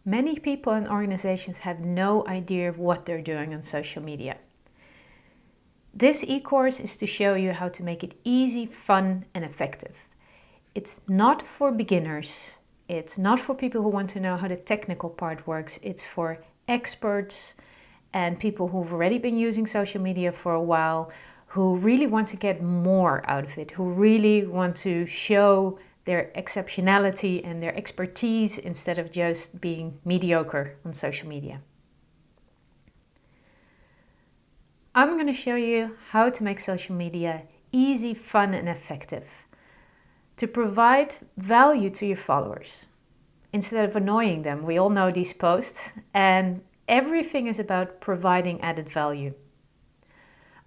Many people and organizations have no idea what they're doing on social media. This e-course is to show you how to make it easy, fun, and effective. It's not for beginners. It's not for people who want to know how the technical part works. It's for experts and people who've already been using social media for a while, who really want to get more out of it, who really want to show their exceptionality and their expertise instead of just being mediocre on social media. I'm going to show you how to make social media easy, fun, and effective, to provide value to your followers instead of annoying them. We all know these posts, and everything is about providing added value.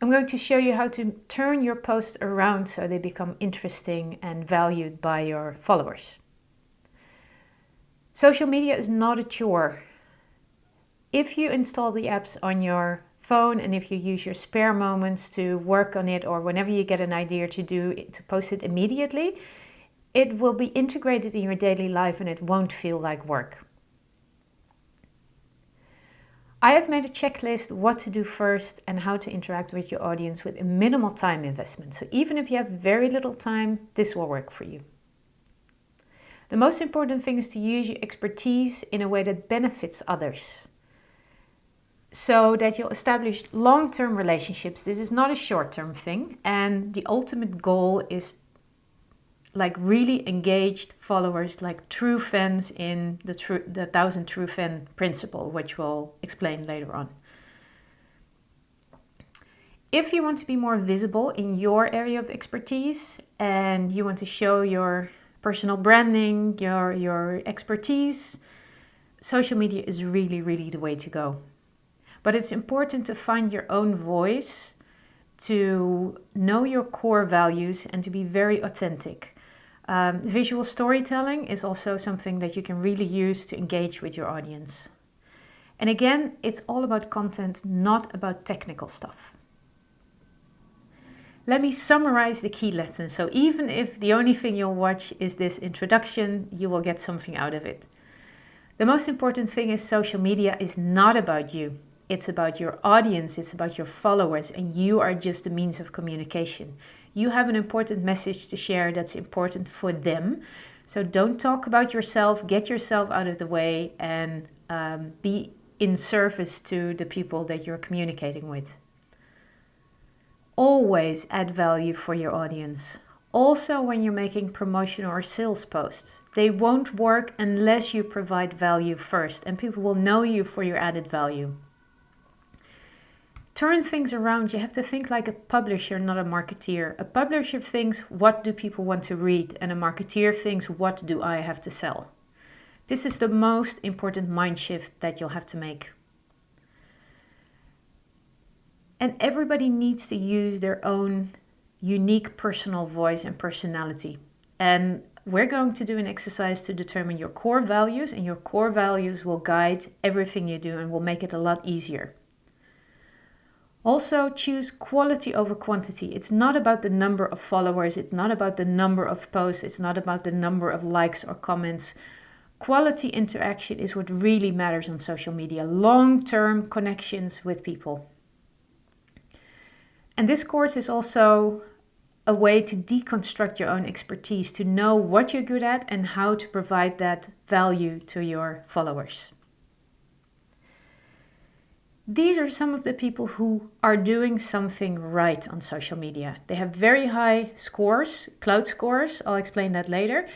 I'm going to show you how to turn your posts around so they become interesting and valued by your followers. Social media is not a chore. If you install the apps on your phone and if you use your spare moments to work on it, or whenever you get an idea to post it immediately, it will be integrated in your daily life and it won't feel like work. I have made a checklist what to do first and how to interact with your audience with a minimal time investment. So even if you have very little time, this will work for you. The most important thing is to use your expertise in a way that benefits others, so that you'll establish long-term relationships. This is not a short-term thing, and the ultimate goal is like really engaged followers, like true fans in the 1,000 true fan principle, which we'll explain later on. If you want to be more visible in your area of expertise and you want to show your personal branding, your expertise, social media is really the way to go. But it's important to find your own voice, to know your core values, and to be very authentic. Visual storytelling is also something that you can really use to engage with your audience. And again, it's all about content, not about technical stuff. Let me summarize the key lessons. So even if the only thing you'll watch is this introduction, you will get something out of it. The most important thing is social media is not about you. It's about your audience, it's about your followers, and you are just a means of communication. You have an important message to share that's important for them. So don't talk about yourself, get yourself out of the way, and be in service to the people that you're communicating with. Always add value for your audience. Also when you're making promotion or sales posts. They won't work unless you provide value first, and people will know you for your added value. Turn things around. You have to think like a publisher, not a marketeer. A publisher thinks, what do people want to read? And a marketeer thinks, what do I have to sell? This is the most important mind shift that you'll have to make. And everybody needs to use their own unique personal voice and personality. And we're going to do an exercise to determine your core values, and your core values will guide everything you do and will make it a lot easier. Also, choose quality over quantity. It's not about the number of followers. It's not about the number of posts. It's not about the number of likes or comments. Quality interaction is what really matters on social media. Long-term connections with people. And this course is also a way to deconstruct your own expertise, to know what you're good at and how to provide that value to your followers. These are some of the people who are doing something right on social media. They have very high scores, cloud scores. I'll explain that later.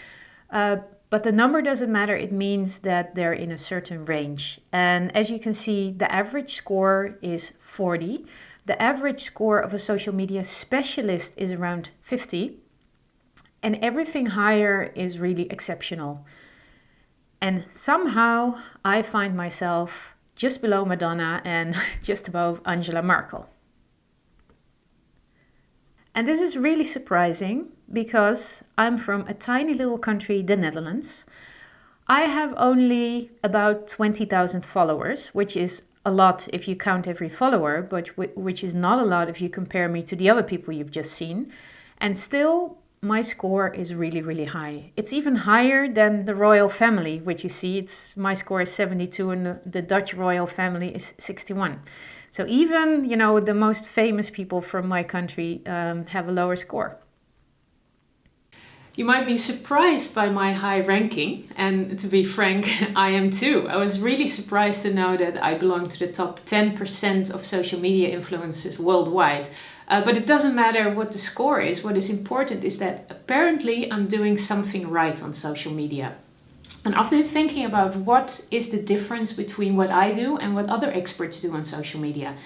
But the number doesn't matter. It means that they're in a certain range. And as you can see, the average score is 40. The average score of a social media specialist is around 50. And everything higher is really exceptional. And somehow I find myself just below Madonna and just above Angela Merkel. And this is really surprising because I'm from a tiny little country, the Netherlands. I have only about 20,000 followers, which is a lot if you count every follower, but which is not a lot if you compare me to the other people you've just seen. And still, my score is really, really high. It's even higher than the royal family, which you see, my score is 72 and the Dutch royal family is 61. So even, the most famous people from my country have a lower score. You might be surprised by my high ranking, and to be frank, I am too. I was really surprised to know that I belong to the top 10% of social media influencers worldwide. But it doesn't matter what the score is. What is important is that apparently I'm doing something right on social media. And I've been thinking about what is the difference between what I do and what other experts do on social media.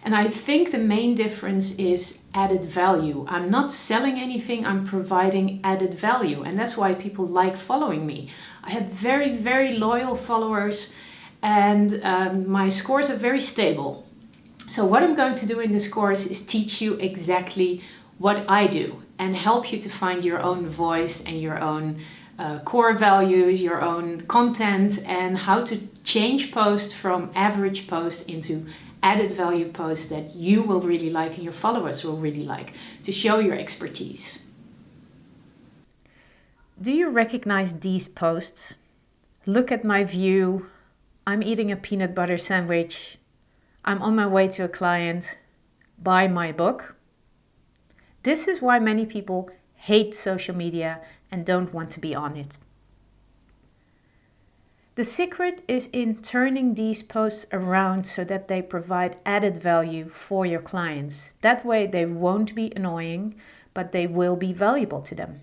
And I think the main difference is added value. I'm not selling anything, I'm providing added value. And that's why people like following me. I have very, very loyal followers, and my scores are very stable. So what I'm going to do in this course is teach you exactly what I do and help you to find your own voice and your own core values, your own content, and how to change posts from average post into added value posts that you will really like and your followers will really like, to show your expertise. Do you recognize these posts? Look at my view. I'm eating a peanut butter sandwich. I'm on my way to a client. Buy my book. This is why many people hate social media and don't want to be on it. The secret is in turning these posts around so that they provide added value for your clients. That way they won't be annoying, but they will be valuable to them.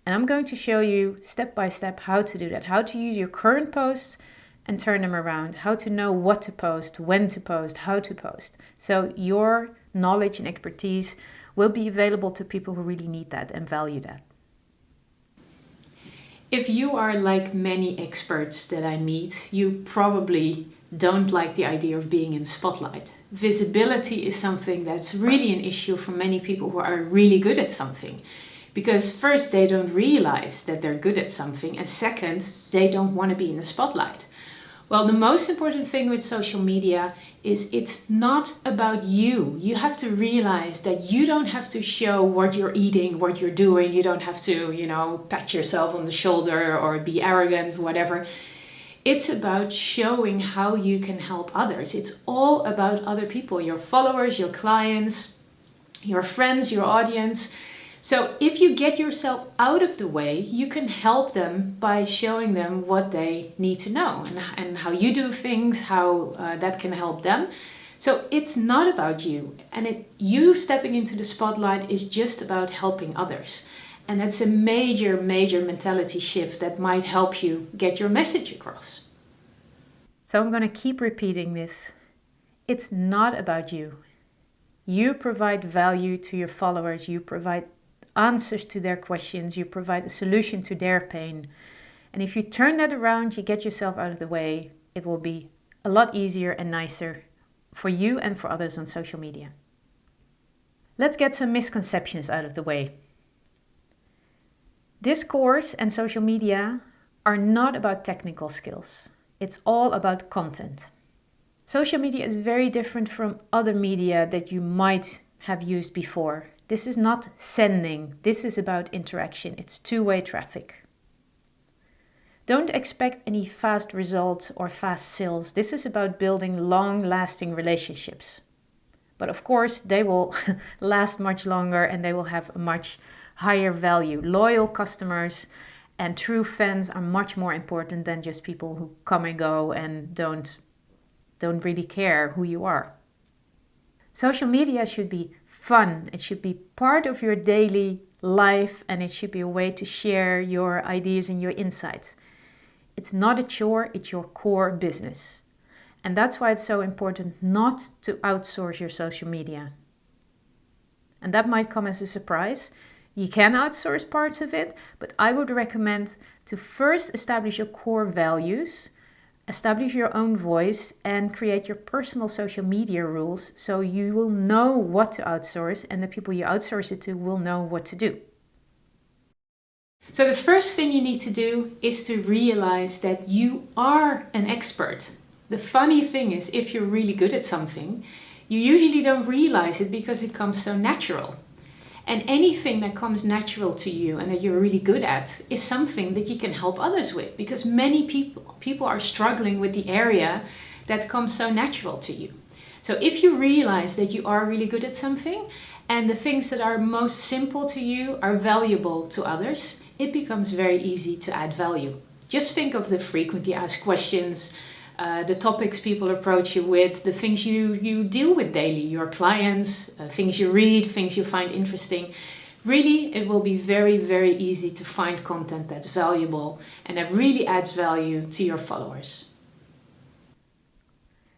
And I'm going to show you step by step how to do that, how to use your current posts and turn them around, how to know what to post, when to post, how to post. So your knowledge and expertise will be available to people who really need that and value that. If you are like many experts that I meet, you probably don't like the idea of being in the spotlight. Visibility is something that's really an issue for many people who are really good at something. Because first, they don't realize that they're good at something, and second, they don't want to be in the spotlight. Well, the most important thing with social media is it's not about you. You have to realize that you don't have to show what you're eating, what you're doing. You don't have to, pat yourself on the shoulder or be arrogant, whatever. It's about showing how you can help others. It's all about other people, your followers, your clients, your friends, your audience. So if you get yourself out of the way, you can help them by showing them what they need to know and how you do things, how that can help them. So it's not about you. And you stepping into the spotlight is just about helping others. And that's a major, major mentality shift that might help you get your message across. So I'm going to keep repeating this. It's not about you. You provide value to your followers. You provide answers to their questions, you provide a solution to their pain. And if you turn that around, you get yourself out of the way, it will be a lot easier and nicer for you and for others on social media. Let's get some misconceptions out of the way. This course and social media are not about technical skills. It's all about content. Social media is very different from other media that you might have used before. This is not sending, this is about interaction. It's two-way traffic. Don't expect any fast results or fast sales. This is about building long-lasting relationships. But of course, they will last much longer and they will have a much higher value. Loyal customers and true fans are much more important than just people who come and go and don't really care who you are. Social media should be fun. It should be part of your daily life, and it should be a way to share your ideas and your insights. It's not a chore, it's your core business. And that's why it's so important not to outsource your social media. And that might come as a surprise. You can outsource parts of it, but I would recommend to first establish your core values, establish your own voice, and create your personal social media rules so you will know what to outsource and the people you outsource it to will know what to do. So the first thing you need to do is to realize that you are an expert. The funny thing is, if you're really good at something, you usually don't realize it because it comes so natural. And anything that comes natural to you and that you're really good at is something that you can help others with, because many people are struggling with the area that comes so natural to you. So if you realize that you are really good at something and the things that are most simple to you are valuable to others, it becomes very easy to add value. Just think of the frequently asked questions, the topics people approach you with, the things you deal with daily, your clients, things you read, things you find interesting. Really, it will be very, very easy to find content that's valuable and that really adds value to your followers.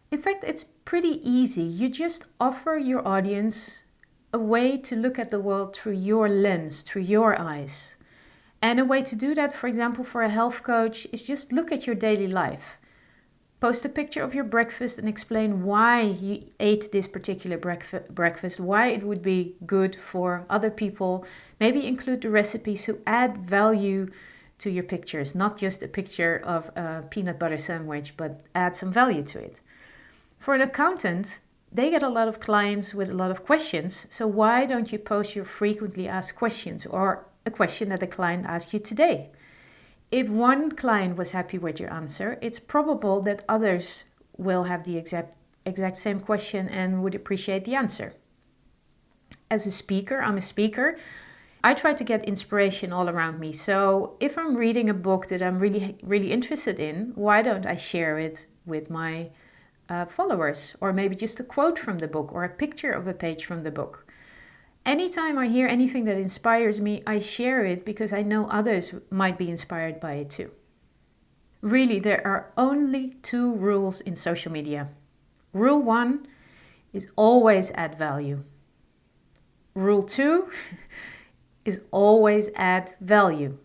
In fact, it's pretty easy. You just offer your audience a way to look at the world through your lens, through your eyes. And a way to do that, for example, for a health coach, is just look at your daily life. Post a picture of your breakfast and explain why you ate this particular breakfast, why it would be good for other people. Maybe include the recipes to add value to your pictures, not just a picture of a peanut butter sandwich, but add some value to it. For an accountant, they get a lot of clients with a lot of questions, so why don't you post your frequently asked questions or a question that a client asked you today? If one client was happy with your answer, it's probable that others will have the exact same question and would appreciate the answer. As a speaker, I'm a speaker. I try to get inspiration all around me. So if I'm reading a book that I'm really interested in, why don't I share it with my followers? Or maybe just a quote from the book or a picture of a page from the book. Anytime I hear anything that inspires me, I share it because I know others might be inspired by it too. Really, there are only 2 rules in social media. Rule 1 is always add value. Rule 2 is always add value.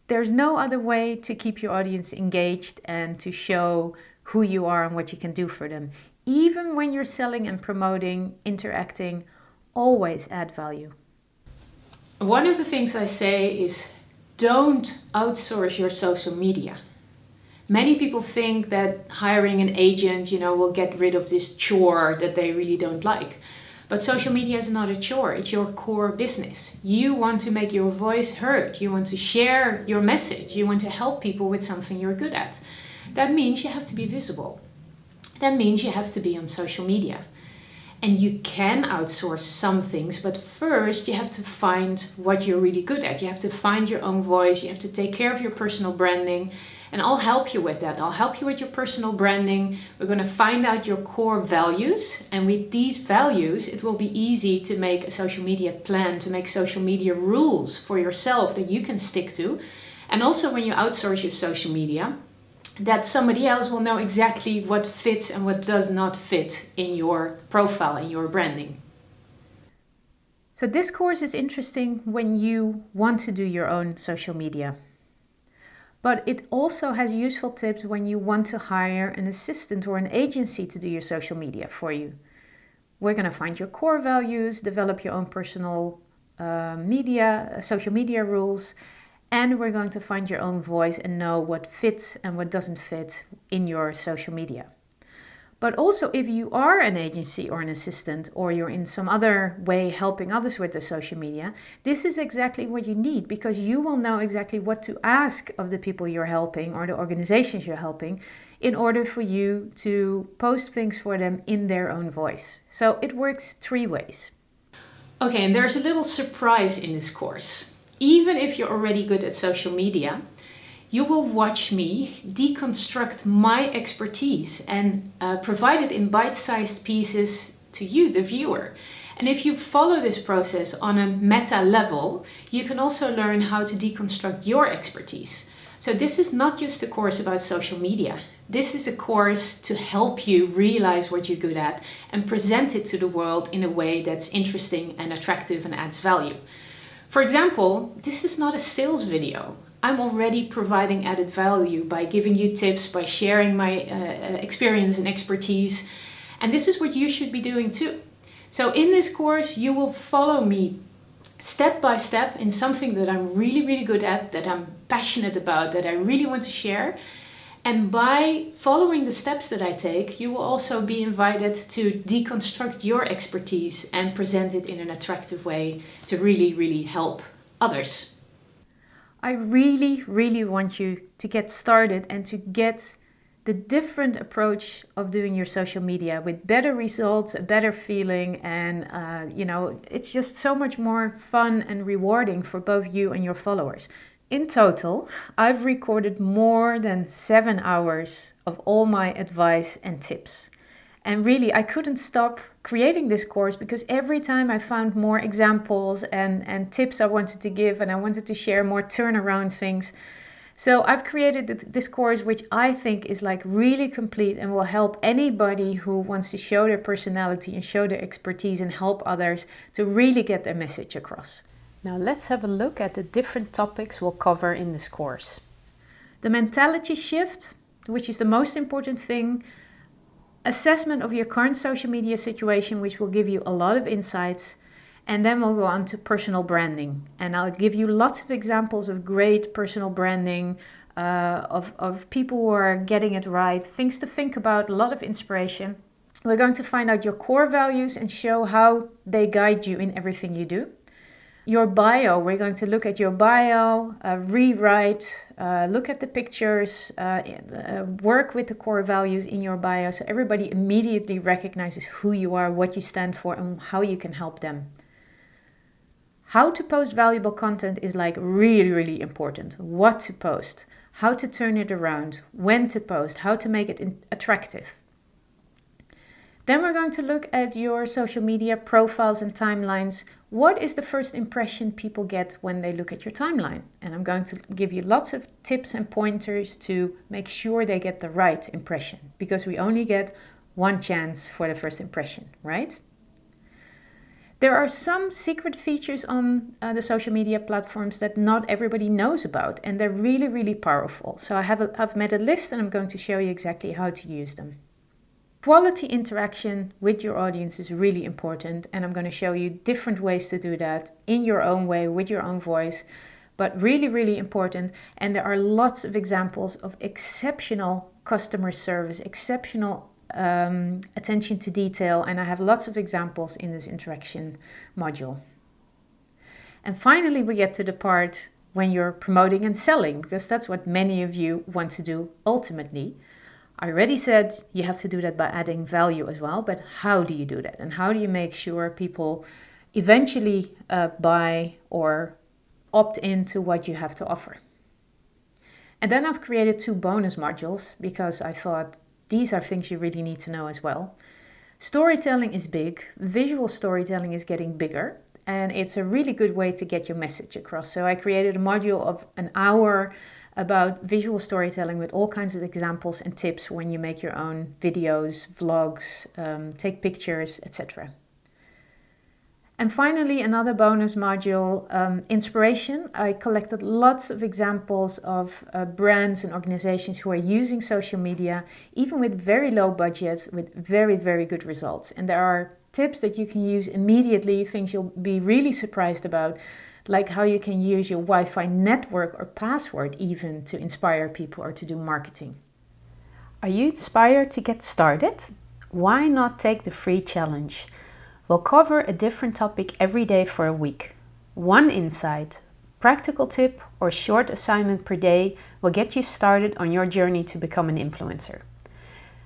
There's no other way to keep your audience engaged and to show who you are and what you can do for them. Even when you're selling and promoting, interacting, always add value. One of the things I say is don't outsource your social media. Many people think that hiring an agent, will get rid of this chore that they really don't like. But social media is not a chore, it's your core business. You want to make your voice heard, you want to share your message, you want to help people with something you're good at. That means you have to be visible. That means you have to be on social media. And you can outsource some things, but first you have to find what you're really good at. You have to find your own voice, you have to take care of your personal branding, and I'll help you with that. I'll help you with your personal branding. We're going to find out your core values, and with these values it will be easy to make a social media plan, to make social media rules for yourself that you can stick to. And also when you outsource your social media, that somebody else will know exactly what fits and what does not fit in your profile and your branding. So this course is interesting when you want to do your own social media. But it also has useful tips when you want to hire an assistant or an agency to do your social media for you. We're going to find your core values, develop your own personal social media rules, and we're going to find your own voice and know what fits and what doesn't fit in your social media. But also if you are an agency or an assistant, or you're in some other way helping others with their social media, this is exactly what you need, because you will know exactly what to ask of the people you're helping or the organizations you're helping in order for you to post things for them in their own voice. So it works 3 ways. Okay, and there's a little surprise in this course. Even if you're already good at social media, you will watch me deconstruct my expertise and provide it in bite-sized pieces to you, the viewer. And if you follow this process on a meta level, you can also learn how to deconstruct your expertise. So this is not just a course about social media. This is a course to help you realize what you're good at and present it to the world in a way that's interesting and attractive and adds value. For example, this is not a sales video. I'm already providing added value by giving you tips, by sharing my experience and expertise. And this is what you should be doing too. So in this course, you will follow me step by step in something that I'm really, really good at, that I'm passionate about, that I really want to share. And by following the steps that I take, you will also be invited to deconstruct your expertise and present it in an attractive way to really, really help others. I really, really want you to get started and to get the different approach of doing your social media with better results, a better feeling, and it's just so much more fun and rewarding for both you and your followers. In total, I've recorded more than 7 hours of all my advice and tips. And really, I couldn't stop creating this course because every time I found more examples and tips I wanted to give, and I wanted to share more turnaround things. So I've created this course, which I think is like really complete and will help anybody who wants to show their personality and show their expertise and help others to really get their message across. Now let's have a look at the different topics we'll cover in this course. The mentality shift, which is the most important thing. Assessment of your current social media situation, which will give you a lot of insights. And then we'll go on to personal branding. And I'll give you lots of examples of great personal branding, of people who are getting it right, things to think about, a lot of inspiration. We're going to find out your core values and show how they guide you in everything you do. Your bio, we're going to look at your bio, rewrite, look at the pictures, work with the core values in your bio so everybody immediately recognizes who you are, what you stand for, and how you can help them. How to post valuable content is like really, really important. What to post, how to turn it around, when to post, how to make it attractive. Then we're going to look at your social media profiles and timelines. What is the first impression people get when they look at your timeline? And I'm going to give you lots of tips and pointers to make sure they get the right impression, because we only get one chance for the first impression, right? There are some secret features on the social media platforms that not everybody knows about, and they're really, really powerful. So I've made a list and I'm going to show you exactly how to use them. Quality interaction with your audience is really important, and I'm going to show you different ways to do that in your own way, with your own voice, but really, really important. And there are lots of examples of exceptional customer service, exceptional attention to detail, and I have lots of examples in this interaction module. And finally, we get to the part when you're promoting and selling, because that's what many of you want to do ultimately. I already said you have to do that by adding value as well, but how do you do that? And how do you make sure people eventually buy or opt into what you have to offer? And then I've created 2 bonus modules because I thought these are things you really need to know as well. Storytelling is big, visual storytelling is getting bigger, and it's a really good way to get your message across. So I created a module of an hour about visual storytelling with all kinds of examples and tips when you make your own videos, vlogs, take pictures, etc. And finally, another bonus module, inspiration. I collected lots of examples of brands and organizations who are using social media, even with very low budgets, with very, very good results. And there are tips that you can use immediately, things you'll be really surprised about, like how you can use your Wi-Fi network or password even to inspire people or to do marketing. Are you inspired to get started? Why not take the free challenge? We'll cover a different topic every day for a week. One insight, practical tip, or short assignment per day will get you started on your journey to become an influencer.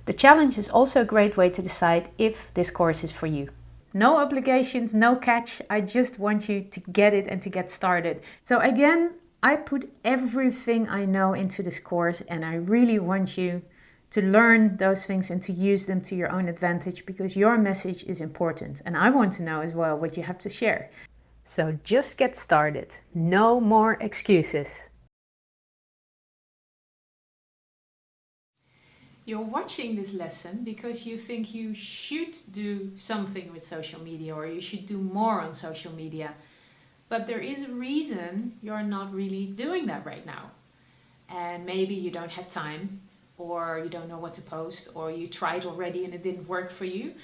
The challenge is also a great way to decide if this course is for you. No obligations, no catch. I just want you to get it and to get started. So again, I put everything I know into this course, and I really want you to learn those things and to use them to your own advantage, because your message is important. And I want to know as well what you have to share. So just get started. No more excuses. You're watching this lesson because you think you should do something with social media, or you should do more on social media. But there is a reason you're not really doing that right now. And maybe you don't have time, or you don't know what to post, or you tried already and it didn't work for you.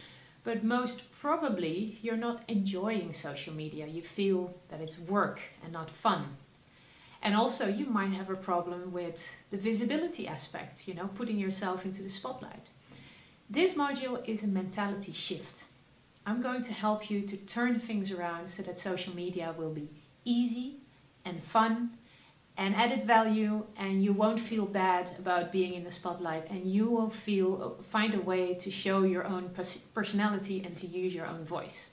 But most probably you're not enjoying social media. You feel that it's work and not fun. And also you might have a problem with the visibility aspect, putting yourself into the spotlight. This module is a mentality shift. I'm going to help you to turn things around so that social media will be easy and fun and added value, and you won't feel bad about being in the spotlight, and you will find a way to show your own personality and to use your own voice.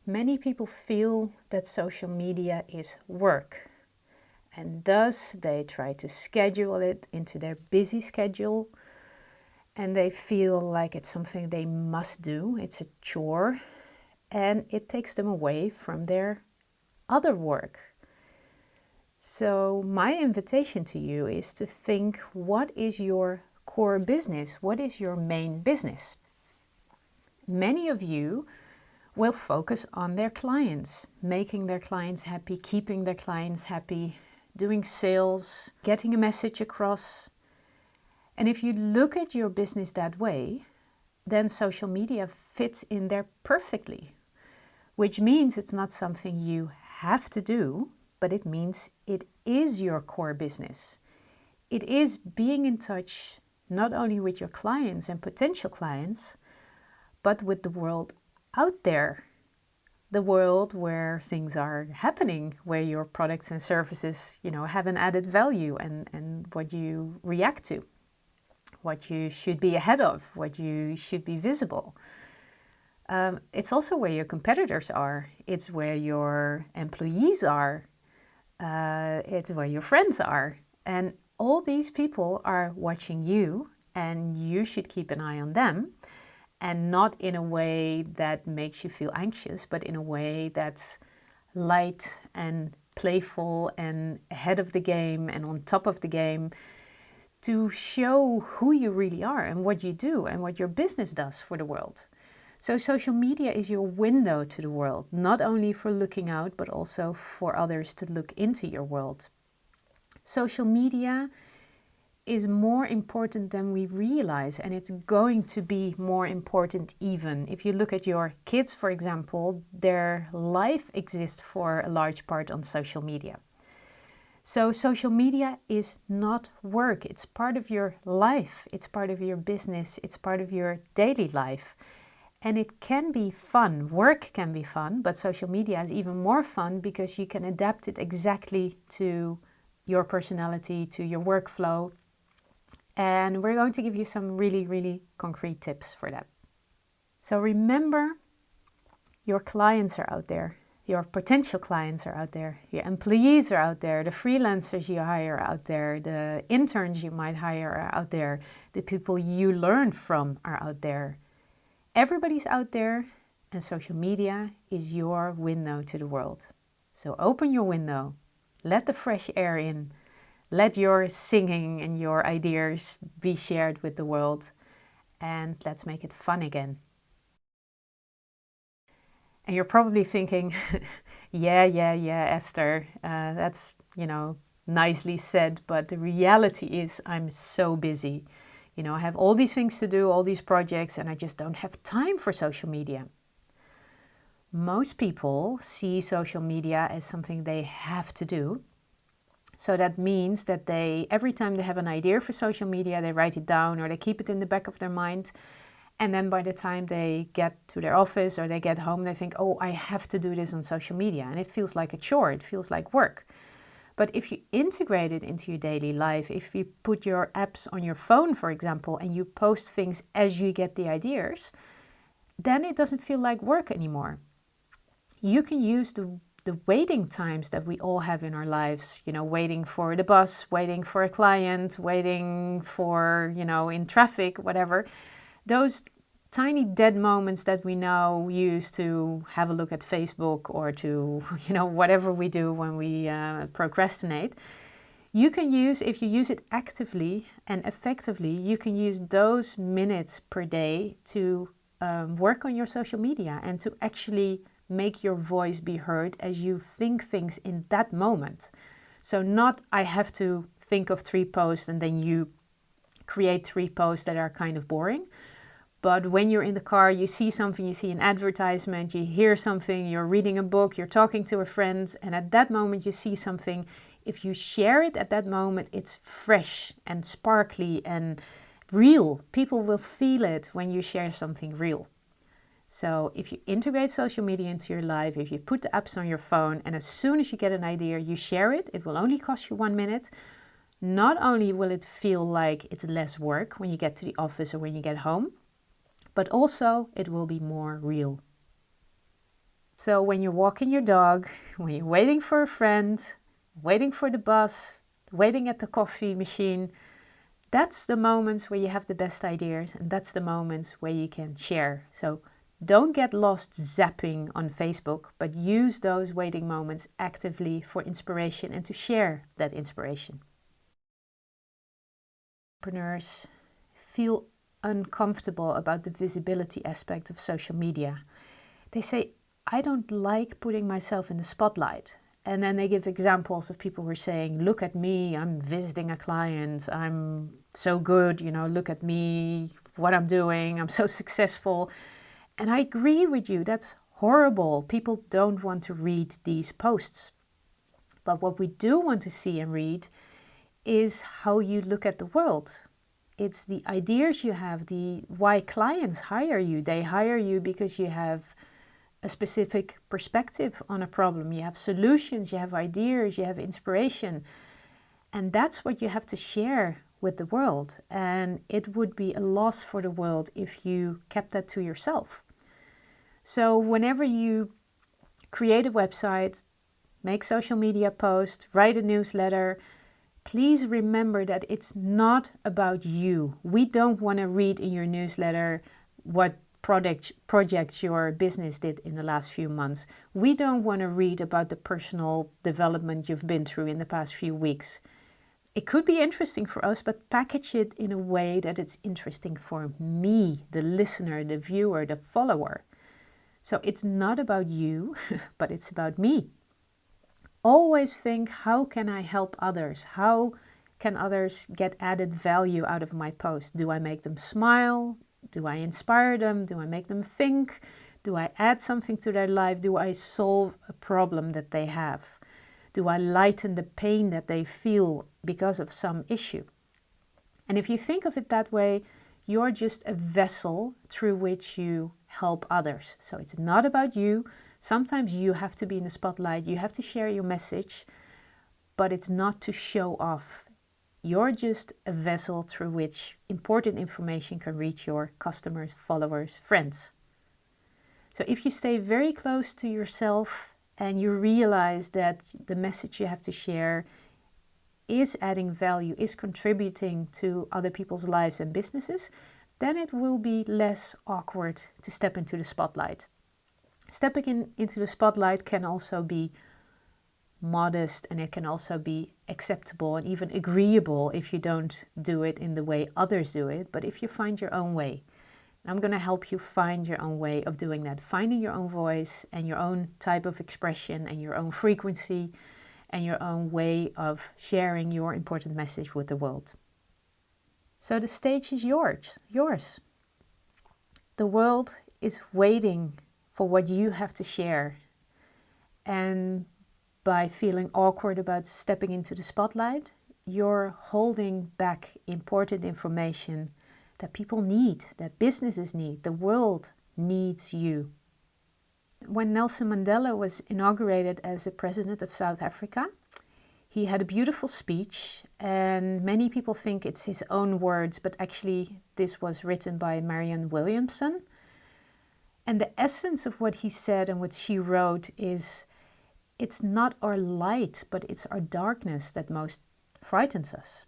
Many people feel that social media is work, and thus they try to schedule it into their busy schedule, and they feel like it's something they must do, it's a chore, and it takes them away from their other work. So my invitation to you is to think, what is your core business? What is your main business? Many of you will focus on their clients, making their clients happy, keeping their clients happy, doing sales, getting a message across. And if you look at your business that way, then social media fits in there perfectly, which means it's not something you have to do, but it means it is your core business. It is being in touch not only with your clients and potential clients, but with the world out there, the world where things are happening, where your products and services, have an added value and what you react to, what you should be ahead of, what you should be visible. It's also where your competitors are. It's where your employees are. It's where your friends are. And all these people are watching you, and you should keep an eye on them. And not in a way that makes you feel anxious, but in a way that's light and playful and ahead of the game and on top of the game, to show who you really are and what you do and what your business does for the world. So social media is your window to the world, not only for looking out, but also for others to look into your world. Social media is more important than we realize, and it's going to be more important even. If you look at your kids, for example, their life exists for a large part on social media. So social media is not work, it's part of your life, it's part of your business, it's part of your daily life. And it can be fun, work can be fun, but social media is even more fun because you can adapt it exactly to your personality, to your workflow. And we're going to give you some really, really concrete tips for that. So remember, your clients are out there. Your potential clients are out there. Your employees are out there. The freelancers you hire are out there. The interns you might hire are out there. The people you learn from are out there. Everybody's out there, and social media is your window to the world. So open your window. Let the fresh air in. Let your singing and your ideas be shared with the world, and let's make it fun again. And you're probably thinking, yeah, Esther, that's, nicely said, but the reality is I'm so busy. I have all these things to do, all these projects, and I just don't have time for social media. Most people see social media as something they have to do. So that means that every time they have an idea for social media, they write it down or they keep it in the back of their mind. And then by the time they get to their office or they get home, they think, oh, I have to do this on social media. And it feels like a chore, it feels like work. But if you integrate it into your daily life, if you put your apps on your phone, for example, and you post things as you get the ideas, then it doesn't feel like work anymore. You can use the waiting times that we all have in our lives, waiting for the bus, waiting for a client, waiting for, in traffic, whatever. Those tiny dead moments that we now use to have a look at Facebook or to, whatever we do when we procrastinate, you can use, if you use it actively and effectively, you can use those minutes per day to work on your social media and to actually make your voice be heard as you think things in that moment. So not, I have to think of 3 posts and then you create 3 posts that are kind of boring. But when you're in the car, you see something, you see an advertisement, you hear something, you're reading a book, you're talking to a friend, and at that moment you see something. If you share it at that moment, it's fresh and sparkly and real. People will feel it when you share something real. So if you integrate social media into your life, if you put the apps on your phone, and as soon as you get an idea, you share it, it will only cost you 1 minute. Not only will it feel like it's less work when you get to the office or when you get home, but also it will be more real. So when you're walking your dog, when you're waiting for a friend, waiting for the bus, waiting at the coffee machine, that's the moments where you have the best ideas, and that's the moments where you can share. So don't get lost zapping on Facebook, but use those waiting moments actively for inspiration and to share that inspiration. Entrepreneurs feel uncomfortable about the visibility aspect of social media. They say, I don't like putting myself in the spotlight. And then they give examples of people who are saying, look at me, I'm visiting a client, I'm so good, look at me, what I'm doing, I'm so successful. And I agree with you, that's horrible. People don't want to read these posts. But what we do want to see and read is how you look at the world. It's the ideas you have, why clients hire you. They hire you because you have a specific perspective on a problem. You have solutions, you have ideas, you have inspiration. And that's what you have to share with the world. And it would be a loss for the world if you kept that to yourself. So whenever you create a website, make social media posts, write a newsletter, please remember that it's not about you. We don't want to read in your newsletter what projects your business did in the last few months. We don't want to read about the personal development you've been through in the past few weeks. It could be interesting for us, but package it in a way that it's interesting for me, the listener, the viewer, the follower. So it's not about you, but it's about me. Always think, how can I help others? How can others get added value out of my post? Do I make them smile? Do I inspire them? Do I make them think? Do I add something to their life? Do I solve a problem that they have? Do I lighten the pain that they feel because of some issue? And if you think of it that way, you're just a vessel through which you help others. So it's not about you. Sometimes you have to be in the spotlight, you have to share your message, but it's not to show off. You're just a vessel through which important information can reach your customers, followers, friends. So if you stay very close to yourself and you realize that the message you have to share is adding value, is contributing to other people's lives and businesses, then it will be less awkward to step into the spotlight. Stepping into the spotlight can also be modest, and it can also be acceptable and even agreeable if you don't do it in the way others do it, but if you find your own way. I'm going to help you find your own way of doing that, finding your own voice and your own type of expression and your own frequency and your own way of sharing your important message with the world. So the stage is yours. The world is waiting for what you have to share. And by feeling awkward about stepping into the spotlight, you're holding back important information that people need, that businesses need, the world needs you. When Nelson Mandela was inaugurated as the president of South Africa, he had a beautiful speech, and many people think it's his own words, but actually this was written by Marianne Williamson. And the essence of what he said and what she wrote is, it's not our light, but it's our darkness that most frightens us.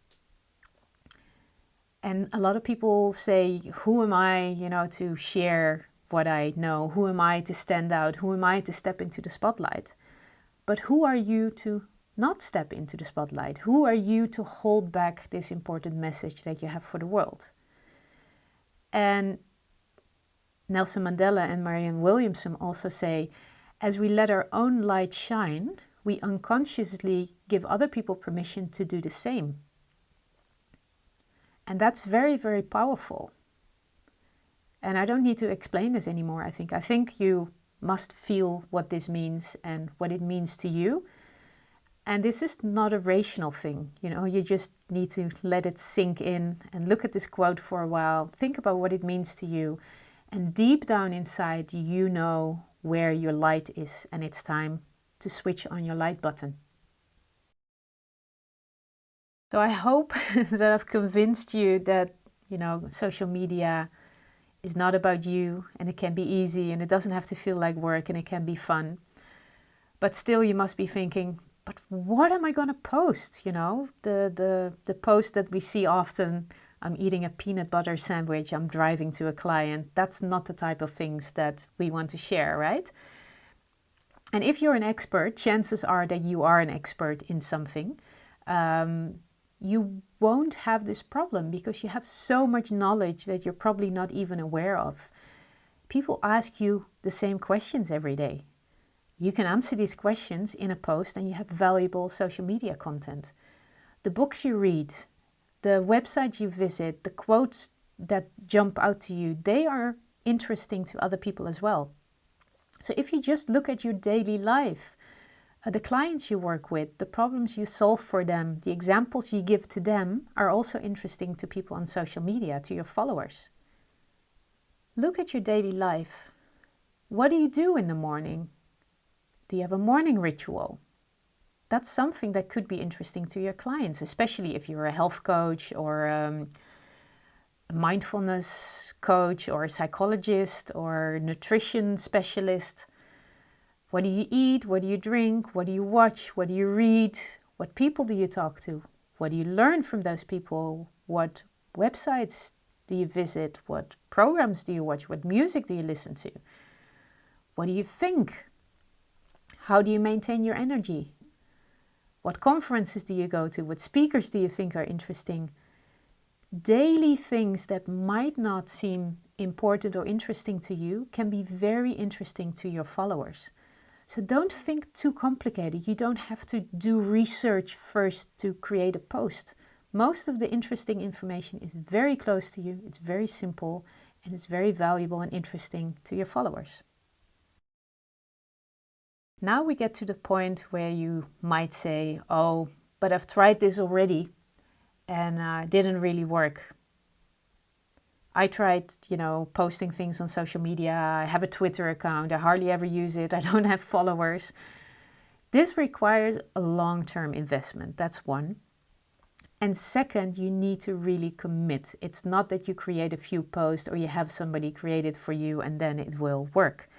And a lot of people say, who am I, to share what I know? Who am I to stand out? Who am I to step into the spotlight? But who are you to not step into the spotlight? Who are you to hold back this important message that you have for the world? And Nelson Mandela and Marianne Williamson also say, as we let our own light shine, we unconsciously give other people permission to do the same. And that's very, very powerful. And I don't need to explain this anymore, I think. I think you must feel what this means and what it means to you. And this is not a rational thing, you know, you just need to let it sink in and look at this quote for a while, think about what it means to you. And deep down inside, you know where your light is, and it's time to switch on your light button. So I hope that I've convinced you that, you know, social media is not about you, and it can be easy, and it doesn't have to feel like work, and it can be fun. But still you must be thinking, but what am I going to post? You know, the post that we see often, I'm eating a peanut butter sandwich, I'm driving to a client. That's not the type of things that we want to share, right? And if you're an expert, chances are that you are an expert in something. You won't have this problem because you have so much knowledge that you're probably not even aware of. People ask you the same questions every day. You can answer these questions in a post and you have valuable social media content. The books you read, the websites you visit, the quotes that jump out to you, they are interesting to other people as well. So if you just look at your daily life, the clients you work with, the problems you solve for them, the examples you give to them are also interesting to people on social media, to your followers. Look at your daily life. What do you do in the morning? Do you have a morning ritual? That's something that could be interesting to your clients, especially if you're a health coach or a mindfulness coach or a psychologist or a nutrition specialist. What do you eat? What do you drink? What do you watch? What do you read? What people do you talk to? What do you learn from those people? What websites do you visit? What programs do you watch? What music do you listen to? What do you think? How do you maintain your energy? What conferences do you go to? What speakers do you think are interesting? Daily things that might not seem important or interesting to you can be very interesting to your followers. So don't think too complicated. You don't have to do research first to create a post. Most of the interesting information is very close to you, it's very simple, and it's very valuable and interesting to your followers. Now we get to the point where you might say, oh, but I've tried this already and it didn't really work. I tried, posting things on social media. I have a Twitter account. I hardly ever use it. I don't have followers. This requires a long-term investment. That's one. And second, you need to really commit. It's not that you create a few posts or you have somebody create it for you and then it will work.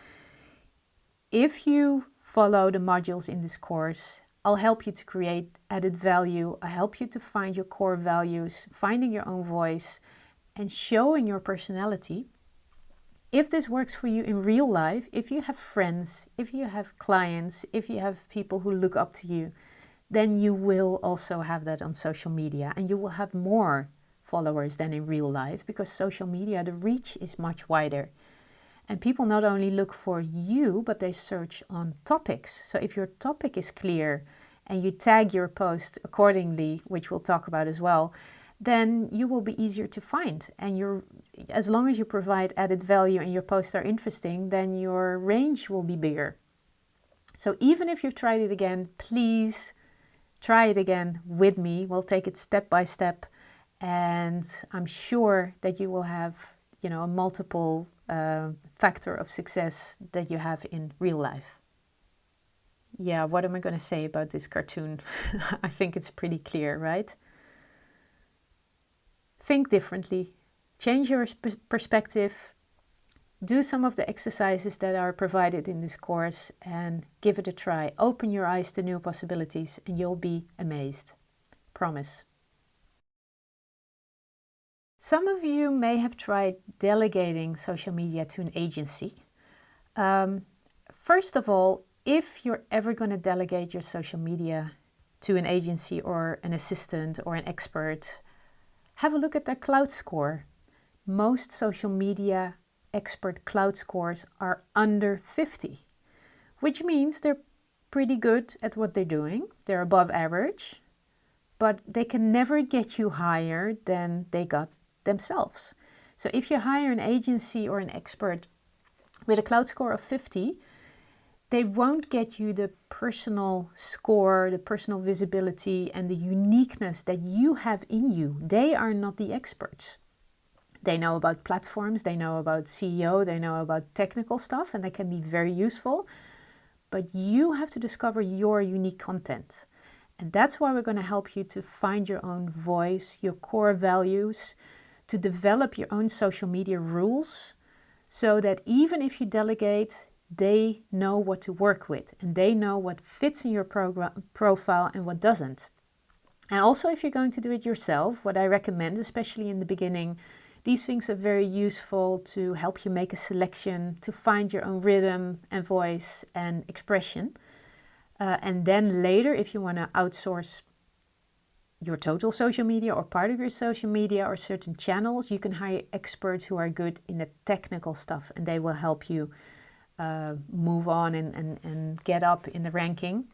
If you follow the modules in this course, I'll help you to create added value. I'll help you to find your core values, finding your own voice, and showing your personality. If this works for you in real life, if you have friends, if you have clients, if you have people who look up to you, then you will also have that on social media, and you will have more followers than in real life, because social media, the reach is much wider. And people not only look for you, but they search on topics. So if your topic is clear and you tag your post accordingly, which we'll talk about as well, then you will be easier to find. And as long as you provide added value and your posts are interesting, then your range will be bigger. So even if you've tried it again, please try it again with me. We'll take it step by step. And I'm sure that you will have, a multiple factor of success that you have in real life. Yeah, what am I going to say about this cartoon? I think it's pretty clear, right? Think differently, change your perspective, do some of the exercises that are provided in this course and give it a try. Open your eyes to new possibilities and you'll be amazed. Promise. Some of you may have tried delegating social media to an agency. First of all, if you're ever going to delegate your social media to an agency or an assistant or an expert, have a look at their cloud score. Most social media expert cloud scores are under 50, which means they're pretty good at what they're doing. They're above average, but they can never get you higher than they got themselves. So if you hire an agency or an expert with a cloud score of 50, they won't get you the personal score, the personal visibility, and the uniqueness that you have in you. They are not the experts. They know about platforms, they know about SEO, they know about technical stuff, and that can be very useful. But you have to discover your unique content. And that's why we're going to help you to find your own voice, your core values, to develop your own social media rules, so that even if you delegate, they know what to work with and they know what fits in your profile and what doesn't. And also, if you're going to do it yourself, what I recommend, especially in the beginning, these things are very useful to help you make a selection, to find your own rhythm and voice and expression. And then later, if you want to outsource your total social media or part of your social media or certain channels, you can hire experts who are good in the technical stuff, and they will help you move on and get up in the ranking.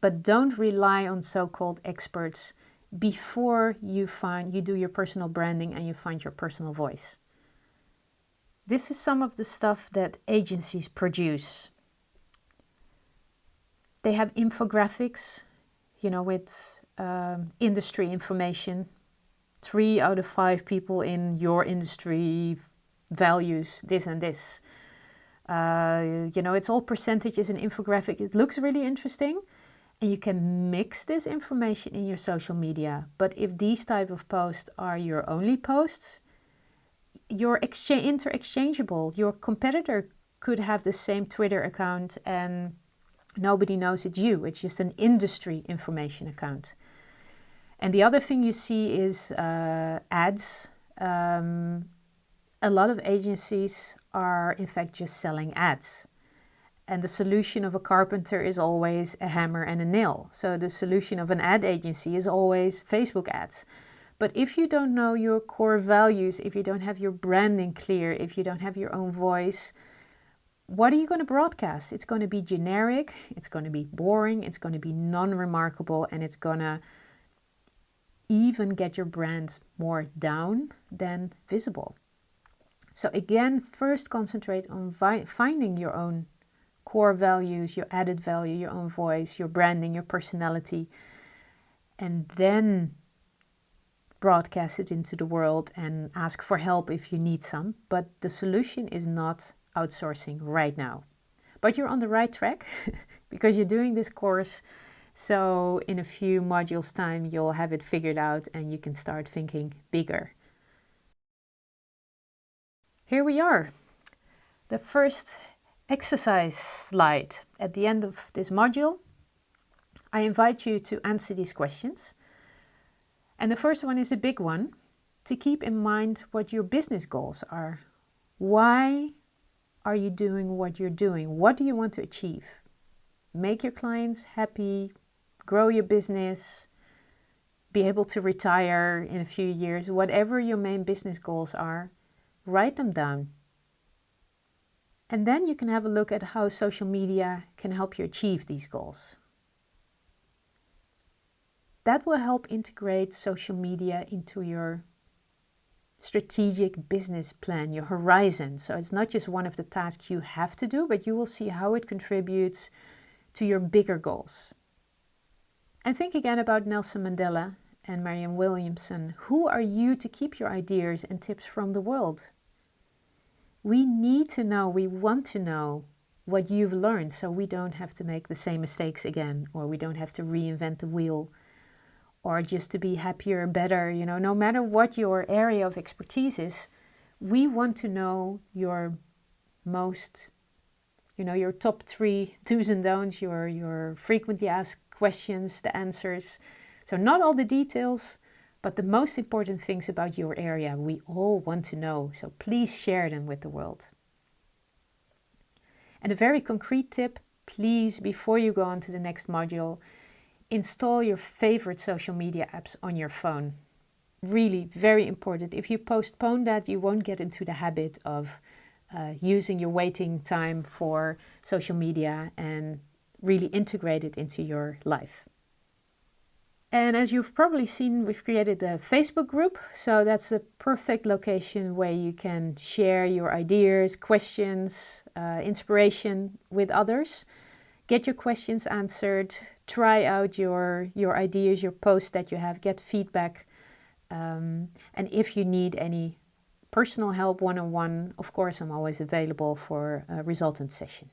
But don't rely on so-called experts before you do your personal branding and you find your personal voice. This is some of the stuff that agencies produce. They have infographics, with industry information. 3 out of 5 people in your industry values this and this. It's all percentages and infographic. It looks really interesting, and you can mix this information in your social media. But if these type of posts are your only posts, you're interchangeable. Your competitor could have the same Twitter account and nobody knows it's you. It's just an industry information account. And the other thing you see is ads. A lot of agencies are in fact just selling ads. And the solution of a carpenter is always a hammer and a nail. So the solution of an ad agency is always Facebook ads. But if you don't know your core values, if you don't have your branding clear, if you don't have your own voice, what are you going to broadcast? It's going to be generic, it's going to be boring, it's going to be non-remarkable, and it's going to even get your brand more down than visible. So again, first concentrate on finding your own core values, your added value, your own voice, your branding, your personality, and then broadcast it into the world and ask for help if you need some. But the solution is not outsourcing right now. But you're on the right track because you're doing this course. So in a few modules time, you'll have it figured out and you can start thinking bigger. Here we are. The first exercise slide at the end of this module. I invite you to answer these questions. And the first one is a big one, to keep in mind what your business goals are. Why are you doing what you're doing? What do you want to achieve? Make your clients happy, grow your business, be able to retire in a few years. Whatever your main business goals are, write them down. And then you can have a look at how social media can help you achieve these goals. That will help integrate social media into your strategic business plan, your horizon. So it's not just one of the tasks you have to do, but you will see how it contributes to your bigger goals. And think again about Nelson Mandela and Marianne Williamson. Who are you to keep your ideas and tips from the world? We need to know, we want to know what you've learned so we don't have to make the same mistakes again, or we don't have to reinvent the wheel, or just to be happier, better. No matter what your area of expertise is, we want to know your most, your top 3 do's and don'ts, your frequently asked questions, the answers. So not all the details, but the most important things about your area we all want to know. So please share them with the world. And a very concrete tip, please, before you go on to the next module, install your favorite social media apps on your phone. Really very important. If you postpone that, you won't get into the habit of using your waiting time for social media and really integrate it into your life. And as you've probably seen, we've created a Facebook group. So that's a perfect location where you can share your ideas, questions, inspiration with others. Get your questions answered, try out your ideas, your posts that you have, get feedback. And if you need any personal help one-on-one, of course, I'm always available for a resultant session.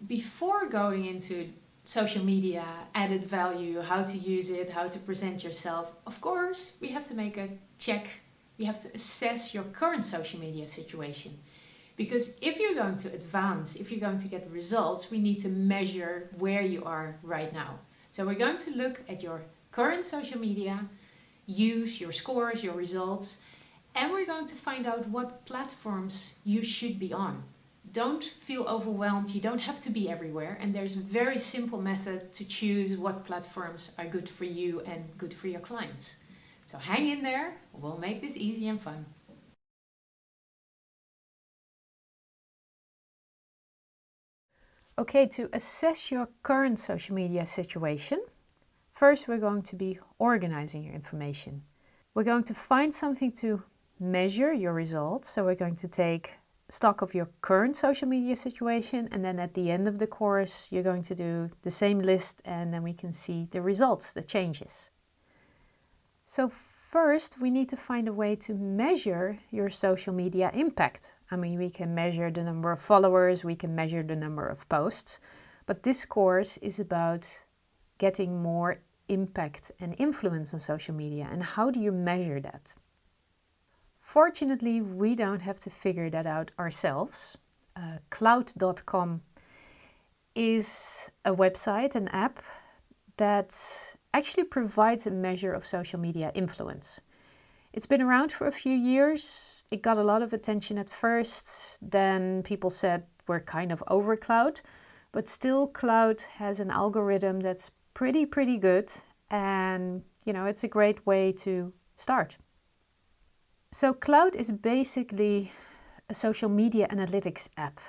Before going into social media, added value, how to use it, how to present yourself, of course, we have to make a check. We have to assess your current social media situation. Because if you're going to advance, if you're going to get results, we need to measure where you are right now. So we're going to look at your current social media, use your scores, your results, and we're going to find out what platforms you should be on. Don't feel overwhelmed, you don't have to be everywhere, and there's a very simple method to choose what platforms are good for you and good for your clients. So hang in there, we'll make this easy and fun. Okay, to assess your current social media situation, first we're going to be organizing your information. We're going to find something to measure your results. So we're going to take stock of your current social media situation, and then at the end of the course you're going to do the same list, and then we can see the results, the changes. So first we need to find a way to measure your social media impact. I mean, we can measure the number of followers, we can measure the number of posts, but this course is about getting more impact and influence on social media. And how do you measure that? Fortunately, we don't have to figure that out ourselves. Cloud.com is a website, an app that actually provides a measure of social media influence. It's been around for a few years. It got a lot of attention at first. Then people said we're kind of over Cloud, but still Cloud has an algorithm that's pretty good, and it's a great way to start. So Cloud is basically a social media analytics app.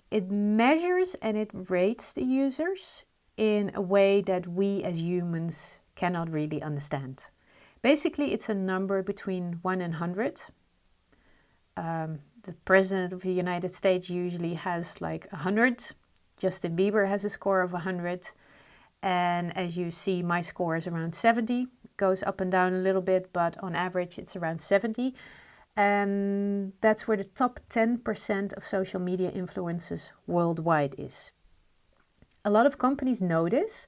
It measures and it rates the users in a way that we as humans cannot really understand. Basically, it's a number between 1 and 100. The President of the United States usually has like 100. Justin Bieber has a score of 100. And as you see, my score is around 70. It goes up and down a little bit, but on average it's around 70. And that's where the top 10% of social media influencers worldwide is. A lot of companies know this,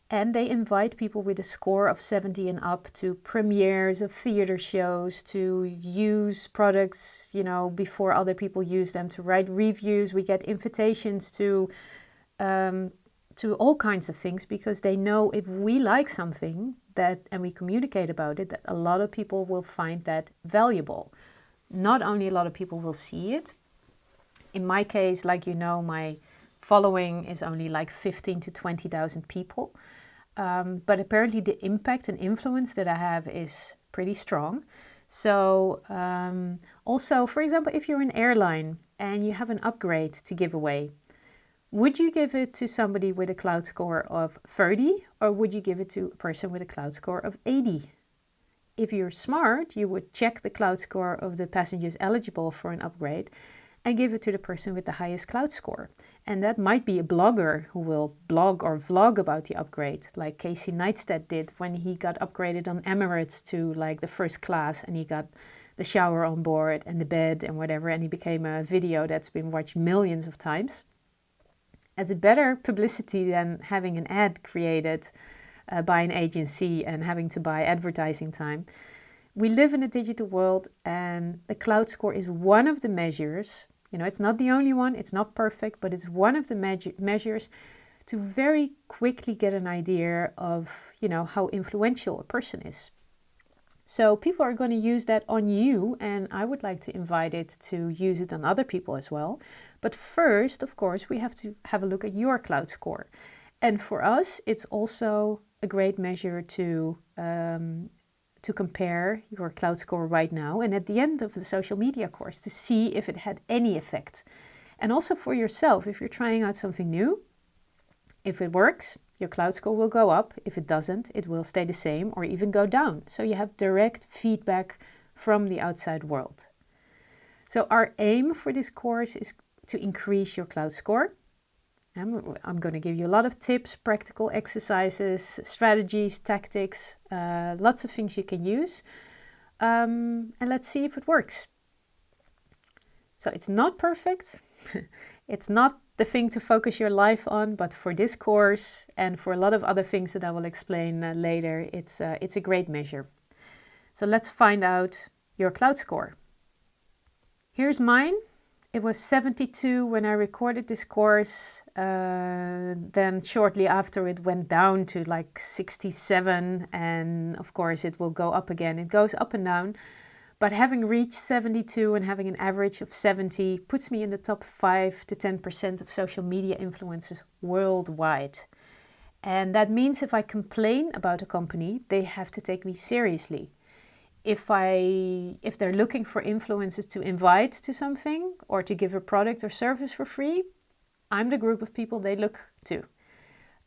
and they invite people with a score of 70 and up to premieres of theater shows, to use products, before other people use them, to write reviews. We get invitations to all kinds of things, because they know if we like something and we communicate about it, that a lot of people will find that valuable. Not only a lot of people will see it. In my case, my following is only like 15 to 20,000 people. But apparently the impact and influence that I have is pretty strong. So also, for example, if you're an airline and you have an upgrade to give away, would you give it to somebody with a Cloud score of 30, or would you give it to a person with a Cloud score of 80? If you're smart, you would check the Cloud score of the passengers eligible for an upgrade and give it to the person with the highest Cloud score. And that might be a blogger who will blog or vlog about the upgrade, like Casey Neistat did when he got upgraded on Emirates to like the first class, and he got the shower on board and the bed and whatever, and he became a video that's been watched millions of times. It's a better publicity than having an ad created by an agency and having to buy advertising time. We live in a digital world, and the Cloud score is one of the measures. It's not the only one, it's not perfect, but it's one of the measures to very quickly get an idea of, how influential a person is. So people are going to use that on you, and I would like to invite it to use it on other people as well. But first, of course, we have to have a look at your Cloud score. And for us, it's also a great measure to compare your Cloud score right now, and at the end of the social media course, to see if it had any effect. And also for yourself, if you're trying out something new, if it works, your cloud score will go up. If it doesn't, it will stay the same or even go down. So you have direct feedback from the outside world. So our aim for this course is to increase your cloud score. I'm going to give you a lot of tips, practical exercises, strategies, tactics, lots of things you can use. And let's see if it works. So it's not perfect. It's not the thing to focus your life on, but for this course and for a lot of other things that I will explain later, it's a great measure. So let's find out your cloud score. Here's mine. It was 72 when I recorded this course. Then shortly after it went down to like 67, and of course it will go up again. It goes up and down. But having reached 72 and having an average of 70 puts me in the top 5 to 10% of social media influencers worldwide. And that means if I complain about a company, they have to take me seriously. If they're looking for influencers to invite to something or to give a product or service for free, I'm the group of people they look to.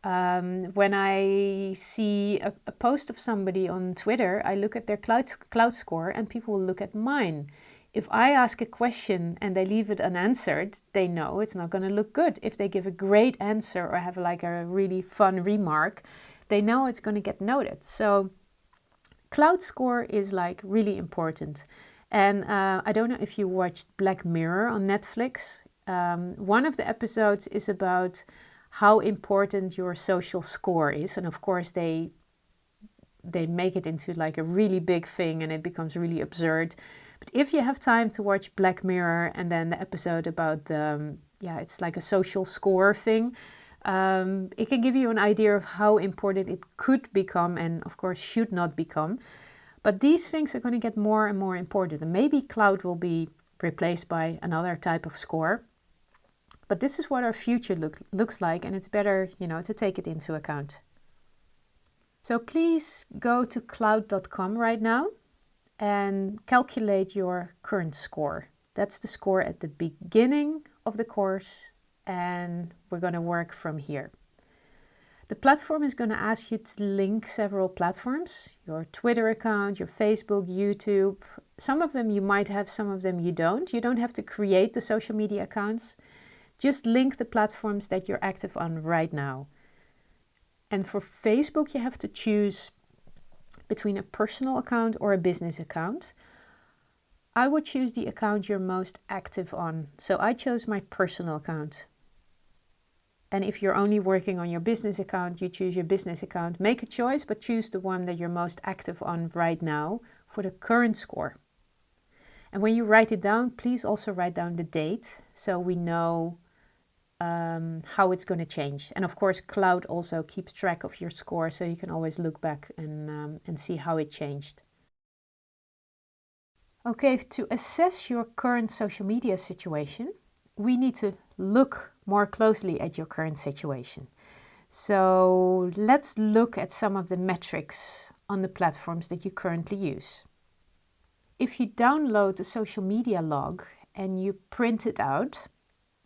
When I see a post of somebody on Twitter, I look at their cloud score and people will look at mine. If I ask a question and they leave it unanswered, they know it's not going to look good. If they give a great answer or have like a really fun remark, they know it's going to get noted. So cloud score is like really important. And I don't know if you watched Black Mirror on Netflix. One of the episodes is about how important your social score is. And of course, they make it into like a really big thing and it becomes really absurd. But if you have time to watch Black Mirror and then the episode about it's like a social score thing, it can give you an idea of how important it could become and of course should not become. But these things are going to get more and more important. And maybe cloud will be replaced by another type of score. But this is what our future looks like, and it's better, to take it into account. So please go to cloud.com right now and calculate your current score. That's the score at the beginning of the course, and we're going to work from here. The platform is going to ask you to link several platforms, your Twitter account, your Facebook, YouTube. Some of them you might have, some of them you don't. You don't have to create the social media accounts. Just link the platforms that you're active on right now. And for Facebook, you have to choose between a personal account or a business account. I would choose the account you're most active on. So I chose my personal account. And if you're only working on your business account, you choose your business account. Make a choice, but choose the one that you're most active on right now for the current score. And when you write it down, please also write down the date so we know how it's going to change. And of course, cloud also keeps track of your score, so you can always look back and see how it changed. Okay, to assess your current social media situation, we need to look more closely at your current situation. So let's look at some of the metrics on the platforms that you currently use. If you download the social media log and you print it out,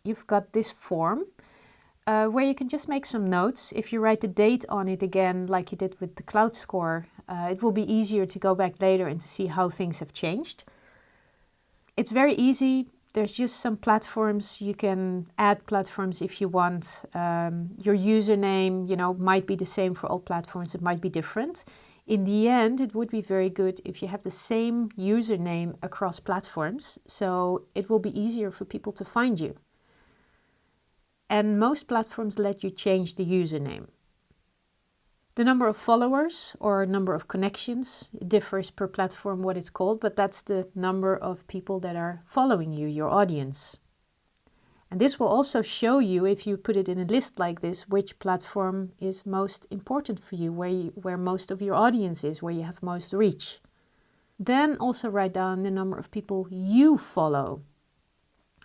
you've got this form where you can just make some notes. If you write the date on it again, like you did with the cloud score, it will be easier to go back later and to see how things have changed. It's very easy. There's just some platforms. You can add platforms if you want. Your username, might be the same for all platforms. It might be different. In the end, it would be very good if you have the same username across platforms, so it will be easier for people to find you. And most platforms let you change the username. The number of followers or number of connections differs per platform what it's called, but that's the number of people that are following you, your audience. And this will also show you, if you put it in a list like this, which platform is most important for you, where most of your audience is, where you have most reach. Then also write down the number of people you follow.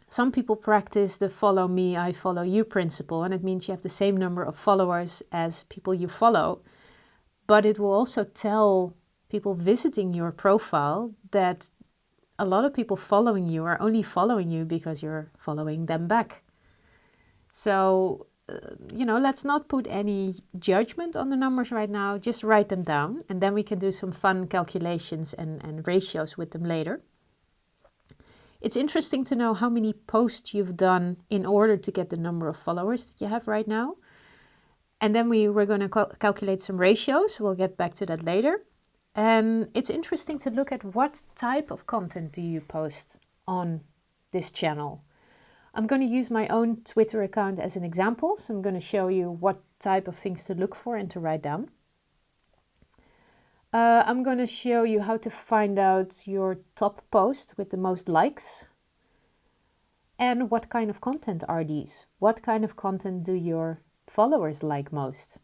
Some people practice the follow me, I follow you principle, and it means you have the same number of followers as people you follow. But it will also tell people visiting your profile that a lot of people following you are only following you because you're following them back. So, let's not put any judgment on the numbers right now. Just write them down, and then we can do some fun calculations and ratios with them later. It's interesting to know how many posts you've done in order to get the number of followers that you have right now. And then we're going to calculate some ratios. We'll get back to that later. And it's interesting to look at what type of content do you post on this channel. I'm going to use my own Twitter account as an example. So I'm going to show you what type of things to look for and to write down. I'm going to show you how to find out your top post with the most likes. And what kind of content are these? What kind of content do your followers like most?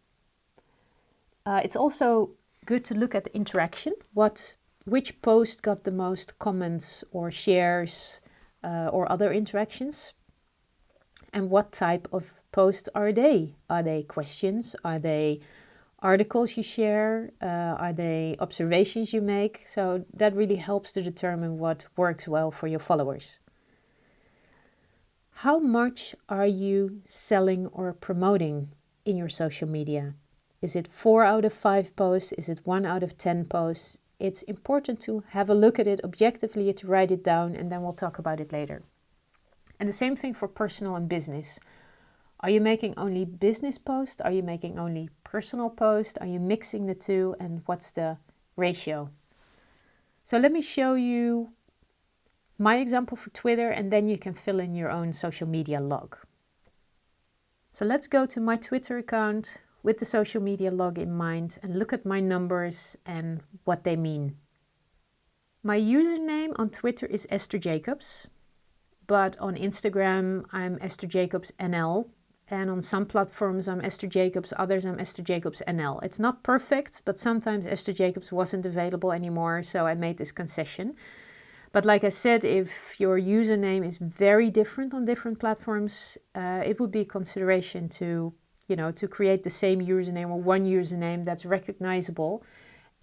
It's also good to look at the interaction. Which post got the most comments or shares or other interactions? And what type of post are they? Are they questions? Are they articles you share? Are they observations you make? So that really helps to determine what works well for your followers. How much are you selling or promoting in your social media? Is it 4 out of 5 posts? Is it 1 out of 10 posts? It's important to have a look at it objectively, to write it down, and then we'll talk about it later. And the same thing for personal and business. Are you making only business posts? Are you making only personal posts? Are you mixing the two? And what's the ratio? So let me show you my example for Twitter, and then you can fill in your own social media log. So let's go to my Twitter account with the social media log in mind and look at my numbers and what they mean. My username on Twitter is Esther Jacobs, but on Instagram I'm Esther Jacobs NL, and on some platforms I'm Esther Jacobs, others I'm Esther Jacobs NL. It's not perfect, but sometimes Esther Jacobs wasn't available anymore, so I made this concession. But like I said, if your username is very different on different platforms, it would be a consideration to create the same username or one username that's recognizable.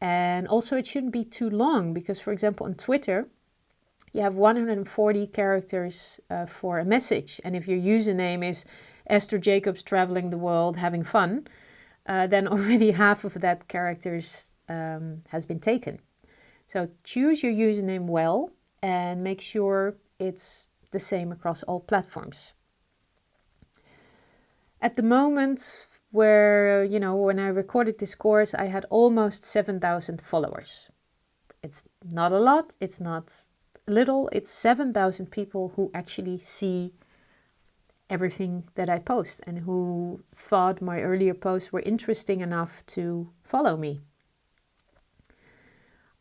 And also it shouldn't be too long because, for example, on Twitter, you have 140 characters for a message. And if your username is Esther Jacobs traveling the world having fun, then already half of that characters has been taken. So choose your username well and make sure it's the same across all platforms. At the moment when I recorded this course, I had almost 7,000 followers. It's not a lot, it's not little, it's 7,000 people who actually see everything that I post and who thought my earlier posts were interesting enough to follow me.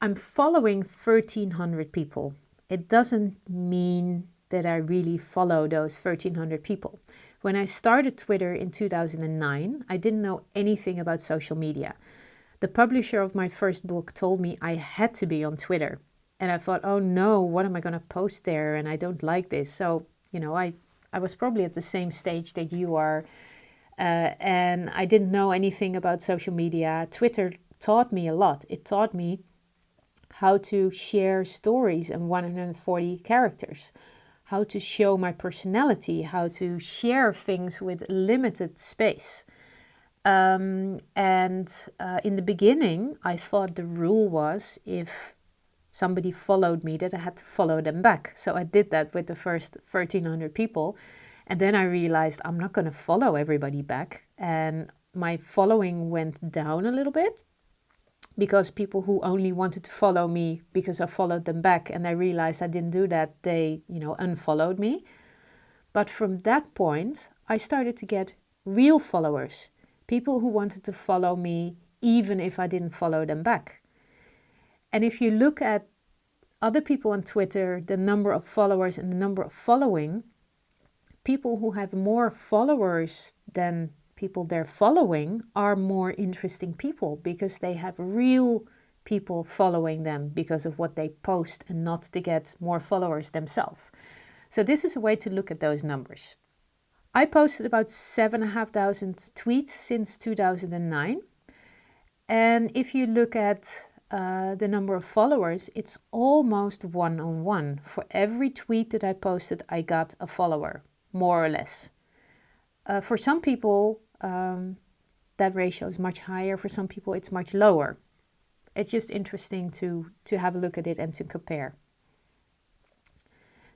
I'm following 1,300 people. It doesn't mean that I really follow those 1,300 people. When I started Twitter in 2009, I didn't know anything about social media. The publisher of my first book told me I had to be on Twitter. And I thought, oh no, what am I going to post there? And I don't like this. So, I was probably at the same stage that you are. And I didn't know anything about social media. Twitter taught me a lot. It taught me how to share stories in 140 characters, how to show my personality, how to share things with limited space. In the beginning, I thought the rule was if somebody followed me that I had to follow them back. So I did that with the first 1,300 people. And then I realized I'm not going to follow everybody back. And my following went down a little bit, because people who only wanted to follow me because I followed them back and I realized I didn't do that, they, unfollowed me. But from that point, I started to get real followers, people who wanted to follow me even if I didn't follow them back. And if you look at other people on Twitter, the number of followers and the number of following, people who have more followers than people they're following are more interesting people because they have real people following them because of what they post and not to get more followers themselves. So this is a way to look at those numbers. I posted about 7,500 tweets since 2009. And if you look at the number of followers, it's almost 1-on-1. For every tweet that I posted, I got a follower, more or less. For some people, that ratio is much higher. For some people, it's much lower. It's just interesting to have a look at it and to compare.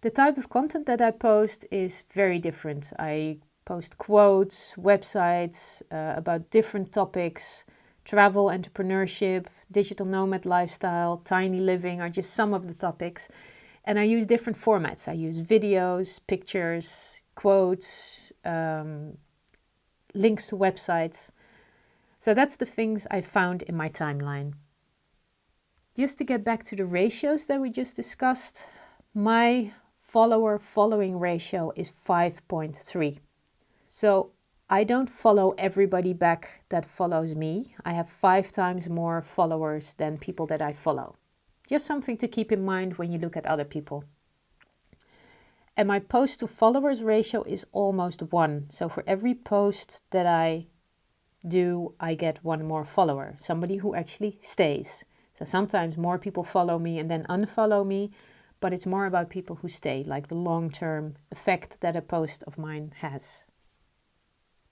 The type of content that I post is very different. I post quotes, websites about different topics. Travel, entrepreneurship, digital nomad lifestyle, tiny living are just some of the topics. And I use different formats. I use videos, pictures, quotes, links to websites. So that's the things I found in my timeline. Just to get back to the ratios that we just discussed, my follower-following ratio is 5.3. So I don't follow everybody back that follows me. I have 5 times more followers than people that I follow. Just something to keep in mind when you look at other people. And my post to followers ratio is almost 1. So for every post that I do, I get 1 more follower, somebody who actually stays. So sometimes more people follow me and then unfollow me, but it's more about people who stay, like the long-term effect that a post of mine has.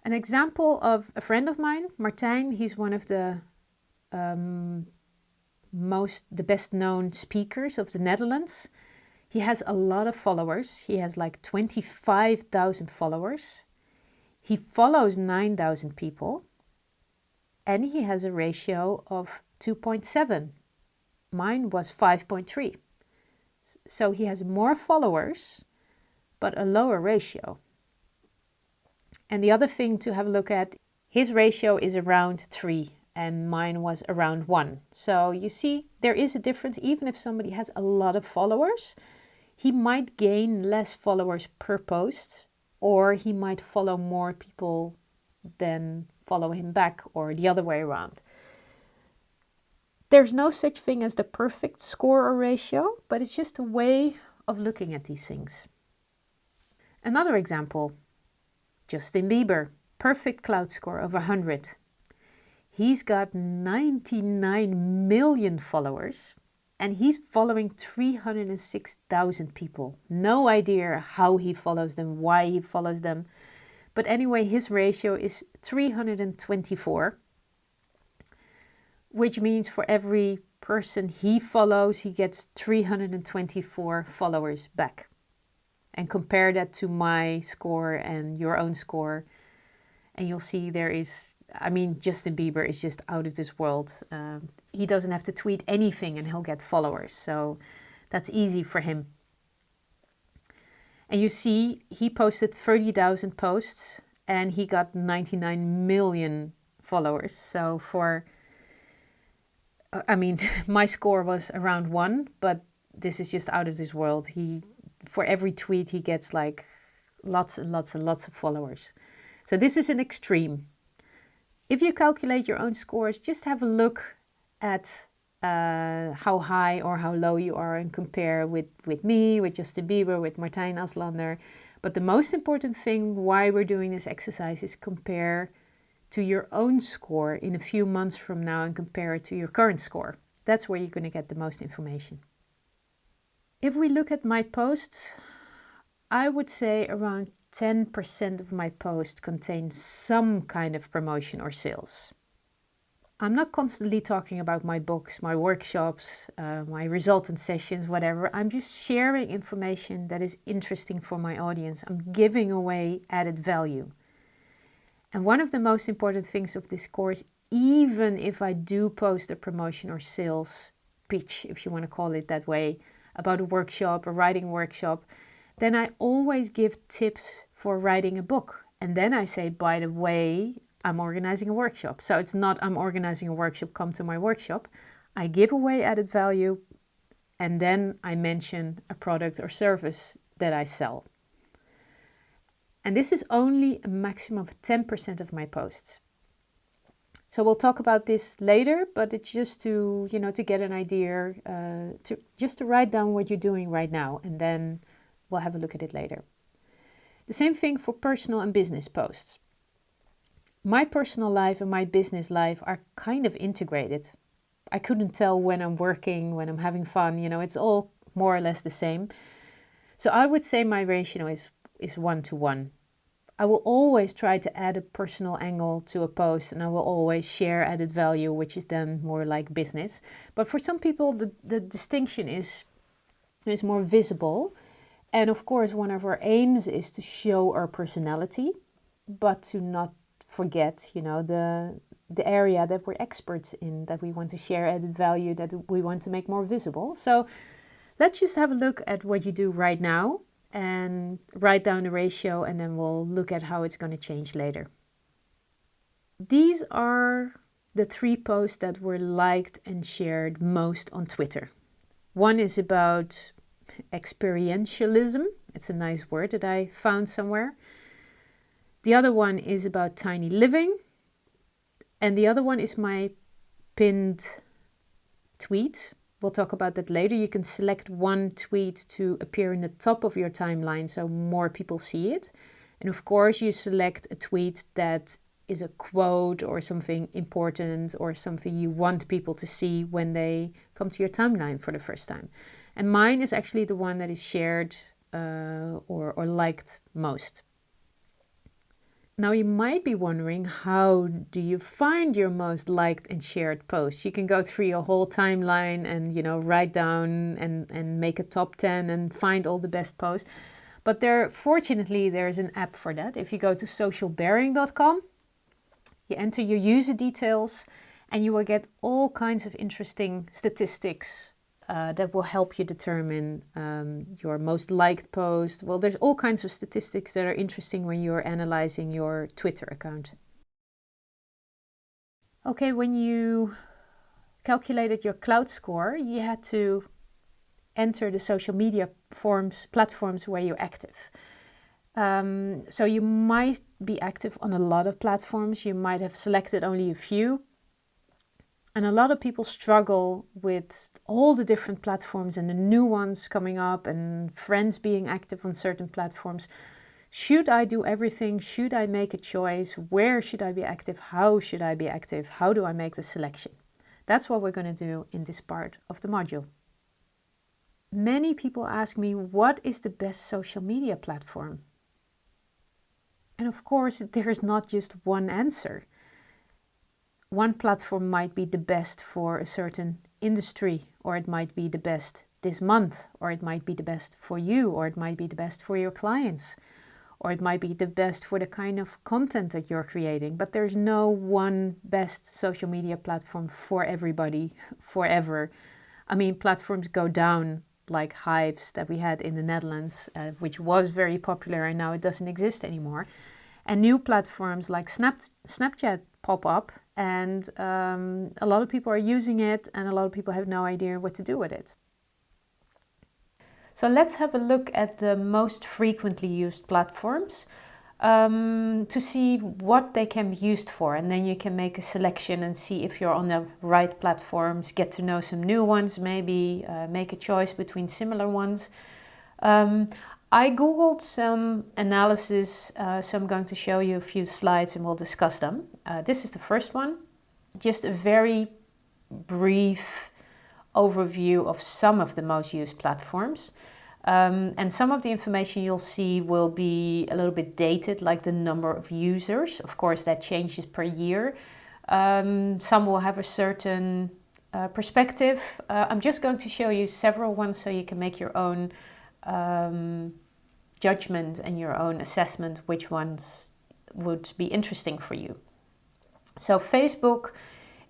An example of a friend of mine, Martijn, he's one of the best known speakers of the Netherlands. He has a lot of followers. He has like 25,000 followers. He follows 9,000 people. And he has a ratio of 2.7. Mine was 5.3. So he has more followers, but a lower ratio. And the other thing to have a look at, his ratio is around 3 and mine was around 1. So you see, there is a difference. Even if somebody has a lot of followers, he might gain less followers per post, or he might follow more people than follow him back, or the other way around. There's no such thing as the perfect score or ratio, but it's just a way of looking at these things. Another example, Justin Bieber, perfect cloud score of 100. He's got 99 million followers and he's following 306,000 people. No idea how he follows them, why he follows them. But anyway, his ratio is 324, which means for every person he follows, he gets 324 followers back. And compare that to my score and your own score. And you'll see Justin Bieber is just out of this world. He doesn't have to tweet anything and he'll get followers. So that's easy for him. And you see, he posted 30,000 posts and he got 99 million followers. So my score was around 1, but this is just out of this world. For every tweet, he gets like lots and lots and lots of followers. So this is an extreme. If you calculate your own scores, just have a look at how high or how low you are and compare with me, with Justin Bieber, with Martijn Aslander. But the most important thing why we're doing this exercise is compare to your own score in a few months from now and compare it to your current score. That's where you're going to get the most information. If we look at my posts, I would say around 10% of my posts contain some kind of promotion or sales. I'm not constantly talking about my books, my workshops, my resultant sessions, whatever. I'm just sharing information that is interesting for my audience. I'm giving away added value. And one of the most important things of this course, even if I do post a promotion or sales pitch, if you want to call it that way, about a workshop, a writing workshop, then I always give tips for writing a book. And then I say, by the way, I'm organizing a workshop. So it's not I'm organizing a workshop, come to my workshop. I give away added value and then I mention a product or service that I sell. And this is only a maximum of 10% of my posts. So we'll talk about this later, but it's just to get an idea, to write down what you're doing right now, and then we'll have a look at it later. The same thing for personal and business posts. My personal life and my business life are kind of integrated. I couldn't tell when I'm working, when I'm having fun, you know, it's all more or less the same. So I would say my ratio is 1-to-1. I will always try to add a personal angle to a post, and I will always share added value, which is then more like business. But for some people, the distinction is more visible. And of course, one of our aims is to show our personality, but to not forget, you know, the area that we're experts in, that we want to share added value, that we want to make more visible. So let's just have a look at what you do right now and write down the ratio, and then we'll look at how it's going to change later. These are the 3 posts that were liked and shared most on Twitter. One is about experientialism. It's a nice word that I found somewhere. The other one is about tiny living. And the other one is my pinned tweet. We'll talk about that later. You can select one tweet to appear in the top of your timeline so more people see it. And of course, you select a tweet that is a quote or something important or something you want people to see when they come to your timeline for the first time. And mine is actually the one that is shared or liked most. Now you might be wondering, how do you find your most liked and shared posts? You can go through your whole timeline and, you know, write down and make a top 10 and find all the best posts. But fortunately, there's an app for that. If you go to socialbearing.com, you enter your user details and you will get all kinds of interesting statistics that will help you determine your most liked post. Well, there's all kinds of statistics that are interesting when you're analyzing your Twitter account. Okay, when you calculated your cloud score, you had to enter the social media platforms where you're active. So you might be active on a lot of platforms. You might have selected only a few. And a lot of people struggle with all the different platforms and the new ones coming up and friends being active on certain platforms. Should I do everything? Should I make a choice? Where should I be active? How should I be active? How do I make the selection? That's what we're going to do in this part of the module. Many people ask me, what is the best social media platform? And of course, there is not just one answer. One platform might be the best for a certain industry, or it might be the best this month, or it might be the best for you, or it might be the best for your clients, or it might be the best for the kind of content that you're creating. But there's no one best social media platform for everybody forever. I mean, platforms go down, like Hives that we had in the Netherlands, which was very popular and now it doesn't exist anymore. And new platforms like Snapchat pop up, and a lot of people are using it and a lot of people have no idea what to do with it. So let's have a look at the most frequently used platforms to see what they can be used for, and then you can make a selection and see if you're on the right platforms, get to know some new ones, maybe make a choice between similar ones. I googled some analysis, so I'm going to show you a few slides and we'll discuss them. This is the first one, just a very brief overview of some of the most used platforms. And some of the information you'll see will be a little bit dated, like the number of users. Of course, that changes per year. Some will have a certain perspective. I'm just going to show you several ones so you can make your own judgment and your own assessment which ones would be interesting for you. So Facebook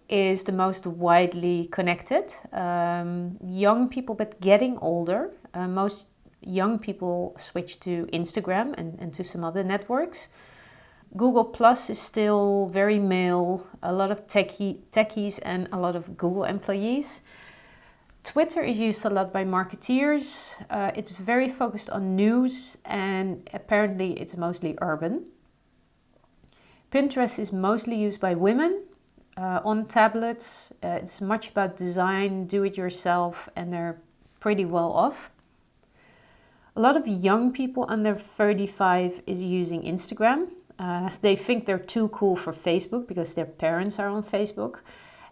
is the most widely connected. Young people, but getting older. Most young people switch to Instagram and to some other networks. Google Plus is still very male, a lot of techies and a lot of Google employees. Twitter is used a lot by marketeers. It's very focused on news and apparently it's mostly urban. Pinterest is mostly used by women on tablets. It's much about design, do it yourself, and they're pretty well off. A lot of young people under 35 is using Instagram. They think they're too cool for Facebook because their parents are on Facebook.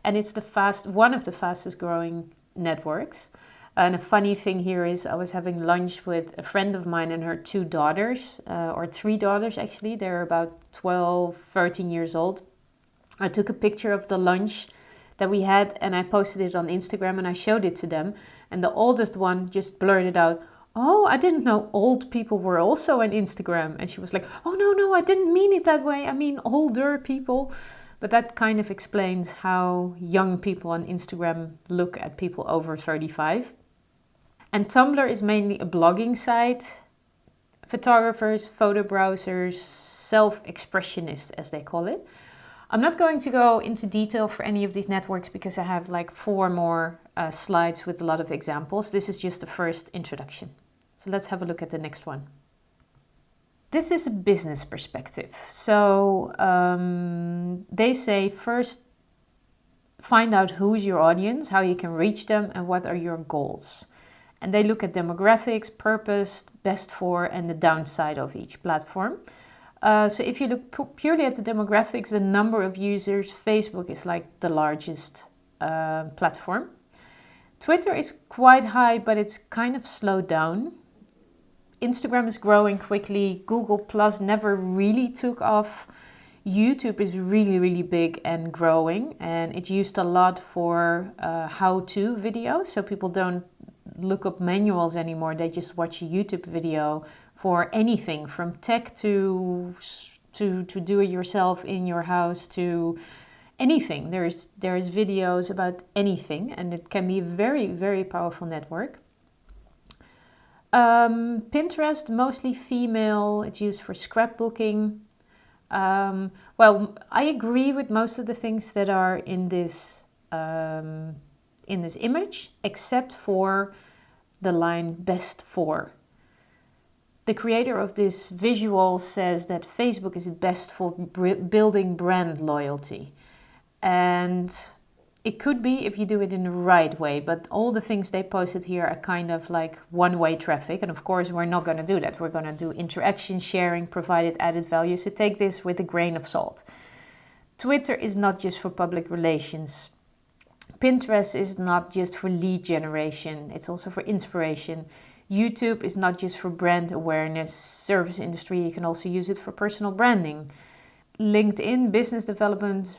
and it's one of the fastest growing networks. And a funny thing here is I was having lunch with a friend of mine and her 2 daughters, or 3 daughters actually. They're about 12, 13 years old. I took a picture of the lunch that we had and I posted it on Instagram and I showed it to them. And the oldest one just blurted out, "Oh, I didn't know old people were also on Instagram." And she was like, "Oh, no, I didn't mean it that way. I mean older people." But that kind of explains how young people on Instagram look at people over 35. And Tumblr is mainly a blogging site. Photographers, photo browsers, self-expressionists as they call it. I'm not going to go into detail for any of these networks because I have like 4 more slides with a lot of examples. This is just the first introduction. So let's have a look at the next one. This is a business perspective. So they say first find out who's your audience, how you can reach them, and what are your goals. And they look at demographics, purpose, best for, and the downside of each platform. So if you look purely at the demographics, the number of users, Facebook is like the largest platform. Twitter is quite high, but it's kind of slowed down. Instagram is growing quickly. Google Plus never really took off. YouTube is really, really big and growing, and it's used a lot for how-to videos. So people don't look up manuals anymore. They just watch a YouTube video for anything from tech to do it yourself in your house to anything. There's videos about anything, and it can be a very, very powerful network. Pinterest, mostly female. It's used for scrapbooking. Well, I agree with most of the things that are in this image, except for the line best for. The creator of this visual says that Facebook is best for building brand loyalty. And it could be if you do it in the right way, but all the things they posted here are kind of like one-way traffic. And of course, we're not going to do that. We're going to do interaction sharing, provided added value. So take this with a grain of salt. Twitter is not just for public relations. Pinterest is not just for lead generation. It's also for inspiration. YouTube is not just for brand awareness. Service industry, you can also use it for personal branding. LinkedIn, business development,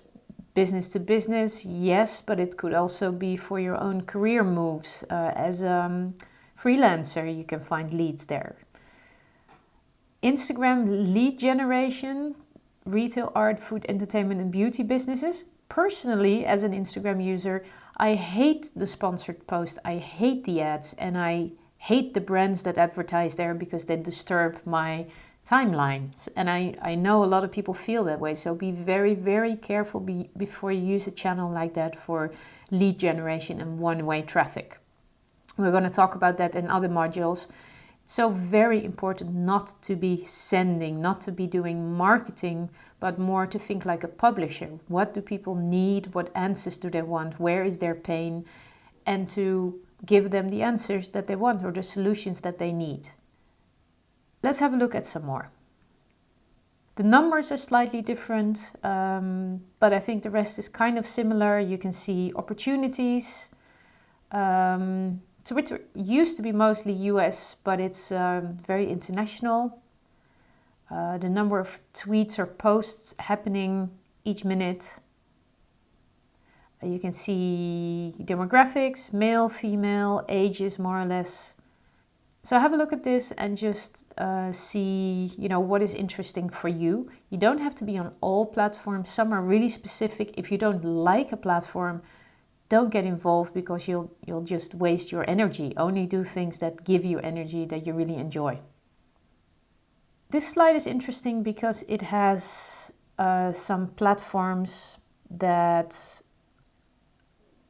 business to business, yes, but it could also be for your own career moves. As a freelancer, you can find leads there. Instagram, lead generation, retail, art, food, entertainment, and beauty businesses. Personally, as an Instagram user, I hate the sponsored post, I hate the ads, and I hate the brands that advertise there because they disturb my timelines. And I know a lot of people feel that way, so be very, very careful before you use a channel like that for lead generation and one-way traffic. We're going to talk about that in other modules. So very important not to be sending, not to be doing marketing, but more to think like a publisher. What do people need? What answers do they want? Where is their pain? And to give them the answers that they want or the solutions that they need. Let's have a look at some more. The numbers are slightly different, but I think the rest is kind of similar. You can see opportunities. Twitter used to be mostly US, but it's very international. The number of tweets or posts happening each minute. You can see demographics, male, female, ages more or less. So have a look at this and just see, what is interesting for you. You don't have to be on all platforms. Some are really specific. If you don't like a platform, don't get involved because you'll just waste your energy. Only do things that give you energy that you really enjoy. This slide is interesting because it has some platforms that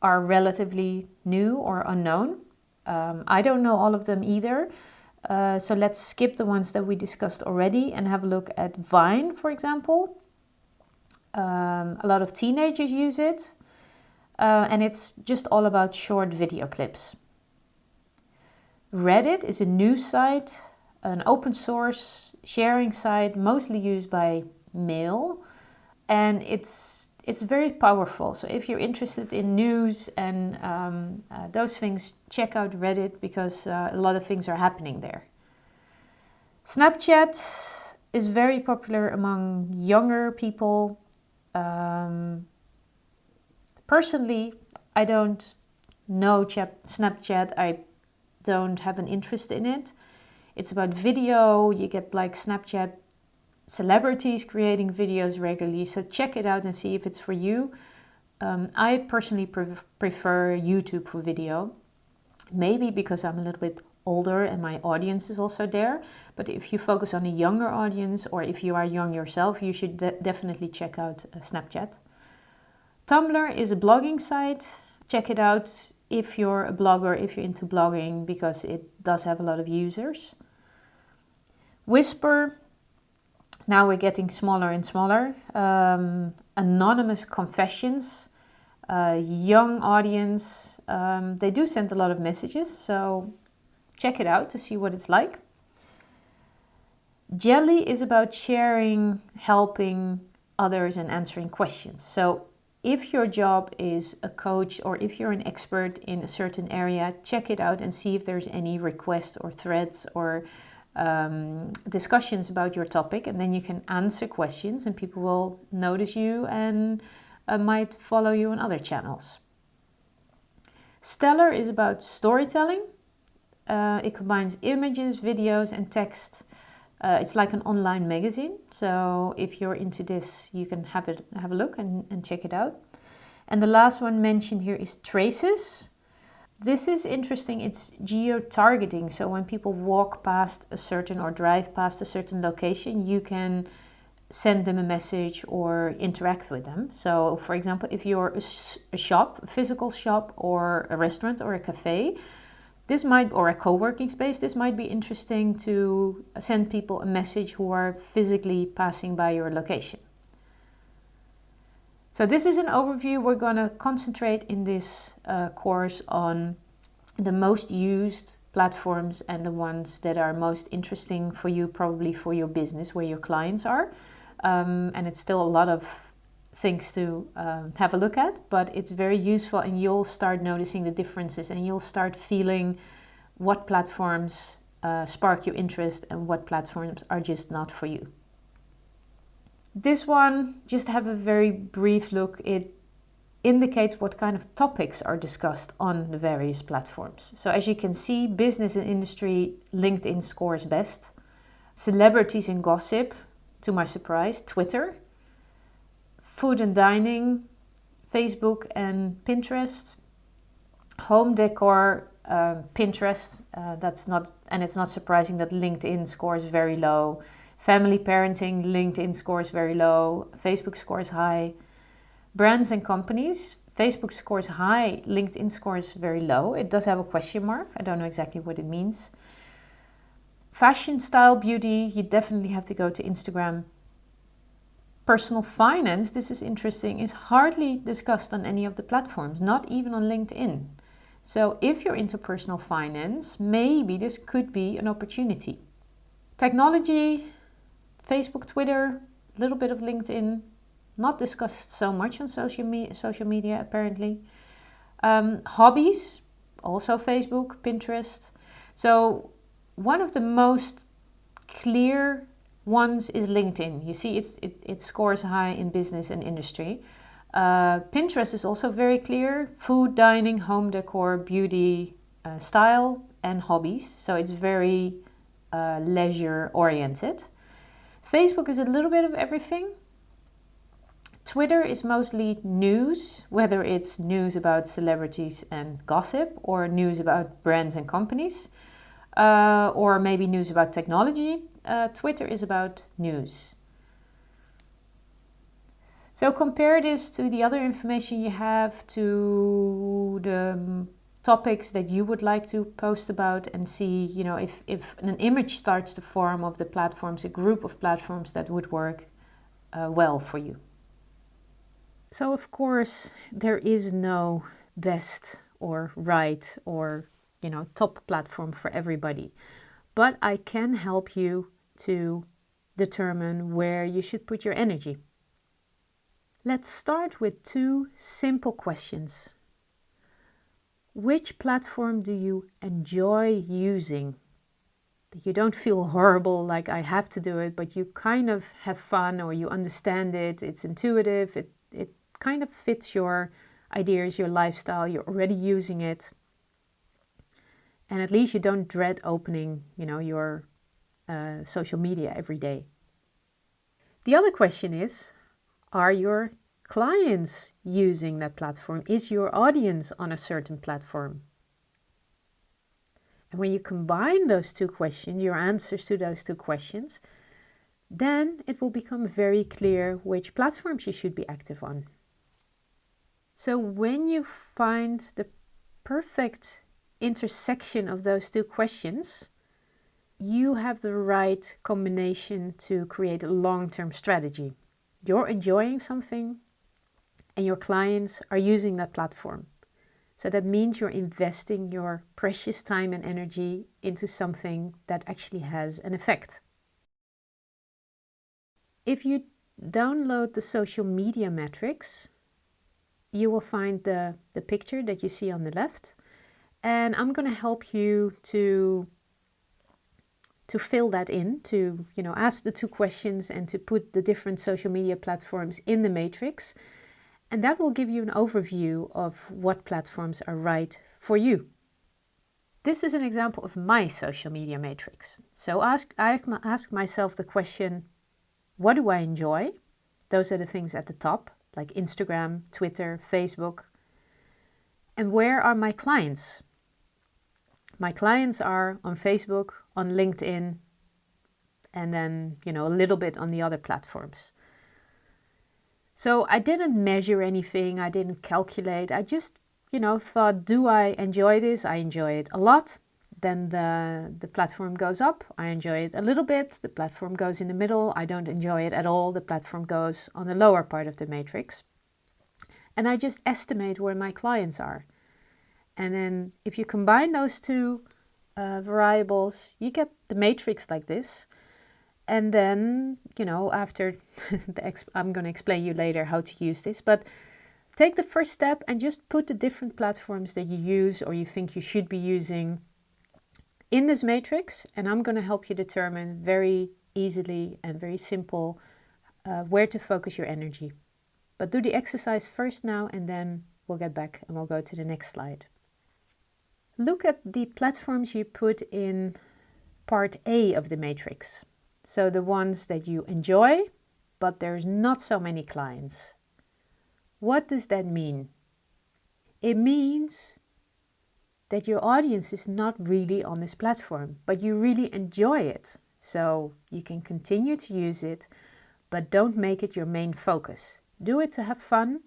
are relatively new or unknown. I don't know all of them either. So let's skip the ones that we discussed already and have a look at Vine, for example. A lot of teenagers use it. And it's just all about short video clips. Reddit is a news site, an open source sharing site, mostly used by male. And it's it's very powerful. So if you're interested in news and those things, check out Reddit, because a lot of things are happening there. Snapchat is very popular among younger people. Personally, I don't know Snapchat. I don't have an interest in it. It's about video. You get like Snapchat celebrities creating videos regularly. So check it out and see if it's for you. I personally prefer YouTube for video. Maybe because I'm a little bit older and my audience is also there. But if you focus on a younger audience, or if you are young yourself, you should definitely check out Snapchat. Tumblr is a blogging site. Check it out if you're a blogger, if you're into blogging, because it does have a lot of users. Whisper, now we're getting smaller and smaller. Anonymous confessions, young audience. They do send a lot of messages, so check it out to see what it's like. Jelly is about sharing, helping others and answering questions. So if your job is a coach, or if you're an expert in a certain area, check it out and see if there's any requests or threads or discussions about your topic, and then you can answer questions and people will notice you and might follow you on other channels. Stellar is about storytelling. It combines images, videos and text. It's like an online magazine, so if you're into this, you can have a look and check it out. And the last one mentioned here is Traces. This is interesting. It's geo-targeting, so when people walk past a certain or drive past a certain location, you can send them a message or interact with them. So for example, if you're a shop, a physical shop, or a restaurant or a cafe, or a co-working space, this might be interesting to send people a message who are physically passing by your location. So this is an overview. We're going to concentrate in this course on the most used platforms and the ones that are most interesting for you, probably for your business, where your clients are. And it's still a lot of things to have a look at, but it's very useful, and you'll start noticing the differences, and you'll start feeling what platforms spark your interest and what platforms are just not for you. This one, just have a very brief look. It indicates what kind of topics are discussed on the various platforms. So as you can see, business and industry, LinkedIn scores best. Celebrities and gossip, to my surprise, Twitter. Food and dining, Facebook and Pinterest. Home decor, Pinterest. It's not surprising that LinkedIn scores very low. Family parenting, LinkedIn scores very low. Facebook scores high. Brands and companies, Facebook scores high. LinkedIn scores very low. It does have a question mark. I don't know exactly what it means. Fashion, style, beauty, you definitely have to go to Instagram. Personal finance, this is interesting, is hardly discussed on any of the platforms, not even on LinkedIn. So if you're into personal finance, maybe this could be an opportunity. Technology, Facebook, Twitter, a little bit of LinkedIn, not discussed so much on social media apparently. Hobbies, also Facebook, Pinterest. So one of the most clear ones is LinkedIn. You see it scores high in business and industry. Pinterest is also very clear. Food, dining, home decor, beauty, style and hobbies. So it's very leisure oriented. Facebook is a little bit of everything. Twitter is mostly news, whether it's news about celebrities and gossip, or news about brands and companies, or maybe news about technology. Twitter is about news. So compare this to the other information you have, to the topics that you would like to post about, and see, if an image starts to form of the platforms, a group of platforms that would work well for you. So of course, there is no best or right or, top platform for everybody. But I can help you to determine where you should put your energy. Let's start with two simple questions. Which platform do you enjoy using? That you don't feel horrible like I have to do it, but you kind of have fun, or you understand it, it's intuitive, it kind of fits your ideas, your lifestyle, you're already using it. And at least you don't dread opening, your social media every day. The other question is, are your clients using that platform? Is your audience on a certain platform? And when you combine those two questions, your answers to those two questions, then it will become very clear which platforms you should be active on. So when you find the perfect intersection of those two questions, you have the right combination to create a long-term strategy. You're enjoying something and your clients are using that platform. So that means you're investing your precious time and energy into something that actually has an effect. If you download the social media metrics, you will find the picture that you see on the left. And I'm going to help you to fill that in, to ask the two questions and to put the different social media platforms in the matrix. And that will give you an overview of what platforms are right for you. This is an example of my social media matrix. So I ask myself the question, what do I enjoy? Those are the things at the top, like Instagram, Twitter, Facebook. And where are my clients? My clients are on Facebook, on LinkedIn, and then, a little bit on the other platforms. So I didn't measure anything, I didn't calculate, I just, thought, do I enjoy this? I enjoy it a lot. Then the platform goes up, I enjoy it a little bit. The platform goes in the middle, I don't enjoy it at all. The platform goes on the lower part of the matrix. And I just estimate where my clients are. And then if you combine those two variables, you get the matrix like this. And then, after I'm going to explain you later how to use this, but take the first step and just put the different platforms that you use or you think you should be using in this matrix. And I'm going to help you determine very easily and very simple where to focus your energy. But do the exercise first now, and then we'll get back and we'll go to the next slide. Look at the platforms you put in part A of the matrix. So the ones that you enjoy, but there's not so many clients. What does that mean? It means that your audience is not really on this platform, but you really enjoy it. So you can continue to use it, but don't make it your main focus. Do it to have fun,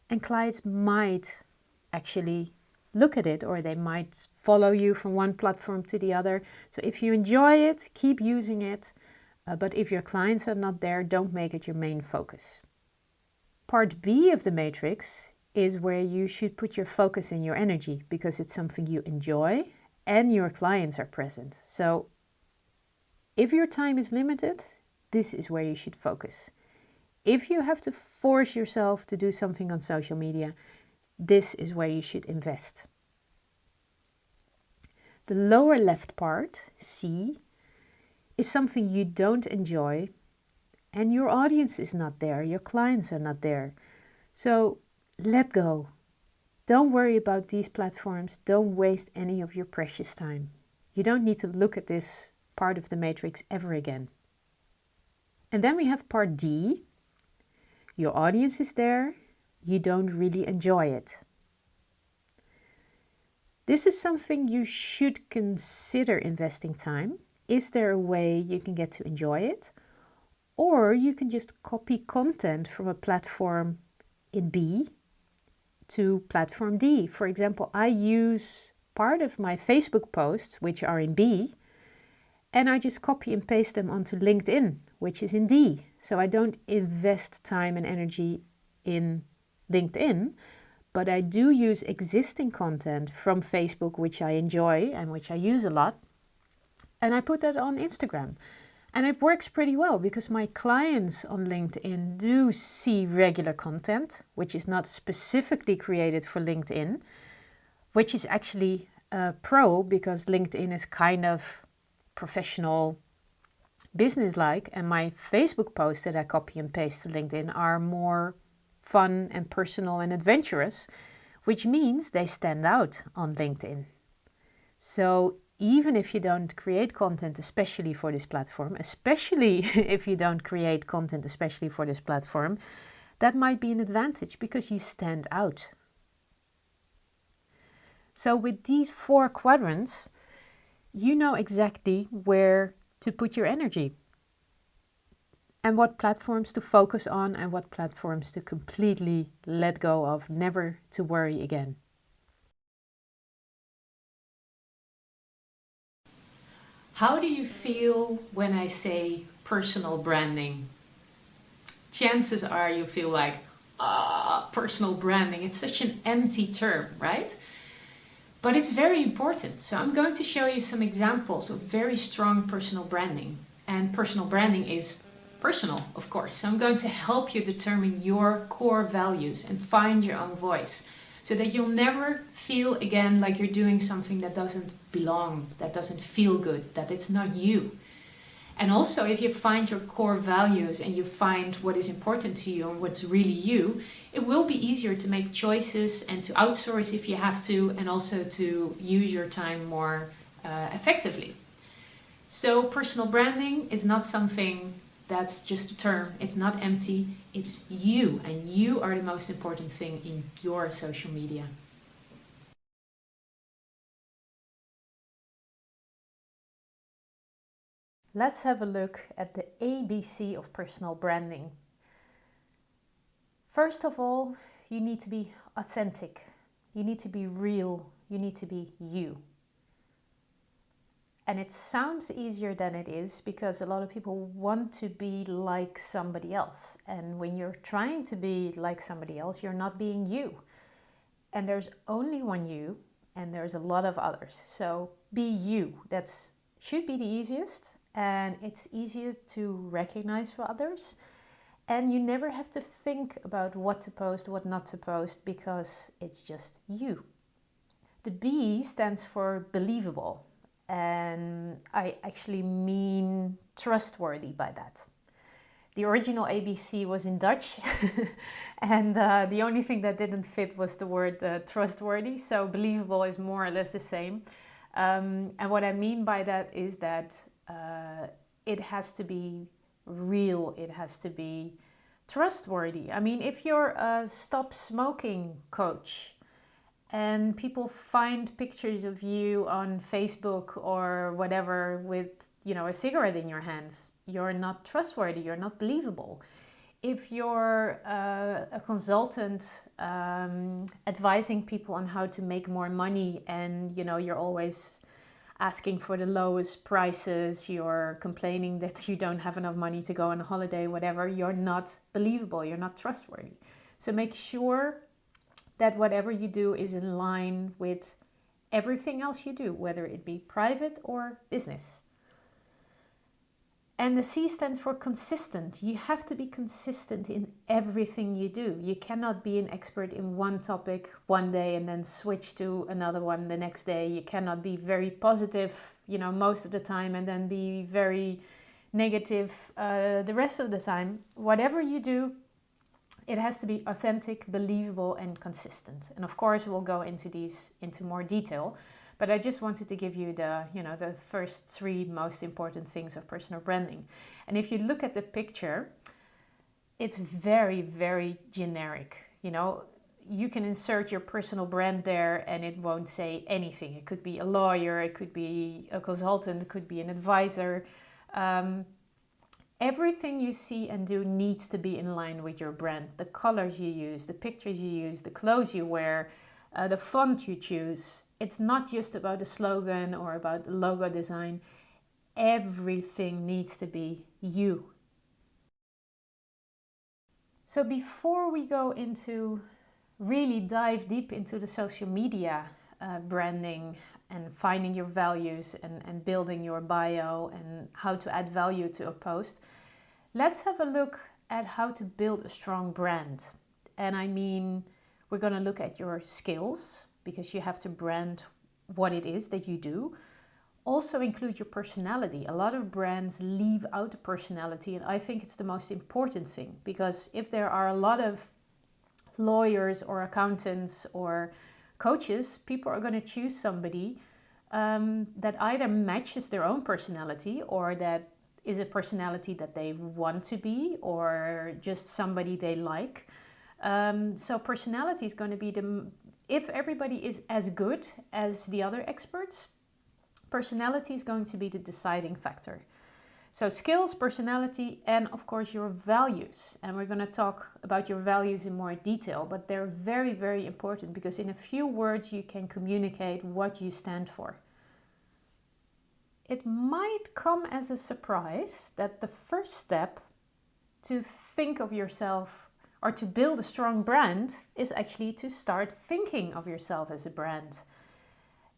and clients might actually look at it, or they might follow you from one platform to the other. So if you enjoy it, keep using it. But if your clients are not there, don't make it your main focus. Part B of the matrix is where you should put your focus and your energy, because it's something you enjoy and your clients are present. So if your time is limited, this is where you should focus. If you have to force yourself to do something on social media, this is where you should invest. The lower left part, C, is something you don't enjoy and your audience is not there, your clients are not there. So let go. Don't worry about these platforms. Don't waste any of your precious time. You don't need to look at this part of the matrix ever again. And then we have part D. Your audience is there. You don't really enjoy it. This is something you should consider investing time. Is there a way you can get to enjoy it? Or you can just copy content from a platform in B to platform D. For example, I use part of my Facebook posts, which are in B, and I just copy and paste them onto LinkedIn, which is in D. So I don't invest time and energy in LinkedIn, but I do use existing content from Facebook, which I enjoy and which I use a lot. And I put that on Instagram. And it works pretty well because my clients on LinkedIn do see regular content, which is not specifically created for LinkedIn, which is actually pro because LinkedIn is kind of professional, business-like, and my Facebook posts that I copy and paste to LinkedIn are more fun and personal and adventurous, which means they stand out on LinkedIn. So even if you don't create content especially for this platform, especially if you don't create content especially for this platform, that might be an advantage because you stand out. So with these 4 quadrants, you know exactly where to put your energy and what platforms to focus on and what platforms to completely let go of, never to worry again. How do you feel when I say personal branding? Chances are you feel like, personal branding, it's such an empty term, right? But it's very important. So I'm going to show you some examples of very strong personal branding. And personal branding is personal, of course. So I'm going to help you determine your core values and find your own voice, so that you'll never feel again like you're doing something that doesn't belong, that doesn't feel good, that it's not you. And also, if you find your core values and you find what is important to you and what's really you, it will be easier to make choices and to outsource if you have to, and also to use your time more effectively. So personal branding is not something that's just a term. It's not empty. It's you, and you are the most important thing in your social media. Let's have a look at the ABC of personal branding. First of all, you need to be authentic. You need to be real. You need to be you. And it sounds easier than it is because a lot of people want to be like somebody else. And when you're trying to be like somebody else, you're not being you. And there's only one you, and there's a lot of others. So be you. That should be the easiest. And it's easier to recognize for others. And you never have to think about what to post, what not to post, because it's just you. The B stands for believable. And I actually mean trustworthy by that. The original ABC was in Dutch, and the only thing that didn't fit was the word trustworthy. So believable is more or less the same. And what I mean by that is that it has to be real, it has to be trustworthy. I mean, if you're a stop smoking coach and people find pictures of you on Facebook or whatever with, a cigarette in your hands, you're not trustworthy, you're not believable. If you're a consultant advising people on how to make more money, and you're always asking for the lowest prices, you're complaining that you don't have enough money to go on a holiday, whatever, you're not believable, you're not trustworthy. So make sure that whatever you do is in line with everything else you do, whether it be private or business. And the C stands for consistent. You have to be consistent in everything you do. You cannot be an expert in one topic one day and then switch to another one the next day. You cannot be very positive, most of the time, and then be very negative the rest of the time. Whatever you do, it has to be authentic, believable, and consistent. And of course, we'll go into these into more detail. But I just wanted to give you the first 3 most important things of personal branding. And if you look at the picture, it's very, very generic. You can insert your personal brand there and it won't say anything. It could be a lawyer, it could be a consultant, it could be an advisor. Everything you see and do needs to be in line with your brand. The colors you use, the pictures you use, the clothes you wear, the font you choose. It's not just about the slogan or about the logo design. Everything needs to be you. So before we go into really dive deep into the social media branding and finding your values and building your bio and how to add value to a post, let's have a look at how to build a strong brand. And I mean, we're going to look at your skills, because you have to brand what it is that you do. Also include your personality. A lot of brands leave out the personality, and I think it's the most important thing, because if there are a lot of lawyers or accountants or coaches, people are going to choose somebody that either matches their own personality, or that is a personality that they want to be, or just somebody they like. So personality is going to be if everybody is as good as the other experts, personality is going to be the deciding factor. So skills, personality, and of course your values. And we're going to talk about your values in more detail, but they're very, very important, because in a few words you can communicate what you stand for. It might come as a surprise that the first step to think of yourself or to build a strong brand is actually to start thinking of yourself as a brand.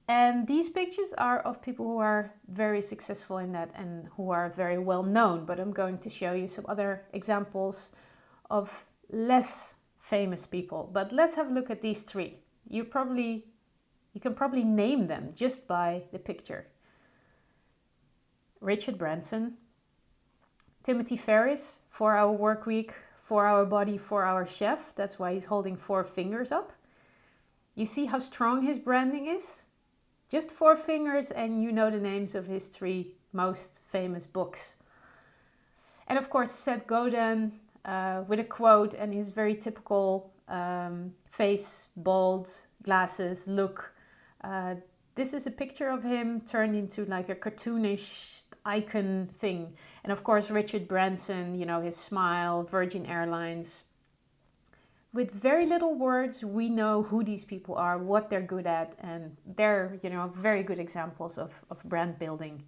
And these pictures are of people who are very successful in that and who are very well known. But I'm going to show you some other examples of less famous people. But let's have a look at these three. You can probably name them just by the picture. Richard Branson, Timothy Ferriss, 4-hour work week, 4-hour body, 4-hour chef. That's why he's holding 4 fingers up. You see how strong his branding is? Just 4 fingers and you know the names of his 3 most famous books. And of course Seth Godin with a quote and his very typical face, bald, glasses, look. This is a picture of him turned into like a cartoonish icon thing. And of course Richard Branson, you know, his smile, Virgin Airlines. With very little words, we know who these people are, what they're good at, and they're, you know, very good examples of brand building.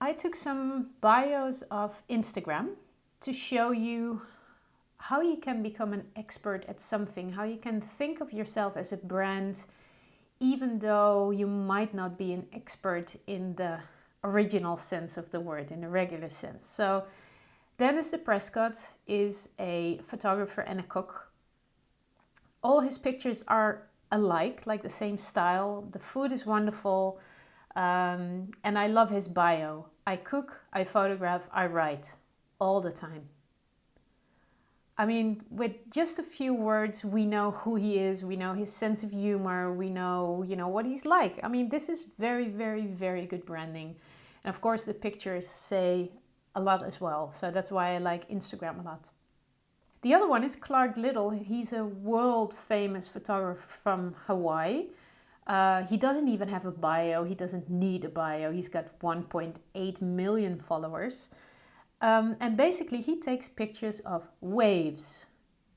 I took some bios of Instagram to show you how you can become an expert at something, how you can think of yourself as a brand, even though you might not be an expert in the original sense of the word, in the regular sense. So Dennis de Prescott is a photographer and a cook. All his pictures are alike, like the same style. The food is wonderful, and I love his bio. I cook, I photograph, I write all the time. I mean, with just a few words, we know who he is, we know his sense of humor, we know, you know, what he's like. I mean, this is very, very, very good branding. And of course, the pictures say a lot as well. So that's why I like Instagram a lot. The other one is Clark Little. He's a world famous photographer from Hawaii. He doesn't even have a bio. He doesn't need a bio. He's got 1.8 million followers. And basically he takes pictures of waves.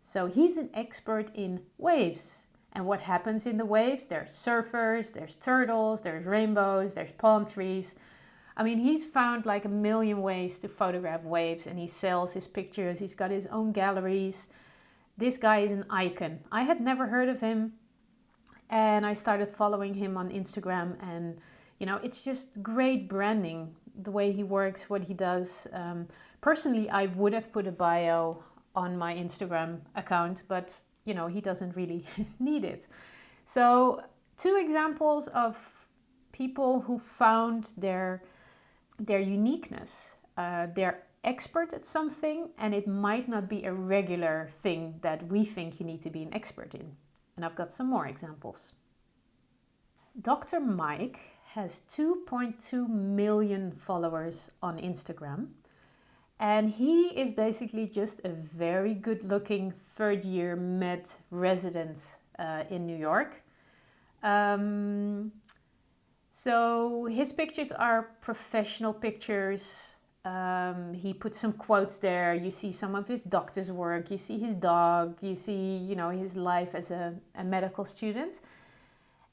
So he's an expert in waves. And what happens in the waves? There's surfers, there's turtles, there's rainbows, there's palm trees. I mean, he's found like 1 million ways to photograph waves, and he sells his pictures. He's got his own galleries. This guy is an icon. I had never heard of him, and I started following him on Instagram, and you know, it's just great branding, the way he works, what he does. Personally, I would have put a bio on my Instagram account, but you know, he doesn't really need it. So 2 examples of people who found their uniqueness. They're expert at something, and it might not be a regular thing that we think you need to be an expert in. And I've got some more examples. Dr. Mike has 2.2 million followers on Instagram, and he is basically just a very good looking 3rd-year med resident in New York. So his pictures are professional pictures. He puts some quotes there. You see some of his doctor's work. You see his dog. You see, you know, his life as a medical student.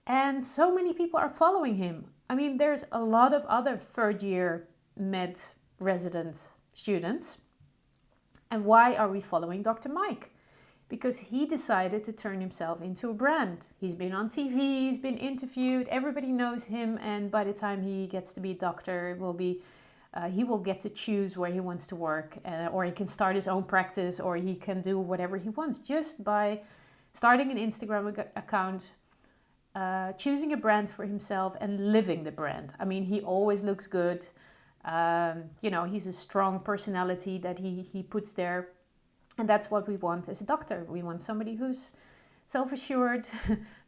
And so many people are following him. I mean, there's a lot of other 3rd-year med resident students. And why are we following Dr. Mike? because he decided to turn himself into a brand. He's been on TV, he's been interviewed, everybody knows him, and by the time he gets to be a doctor, it will be he will get to choose where he wants to work, or he can start his own practice, or he can do whatever he wants just by starting an Instagram account, choosing a brand for himself and living the brand. I mean, he always looks good. You know, he's a strong personality that he puts there. And that's what we want as a doctor. We want somebody who's self-assured,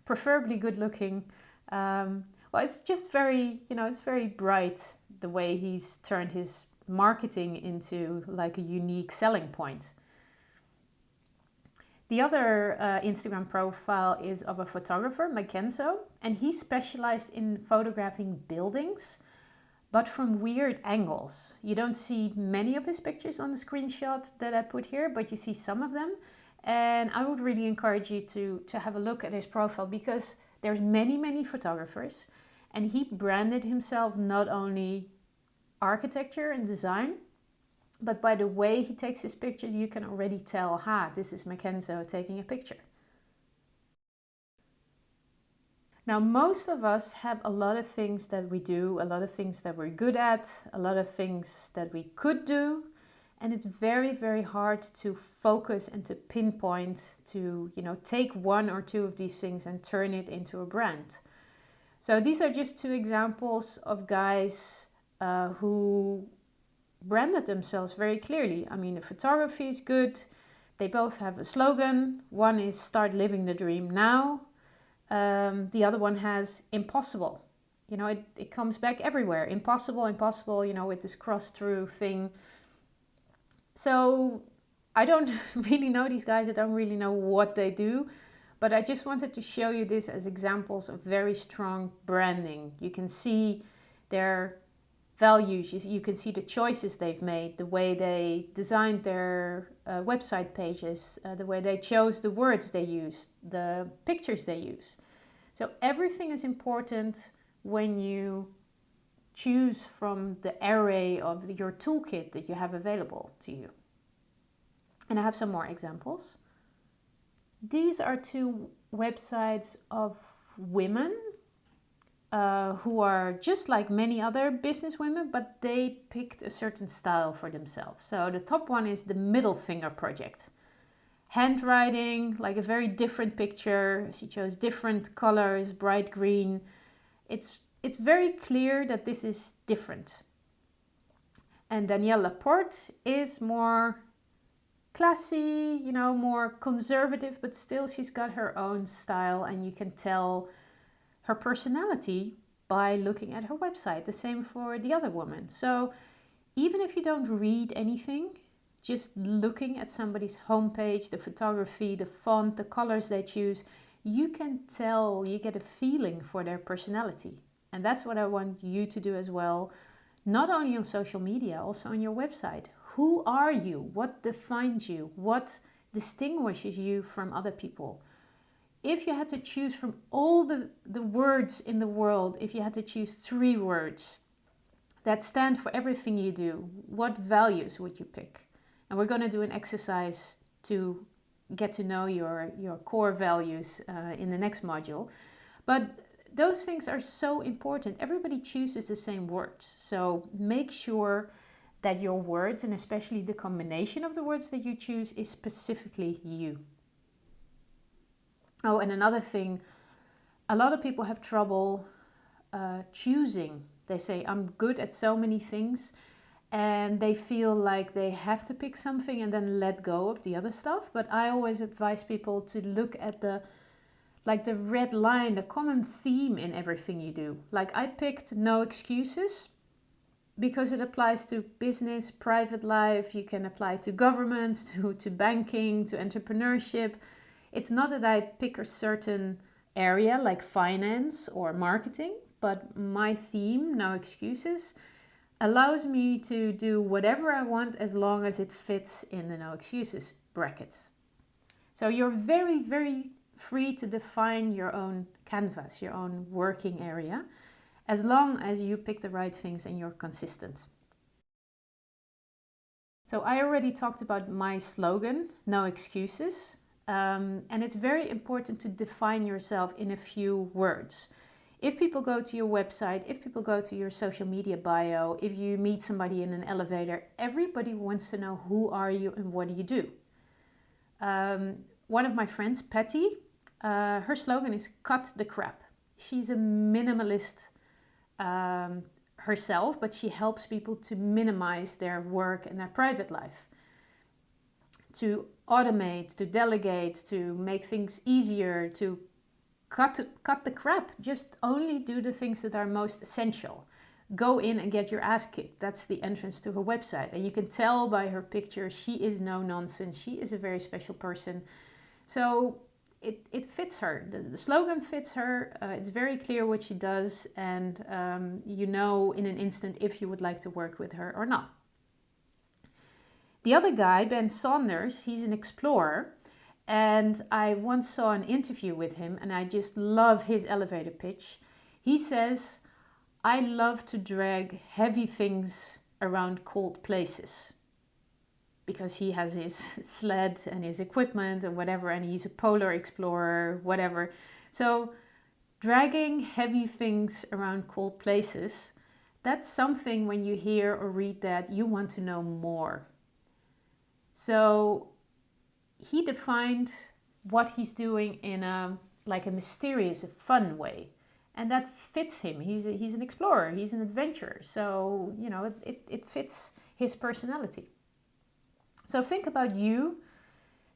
preferably good looking. Well, it's just very, you know, it's very bright the way he's turned his marketing into like a unique selling point. The other Instagram profile is of a photographer, Mackenzo, and he specialized in photographing buildings, but from weird angles. You don't see many of his pictures on the screenshot that I put here, but you see some of them. And I would really encourage you to have a look at his profile, because there's many photographers, and he branded himself not only architecture and design, but by the way he takes his picture, you can already tell, this is Mackenzo taking a picture. Now, most of us have a lot of things that we do, a lot of things that we're good at, a lot of things that we could do. And it's very hard to focus and to pinpoint, to, you know, take one or two of these things and turn it into a brand. So these are just two examples of guys who branded themselves very clearly. I mean, the photography is good. They both have a slogan. One is "Start living the dream now." The other one has "impossible." You know, it comes back everywhere. Impossible, impossible, you know, with this cross-through thing. So I don't really know these guys. I don't really know what they do. But I just wanted to show you this as examples of very strong branding. You can see their values. You can see the choices they've made, the way they designed their website pages, the way they chose the words they use, the pictures they use. So everything is important when you choose from the array of your toolkit that you have available to you. And I have some more examples. These are two websites of women who are just like many other business women, but they picked a certain style for themselves. So the top one is the Middle Finger Project. Handwriting, like a very different picture. She chose different colors, bright green. It's very clear that this is different. And Danielle Laporte is more classy, you know, more conservative, but still she's got her own style, and you can tell her personality by looking at her website. The same for the other woman. So even if you don't read anything, just looking at somebody's homepage, the photography, the font, the colors they choose, you can tell, you get a feeling for their personality. And that's what I want you to do as well, not only on social media, also on your website. Who are you? What defines you? What distinguishes you from other people? If you had to choose from all the words in the world, if you had to choose 3 words that stand for everything you do, what values would you pick? And we're going to do an exercise to get to know your core values in the next module. But those things are so important. Everybody chooses the same words. So make sure that your words, and especially the combination of the words that you choose, is specifically you. Oh, and another thing, a lot of people have trouble choosing. They say, I'm good at so many things, and they feel like they have to pick something and then let go of the other stuff. But I always advise people to look at the red line, the common theme in everything you do. Like I picked no excuses because it applies to business, private life. You can apply to governments, to banking, to entrepreneurship. It's not that I pick a certain area like finance or marketing, but my theme, no excuses, allows me to do whatever I want as long as it fits in the no excuses bracket. So you're very free to define your own canvas, your own working area, as long as you pick the right things and you're consistent. So I already talked about my slogan, no excuses. And it's very important to define yourself in a few words. If people go to your website, if people go to your social media bio, if you meet somebody in an elevator, everybody wants to know who are you and what do you do. One of my friends, Patty, her slogan is cut the crap. She's a minimalist herself, but she helps people to minimize their work and their private life. To automate, to delegate, to make things easier, to cut the crap. Just only do the things that are most essential. Go in and get your ass kicked. That's the entrance to her website. And you can tell by her picture, she is no nonsense. She is a very special person. So it fits her. The slogan fits her. It's very clear what she does. And you know in an instant if you would like to work with her or not. The other guy, Ben Saunders, he's an explorer. And I once saw an interview with him and I just love his elevator pitch. He says, I love to drag heavy things around cold places. Because he has his sled and his equipment and whatever, and he's a polar explorer, whatever. So dragging heavy things around cold places, that's something when you hear or read that, you want to know more. So he defined what he's doing in a mysterious, a fun way. And that fits him. He's an explorer, he's an adventurer. So, you know, it fits his personality. So think about you.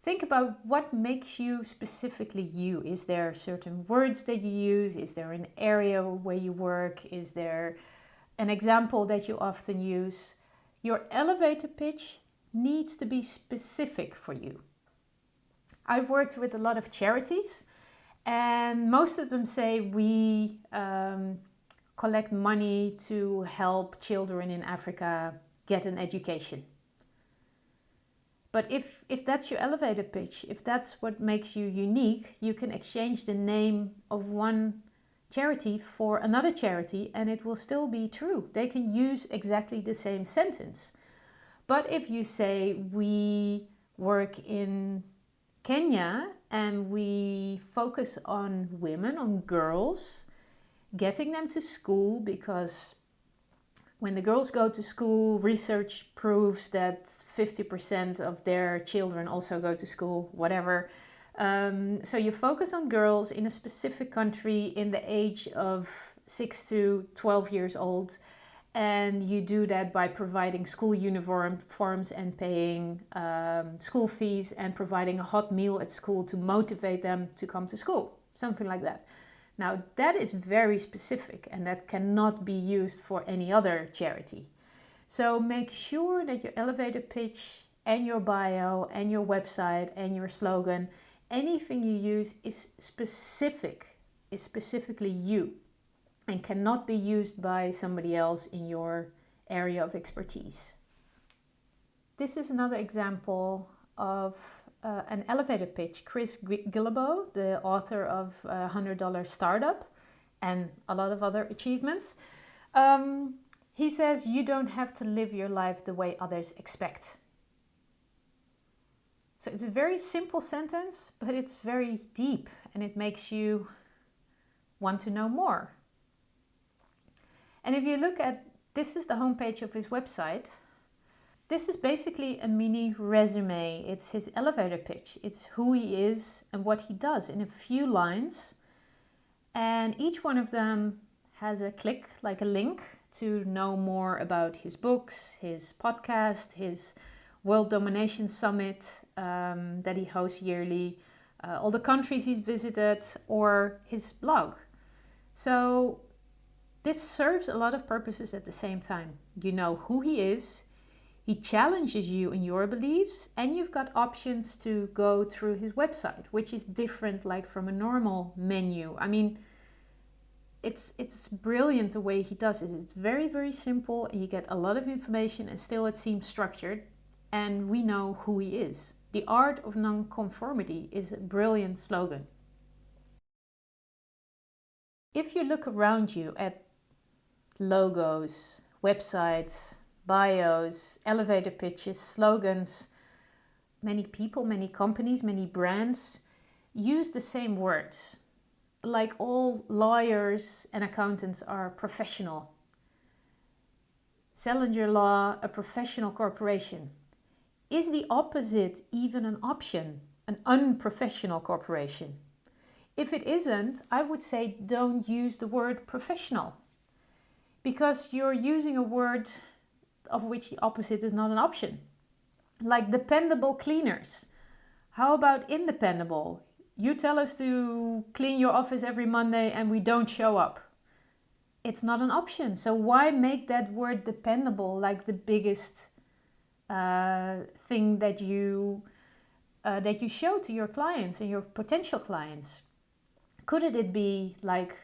Think about what makes you specifically you. Is there certain words that you use? Is there an area where you work? Is there an example that you often use? Your elevator pitch needs to be specific for you. I've worked with a lot of charities and most of them say we collect money to help children in Africa get an education. But if that's your elevator pitch, if that's what makes you unique, you can exchange the name of one charity for another charity and it will still be true. They can use exactly the same sentence. But if you say we work in Kenya and we focus on women, on girls, getting them to school because when the girls go to school, research proves that 50% of their children also go to school, whatever. So you focus on girls in a specific country in the age of 6 to 12 years old. And you do that by providing school uniforms and paying school fees and providing a hot meal at school to motivate them to come to school, something like that. Now that is very specific and that cannot be used for any other charity. So make sure that your elevator pitch and your bio and your website and your slogan, anything you use is specific, is specifically you and cannot be used by somebody else in your area of expertise. This is another example of an elevator pitch. Chris Guillebeau, the author of $100 Startup and a lot of other achievements, he says you don't have to live your life the way others expect. So it's a very simple sentence, but it's very deep and it makes you want to know more. And if you look at, this is the homepage of his website. This is basically a mini resume. It's his elevator pitch. It's who he is and what he does in a few lines. And each one of them has a click, like a link, to know more about his books, his podcast, his World Domination Summit that he hosts yearly, all the countries he's visited, or his blog. So this serves a lot of purposes at the same time. You know who he is. He challenges you in your beliefs and you've got options to go through his website, which is different like from a normal menu. I mean, it's brilliant the way he does it. It's very, very simple and you get a lot of information and still it seems structured and we know who he is. The art of nonconformity is a brilliant slogan. If you look around you at logos, websites, bios, elevator pitches, slogans, many people, many companies, many brands use the same words. Like all lawyers and accountants are professional. Salinger Law, a professional corporation. Is the opposite even an option? An unprofessional corporation? If it isn't, I would say don't use the word professional, because you're using a word of which the opposite is not an option. Like dependable cleaners. How about independable? You tell us to clean your office every Monday and we don't show up. It's not an option. So why make that word dependable like the biggest thing that you show to your clients and your potential clients? Couldn't it be like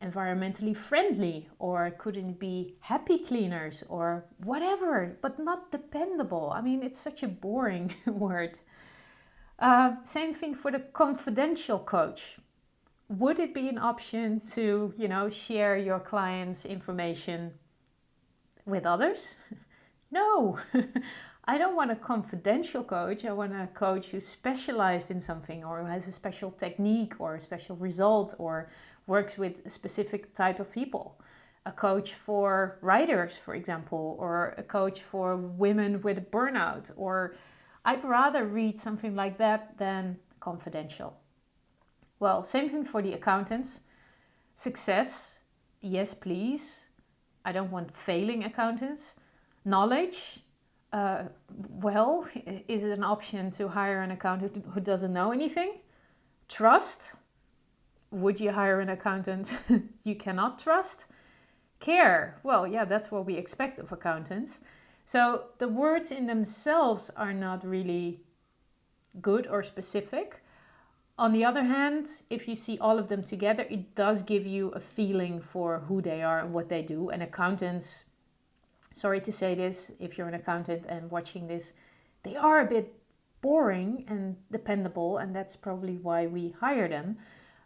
environmentally friendly, or couldn't it be happy cleaners or whatever, but not dependable? I mean, it's such a boring word. Same thing for the confidential coach. Would it be an option to, share your clients' information with others? No. I don't want a confidential coach. I want a coach who's specialized in something, or who has a special technique or a special result, or works with a specific type of people. A coach for writers, for example, or a coach for women with burnout. Or I'd rather read something like that than confidential. Well, same thing for the accountants. Success, yes please. I don't want failing accountants. Knowledge, well, is it an option to hire an accountant who doesn't know anything? Trust, would you hire an accountant you cannot trust? Care, well, yeah, that's what we expect of accountants. So the words in themselves are not really good or specific. On the other hand, if you see all of them together, it does give you a feeling for who they are and what they do. And accountants, sorry to say this, if you're an accountant and watching this, they are a bit boring and dependable, and that's probably why we hire them.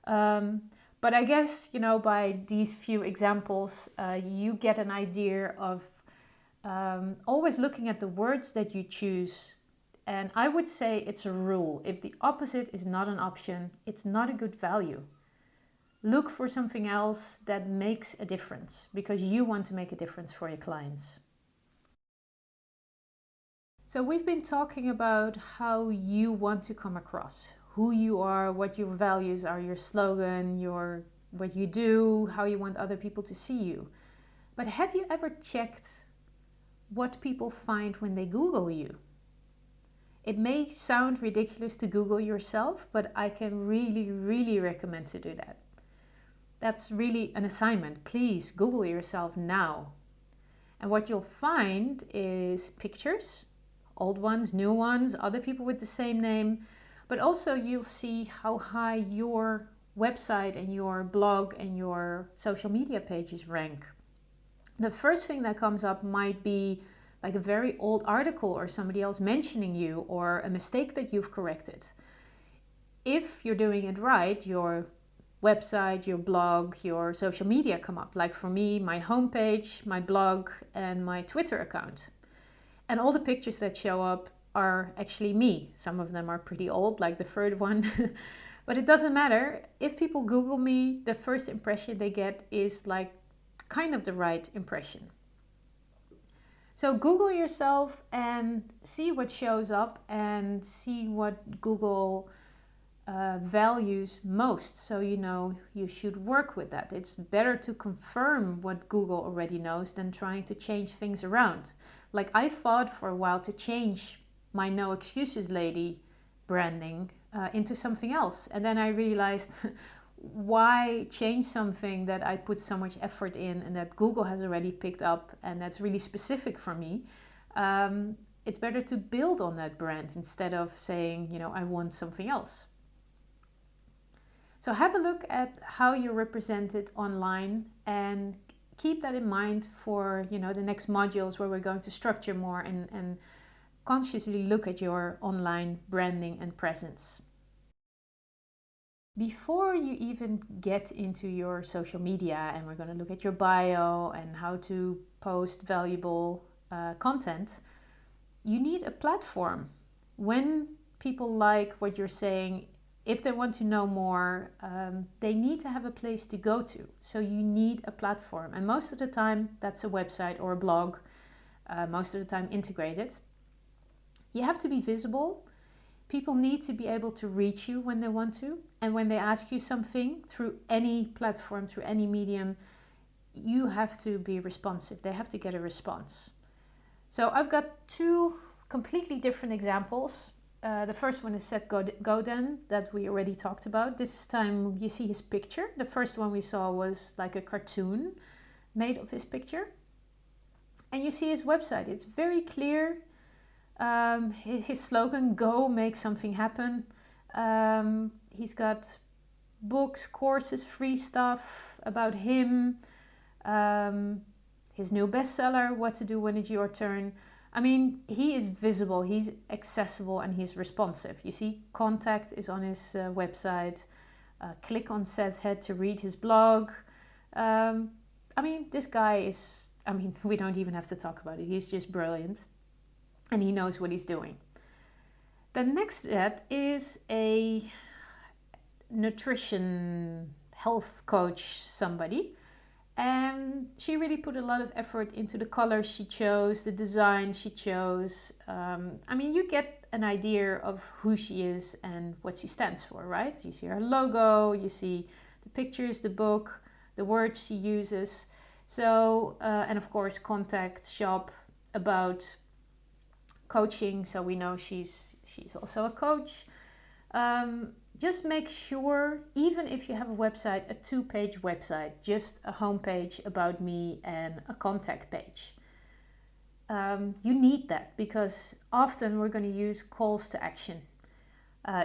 But I guess, by these few examples, you get an idea of always looking at the words that you choose. And I would say it's a rule. If the opposite is not an option, it's not a good value. Look for something else that makes a difference, because you want to make a difference for your clients. So we've been talking about how you want to come across, who you are, what your values are, your slogan, what you do, how you want other people to see you. But have you ever checked what people find when they Google you? It may sound ridiculous to Google yourself, but I can really, really recommend to do that. That's really an assignment. Please Google yourself now. And what you'll find is pictures, old ones, new ones, other people with the same name, but also you'll see how high your website and your blog and your social media pages rank. The first thing that comes up might be like a very old article or somebody else mentioning you, or a mistake that you've corrected. If you're doing it right, your website, your blog, your social media come up. Like for me, my homepage, my blog, and my Twitter account. And all the pictures that show up are actually me. Some of them are pretty old, like the third one. But it doesn't matter. If people Google me, the first impression they get is like kind of the right impression. So Google yourself and see what shows up, and see what Google values most, so you should work with that. It's better to confirm what Google already knows than trying to change things around. Like I thought for a while to change my No Excuses Lady branding into something else, and then I realized why change something that I put so much effort in and that Google has already picked up and that's really specific for me. It's better to build on that brand instead of saying, I want something else. So have a look at how you're represented online, and keep that in mind for the next modules where we're going to structure more and consciously look at your online branding and presence. Before you even get into your social media, and we're going to look at your bio and how to post valuable content, you need a platform. when people like what you're saying, if they want to know more, they need to have a place to go to. So you need a platform. And most of the time, that's a website or a blog, most of the time integrated. You have to be visible. People need to be able to reach you when they want to. And when they ask you something through any platform, through any medium, you have to be responsive. They have to get a response. So I've got two completely different examples. The first one is Seth Godin that we already talked about. This time you see his picture. The first one we saw was like a cartoon made of his picture. And you see his website. It's very clear. His slogan, go make something happen. He's got books, courses, free stuff about him. His new bestseller, What to Do When It's Your Turn. I mean, he is visible, he's accessible, and he's responsive. You see, contact is on his website. Click on Seth's head to read his blog. I mean, this guy is, we don't even have to talk about it. He's just brilliant. And he knows what he's doing. The next step is a nutrition health coach, somebody. And she really put a lot of effort into the colors she chose, the design she chose. You get an idea of who she is and what she stands for, right? You see her logo, you see the pictures, the book, the words she uses. So, and of course, contact, shop, about, coaching. So we know she's also a coach. Just make sure, even if you have a website, a 2-page website, just a homepage about me and a contact page. You need that because often we're going to use calls to action.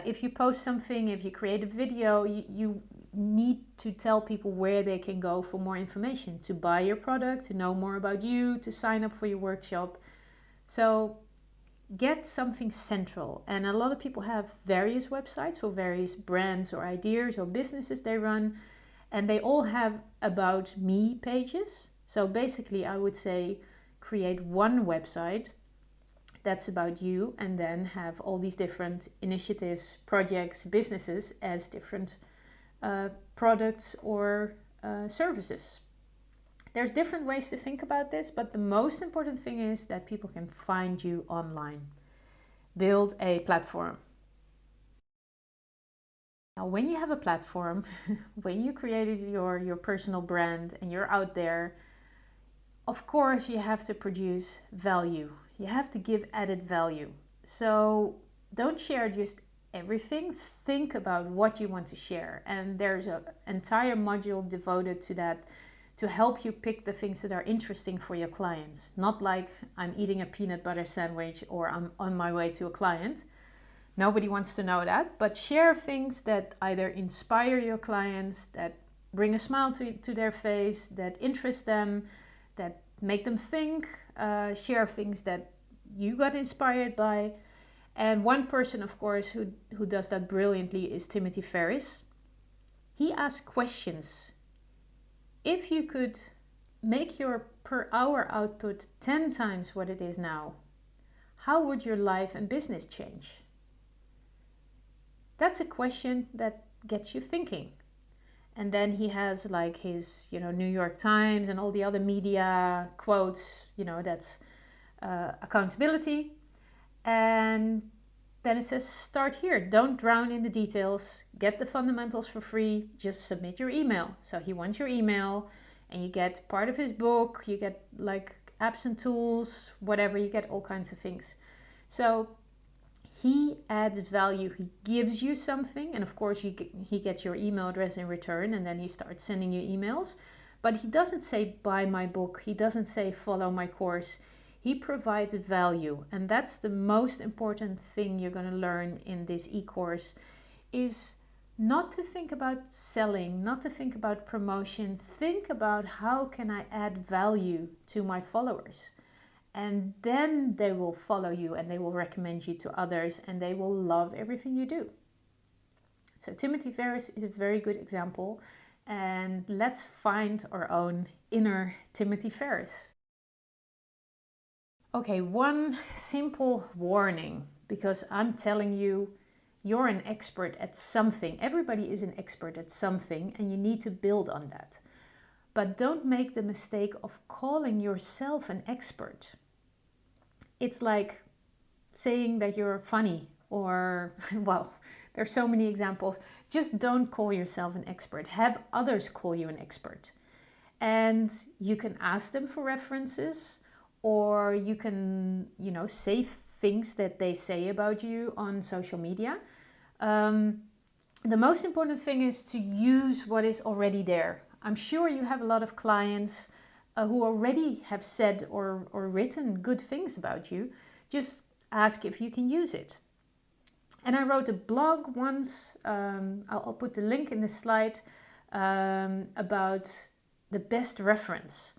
If you post something, if you create a video, you need to tell people where they can go for more information, to buy your product, to know more about you, to sign up for your workshop. So get something central. And a lot of people have various websites for various brands or ideas or businesses they run, and they all have about me pages. So basically I would say create one website that's about you, and then have all these different initiatives, projects, businesses as different products or services. There's different ways to think about this, but the most important thing is that people can find you online. Build a platform. Now, when you have a platform, when you created your personal brand and you're out there, of course you have to produce value. You have to give added value. So don't share just everything. Think about what you want to share. And there's an entire module devoted to that, to help you pick the things that are interesting for your clients. Not like I'm eating a peanut butter sandwich or I'm on my way to a client. Nobody wants to know that, but share things that either inspire your clients, that bring a smile to their face, that interest them, that make them think. Share things that you got inspired by. And one person, of course, who does that brilliantly is Timothy Ferriss. He asks questions. If you could make your per hour output 10 times what it is now, how would your life and business change? That's a question that gets you thinking. And then he has like his, New York Times and all the other media quotes, that's accountability. And then it says, start here. Don't drown in the details. Get the fundamentals for free. Just submit your email. So he wants your email, and you get part of his book. You get like apps and tools, whatever. You get all kinds of things. So he adds value. He gives you something. And of course, he gets your email address in return, and then he starts sending you emails. But he doesn't say, buy my book. He doesn't say, follow my course. He provides value, and that's the most important thing you're going to learn in this e-course, is not to think about selling, not to think about promotion. Think about how can I add value to my followers, and then they will follow you and they will recommend you to others and they will love everything you do. So Timothy Ferriss is a very good example, and let's find our own inner Timothy Ferriss. Okay, one simple warning because I'm telling you, you're an expert at something. Everybody is an expert at something, and you need to build on that. But don't make the mistake of calling yourself an expert. It's like saying that you're funny, or, well, there's so many examples. Just don't call yourself an expert. Have others call you an expert. And you can ask them for references, or you can, save things that they say about you on social media. The most important thing is to use what is already there. I'm sure you have a lot of clients who already have said or written good things about you. Just ask if you can use it. And I wrote a blog once, I'll put the link in the slide, about the best reference.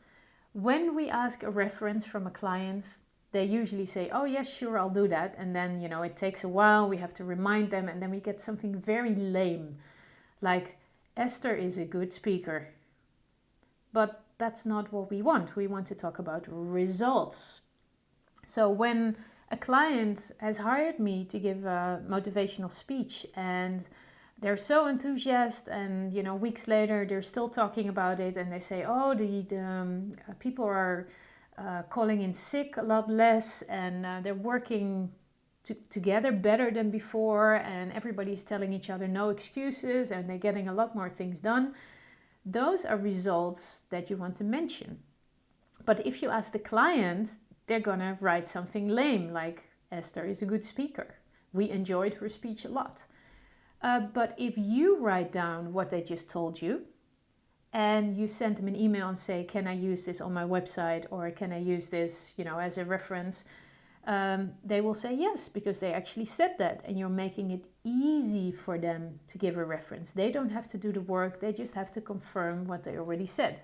When we ask a reference from a client, they usually say, oh yes, sure, I'll do that. And then, it takes a while, we have to remind them, and then we get something very lame, like, Esther is a good speaker. But that's not what we want. We want to talk about results. So when a client has hired me to give a motivational speech, and they're so enthusiastic, and weeks later they're still talking about it, and they say, oh, the people are calling in sick a lot less, and they're working together better than before, and everybody's telling each other no excuses, and they're getting a lot more things done. Those are results that you want to mention. But if you ask the client, they're gonna write something lame, like, Esther is a good speaker. We enjoyed her speech a lot. But if you write down what they just told you, and you send them an email and say, can I use this on my website, or can I use this, as a reference? They will say yes, because they actually said that, and you're making it easy for them to give a reference. They don't have to do the work, they just have to confirm what they already said.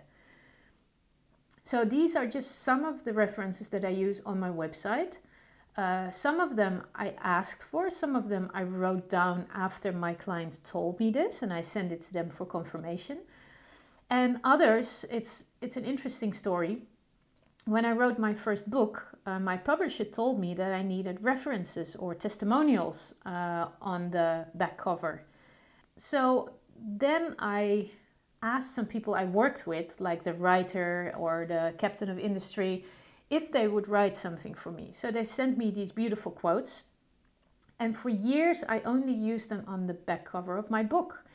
So these are just some of the references that I use on my website. Some of them I asked for, some of them I wrote down after my clients told me this, and I send it to them for confirmation. And others, it's an interesting story. When I wrote my first book, my publisher told me that I needed references or testimonials on the back cover. So then I asked some people I worked with, like the writer or the captain of industry, if they would write something for me. So they sent me these beautiful quotes. And for years, I only used them on the back cover of my book.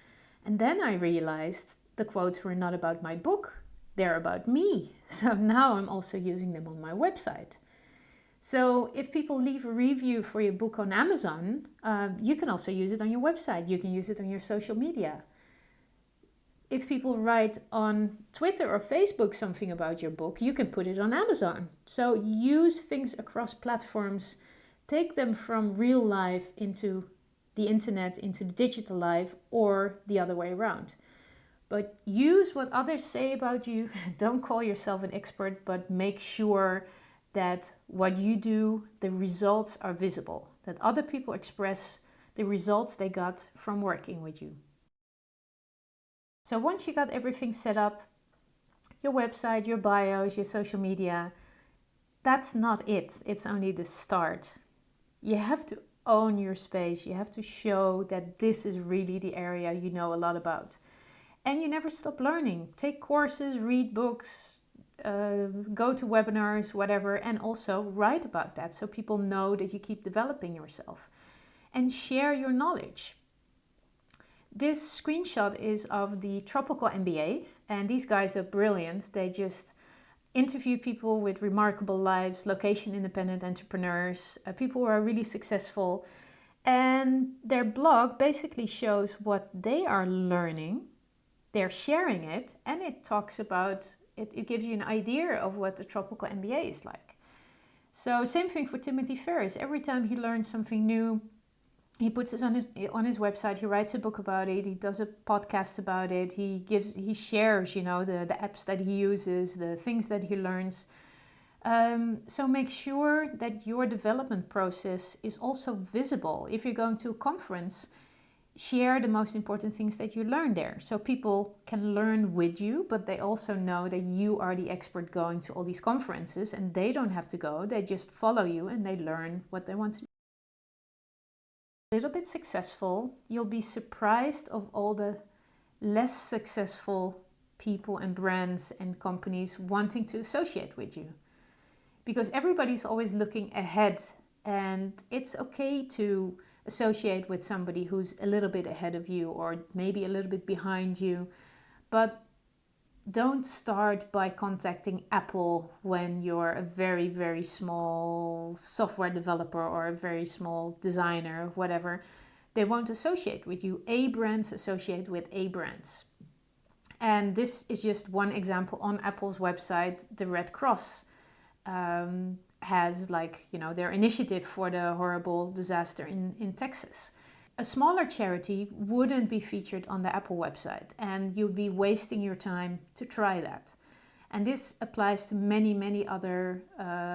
And then I realized the quotes were not about my book, they're about me. So now I'm also using them on my website. So if people leave a review for your book on Amazon, you can also use it on your website. You can use it on your social media. If people write on Twitter or Facebook something about your book, you can put it on Amazon. So use things across platforms. Take them from real life into the internet, into the digital life, or the other way around. But use what others say about you. Don't call yourself an expert, but make sure that what you do, the results are visible. That other people express the results they got from working with you. So once you got everything set up, your website, your bios, your social media, that's not it. It's only the start. You have to own your space. You have to show that this is really the area you know a lot about. And you never stop learning. Take courses, read books, go to webinars, whatever, and also write about that so people know that you keep developing yourself. And share your knowledge. This screenshot is of the Tropical MBA, and these guys are brilliant. They just interview people with remarkable lives, location-independent entrepreneurs, people who are really successful. And their blog basically shows what they are learning. They're sharing it, and it talks about, it gives you an idea of what the Tropical MBA is like. So same thing for Timothy Ferriss. Every time he learns something new, he puts it on his website, he writes a book about it, he does a podcast about it, he shares, the apps that he uses, the things that he learns. So make sure that your development process is also visible. If you're going to a conference, share the most important things that you learn there. So people can learn with you, but they also know that you are the expert going to all these conferences, and they don't have to go. They just follow you and they learn what they want to little bit successful, you'll be surprised of all the less successful people and brands and companies wanting to associate with you. Because everybody's always looking ahead, and it's okay to associate with somebody who's a little bit ahead of you or maybe a little bit behind you. But don't start by contacting Apple when you're a very, very small software developer or a very small designer or whatever. They won't associate with you. A brands associate with A brands. And this is just one example. On Apple's website, the Red Cross has their initiative for the horrible disaster in Texas. A smaller charity wouldn't be featured on the Apple website, and you'd be wasting your time to try that. And this applies to many, many other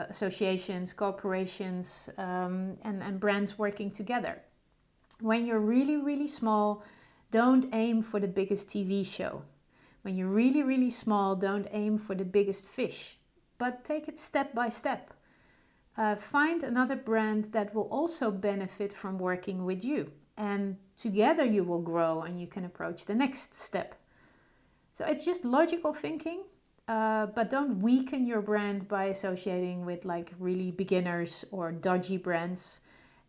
associations, corporations, and brands working together. When you're really, really small, don't aim for the biggest TV show. When you're really, really small, don't aim for the biggest fish, but take it step by step. Find another brand that will also benefit from working with you. And together you will grow and you can approach the next step. So it's just logical thinking, but don't weaken your brand by associating with really beginners or dodgy brands.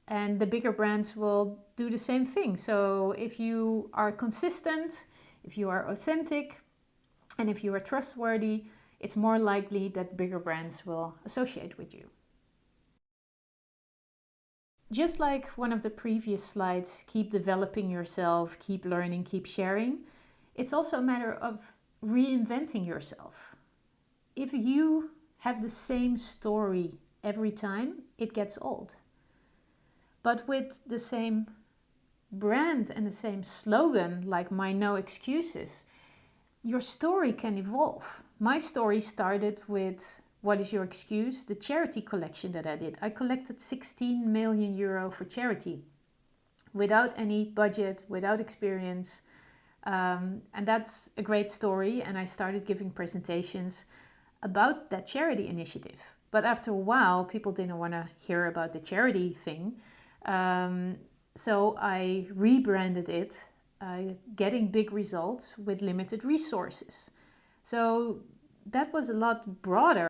And the bigger brands will do the same thing. So if you are consistent, if you are authentic, and if you are trustworthy, it's more likely that bigger brands will associate with you. Just like one of the previous slides, keep developing yourself, keep learning, keep sharing. It's also a matter of reinventing yourself. If you have the same story every time, it gets old. But with the same brand and the same slogan, like my no excuses, your story can evolve. My story started with What is Your Excuse? The charity collection that I did. I collected 16 million euro for charity without any budget, without experience. And that's a great story. And I started giving presentations about that charity initiative. But after a while, people didn't want to hear about the charity thing. So I rebranded it, getting big results with limited resources. So that was a lot broader.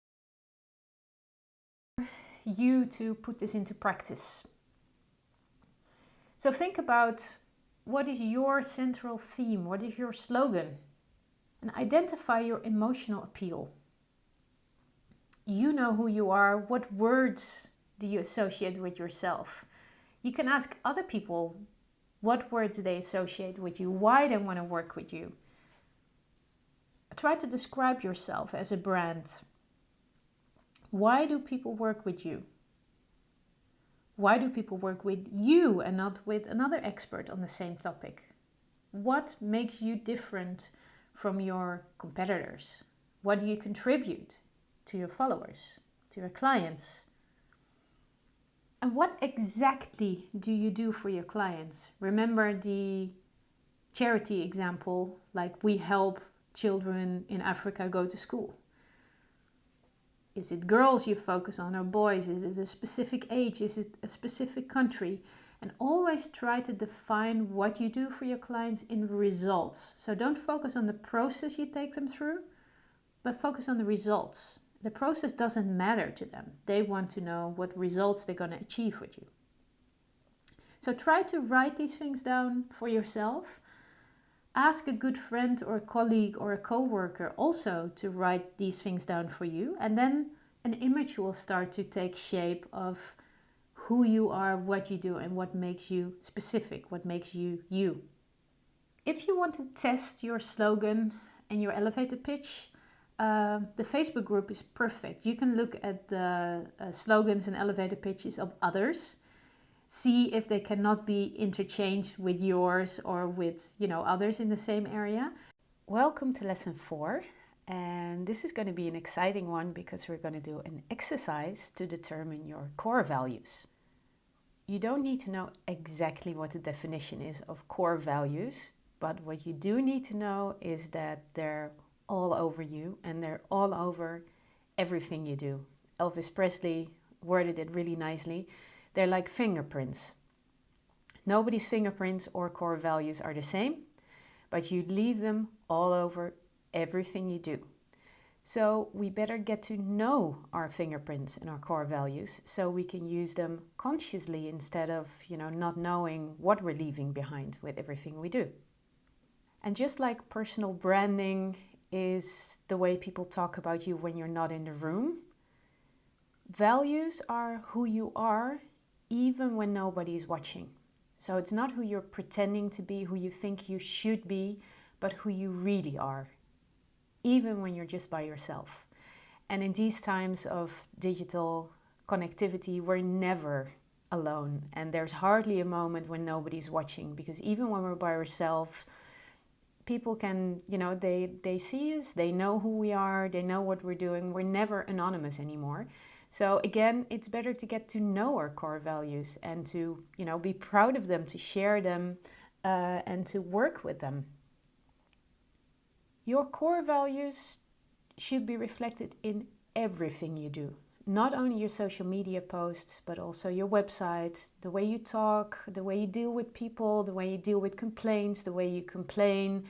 You to put this into practice. So think about, what is your central theme? What is your slogan? And identify your emotional appeal. You know who you are. What words do you associate with yourself? You can ask other people what words they associate with you, why they want to work with you. Try to describe yourself as a brand. Why do people work with you? Why do people work with you and not with another expert on the same topic? What makes you different from your competitors? What do you contribute to your followers, to your clients? And what exactly do you do for your clients? Remember the charity example, like we help children in Africa go to school. Is it girls you focus on or boys? Is it a specific age? Is it a specific country? And always try to define what you do for your clients in results. So don't focus on the process you take them through, but focus on the results. The process doesn't matter to them. They want to know what results they're going to achieve with you. So try to write these things down for yourself. Ask a good friend or a colleague or a co-worker also to write these things down for you. And then an image will start to take shape of who you are, what you do, and what makes you specific, what makes you you. If you want to test your slogan and your elevator pitch, the Facebook group is perfect. You can look at the slogans and elevator pitches of others. See if they cannot be interchanged with yours or with, others in the same area. Welcome to lesson 4. And this is going to be an exciting one because we're going to do an exercise to determine your core values. You don't need to know exactly what the definition is of core values, but what you do need to know is that they're all over you and they're all over everything you do. Elvis Presley worded it really nicely. They're like fingerprints. Nobody's fingerprints or core values are the same, but you leave them all over everything you do. So we better get to know our fingerprints and our core values so we can use them consciously instead of, not knowing what we're leaving behind with everything we do. And just like personal branding is the way people talk about you when you're not in the room, values are who you are even when nobody's watching. So it's not who you're pretending to be, who you think you should be, but who you really are, even when you're just by yourself. And in these times of digital connectivity, we're never alone. And there's hardly a moment when nobody's watching, because even when we're by ourselves, people can, they see us, they know who we are, they know what we're doing. We're never anonymous anymore. So again, it's better to get to know our core values and to, be proud of them, to share them, and to work with them. Your core values should be reflected in everything you do. Not only your social media posts, but also your website, the way you talk, the way you deal with people, the way you deal with complaints, the way you complain,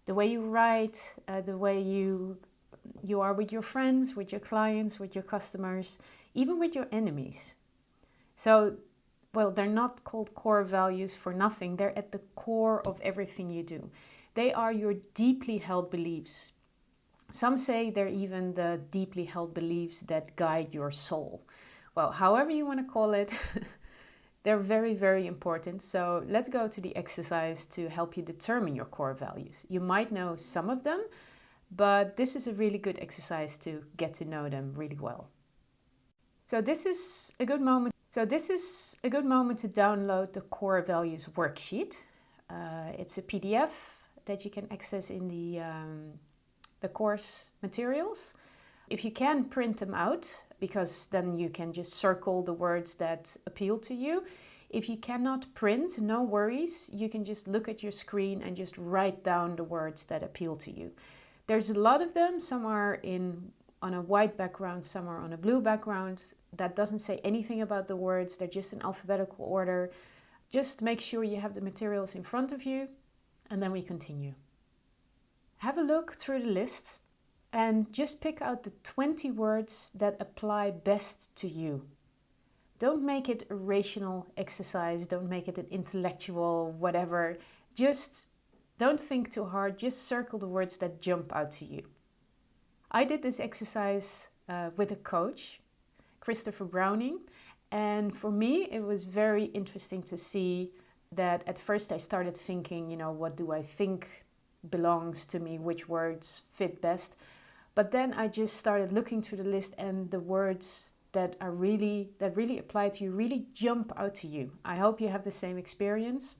the way you write, the way you are with your friends, with your clients, with your customers, even with your enemies. So, they're not called core values for nothing. They're at the core of everything you do. They are your deeply held beliefs. Some say they're even the deeply held beliefs that guide your soul. Well, however you want to call it, they're very, very important. So let's go to the exercise to help you determine your core values. You might know some of them, but this is a really good exercise to get to know them really well. So this is a good moment to download the core values worksheet. It's a PDF that you can access in the course materials. If you can, print them out, because then you can just circle the words that appeal to you. If you cannot print, no worries. You can just look at your screen and just write down the words that appeal to you. There's a lot of them. Some are on a white background, some are on a blue background. That doesn't say anything about the words. They're just in alphabetical order. Just make sure you have the materials in front of you, and then we continue. Have a look through the list and just pick out the 20 words that apply best to you. Don't make it a rational exercise. Don't make it an intellectual whatever. Just don't think too hard. Just circle the words that jump out to you. I did this exercise with a coach, Christopher Browning, and for me it was very interesting to see that at first I started thinking, what do I think belongs to me, which words fit best. But then I just started looking through the list, and the words that really apply to you really jump out to you. I hope you have the same experience.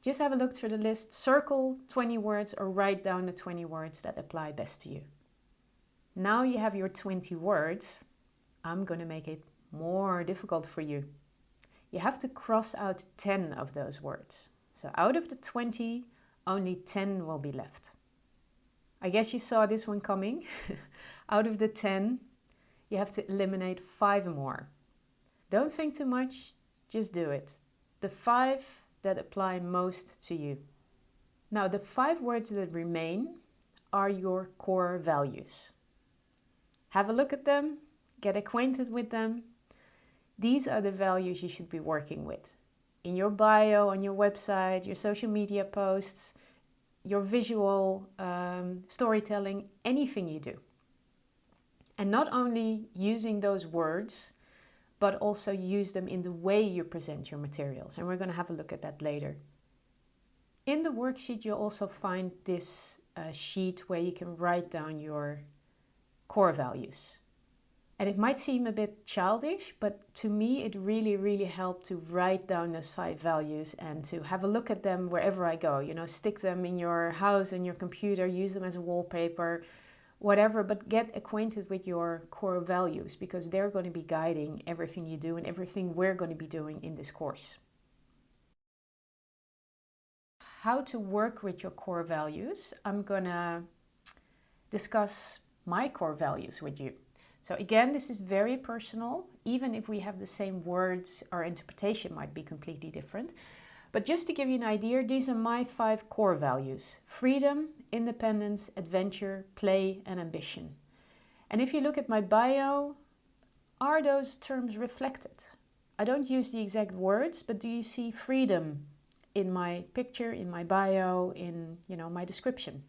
Just have a look through the list, circle 20 words or write down the 20 words that apply best to you. Now you have your 20 words. I'm going to make it more difficult for you. You have to cross out 10 of those words. So out of the 20, only 10 will be left. I guess you saw this one coming. Out of the 10, you have to eliminate 5 more. Don't think too much, just do it. The 5 that apply most to you. Now, the 5 words that remain are your core values. Have a look at them, get acquainted with them. These are the values you should be working with. In your bio, on your website, your social media posts, your visual storytelling, anything you do. And not only using those words, but also use them in the way you present your materials. And we're going to have a look at that later. In the worksheet, you'll also find this sheet where you can write down your core values. And it might seem a bit childish, but to me it really, really helped to write down those 5 values and to have a look at them wherever I go. Stick them in your house, on your computer, use them as a wallpaper, whatever, but get acquainted with your core values, because they're going to be guiding everything you do and everything we're going to be doing in this course. How to work with your core values. I'm going to discuss my core values with you. So again, this is very personal. Even if we have the same words, our interpretation might be completely different. But just to give you an idea, these are my 5 core values: freedom, independence, adventure, play, and ambition. And if you look at my bio, are those terms reflected? I don't use the exact words, but do you see freedom in my picture, in my bio, in my description?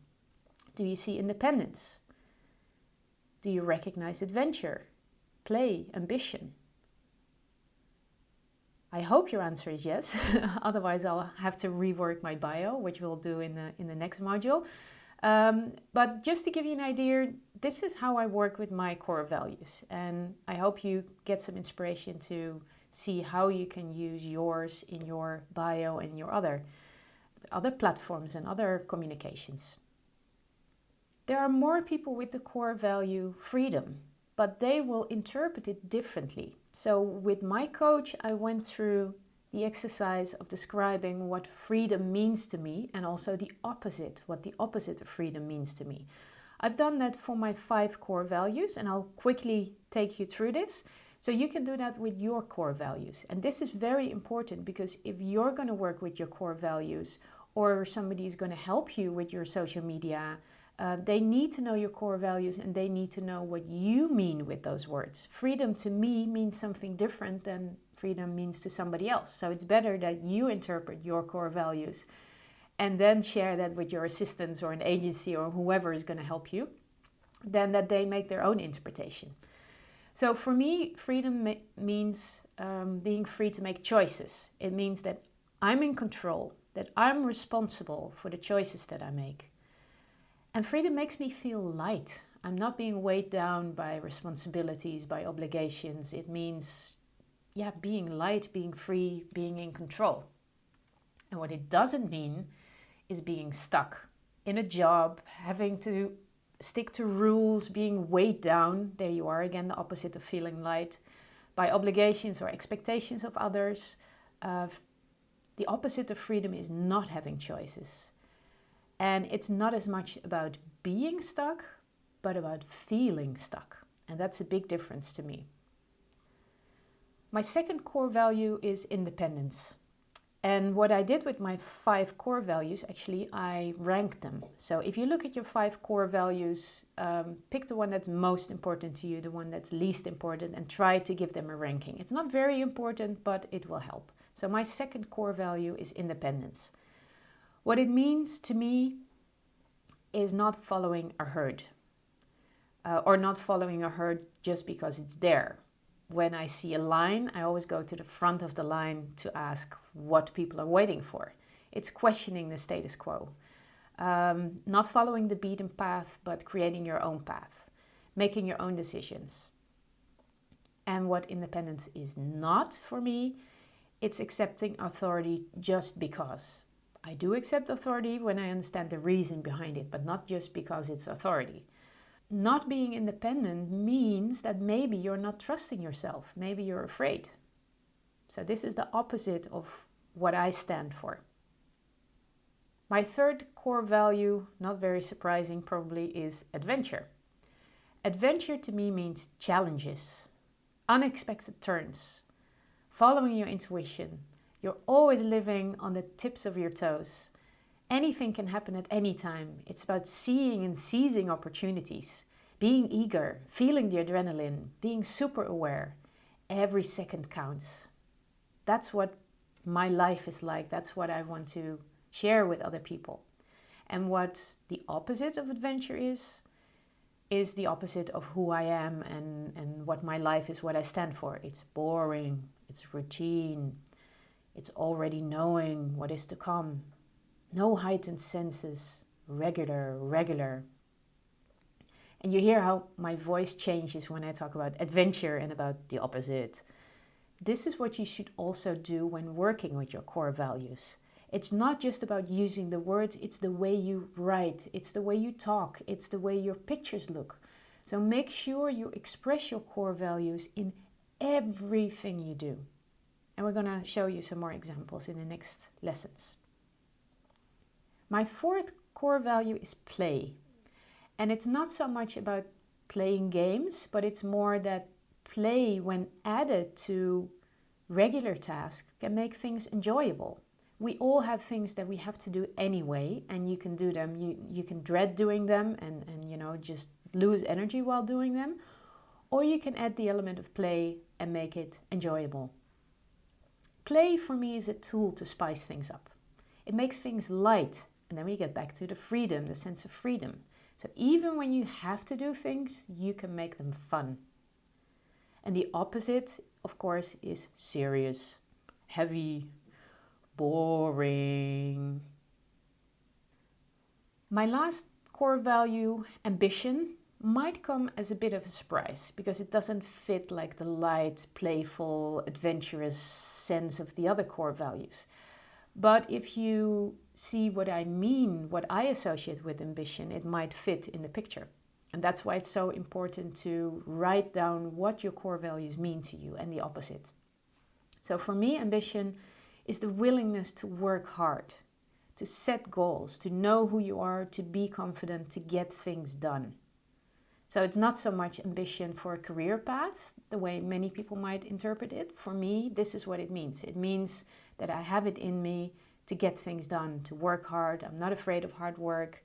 Do you see independence? Do you recognize adventure, play, ambition? I hope your answer is yes. Otherwise, I'll have to rework my bio, which we'll do in the next module. But just to give you an idea, this is how I work with my core values. And I hope you get some inspiration to see how you can use yours in your bio and your other platforms and other communications. There are more people with the core value freedom, but they will interpret it differently. So with my coach, I went through the exercise of describing what freedom means to me and also what the opposite of freedom means to me. I've done that for my 5 core values, and I'll quickly take you through this. So you can do that with your core values. And this is very important, because if you're going to work with your core values, or somebody is going to help you with your social media, they need to know your core values, and they need to know what you mean with those words. Freedom to me means something different than freedom means to somebody else. So it's better that you interpret your core values and then share that with your assistants or an agency or whoever is going to help you, than that they make their own interpretation. So for me, freedom means being free to make choices. It means that I'm in control, that I'm responsible for the choices that I make. And freedom makes me feel light. I'm not being weighed down by responsibilities, by obligations. It means, being light, being free, being in control. And what it doesn't mean is being stuck in a job, having to stick to rules, being weighed down. There you are again, the opposite of feeling light, by obligations or expectations of others. The opposite of freedom is not having choices. And it's not as much about being stuck, but about feeling stuck. And that's a big difference to me. My second core value is independence. And what I did with my 5 core values, actually, I ranked them. So if you look at your 5 core values, pick the one that's most important to you, the one that's least important, and try to give them a ranking. It's not very important, but it will help. So my second core value is independence. What it means to me is not following a herd, or not following a herd just because it's there. When I see a line, I always go to the front of the line to ask what people are waiting for. It's questioning the status quo. Not following the beaten path, but creating your own path, making your own decisions. And what independence is not for me, it's accepting authority just because. I do accept authority when I understand the reason behind it, but not just because it's authority. Not being independent means that maybe you're not trusting yourself. Maybe you're afraid. So this is the opposite of what I stand for. My third core value, not very surprising probably, is adventure. Adventure to me means challenges, unexpected turns, following your intuition. You're always living on the tips of your toes. Anything can happen at any time. It's about seeing and seizing opportunities, being eager, feeling the adrenaline, being super aware. Every second counts. That's what my life is like. That's what I want to share with other people. And what the opposite of adventure is the opposite of who I am and what my life is, what I stand for. It's boring, it's routine, it's already knowing what is to come. No heightened senses, regular. And you hear how my voice changes when I talk about adventure and about the opposite. This is what you should also do when working with your core values. It's not just about using the words, it's the way you write, it's the way you talk, it's the way your pictures look. So make sure you express your core values in everything you do. And we're going to show you some more examples in the next lessons. My fourth core value is play. And it's not so much about playing games, but it's more that play, when added to regular tasks, can make things enjoyable. We all have things that we have to do anyway, and you can do them. You can dread doing them and just lose energy while doing them. Or you can add the element of play and make it enjoyable. Play for me is a tool to spice things up. It makes things light, and then we get back to the freedom, the sense of freedom. So even when you have to do things, you can make them fun. And the opposite, of course, is serious, heavy, boring. My last core value, ambition, might come as a bit of a surprise because it doesn't fit like the light, playful, adventurous sense of the other core values. But if you see what I mean, what I associate with ambition, it might fit in the picture. And that's why it's so important to write down what your core values mean to you and the opposite. So for me, ambition is the willingness to work hard, to set goals, to know who you are, to be confident, to get things done. So it's not so much ambition for a career path, the way many people might interpret it. For me, this is what it means. It means that I have it in me to get things done, to work hard. I'm not afraid of hard work,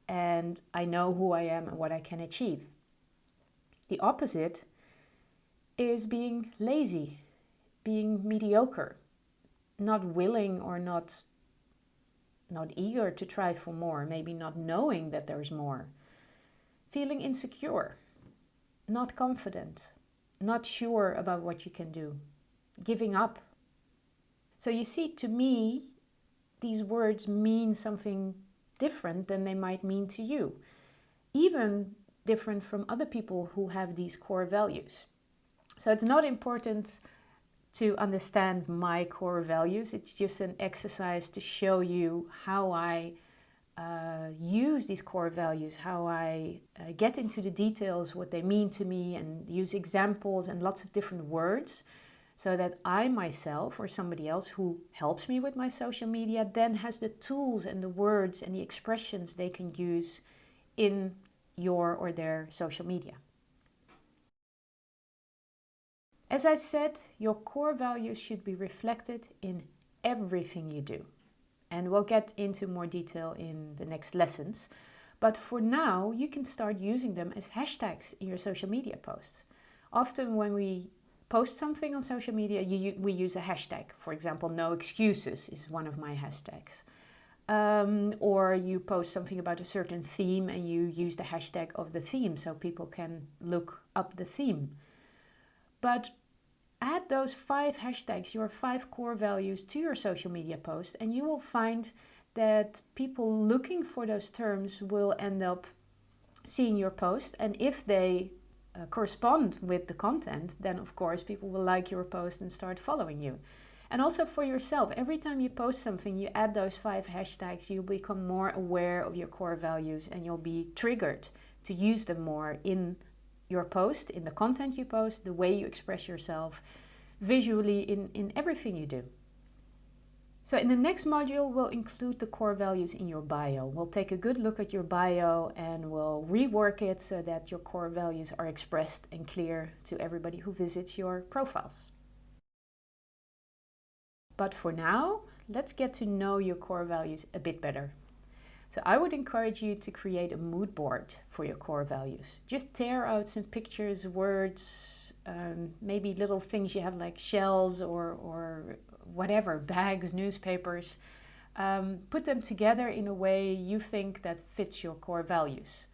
and I know who I am and what I can achieve. The opposite is being lazy, being mediocre, not willing or not eager to try for more, maybe not knowing that there's more. Feeling insecure, not confident, not sure about what you can do, giving up. So you see, to me, these words mean something different than they might mean to you, even different from other people who have these core values. So it's not important to understand my core values. It's just an exercise to show you how I use these core values, how I get into the details, what they mean to me, and use examples and lots of different words so that I myself or somebody else who helps me with my social media then has the tools and the words and the expressions they can use in your or their social media. As I said, your core values should be reflected in everything you do. And we'll get into more detail in the next lessons. But for now, you can start using them as hashtags in your social media posts. Often when we post something on social media, we use a hashtag. For example, no excuses is one of my hashtags. Or you post something about a certain theme and you use the hashtag of the theme so people can look up the theme. But add those 5 hashtags, your 5 core values, to your social media post, and you will find that people looking for those terms will end up seeing your post. And if they correspond with the content, then of course people will like your post and start following you. And also for yourself, every time you post something, you add those 5 hashtags, you'll become more aware of your core values and you'll be triggered to use them more in your post, in the content you post, the way you express yourself, visually, in everything you do. So in the next module, we'll include the core values in your bio. We'll take a good look at your bio and we'll rework it so that your core values are expressed and clear to everybody who visits your profiles. But for now, let's get to know your core values a bit better. So I would encourage you to create a mood board for your core values. Just tear out some pictures, words, maybe little things you have like shells or whatever, bags, newspapers. Put them together in a way you think that fits your core values.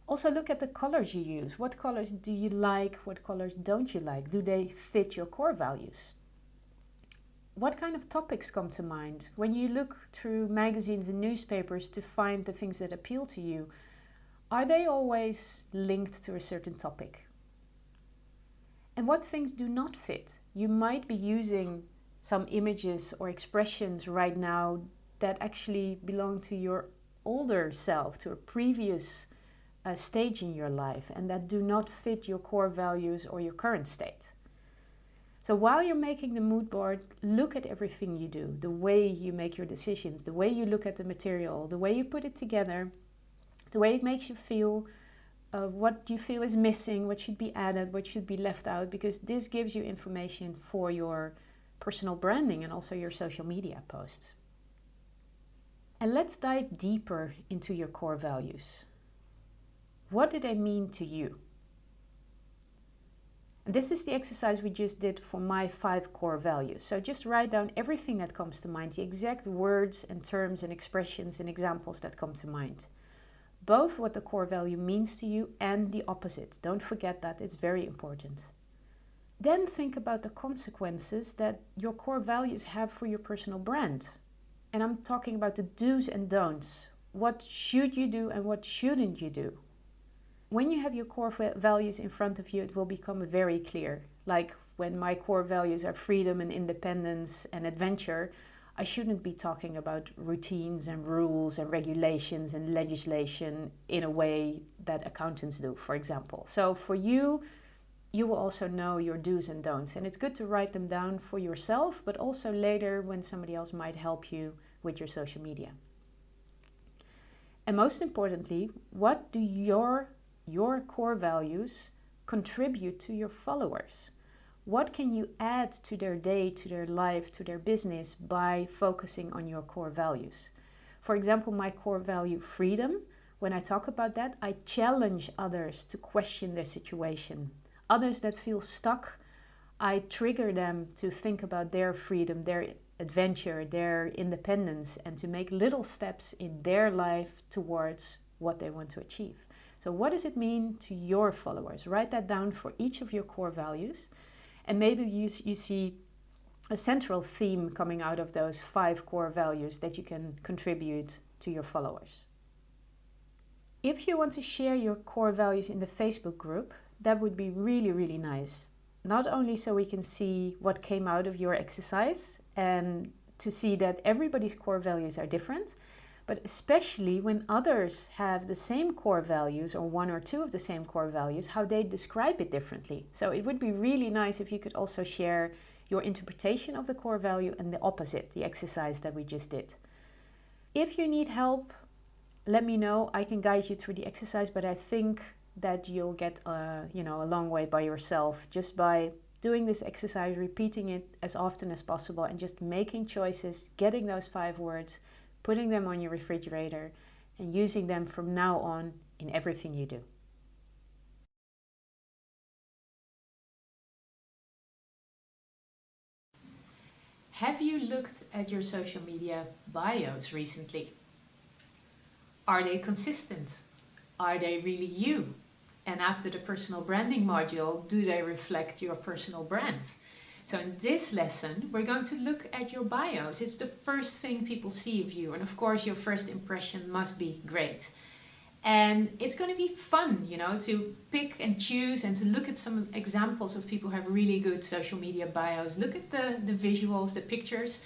Also look at the colors you use. What colors do you like? What colors don't you like? Do they fit your core values? What kind of topics come to mind? When you look through magazines and newspapers to find the things that appeal to you, are they always linked to a certain topic? And what things do not fit? You might be using some images or expressions right now that actually belong to your older self, to a previous stage in your life, and that do not fit your core values or your current state. So while you're making the mood board, look at everything you do, the way you make your decisions, the way you look at the material, the way you put it together, the way it makes you feel, what you feel is missing, what should be added, what should be left out, because this gives you information for your personal branding and also your social media posts. And let's dive deeper into your core values. What do they mean to you? And this is the exercise we just did for my 5 core values. So just write down everything that comes to mind, the exact words and terms and expressions and examples that come to mind. Both what the core value means to you and the opposite. Don't forget that, it's very important. Then think about the consequences that your core values have for your personal brand. And I'm talking about the do's and don'ts. What should you do and what shouldn't you do? When you have your core values in front of you, it will become very clear. Like when my core values are freedom and independence and adventure, I shouldn't be talking about routines and rules and regulations and legislation in a way that accountants do, for example. So for you, you will also know your do's and don'ts. And it's good to write them down for yourself, but also later when somebody else might help you with your social media. And most importantly, what do your core values contribute to your followers? What can you add to their day, to their life, to their business by focusing on your core values? For example, my core value, freedom. When I talk about that, I challenge others to question their situation. Others that feel stuck, I trigger them to think about their freedom, their adventure, their independence, and to make little steps in their life towards what they want to achieve. So what does it mean to your followers? Write that down for each of your core values. And maybe you see a central theme coming out of those 5 core values that you can contribute to your followers. If you want to share your core values in the Facebook group, that would be really, really nice. Not only so we can see what came out of your exercise and to see that everybody's core values are different, but especially when others have the same core values or 1 or 2 of the same core values, how they describe it differently. So it would be really nice if you could also share your interpretation of the core value and the opposite, the exercise that we just did. If you need help, let me know. I can guide you through the exercise, but I think that you'll get a long way by yourself just by doing this exercise, repeating it as often as possible and just making choices, getting those 5 words, putting them on your refrigerator and using them from now on in everything you do. Have you looked at your social media bios recently? Are they consistent? Are they really you? And after the personal branding module, do they reflect your personal brand? So in this lesson, we're going to look at your bios. It's the first thing people see of you. And of course, your first impression must be great. And it's going to be fun, to pick and choose and to look at some examples of people who have really good social media bios. Look at the visuals, the pictures.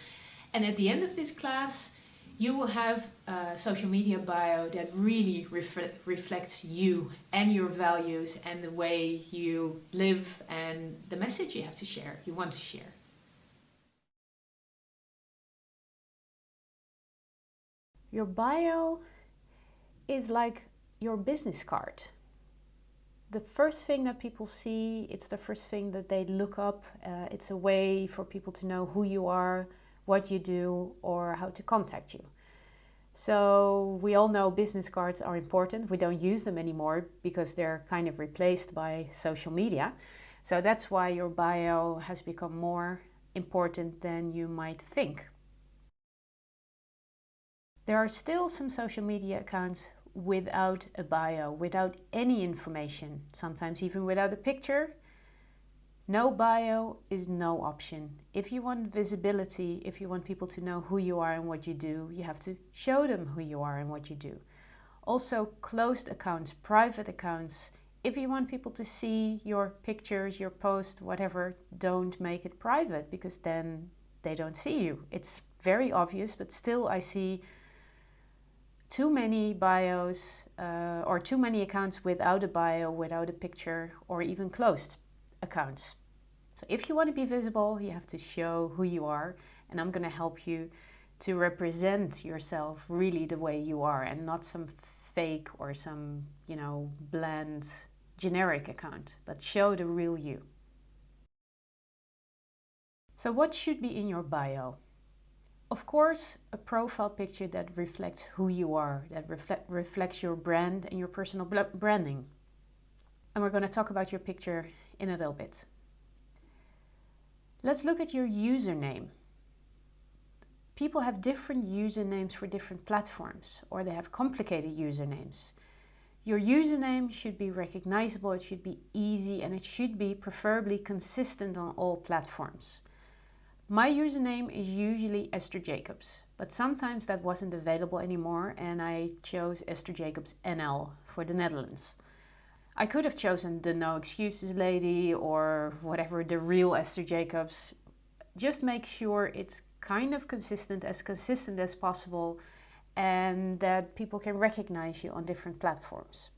And at the end of this class, you will have a social media bio that really reflects you and your values and the way you live and the message you want to share. Your bio is like your business card. The first thing that people see, it's the first thing that they look up. It's a way for people to know who you are, what you do, or how to contact you. So we all know business cards are important. We don't use them anymore because they're kind of replaced by social media. So that's why your bio has become more important than you might think. There are still some social media accounts without a bio, without any information, sometimes even without a picture. No bio is no option. If you want visibility, if you want people to know who you are and what you do, you have to show them who you are and what you do. Also, closed accounts, private accounts, if you want people to see your pictures, your post, whatever, don't make it private because then they don't see you. It's very obvious, but still I see too many bios or too many accounts without a bio, without a picture, or even closed accounts. So if you want to be visible, you have to show who you are, and I'm going to help you to represent yourself really the way you are and not some fake or some, bland generic account, but show the real you. So what should be in your bio? Of course, a profile picture that reflects who you are, that reflects your brand and your personal branding. And we're going to talk about your picture in a little bit. Let's look at your username. People have different usernames for different platforms, or they have complicated usernames. Your username should be recognizable, it should be easy, and it should be preferably consistent on all platforms. My username is usually Esther Jacobs, but sometimes that wasn't available anymore and I chose Esther Jacobs NL for the Netherlands. I could have chosen the No Excuses lady or whatever, the real Esther Jacobs. Just make sure it's kind of consistent as possible, and that people can recognize you on different platforms.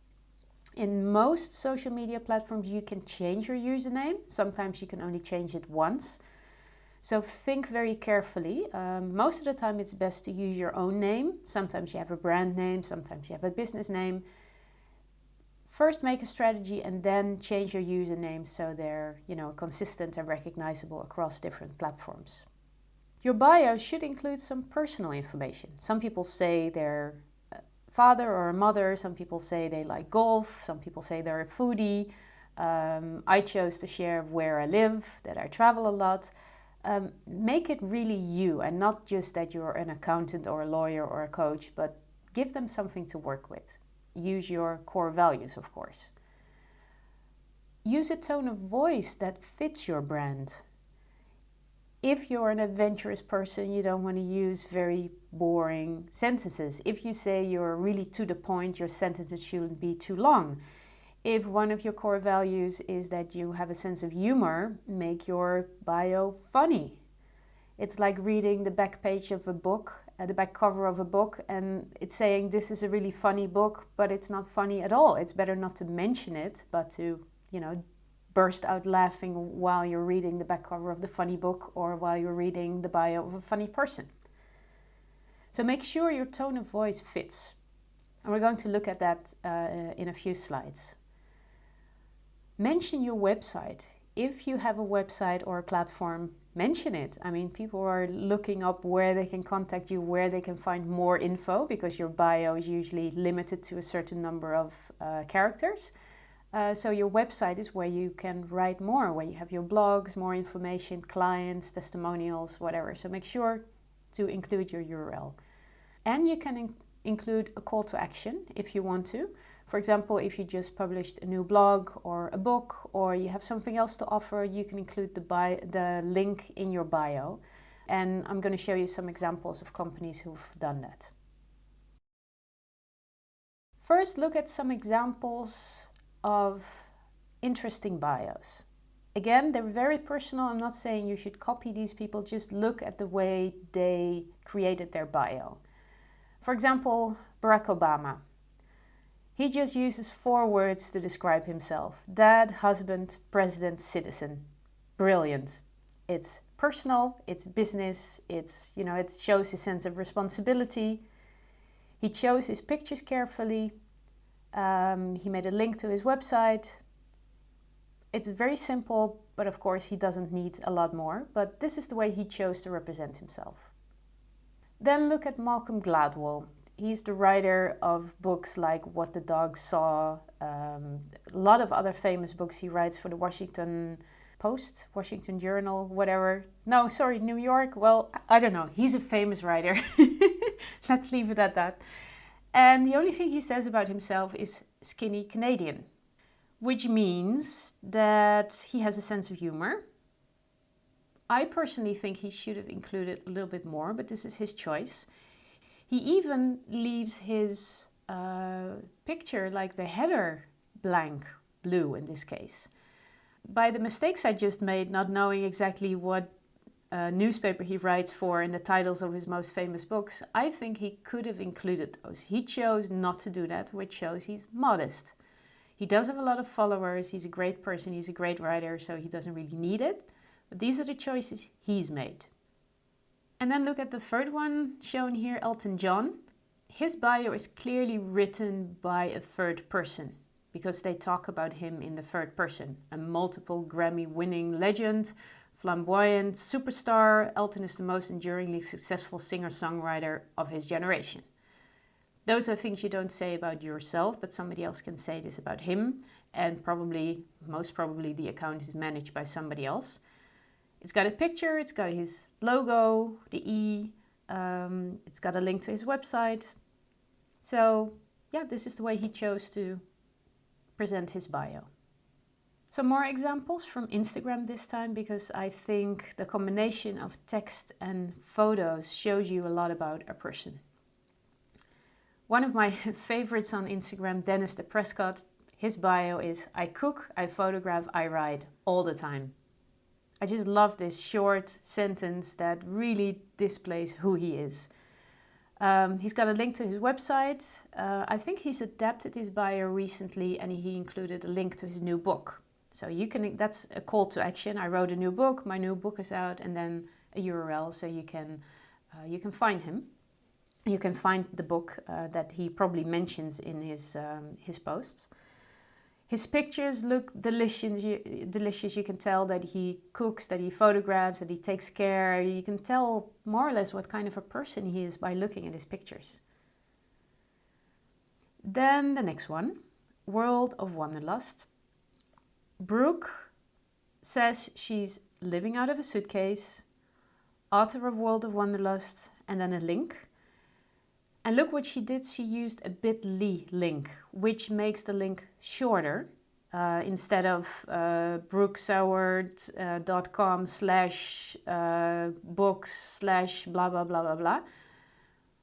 In most social media platforms you can change your username. Sometimes you can only change it once. So think very carefully. Most of the time it's best to use your own name. Sometimes you have a brand name, sometimes you have a business name. First make a strategy and then change your username so they're, consistent and recognizable across different platforms. Your bio should include some personal information. Some people say they're a father or a mother, some people say they like golf, some people say they're a foodie. I chose to share where I live, that I travel a lot. Make it really you, and not just that you're an accountant or a lawyer or a coach, but give them something to work with. Use your core values, of course. Use a tone of voice that fits your brand. If you're an adventurous person, you don't want to use very boring sentences. If you say you're really to the point, your sentences shouldn't be too long. If one of your core values is that you have a sense of humor, make your bio funny. It's like reading the back page of a book, the back cover of a book, and it's saying this is a really funny book, but it's not funny at all. It's better not to mention it, but to, burst out laughing while you're reading the back cover of the funny book or while you're reading the bio of a funny person. So make sure your tone of voice fits. And we're going to look at that in a few slides. Mention your website. If you have a website or a platform, mention it. I mean, people are looking up where they can contact you, where they can find more info, because your bio is usually limited to a certain number of characters. So your website is where you can write more, where you have your blogs, more information, clients, testimonials, whatever. So make sure to include your URL. And you can include a call to action if you want to. For example, if you just published a new blog or a book, or you have something else to offer, you can include the link in your bio. And I'm going to show you some examples of companies who've done that. First, look at some examples of interesting bios. Again, they're very personal. I'm not saying you should copy these people, just look at the way they created their bio. For example, Barack Obama. He just uses 4 words to describe himself: dad, husband, president, citizen. Brilliant. It's personal, it's business, it shows his sense of responsibility. He chose his pictures carefully. He made a link to his website. It's very simple, but of course he doesn't need a lot more. But this is the way he chose to represent himself. Then look at Malcolm Gladwell. He's the writer of books like What the Dog Saw, a lot of other famous books. He writes for the Washington Post, Washington Journal, whatever. No, sorry, New York. Well, I don't know. He's a famous writer. Let's leave it at that. And the only thing he says about himself is skinny Canadian, which means that he has a sense of humor. I personally think he should have included a little bit more, but this is his choice. He even leaves his picture, like the header, blank, blue in this case. By the mistakes I just made, not knowing exactly what newspaper he writes for and the titles of his most famous books, I think he could have included those. He chose not to do that, which shows he's modest. He does have a lot of followers, he's a great person, he's a great writer, so he doesn't really need it. But these are the choices he's made. And then look at the third one shown here, Elton John. His bio is clearly written by a third person because they talk about him in the third person. A multiple Grammy-winning legend, Flamboyant superstar, Elton is the most enduringly successful singer-songwriter of his generation. Those are things you don't say about yourself, but somebody else can say this about him, and most probably the account is managed by somebody else. It's got a picture, it's got his logo, the E, it's got a link to his website. So yeah, this is the way he chose to present his bio. Some more examples from Instagram this time, because I think the combination of text and photos shows you a lot about a person. One of my favorites on Instagram, Dennis the Prescott, his bio is, I cook, I photograph, I ride all the time. I just love this short sentence that really displays who he is. He's got a link to his website. I think he's adapted his bio recently, and he included a link to his new book. So that's a call to action. I wrote a new book, my new book is out, and then a URL so you can find him. You can find the book that he probably mentions in his posts. His pictures look delicious. You can tell that he cooks, that he photographs, that he takes care. You can tell more or less what kind of a person he is by looking at his pictures. Then the next one, World of Wanderlust. Brooke says she's living out of a suitcase, author of World of Wanderlust, and then a link. And look what she did, she used a bit.ly link, which makes the link shorter. Instead of brookesauert.com/books/blah blah blah blah blah.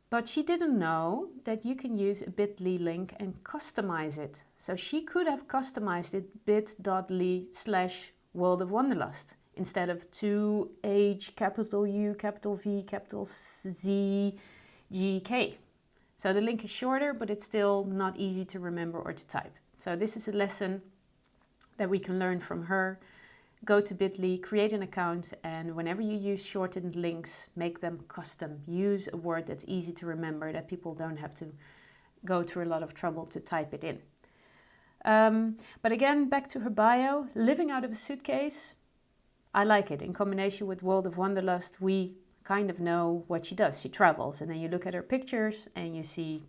But she didn't know that you can use a bit.ly link and customize it. So she could have customized it bit.ly/World of Wanderlust instead of 2H, capital U, capital V, capital Z, GK. So the link is shorter, but it's still not easy to remember or to type. So this is a lesson that we can learn from her. Go to bit.ly, create an account, and whenever you use shortened links, make them custom. Use a word that's easy to remember, that people don't have to go through a lot of trouble to type it in. But again, back to her bio, living out of a suitcase. I like it. In combination with World of Wanderlust, we kind of know what she does. She travels, and then you look at her pictures and you see,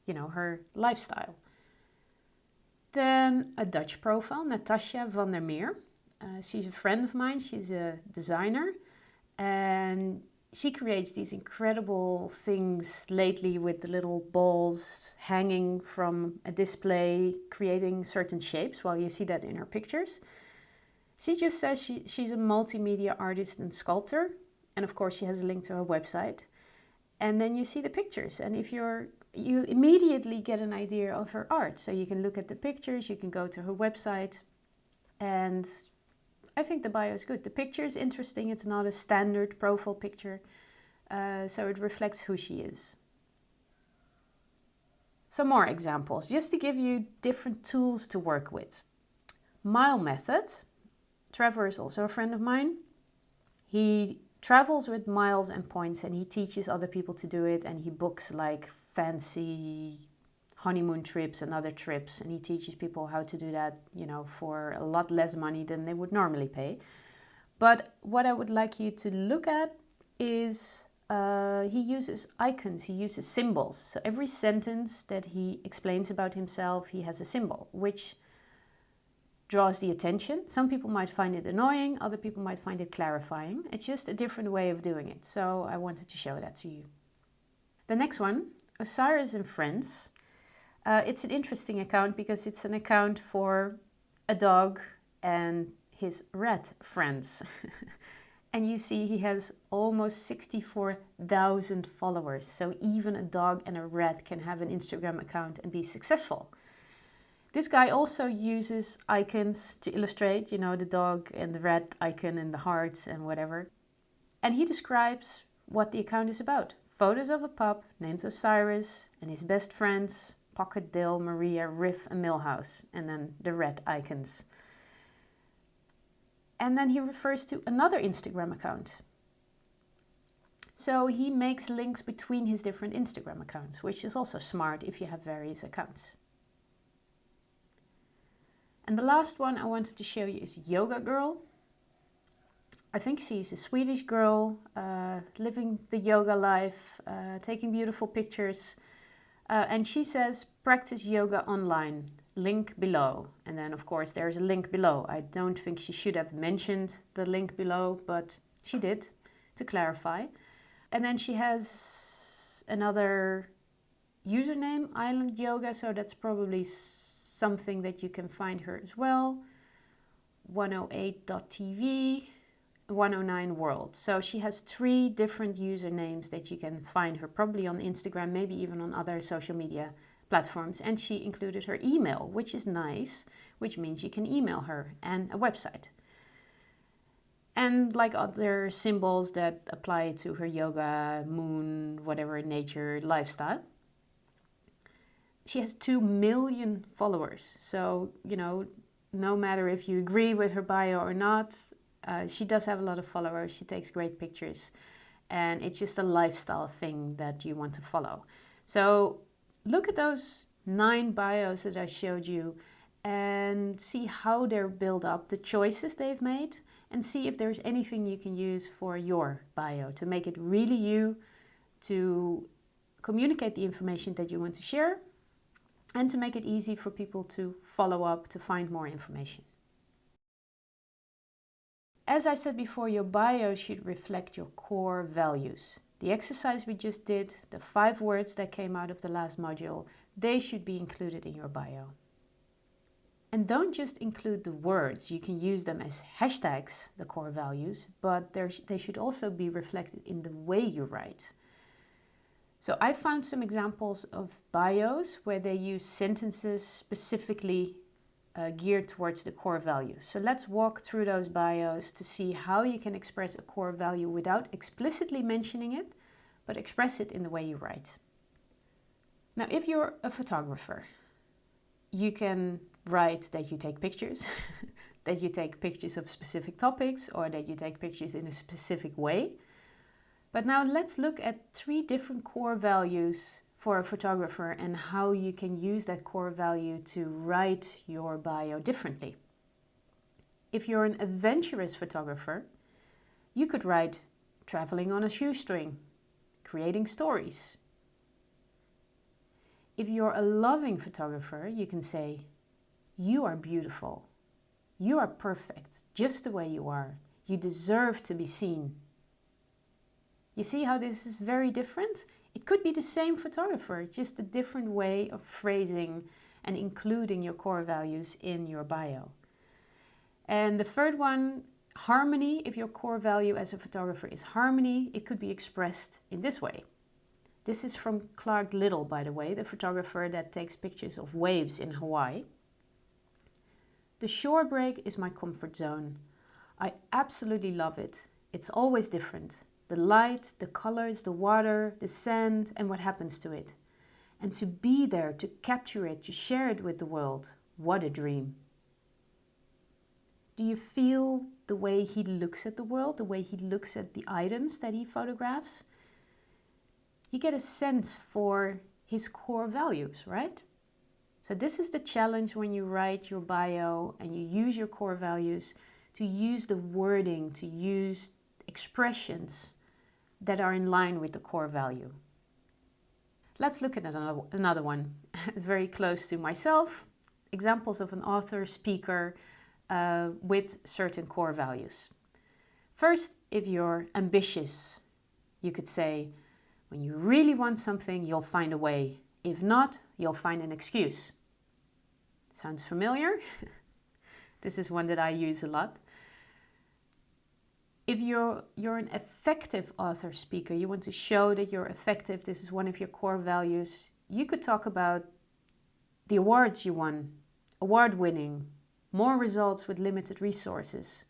her lifestyle. Then a Dutch profile, Natasja van der Meer. She's a friend of mine. She's a designer, and she creates these incredible things lately with the little balls hanging from a display, creating certain shapes. Well, you see that in her pictures. She just says she's a multimedia artist and sculptor. And of course, she has a link to her website. And then you see the pictures. And if you immediately get an idea of her art. So you can look at the pictures, you can go to her website. And I think the bio is good. The picture is interesting. It's not a standard profile picture. So it reflects who she is. Some more examples, just to give you different tools to work with. Mile method. Trevor is also a friend of mine. He travels with miles and points, and he teaches other people to do it, and he books like fancy honeymoon trips and other trips, and he teaches people how to do that, for a lot less money than they would normally pay. But what I would like you to look at is he uses icons, he uses symbols. So every sentence that he explains about himself, he has a symbol, which draws the attention. Some people might find it annoying, other people might find it clarifying. It's just a different way of doing it. So I wanted to show that to you. The next one, Osiris and Friends. It's an interesting account because it's an account for a dog and his rat friends. And you see he has almost 64,000 followers. So even a dog and a rat can have an Instagram account and be successful. This guy also uses icons to illustrate, the dog and the rat icon and the hearts and whatever. And he describes what the account is about. Photos of a pup named Osiris and his best friends, Pocket, Dale, Maria, Riff and Millhouse. And then the rat icons. And then he refers to another Instagram account. So he makes links between his different Instagram accounts, which is also smart if you have various accounts. And the last one I wanted to show you is Yoga Girl. I think she's a Swedish girl, living the yoga life, taking beautiful pictures. And she says, practice yoga online, link below. And then of course there's a link below. I don't think she should have mentioned the link below, but she did, to clarify. And then she has another username, Island Yoga, so that's probably something that you can find her as well. 108.tv, 109 World. So she has 3 different usernames that you can find her, probably on Instagram, maybe even on other social media platforms. And she included her email, which is nice, which means you can email her, and a website. And like other symbols that apply to her yoga, moon, whatever, nature, lifestyle. She has 2 million followers. So, you know, no matter if you agree with her bio or not, she does have a lot of followers. She takes great pictures. And it's just a lifestyle thing that you want to follow. So look at those 9 bios that I showed you and see how they're built up, the choices they've made, and see if there's anything you can use for your bio to make it really you, to communicate the information that you want to share, and to make it easy for people to follow up, to find more information. As I said before, your bio should reflect your core values. The exercise we just did, the 5 words that came out of the last module, they should be included in your bio. And don't just include the words, you can use them as hashtags, the core values, but they should also be reflected in the way you write. So I found some examples of bios where they use sentences specifically geared towards the core values. So let's walk through those bios to see how you can express a core value without explicitly mentioning it, but express it in the way you write. Now, if you're a photographer, you can write that you take pictures, that you take pictures of specific topics, or that you take pictures in a specific way. But now let's look at 3 different core values for a photographer and how you can use that core value to write your bio differently. If you're an adventurous photographer, you could write traveling on a shoestring, creating stories. If you're a loving photographer, you can say, you are beautiful. You are perfect, just the way you are. You deserve to be seen. You see how this is very different? It could be the same photographer, just a different way of phrasing and including your core values in your bio. And the third one, harmony. If your core value as a photographer is harmony, it could be expressed in this way. This is from Clark Little, by the way, the photographer that takes pictures of waves in Hawaii. The shore break is my comfort zone. I absolutely love it. It's always different. The light, the colors, the water, the sand, and what happens to it. And to be there, to capture it, to share it with the world. What a dream. Do you feel the way he looks at the world, the way he looks at the items that he photographs? You get a sense for his core values, right? So this is the challenge when you write your bio and you use your core values, to use the wording, to use expressions that are in line with the core value. Let's look at another one, very close to myself. Examples of an author, speaker with certain core values. First, if you're ambitious, you could say, when you really want something, you'll find a way. If not, you'll find an excuse. Sounds familiar? This is one that I use a lot. If you're an effective author, speaker, you want to show that you're effective, this is one of your core values, you could talk about the awards you won, award winning, more results with limited resources,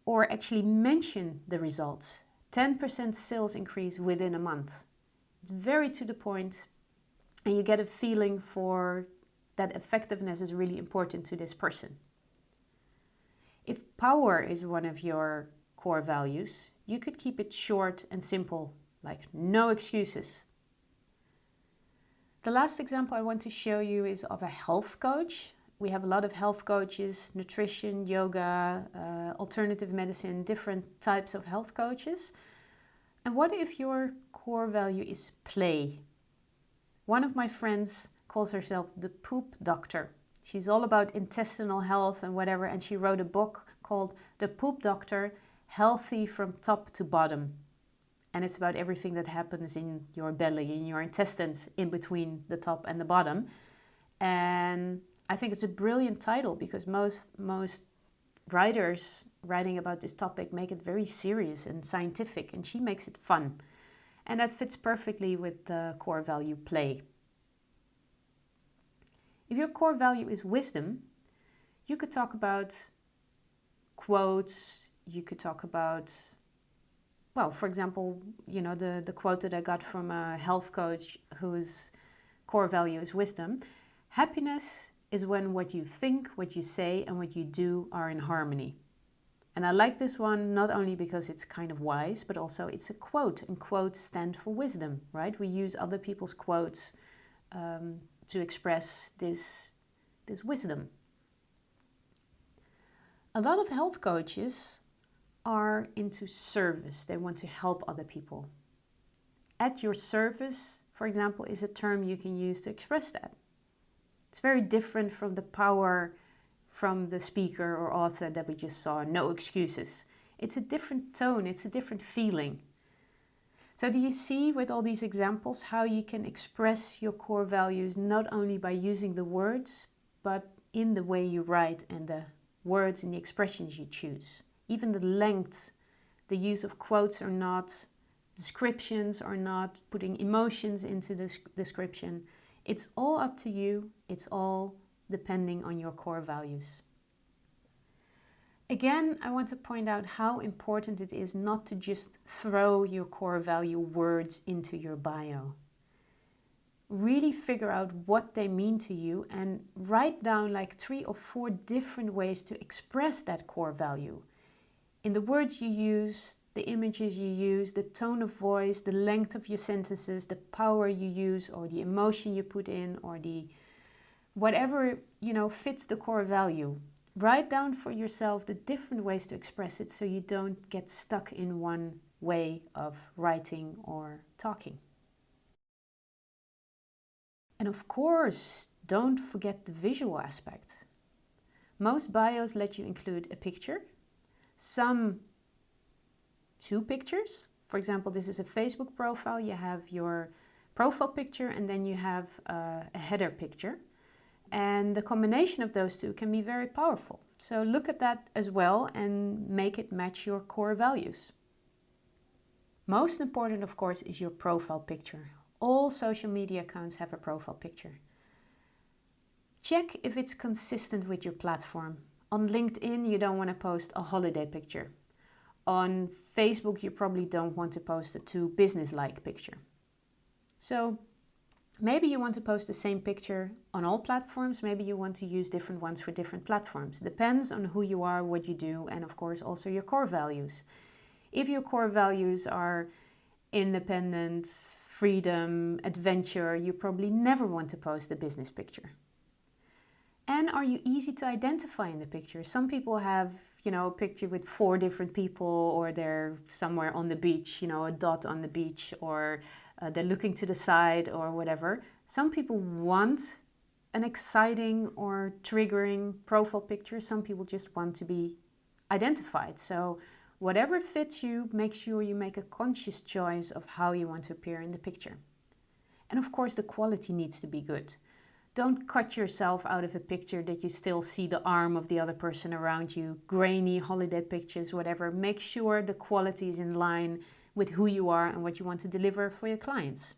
or actually mention the results. 10% sales increase within a month. It's very to the point, and you get a feeling for that effectiveness is really important to this person. If power is one of your core values, you could keep it short and simple, like no excuses. The last example I want to show you is of a health coach. we have a lot of health coaches, nutrition, yoga, alternative medicine, different types of health coaches. And what if your core value is play? One of my friends calls herself the poop doctor. She's all about intestinal health and whatever, and she wrote a book called The Poop Doctor, Healthy from Top to Bottom. And it's about everything that happens in your belly, in your intestines, in between the top and the bottom. And I think it's a brilliant title because most writers writing about this topic make it very serious and scientific, and she makes it fun. And that fits perfectly with the core value play. If your core value is wisdom, you could talk about quotes, you could talk about, well, for example, the quote that I got from a health coach whose core value is wisdom. Happiness is when what you think, what you say, and what you do are in harmony. And I like this one not only because it's kind of wise, but also it's a quote, and quotes stand for wisdom, right? We use other people's quotes to express this wisdom. A lot of health coaches are into service. They want to help other people. At your service, for example, is a term you can use to express that. It's very different from the power from the speaker or author that we just saw, no excuses. It's a different tone, it's a different feeling. So do you see with all these examples how you can express your core values not only by using the words, but in the way you write and the words and the expressions you choose. Even the length, the use of quotes or not, descriptions or not, putting emotions into the description. It's all up to you. It's all depending on your core values. Again, I want to point out how important it is not to just throw your core value words into your bio. Really figure out what they mean to you and write down like 3 or 4 different ways to express that core value. In the words you use, the images you use, the tone of voice, the length of your sentences, the power you use, or the emotion you put in, or the whatever, fits the core value. Write down for yourself the different ways to express it so you don't get stuck in one way of writing or talking. And of course, don't forget the visual aspect. Most bios let you include a picture, some 2 pictures. For example, this is a Facebook profile. You have your profile picture and then you have a header picture. And the combination of those 2 can be very powerful. So look at that as well and make it match your core values. Most important, of course, is your profile picture. All social media accounts have a profile picture. Check if it's consistent with your platform. On LinkedIn, you don't want to post a holiday picture. On Facebook, you probably don't want to post a too business-like picture. So maybe you want to post the same picture on all platforms. Maybe you want to use different ones for different platforms. Depends on who you are, what you do, and of course also your core values. If your core values are independence, freedom, adventure, you probably never want to post a business picture. And are you easy to identify in the picture? Some people have, a picture with 4 different people, or they're somewhere on the beach, a dot on the beach, or they're looking to the side or whatever. Some people want an exciting or triggering profile picture. Some people just want to be identified. So whatever fits you, make sure you make a conscious choice of how you want to appear in the picture. And of course, the quality needs to be good. Don't cut yourself out of a picture that you still see the arm of the other person around you, grainy holiday pictures, whatever. Make sure the quality is in line with who you are and what you want to deliver for your clients.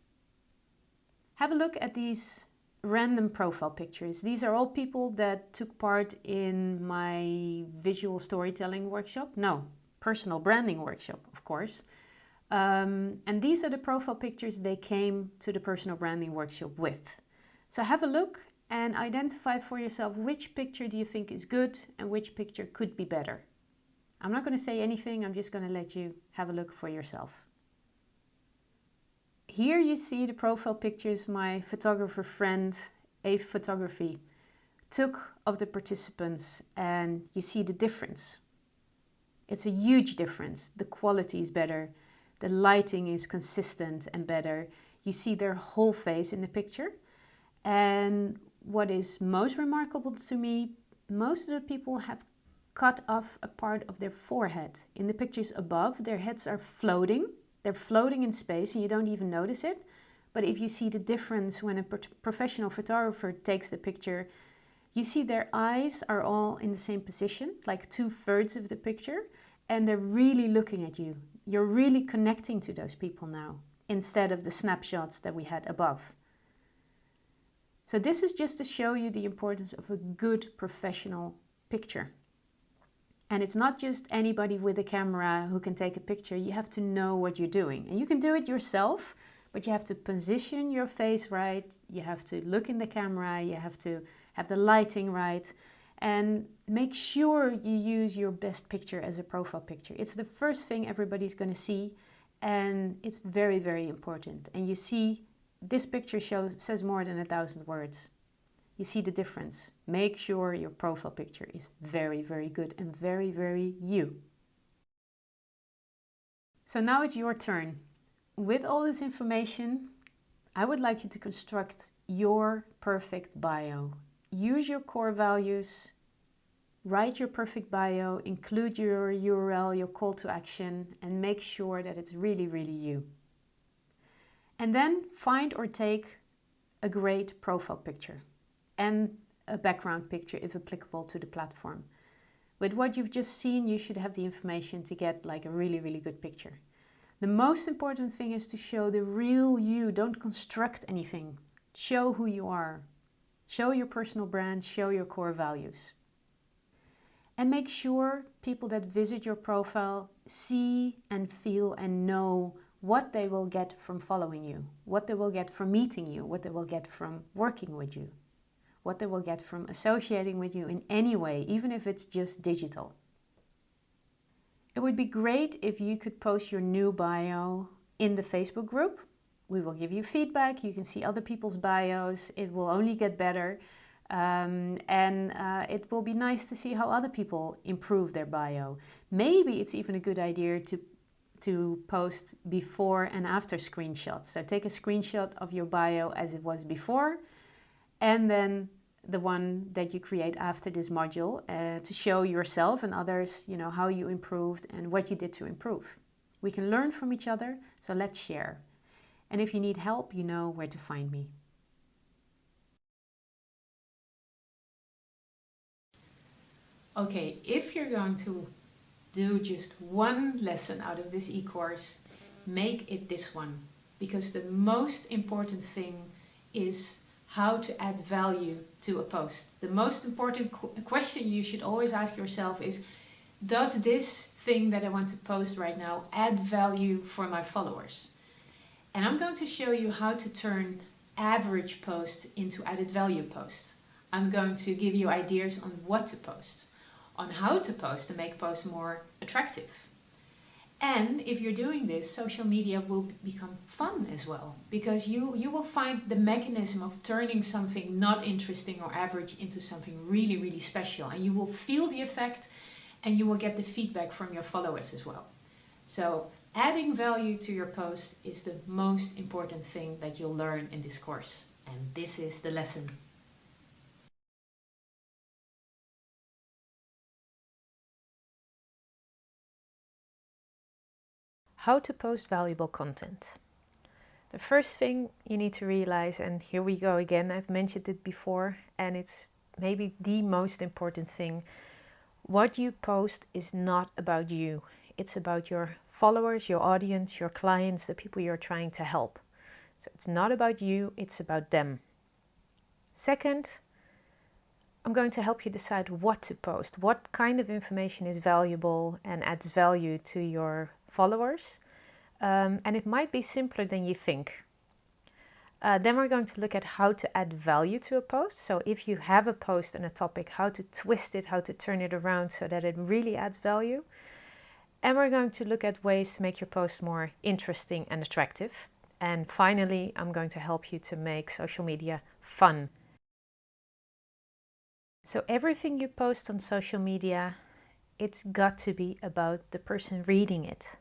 Have a look at these random profile pictures. These are all people that took part in my visual storytelling workshop. No, personal branding workshop, of course. And these are the profile pictures they came to the personal branding workshop with. So have a look and identify for yourself which picture do you think is good and which picture could be better. I'm not going to say anything, I'm just going to let you have a look for yourself. Here you see the profile pictures my photographer friend, Ave Photography, took of the participants and you see the difference. It's a huge difference. The quality is better. The lighting is consistent and better. You see their whole face in the picture. And what is most remarkable to me, most of the people have cut off a part of their forehead. In the pictures above, their heads are floating. They're floating in space and you don't even notice it. But if you see the difference when a professional photographer takes the picture, you see their eyes are all in the same position, like 2/3 of the picture, and they're really looking at you. You're really connecting to those people now, instead of the snapshots that we had above. So this is just to show you the importance of a good professional picture. And it's not just anybody with a camera who can take a picture. You have to know what you're doing. And you can do it yourself, but you have to position your face right. You have to look in the camera. You have to have the lighting right. And make sure you use your best picture as a profile picture. It's the first thing everybody's going to see. And it's very, very important. And you see, this picture says more than 1,000 words. You see the difference. Make sure your profile picture is very, very good and very, very you. So now it's your turn. With all this information, I would like you to construct your perfect bio. Use your core values, write your perfect bio, include your URL, your call to action, and make sure that it's really, really you. And then find or take a great profile picture and a background picture if applicable to the platform. With what you've just seen, you should have the information to get like a really, really good picture. The most important thing is to show the real you. Don't construct anything. Show who you are. Show your personal brand, show your core values. And make sure people that visit your profile see and feel and know what they will get from following you, what they will get from meeting you, what they will get from working with you, what they will get from associating with you in any way, even if it's just digital. It would be great if you could post your new bio in the Facebook group. We will give you feedback. You can see other people's bios. It will only get better. It will be nice to see how other people improve their bio. Maybe it's even a good idea to post before and after screenshots. So take a screenshot of your bio as it was before, and then the one that you create after this module to show yourself and others, how you improved and what you did to improve. We can learn from each other, so let's share. And if you need help, you know where to find me. Okay, if you're going to do just one lesson out of this e-course, make it this one. Because the most important thing is how to add value to a post. The most important question you should always ask yourself is, does this thing that I want to post right now add value for my followers? And I'm going to show you how to turn average posts into added value posts. I'm going to give you ideas on what to post, on how to post to make posts more attractive. And if you're doing this, social media will become fun as well, because you will find the mechanism of turning something not interesting or average into something really, really special. And you will feel the effect and you will get the feedback from your followers as well. So adding value to your post is the most important thing that you'll learn in this course. And this is the lesson. How to post valuable content. The first thing you need to realize, and here we go again, I've mentioned it before, and it's maybe the most important thing. What you post is not about you. It's about your followers, your audience, your clients, the people you're trying to help. So it's not about you, it's about them. Second, I'm going to help you decide what to post, what kind of information is valuable and adds value to your followers. And it might be simpler than you think. Then we're going to look at how to add value to a post. So if you have a post and a topic, how to twist it, how to turn it around so that it really adds value. And we're going to look at ways to make your post more interesting and attractive. And finally, I'm going to help you to make social media fun. So everything you post on social media, it's got to be about the person reading it.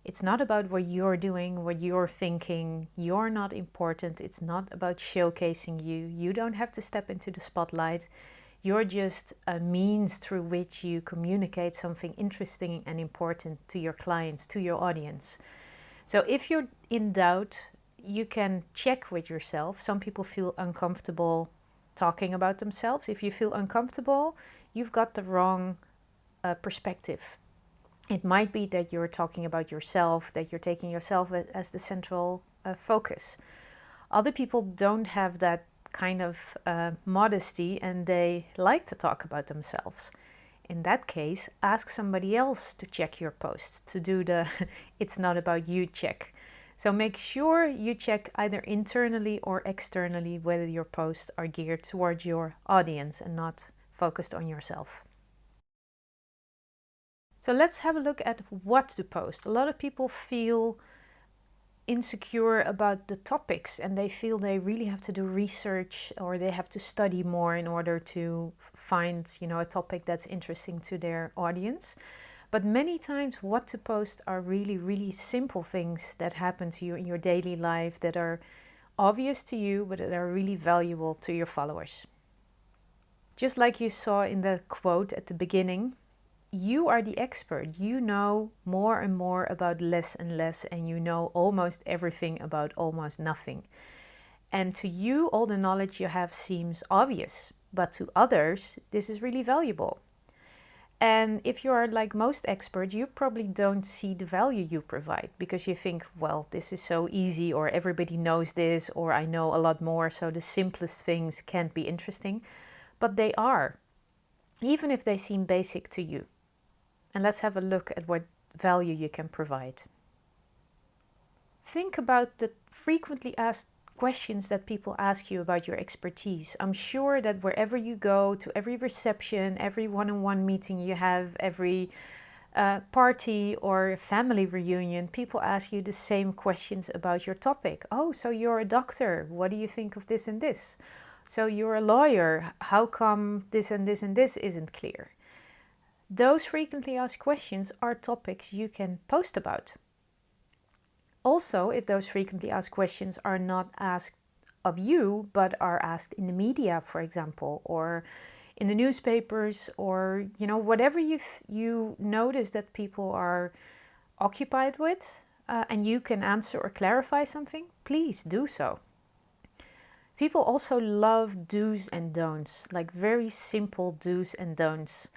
It's not about what you're doing, what you're thinking. You're not important. It's not about showcasing you. You don't have to step into the spotlight. You're just a means through which you communicate something interesting and important to your clients, to your audience. So if you're in doubt, you can check with yourself. Some people feel uncomfortable talking about themselves. If you feel uncomfortable, you've got the wrong perspective. It might be that you're talking about yourself, that you're taking yourself as the central focus. Other people don't have that kind of modesty and they like to talk about themselves. In that case, ask somebody else to check your posts, to do the it's not about you check. So make sure you check either internally or externally whether your posts are geared towards your audience and not focused on yourself. So let's have a look at what to post. A lot of people feel insecure about the topics and they feel they really have to do research or they have to study more in order to find, a topic that's interesting to their audience. But many times what to post are really, really simple things that happen to you in your daily life that are obvious to you, but that are really valuable to your followers. Just like you saw in the quote at the beginning, you are the expert. You know more and more about less and less, and you know almost everything about almost nothing. And to you, all the knowledge you have seems obvious, but to others, this is really valuable. And if you are like most experts, you probably don't see the value you provide because you think, well, this is so easy, or everybody knows this, or I know a lot more, so the simplest things can't be interesting. But they are, even if they seem basic to you. And let's have a look at what value you can provide. Think about the frequently asked questions that people ask you about your expertise. I'm sure that wherever you go, to every reception, every one-on-one meeting you have, every party or family reunion, people ask you the same questions about your topic. Oh, so you're a doctor. What do you think of this and this? So you're a lawyer. How come this and this and this isn't clear? Those frequently asked questions are topics you can post about. Also, if those frequently asked questions are not asked of you, but are asked in the media, for example, or in the newspapers, or whatever you notice that people are occupied with, and you can answer or clarify something, please do so. People also love do's and don'ts, like very simple do's and don'ts.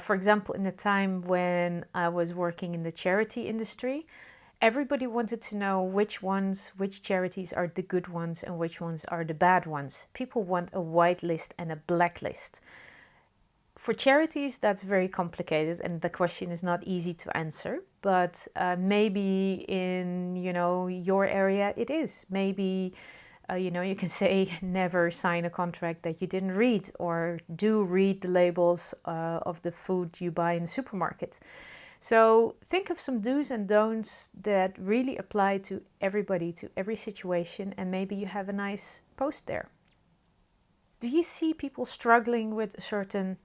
For example, in the time when I was working in the charity industry, everybody wanted to know which charities are the good ones and which ones are the bad ones. People want a white list and a black list. For charities, that's very complicated and the question is not easy to answer. But maybe in your area it is. Maybe you can say never sign a contract that you didn't read, or do read the labels of the food you buy in the supermarket. So think of some do's and don'ts that really apply to everybody, to every situation, and maybe you have a nice post there. Do you see people struggling with a certain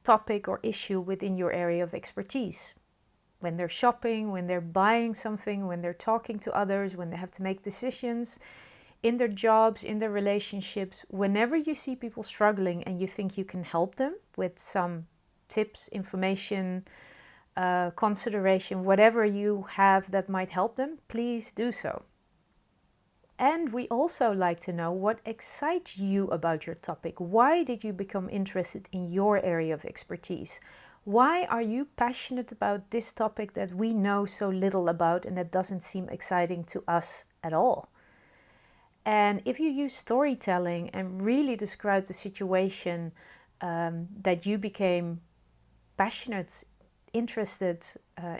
topic or issue within your area of expertise? When they're shopping, when they're buying something, when they're talking to others, when they have to make decisions, in their jobs, in their relationships, whenever you see people struggling and you think you can help them with some tips, information, consideration, whatever you have that might help them, please do so. And we also like to know what excites you about your topic. Why did you become interested in your area of expertise? Why are you passionate about this topic that we know so little about and that doesn't seem exciting to us at all? And if you use storytelling and really describe the situation that you became passionate, interested,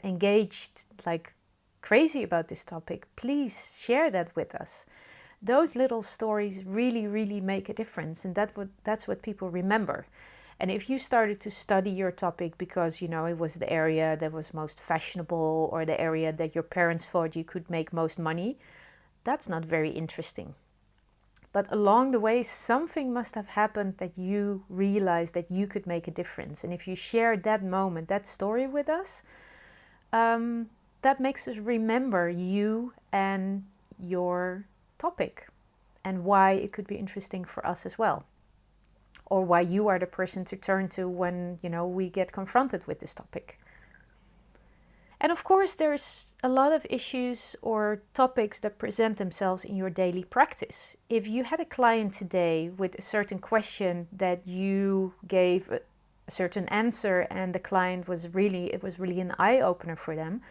engaged, like crazy about this topic, please share that with us. Those little stories really, really make a difference, and that's what people remember. And if you started to study your topic because, it was the area that was most fashionable or the area that your parents thought you could make most money, that's not very interesting. But along the way, something must have happened that you realized that you could make a difference. And if you share that moment, that story with us, that makes us remember you and your topic and why it could be interesting for us as well. Or why you are the person to turn to when, we get confronted with this topic. And of course, there's a lot of issues or topics that present themselves in your daily practice. If you had a client today with a certain question that you gave a certain answer and the client was really an eye-opener for them,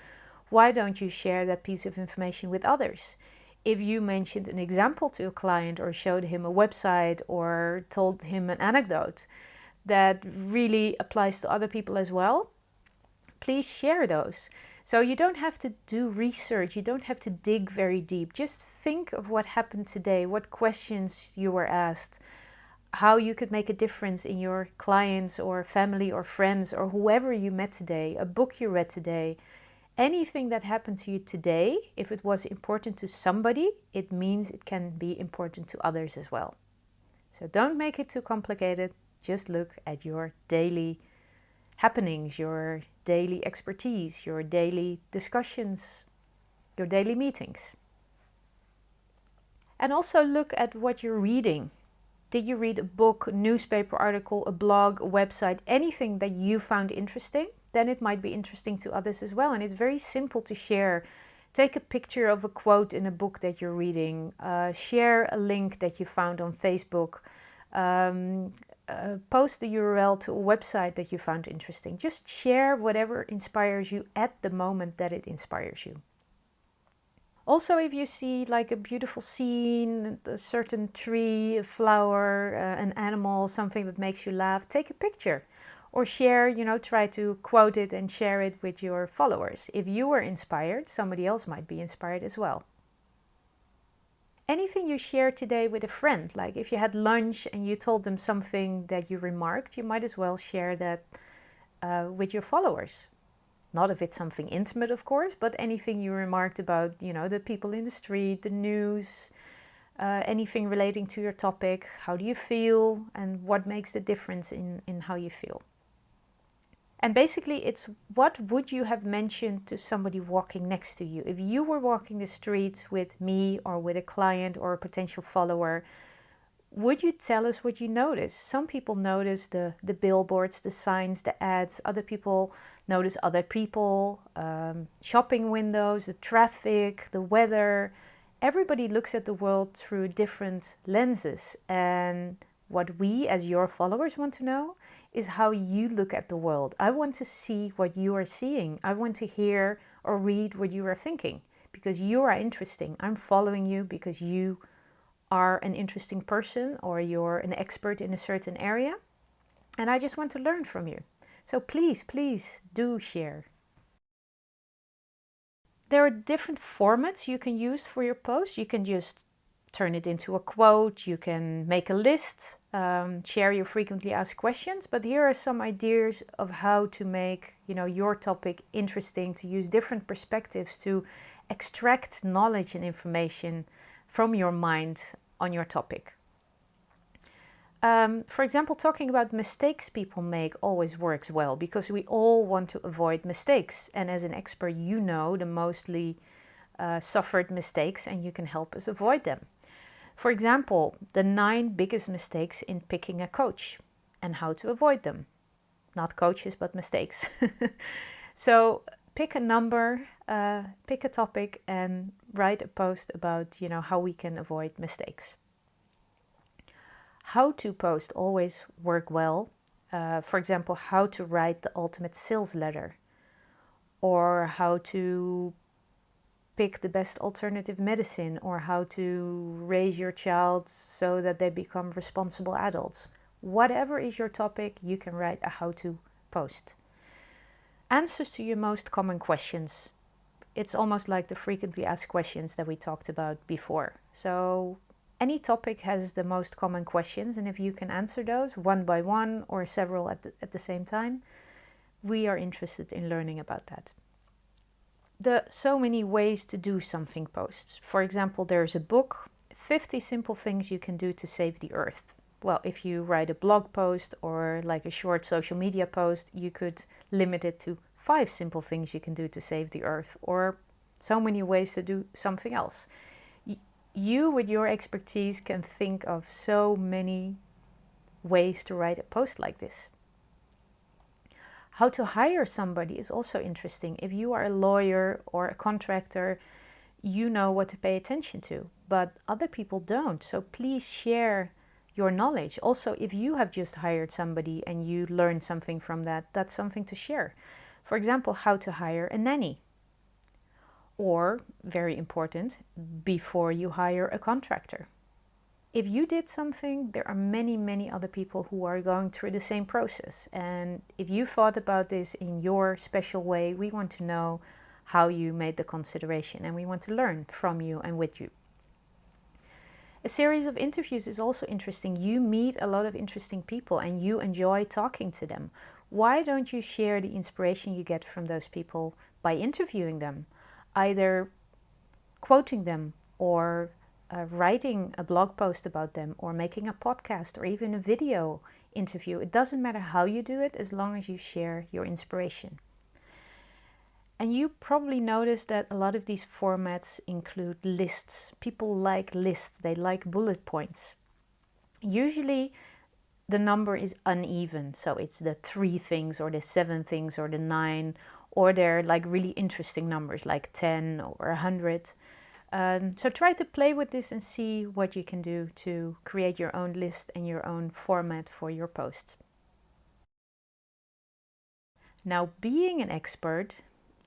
why don't you share that piece of information with others? If you mentioned an example to a client or showed him a website or told him an anecdote that really applies to other people as well, please share those. So you don't have to do research, you don't have to dig very deep. Just think of what happened today, what questions you were asked, how you could make a difference in your clients or family or friends or whoever you met today, a book you read today. Anything that happened to you today, if it was important to somebody, it means it can be important to others as well. So don't make it too complicated. Just look at your daily happenings, your daily expertise, your daily discussions, your daily meetings. And also look at what you're reading. Did you read a book, a newspaper article, a blog, a website, anything that you found interesting? Then it might be interesting to others as well. And it's very simple to share. Take a picture of a quote in a book that you're reading. Share a link that you found on Facebook. Post the URL to a website that you found interesting. Just share whatever inspires you at the moment that it inspires you. Also, if you see like a beautiful scene, a certain tree, a flower, an animal, something that makes you laugh, take a picture. Or share, try to quote it and share it with your followers. If you were inspired, somebody else might be inspired as well. Anything you share today with a friend, like if you had lunch and you told them something that you remarked, you might as well share that with your followers. Not if it's something intimate, of course, but anything you remarked about, the people in the street, the news, anything relating to your topic. How do you feel and what makes the difference in how you feel? And basically, it's what would you have mentioned to somebody walking next to you? If you were walking the street with me or with a client or a potential follower, would you tell us what you noticed? Some people notice the billboards, the signs, the ads. Other people notice other people, shopping windows, the traffic, the weather. Everybody looks at the world through different lenses. And what we as your followers want to know is how you look at the world. I want to see what you are seeing. I want to hear or read what you are thinking because you are interesting. I'm following you because you are an interesting person or you're an expert in a certain area. And I just want to learn from you. So please do share. There are different formats you can use for your post. You can just turn it into a quote, you can make a list, share your frequently asked questions, but here are some ideas of how to make your topic interesting, to use different perspectives to extract knowledge and information from your mind on your topic. For example, talking about mistakes people make always works well because we all want to avoid mistakes, and as an expert you know the mostly suffered mistakes and you can help us avoid them. For example, the 9 biggest mistakes in picking a coach and how to avoid them. Not coaches, but mistakes. So pick a number, pick a topic and write a post about, how we can avoid mistakes. How to post always work well. For example, how to write the ultimate sales letter or how to pick the best alternative medicine or how to raise your child so that they become responsible adults. Whatever is your topic, you can write a how-to post. Answers to your most common questions. It's almost like the frequently asked questions that we talked about before. So any topic has the most common questions, and if you can answer those one by one or several at the same time, we are interested in learning about that. So many ways to do something posts. For example, there's a book, 50 simple things you can do to save the earth. Well, if you write a blog post or like a short social media post, you could limit it to 5 simple things you can do to save the earth, or so many ways to do something else. You, with your expertise, can think of so many ways to write a post like this. How to hire somebody is also interesting. If you are a lawyer or a contractor, you know what to pay attention to, but other people don't. So please share your knowledge. Also, if you have just hired somebody and you learned something from that, that's something to share. For example, how to hire a nanny. Or, very important, before you hire a contractor. If you did something, there are many, many other people who are going through the same process. And if you thought about this in your special way, we want to know how you made the consideration, and we want to learn from you and with you. A series of interviews is also interesting. You meet a lot of interesting people and you enjoy talking to them. Why don't you share the inspiration you get from those people by interviewing them? Either quoting them or writing a blog post about them or making a podcast or even a video interview. It doesn't matter how you do it as long as you share your inspiration. And you probably noticed that a lot of these formats include lists. People like lists, they like bullet points. Usually the number is uneven, so it's the 3 things or the 7 things or the 9, or they're like really interesting numbers like 10 or 100. So try to play with this and see what you can do to create your own list and your own format for your posts. Now, being an expert,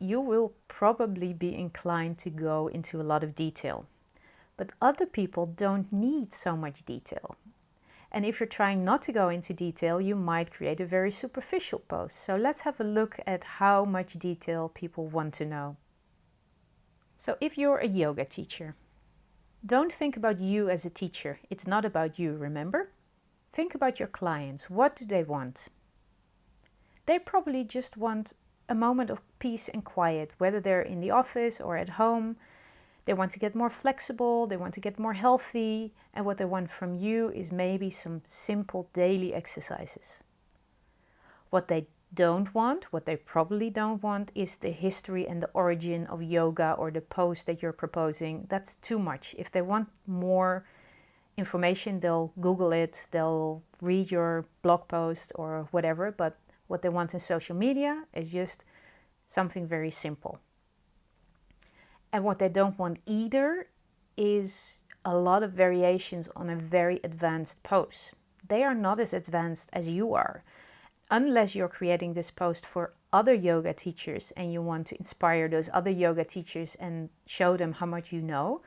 you will probably be inclined to go into a lot of detail. But other people don't need so much detail. And if you're trying not to go into detail, you might create a very superficial post. So let's have a look at how much detail people want to know. So if you're a yoga teacher, don't think about you as a teacher. It's not about you, remember? Think about your clients. What do they want? They probably just want a moment of peace and quiet, whether they're in the office or at home. They want to get more flexible, they want to get more healthy, and what they want from you is maybe some simple daily exercises. What they don't want, what they probably don't want, is the history and the origin of yoga or the pose that you're proposing. That's too much. If they want more information, they'll Google it, they'll read your blog post or whatever, but what they want in social media is just something very simple. And what they don't want either is a lot of variations on a very advanced pose. They are not as advanced as you are. Unless you're creating this post for other yoga teachers and you want to inspire those other yoga teachers and show them how much you know,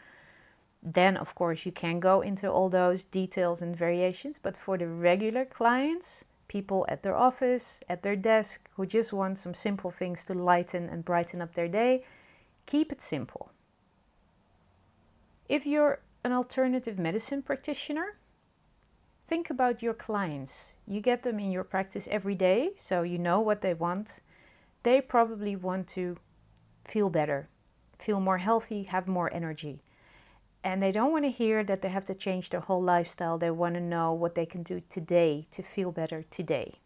then of course you can go into all those details and variations. But for the regular clients, people at their office, at their desk, who just want some simple things to lighten and brighten up their day, keep it simple. If you're an alternative medicine practitioner, think about your clients. You get them in your practice every day, so you know what they want. They probably want to feel better, feel more healthy, have more energy. And they don't want to hear that they have to change their whole lifestyle. They want to know what they can do today to feel better today.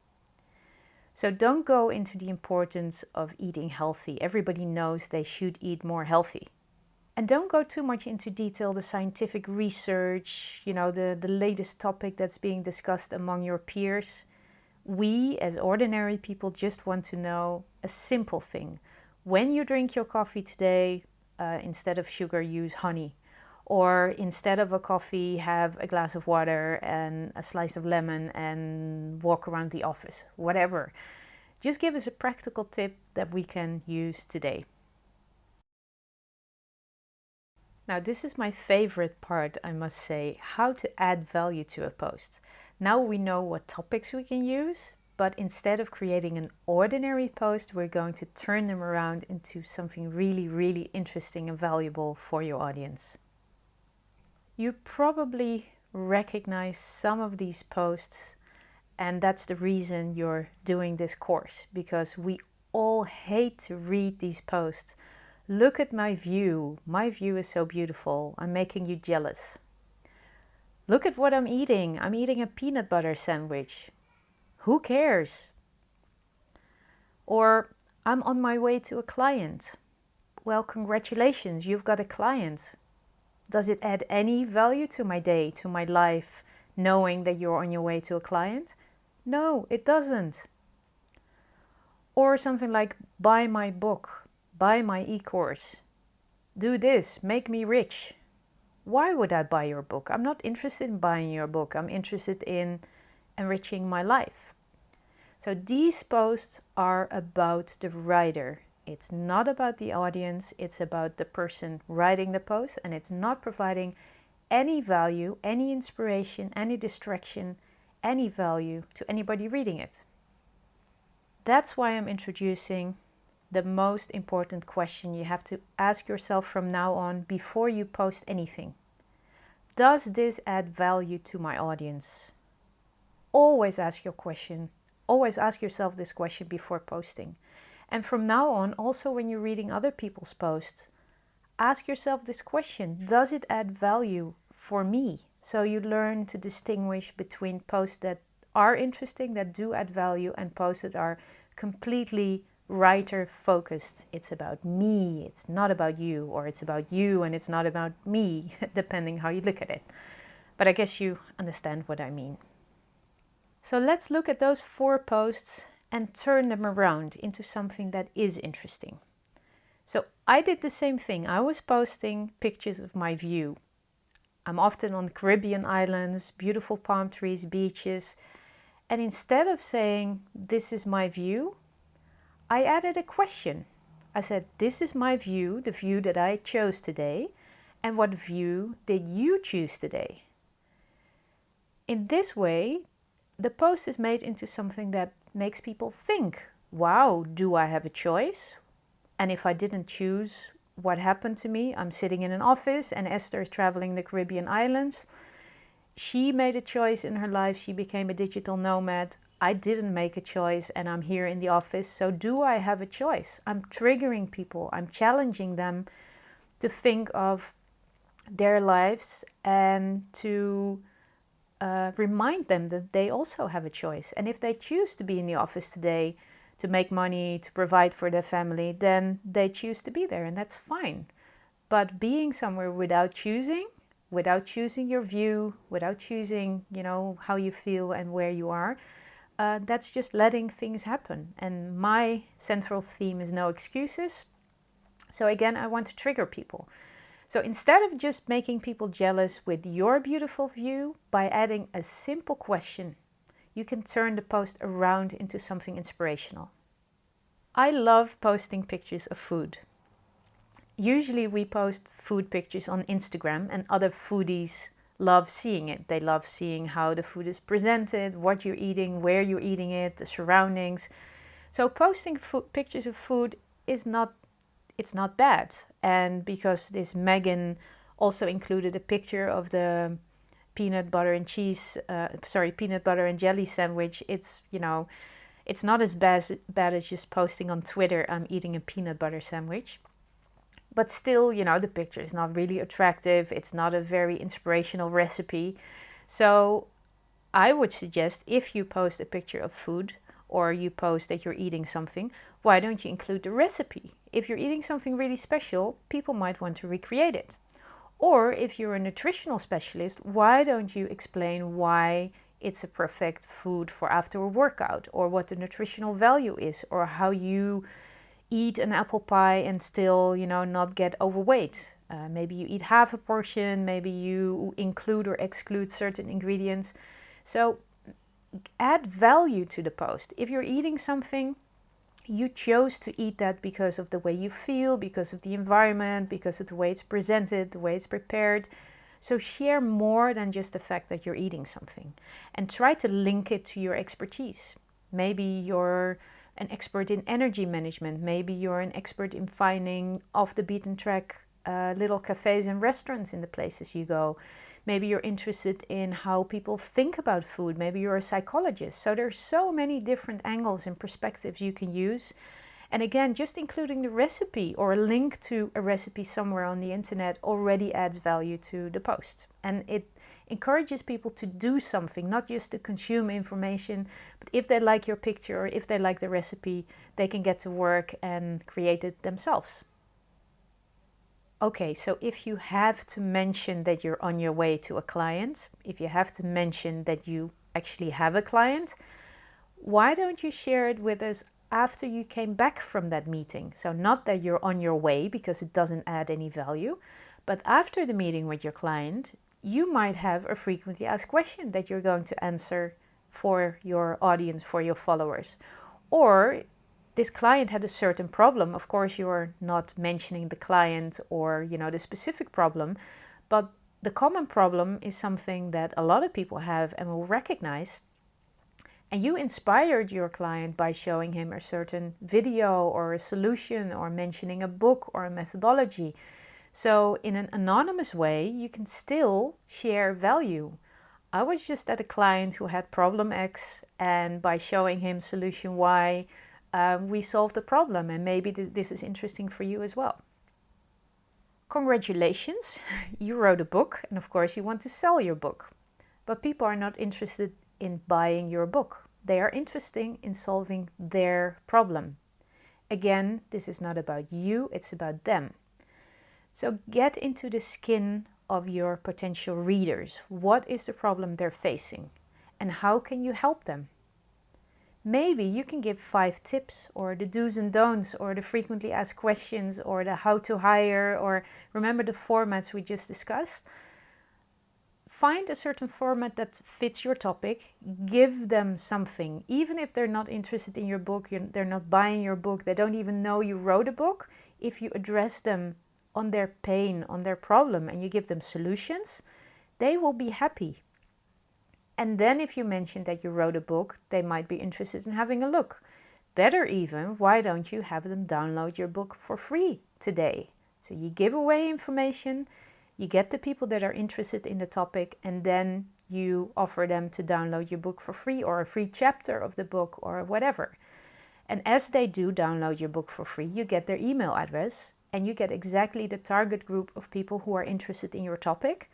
So don't go into the importance of eating healthy. Everybody knows they should eat more healthy. And don't go too much into detail, the scientific research, the latest topic that's being discussed among your peers. We, as ordinary people, just want to know a simple thing. When you drink your coffee today, instead of sugar, use honey. Or instead of a coffee, have a glass of water and a slice of lemon and walk around the office, whatever. Just give us a practical tip that we can use today. Now, this is my favorite part, I must say, how to add value to a post. Now we know what topics we can use, but instead of creating an ordinary post, we're going to turn them around into something really, really interesting and valuable for your audience. You probably recognize some of these posts, and that's the reason you're doing this course, because we all hate to read these posts. Look at my view. My view is so beautiful. I'm making you jealous. Look at what I'm eating. I'm eating a peanut butter sandwich. Who cares? Or I'm on my way to a client. Well, congratulations, you've got a client. Does it add any value to my day, to my life, knowing that you're on your way to a client? No, it doesn't. Or something like, buy my book, buy my e-course, do this, make me rich. Why would I buy your book? I'm not interested in buying your book. I'm interested in enriching my life. So these posts are about the writer. It's not about the audience. It's about the person writing the post, and it's not providing any value, any inspiration, any distraction, any value to anybody reading it. That's why I'm introducing the most important question you have to ask yourself from now on before you post anything. Does this add value to my audience? Always ask yourself this question before posting. And from now on, also when you're reading other people's posts, ask yourself this question: does it add value for me? So you learn to distinguish between posts that are interesting, that do add value, and posts that are completely writer focused. It's about me, it's not about you, or it's about you and it's not about me, depending how you look at it. But I guess you understand what I mean. So let's look at those 4 posts and turn them around into something that is interesting. So I did the same thing. I was posting pictures of my view. I'm often on the Caribbean islands, beautiful palm trees, beaches. And instead of saying, this is my view, I added a question. I said, this is my view, the view that I chose today. And what view did you choose today? In this way, the post is made into something that makes people think, wow, do I have a choice? And if I didn't choose, what happened to me? I'm sitting in an office and Esther is traveling the Caribbean islands. She made a choice in her life. She became a digital nomad. I didn't make a choice and I'm here in the office. So do I have a choice? I'm triggering people. I'm challenging them to think of their lives and to remind them that they also have a choice. And if they choose to be in the office today, to make money, to provide for their family, then they choose to be there, and that's fine. But being somewhere without choosing your view, without choosing, how you feel and where you are, that's just letting things happen. And my central theme is no excuses. So again, I want to trigger people. So instead of just making people jealous with your beautiful view, by adding a simple question, you can turn the post around into something inspirational. I love posting pictures of food. Usually we post food pictures on Instagram, and other foodies love seeing it. They love seeing how the food is presented, what you're eating, where you're eating it, the surroundings. So posting pictures of food is not bad. And because this Megan also included a picture of the peanut butter and jelly sandwich, it's not as bad as just posting on Twitter, I'm eating a peanut butter sandwich. But still, the picture is not really attractive. It's not a very inspirational recipe. So I would suggest, if you post a picture of food or you post that you're eating something, why don't you include the recipe? If you're eating something really special, people might want to recreate it. Or if you're a nutritional specialist, why don't you explain why it's a perfect food for after a workout, or what the nutritional value is, or how you eat an apple pie and still, not get overweight. Maybe you eat half a portion, maybe you include or exclude certain ingredients. So add value to the post. If you're eating something, you chose to eat that because of the way you feel, because of the environment, because of the way it's presented, the way it's prepared. So share more than just the fact that you're eating something, and try to link it to your expertise. Maybe you're an expert in energy management. Maybe you're an expert in finding off the beaten track little cafes and restaurants in the places you go. Maybe you're interested in how people think about food. Maybe you're a psychologist. So there's so many different angles and perspectives you can use. And again, just including the recipe or a link to a recipe somewhere on the internet already adds value to the post. And encourages people to do something, not just to consume information, but if they like your picture or if they like the recipe, they can get to work and create it themselves. Okay, so if you have to mention that you're on your way to a client, if you have to mention that you actually have a client, why don't you share it with us after you came back from that meeting? So not that you're on your way, because it doesn't add any value, but after the meeting with your client, you might have a frequently asked question that you're going to answer for your audience, for your followers. Or this client had a certain problem. Of course, you're not mentioning the client or, the specific problem, but the common problem is something that a lot of people have and will recognize. And you inspired your client by showing him a certain video or a solution or mentioning a book or a methodology. So in an anonymous way, you can still share value. I was just at a client who had problem X, and by showing him solution Y, we solved the problem, and maybe this is interesting for you as well. Congratulations, you wrote a book, and of course you want to sell your book. But people are not interested in buying your book. They are interested in solving their problem. Again, this is not about you, it's about them. So get into the skin of your potential readers. What is the problem they're facing? And how can you help them? Maybe you can give 5 tips, or the do's and don'ts, or the frequently asked questions, or the how to hire, or remember the formats we just discussed. Find a certain format that fits your topic, give them something. Even if they're not interested in your book, they're not buying your book, they don't even know you wrote a book, if you address them on their pain, on their problem, and you give them solutions, they will be happy. And then if you mention that you wrote a book, they might be interested in having a look. Better even, why don't you have them download your book for free today? So you give away information, you get the people that are interested in the topic, and then you offer them to download your book for free, or a free chapter of the book, or whatever. And as they do download your book for free, you get their email address, and you get exactly the target group of people who are interested in your topic.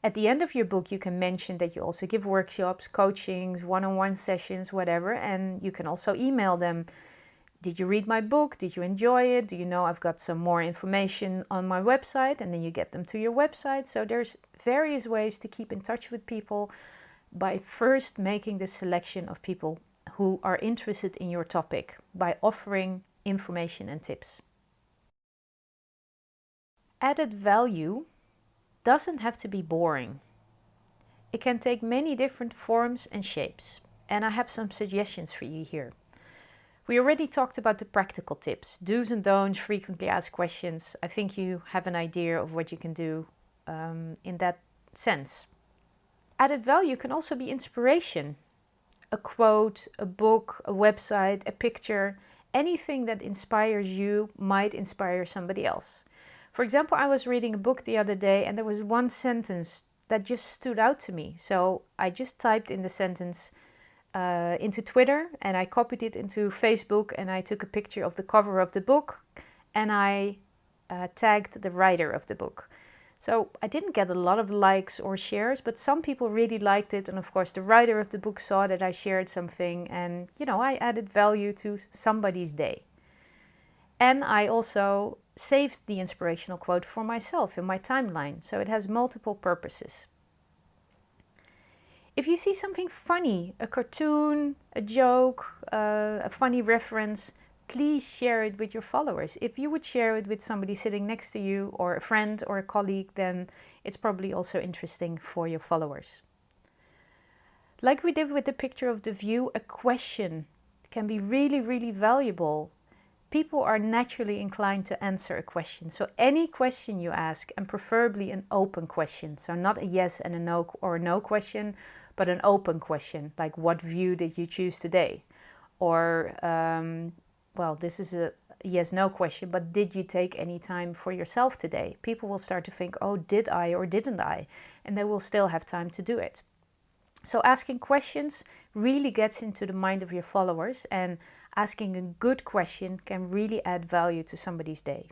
At the end of your book, you can mention that you also give workshops, coachings, one-on-one sessions, whatever, and you can also email them. Did you read my book? Did you enjoy it? Do you know I've got some more information on my website? And then you get them to your website. So there's various ways to keep in touch with people by first making the selection of people who are interested in your topic, by offering information and tips. Added value doesn't have to be boring. It can take many different forms and shapes, and I have some suggestions for you here. We already talked about the practical tips, do's and don'ts, frequently asked questions. I think you have an idea of what you can do in that sense. Added value can also be inspiration. A quote, a book, a website, a picture, anything that inspires you might inspire somebody else. For example, I was reading a book the other day, and there was one sentence that just stood out to me. So I just typed in the sentence into Twitter, and I copied it into Facebook, and I took a picture of the cover of the book, and I tagged the writer of the book. So I didn't get a lot of likes or shares, but some people really liked it. And of course, the writer of the book saw that I shared something, and I added value to somebody's day. And I also saved the inspirational quote for myself in my timeline, so it has multiple purposes. If you see something funny, a cartoon, a joke, a funny reference, please share it with your followers. If you would share it with somebody sitting next to you, or a friend or a colleague, then it's probably also interesting for your followers. Like we did with the picture of the view, a question can be really, really valuable. People are naturally inclined to answer a question. So any question you ask, and preferably an open question. So not a yes and a no or a no question, but an open question. Like, what view did you choose today? Or, this is a yes-no question, but did you take any time for yourself today? People will start to think, oh, did I or didn't I? And they will still have time to do it. So asking questions really gets into the mind of your followers, and asking a good question can really add value to somebody's day.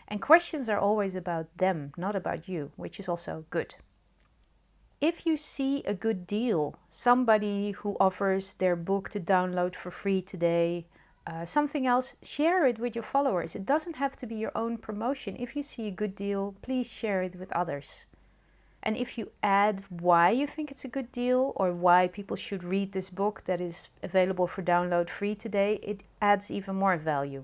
And questions are always about them, not about you, which is also good. If you see a good deal, somebody who offers their book to download for free today, something else, share it with your followers. It doesn't have to be your own promotion. If you see a good deal, please share it with others. And if you add why you think it's a good deal or why people should read this book that is available for download free today, it adds even more value.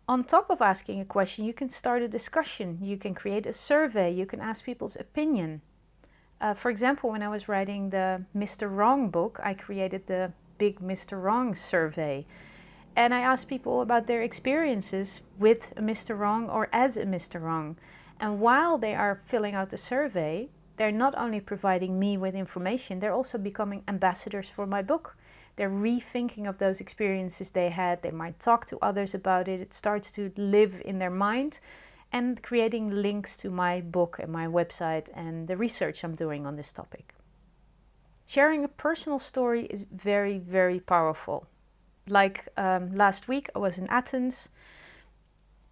On top of asking a question, you can start a discussion. You can create a survey. You can ask people's opinion. For example, when I was writing the Mr. Wrong book, I created the Big Mr. Wrong survey. And I asked people about their experiences with a Mr. Wrong or as a Mr. Wrong. And while they are filling out the survey, they're not only providing me with information, they're also becoming ambassadors for my book. They're rethinking of those experiences they had. They might talk to others about it. It starts to live in their mind, and creating links to my book and my website and the research I'm doing on this topic. Sharing a personal story is very, very powerful. Like last week, I was in Athens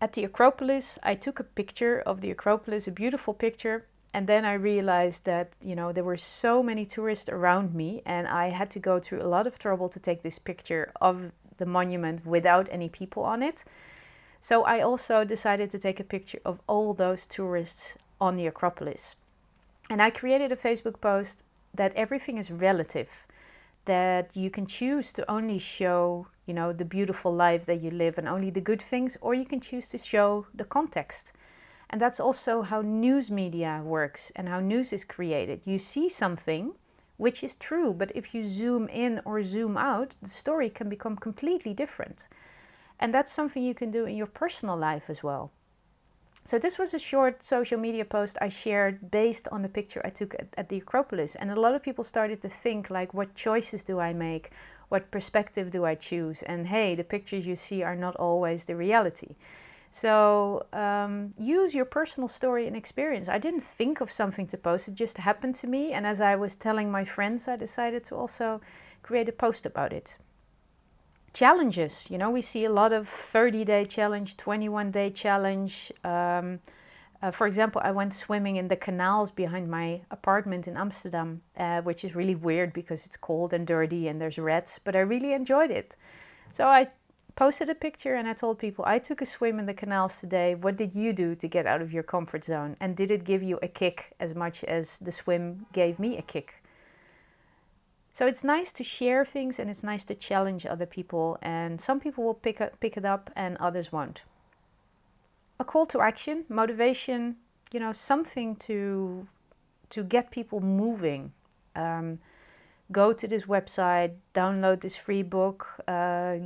at the Acropolis. I took a picture of the Acropolis, a beautiful picture, and then I realized that, there were so many tourists around me, and I had to go through a lot of trouble to take this picture of the monument without any people on it. So I also decided to take a picture of all those tourists on the Acropolis. And I created a Facebook post that everything is relative, that you can choose to only show, the beautiful life that you live and only the good things, or you can choose to show the context. And that's also how news media works and how news is created. You see something which is true, but if you zoom in or zoom out, the story can become completely different. And that's something you can do in your personal life as well. So this was a short social media post I shared based on the picture I took at the Acropolis. And a lot of people started to think, like, what choices do I make? What perspective do I choose? And hey, the pictures you see are not always the reality. So use your personal story and experience. I didn't think of something to post, it just happened to me. And as I was telling my friends, I decided to also create a post about it. Challenges, we see a lot of 30-day challenge, 21-day challenge. For example, I went swimming in the canals behind my apartment in Amsterdam, which is really weird because it's cold and dirty and there's rats, but I really enjoyed it. So I posted a picture and I told people, I took a swim in the canals today. What did you do to get out of your comfort zone? And did it give you a kick as much as the swim gave me a kick? So it's nice to share things and it's nice to challenge other people, and some people will pick it up and others won't. A call to action, motivation, something to get people moving. Go to this website, download this free book,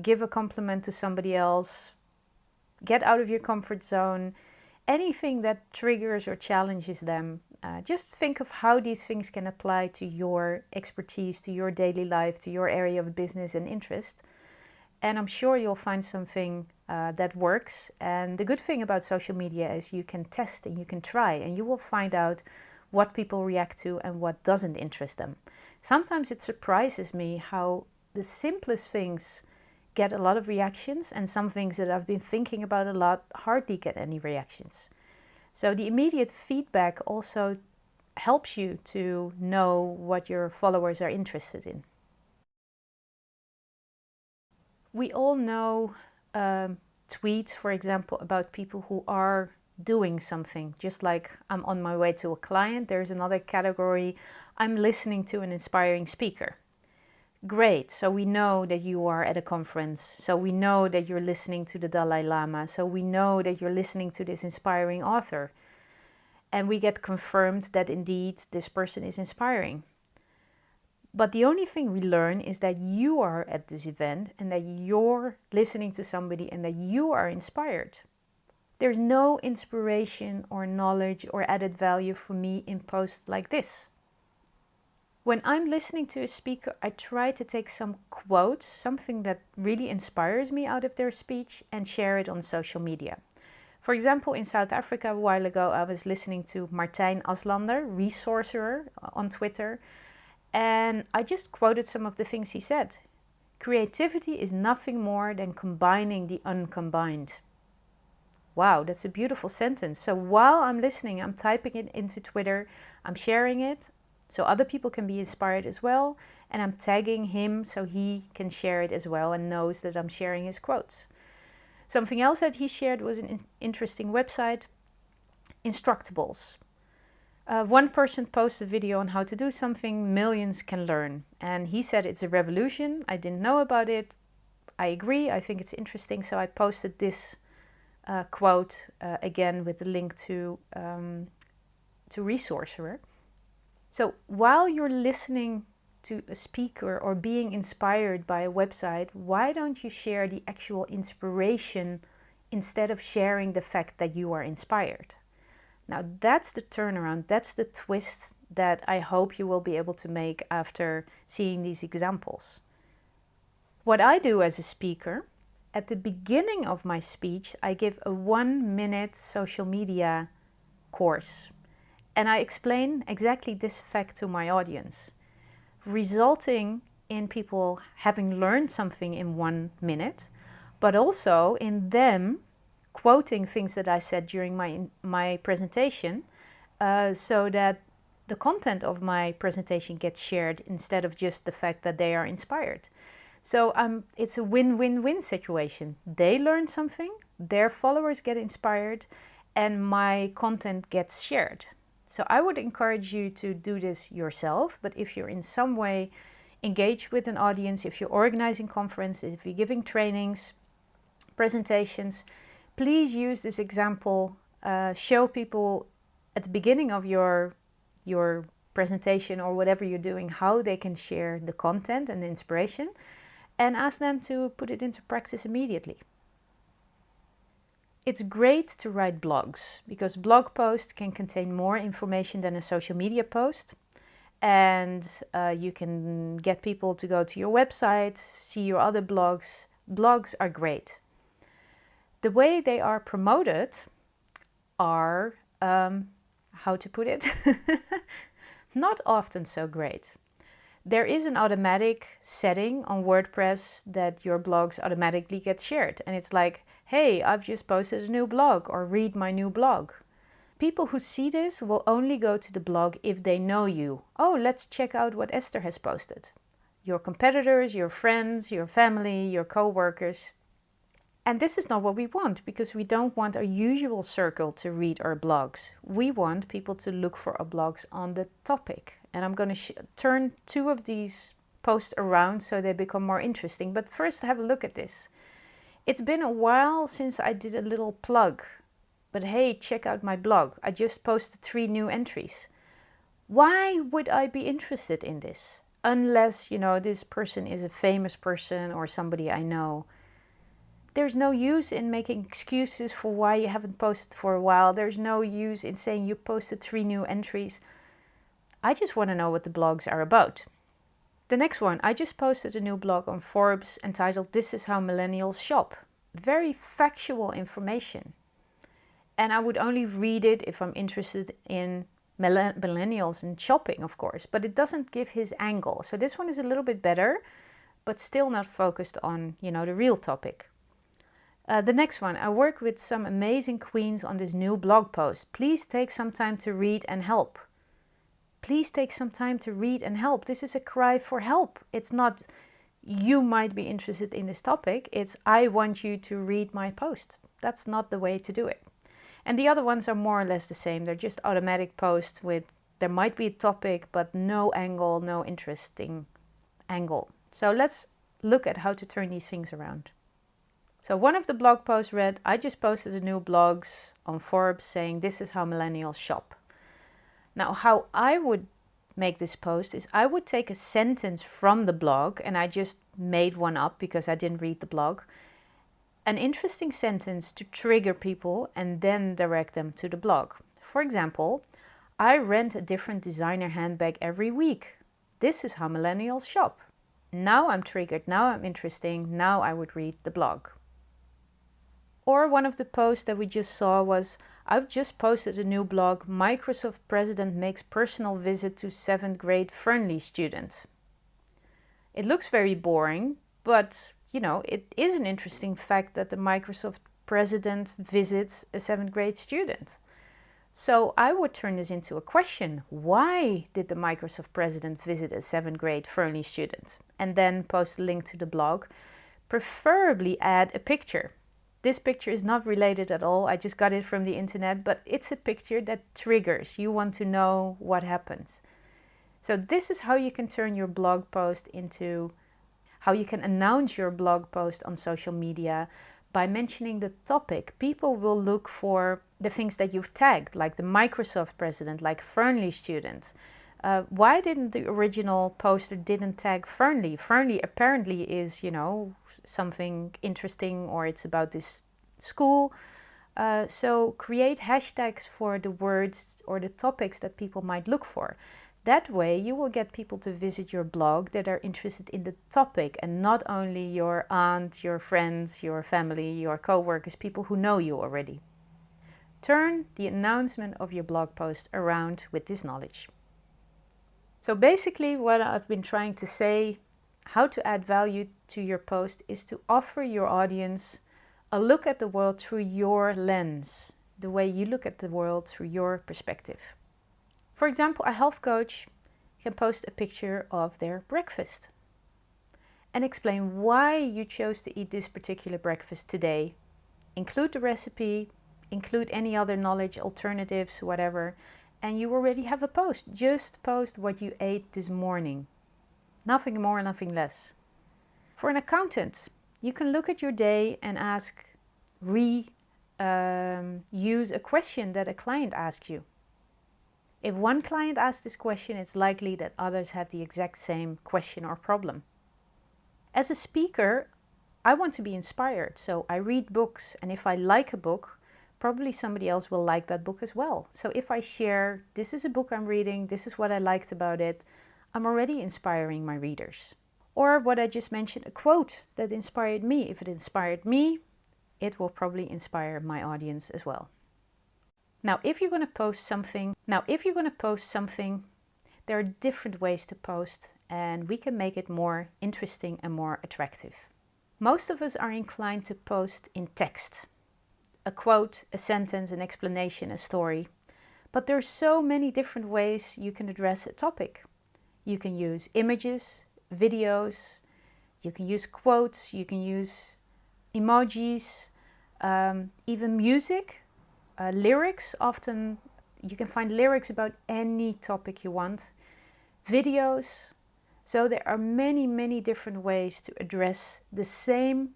give a compliment to somebody else, get out of your comfort zone, anything that triggers or challenges them. Just think of how these things can apply to your expertise, to your daily life, to your area of business and interest. And I'm sure you'll find something that works. And the good thing about social media is you can test and you can try, and you will find out what people react to and what doesn't interest them. Sometimes it surprises me how the simplest things get a lot of reactions, and some things that I've been thinking about a lot hardly get any reactions. So the immediate feedback also helps you to know what your followers are interested in. We all know tweets, for example, about people who are doing something. Just like I'm on my way to a client, there's another category, I'm listening to an inspiring speaker. Great, so we know that you are at a conference, so we know that you're listening to the Dalai Lama, so we know that you're listening to this inspiring author. And we get confirmed that indeed this person is inspiring. But the only thing we learn is that you are at this event and that you're listening to somebody and that you are inspired. There's no inspiration or knowledge or added value for me in posts like this. When I'm listening to a speaker, I try to take some quotes, something that really inspires me out of their speech, and share it on social media. For example, in South Africa a while ago, I was listening to Martijn Aslander, Resourcerer, on Twitter, and I just quoted some of the things he said. Creativity is nothing more than combining the uncombined. Wow, that's a beautiful sentence. So while I'm listening, I'm typing it into Twitter, I'm sharing it, So other people can be inspired as well, and I'm tagging him so he can share it as well and knows that I'm sharing his quotes. Something else that he shared was an interesting website, Instructables. One person posted a video on how to do something millions can learn, and he said it's a revolution. I didn't know about it. I agree, I think it's interesting, so I posted this quote again with the link to Resourcerer. So while you're listening to a speaker or being inspired by a website, why don't you share the actual inspiration instead of sharing the fact that you are inspired? Now that's the turnaround, that's the twist that I hope you will be able to make after seeing these examples. What I do as a speaker, at the beginning of my speech, I give a 1-minute social media course. And I explain exactly this fact to my audience, resulting in people having learned something in 1 minute, but also in them quoting things that I said during my presentation, so that the content of my presentation gets shared instead of just the fact that they are inspired. So it's a win-win-win situation. They learn something, their followers get inspired, and my content gets shared. So I would encourage you to do this yourself, but if you're in some way engaged with an audience, if you're organizing conferences, if you're giving trainings, presentations, please use this example. Show people at the beginning of your presentation or whatever you're doing how they can share the content and the inspiration, and ask them to put it into practice immediately. It's great to write blogs because blog posts can contain more information than a social media post, and you can get people to go to your website, see your other blogs. Blogs are great. The way they are promoted are, how to put it, not often so great. There is an automatic setting on WordPress that your blogs automatically get shared. And it's like, hey, I've just posted a new blog, or read my new blog. People who see this will only go to the blog if they know you. Oh, let's check out what Esther has posted. Your competitors, your friends, your family, your co-workers. And this is not what we want, because we don't want our usual circle to read our blogs. We want people to look for our blogs on the topic. And I'm going to turn 2 of these posts around so they become more interesting. But first, have a look at this. It's been a while since I did a little plug. But hey, check out my blog. I just posted 3 new entries. Why would I be interested in this? Unless, this person is a famous person or somebody I know. There's no use in making excuses for why you haven't posted for a while. There's no use in saying you posted 3 new entries. I just want to know what the blogs are about. The next one, I just posted a new blog on Forbes entitled "This is how millennials shop." Very factual information. And I would only read it if I'm interested in millennials and shopping, of course. But it doesn't give his angle. So this one is a little bit better, but still not focused on, the real topic. The next one, I work with some amazing queens on this new blog post. Please take some time to read and help. Please take some time to read and help. This is a cry for help. It's not, you might be interested in this topic. It's, I want you to read my post. That's not the way to do it. And the other ones are more or less the same. They're just automatic posts with, there might be a topic, but no angle, no interesting angle. So let's look at how to turn these things around. So one of the blog posts read, I just posted a new blogs on Forbes saying this is how millennials shop. Now, how I would make this post is I would take a sentence from the blog, and I just made one up because I didn't read the blog. An interesting sentence to trigger people and then direct them to the blog. For example, I rent a different designer handbag every week. This is how millennials shop. Now I'm triggered, now I'm interesting, now I would read the blog. Or one of the posts that we just saw was, I've just posted a new blog, Microsoft President makes personal visit to 7th grade Fernley student. It looks very boring, but it is an interesting fact that the Microsoft President visits a 7th grade student. So I would turn this into a question. Why did the Microsoft president visit a 7th grade Fernley student? And then post a link to the blog. Preferably add a picture. This picture is not related at all. I just got it from the internet, but it's a picture that triggers. You want to know what happens. So this is how you can turn your blog post into, how you can announce your blog post on social media by mentioning the topic. People will look for the things that you've tagged, like the Microsoft president, like Fernley students. Why didn't the original poster didn't tag Fernley? Fernley apparently is, something interesting, or it's about this school. So create hashtags for the words or the topics that people might look for. That way you will get people to visit your blog that are interested in the topic, and not only your aunt, your friends, your family, your co-workers, people who know you already. Turn the announcement of your blog post around with this knowledge. So basically what I've been trying to say, how to add value to your post, is to offer your audience a look at the world through your lens, the way you look at the world through your perspective. For example, a health coach can post a picture of their breakfast and explain why you chose to eat this particular breakfast today. Include the recipe, include any other knowledge, alternatives, whatever, and you already have a post. Just post what you ate this morning. Nothing more, nothing less. For an accountant, you can look at your day and use a question that a client asks you. If one client asks this question, it's likely that others have the exact same question or problem. As a speaker, I want to be inspired, so I read books, and if I like a book, probably somebody else will like that book as well. So if I share, this is a book I'm reading, this is what I liked about it, I'm already inspiring my readers. Or what I just mentioned, a quote that inspired me. If it inspired me, it will probably inspire my audience as well. Now, if you're going to post something, there are different ways to post, and we can make it more interesting and more attractive. Most of us are inclined to post in text. A quote, a sentence, an explanation, a story. But there are so many different ways you can address a topic. You can use images, videos, you can use quotes, you can use emojis, even music, lyrics. Often you can find lyrics about any topic you want. Videos. So there are many, many different ways to address the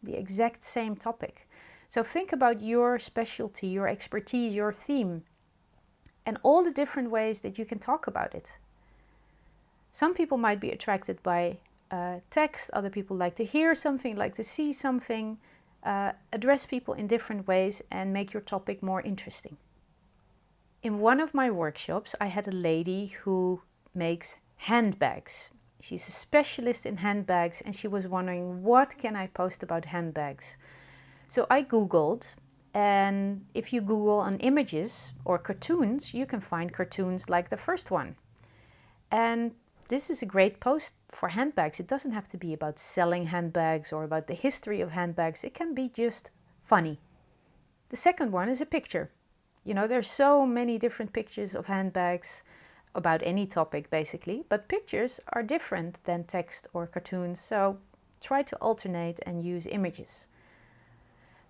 exact same topic. So think about your specialty, your expertise, your theme, and all the different ways that you can talk about it. Some people might be attracted by text, other people like to hear something, like to see something. Address people in different ways and make your topic more interesting. In one of my workshops, I had a lady who makes handbags. She's a specialist in handbags, and she was wondering, what can I post about handbags? So I Googled, and if you Google on images or cartoons, you can find cartoons like the first one. And this is a great post for handbags. It doesn't have to be about selling handbags or about the history of handbags. It can be just funny. The second one is a picture. There's so many different pictures of handbags about any topic basically, but pictures are different than text or cartoons, so try to alternate and use images.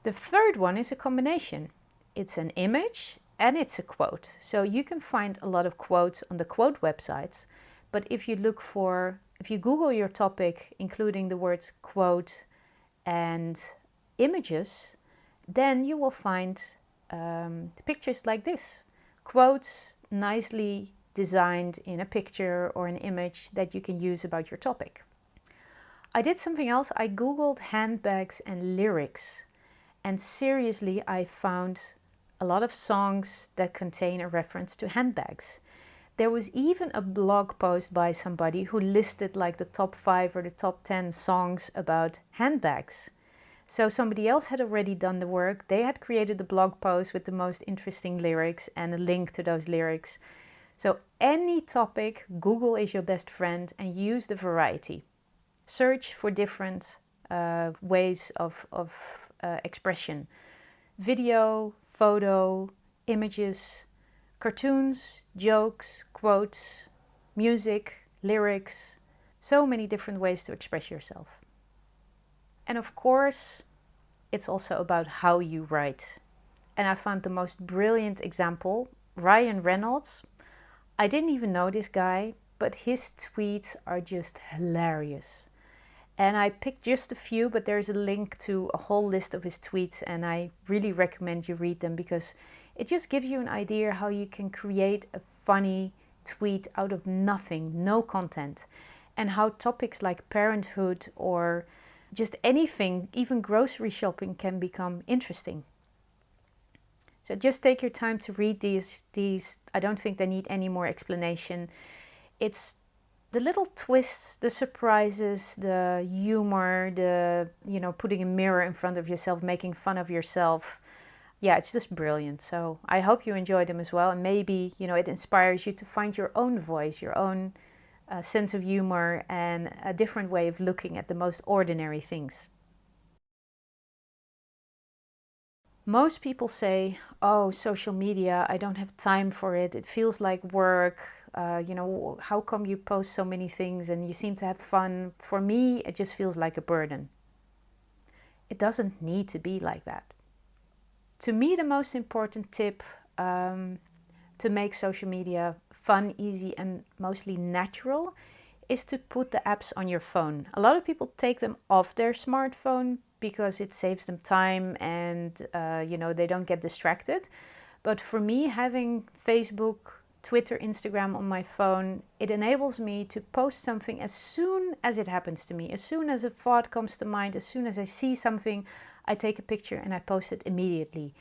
The third one is a combination. It's an image and it's a quote. So you can find a lot of quotes on the quote websites, but if you Google your topic, including the words quote and images, then you will find pictures like this. Quotes nicely designed in a picture or an image that you can use about your topic. I did something else. I Googled handbags and lyrics. And seriously, I found a lot of songs that contain a reference to handbags. There was even a blog post by somebody who listed like the top 5 or the top 10 songs about handbags. So somebody else had already done the work. They had created the blog post with the most interesting lyrics and a link to those lyrics. So any topic, Google is your best friend, and use the variety. Search for different ways of expression. Video, photo, images, Cartoons, jokes, quotes, music, lyrics, so many different ways to express yourself. And of course, it's also about how you write. And I found the most brilliant example, Ryan Reynolds. I didn't even know this guy, but his tweets are just hilarious. And I picked just a few, but there's a link to a whole list of his tweets, and I really recommend you read them because it just gives you an idea how you can create a funny tweet out of nothing, no content, and how topics like parenthood or just anything, even grocery shopping, can become interesting. So just take your time to read these. I don't think they need any more explanation. It's the little twists, the surprises, the humor, putting a mirror in front of yourself, making fun of yourself. Yeah, it's just brilliant. So I hope you enjoy them as well. And maybe, it inspires you to find your own voice, your own sense of humor, and a different way of looking at the most ordinary things. Most people say, oh, social media, I don't have time for it. It feels like work. How come you post so many things and you seem to have fun? For me, it just feels like a burden. It doesn't need to be like that. To me, the most important tip to make social media fun, easy, and mostly natural is to put the apps on your phone. A lot of people take them off their smartphone because it saves them time and they don't get distracted. But for me, having Facebook, Twitter, Instagram on my phone, it enables me to post something as soon as it happens to me. As soon as a thought comes to mind, as soon as I see something, I take a picture and I post it immediately.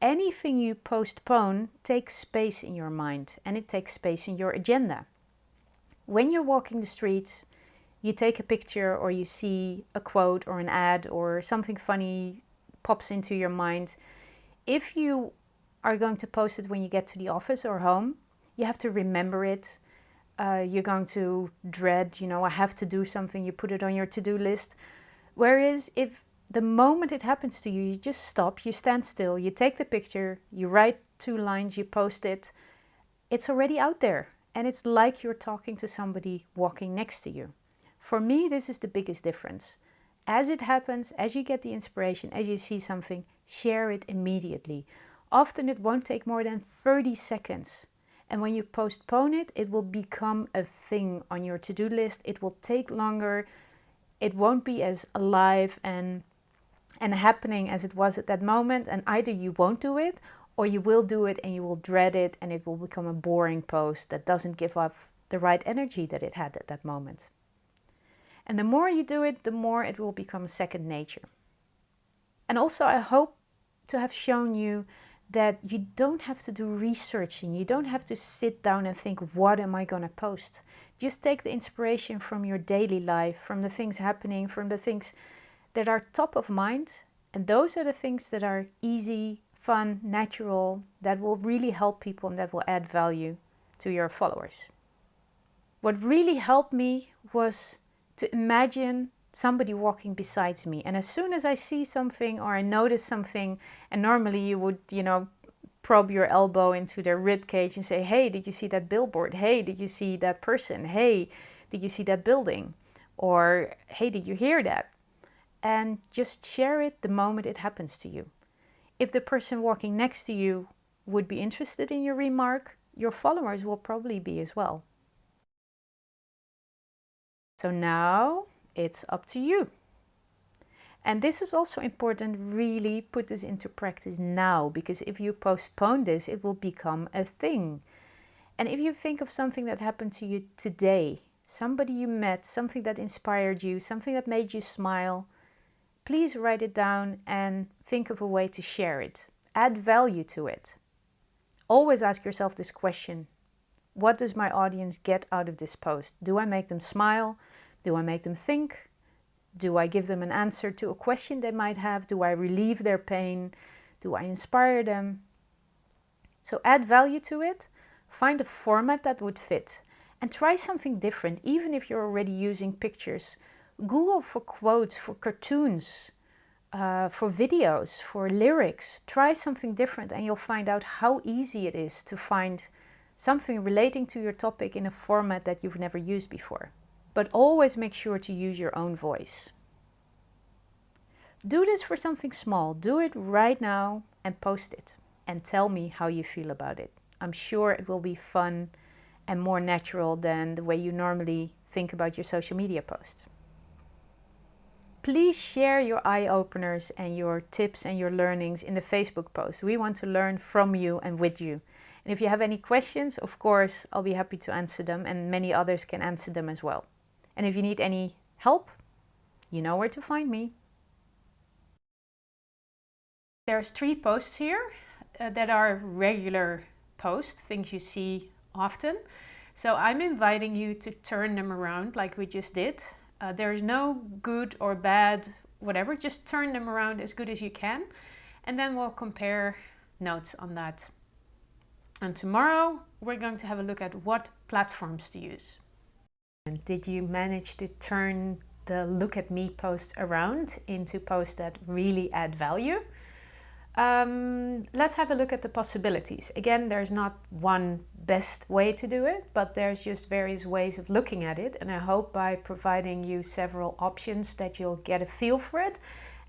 Anything you postpone takes space in your mind, and it takes space in your agenda. When you're walking the streets, you take a picture or you see a quote or an ad or something funny pops into your mind. If you are going to post it when you get to the office or home, you have to remember it. You're going to dread, I have to do something. You put it on your to-do list. Whereas if the moment it happens to you, you just stop, you stand still, you take the picture, you write 2 lines, you post it. It's already out there. And it's like you're talking to somebody walking next to you. For me, this is the biggest difference. As it happens, as you get the inspiration, as you see something, share it immediately. Often it won't take more than 30 seconds. And when you postpone it, it will become a thing on your to-do list. It will take longer. It won't be as alive and happening as it was at that moment. And either you won't do it, or you will do it and you will dread it, and it will become a boring post that doesn't give off the right energy that it had at that moment. And the more you do it, the more it will become second nature. And also, I hope to have shown you that you don't have to do researching. You don't have to sit down and think, what am I going to post? Just take the inspiration from your daily life, from the things happening, from the things that are top of mind. And those are the things that are easy, fun, natural, that will really help people and that will add value to your followers. What really helped me was to imagine somebody walking beside me. And as soon as I see something or I notice something, and normally you would, probe your elbow into their rib cage and say, hey, did you see that billboard? Hey, did you see that person? Hey, did you see that building? Or, hey, did you hear that? And just share it the moment it happens to you. If the person walking next to you would be interested in your remark, your followers will probably be as well. So now it's up to you. And this is also important, really put this into practice now, because if you postpone this, it will become a thing. And if you think of something that happened to you today, somebody you met, something that inspired you, something that made you smile, please write it down and think of a way to share it. Add value to it. Always ask yourself this question. What does my audience get out of this post? Do I make them smile? Do I make them think? Do I give them an answer to a question they might have? Do I relieve their pain? Do I inspire them? So add value to it. Find a format that would fit. And try something different, even if you're already using pictures. Google for quotes, for cartoons. for videos, for lyrics. Try something different and you'll find out how easy it is to find something relating to your topic in a format that you've never used before. But always make sure to use your own voice. Do this for something small. Do it right now and post it. And tell me how you feel about it. I'm sure it will be fun and more natural than the way you normally think about your social media posts. Please share your eye-openers and your tips and your learnings in the Facebook post. We want to learn from you and with you. And if you have any questions, of course, I'll be happy to answer them, and many others can answer them as well. And if you need any help, you know where to find me. There's 3 posts here that are regular posts, things you see often. So I'm inviting you to turn them around like we just did. There is no good or bad, whatever, just turn them around as good as you can. And then we'll compare notes on that. And tomorrow we're going to have a look at what platforms to use. And did you manage to turn the look at me posts around into posts that really add value? Let's have a look at the possibilities. Again, there's not one best way to do it, but there's just various ways of looking at it. And I hope by providing you several options that you'll get a feel for it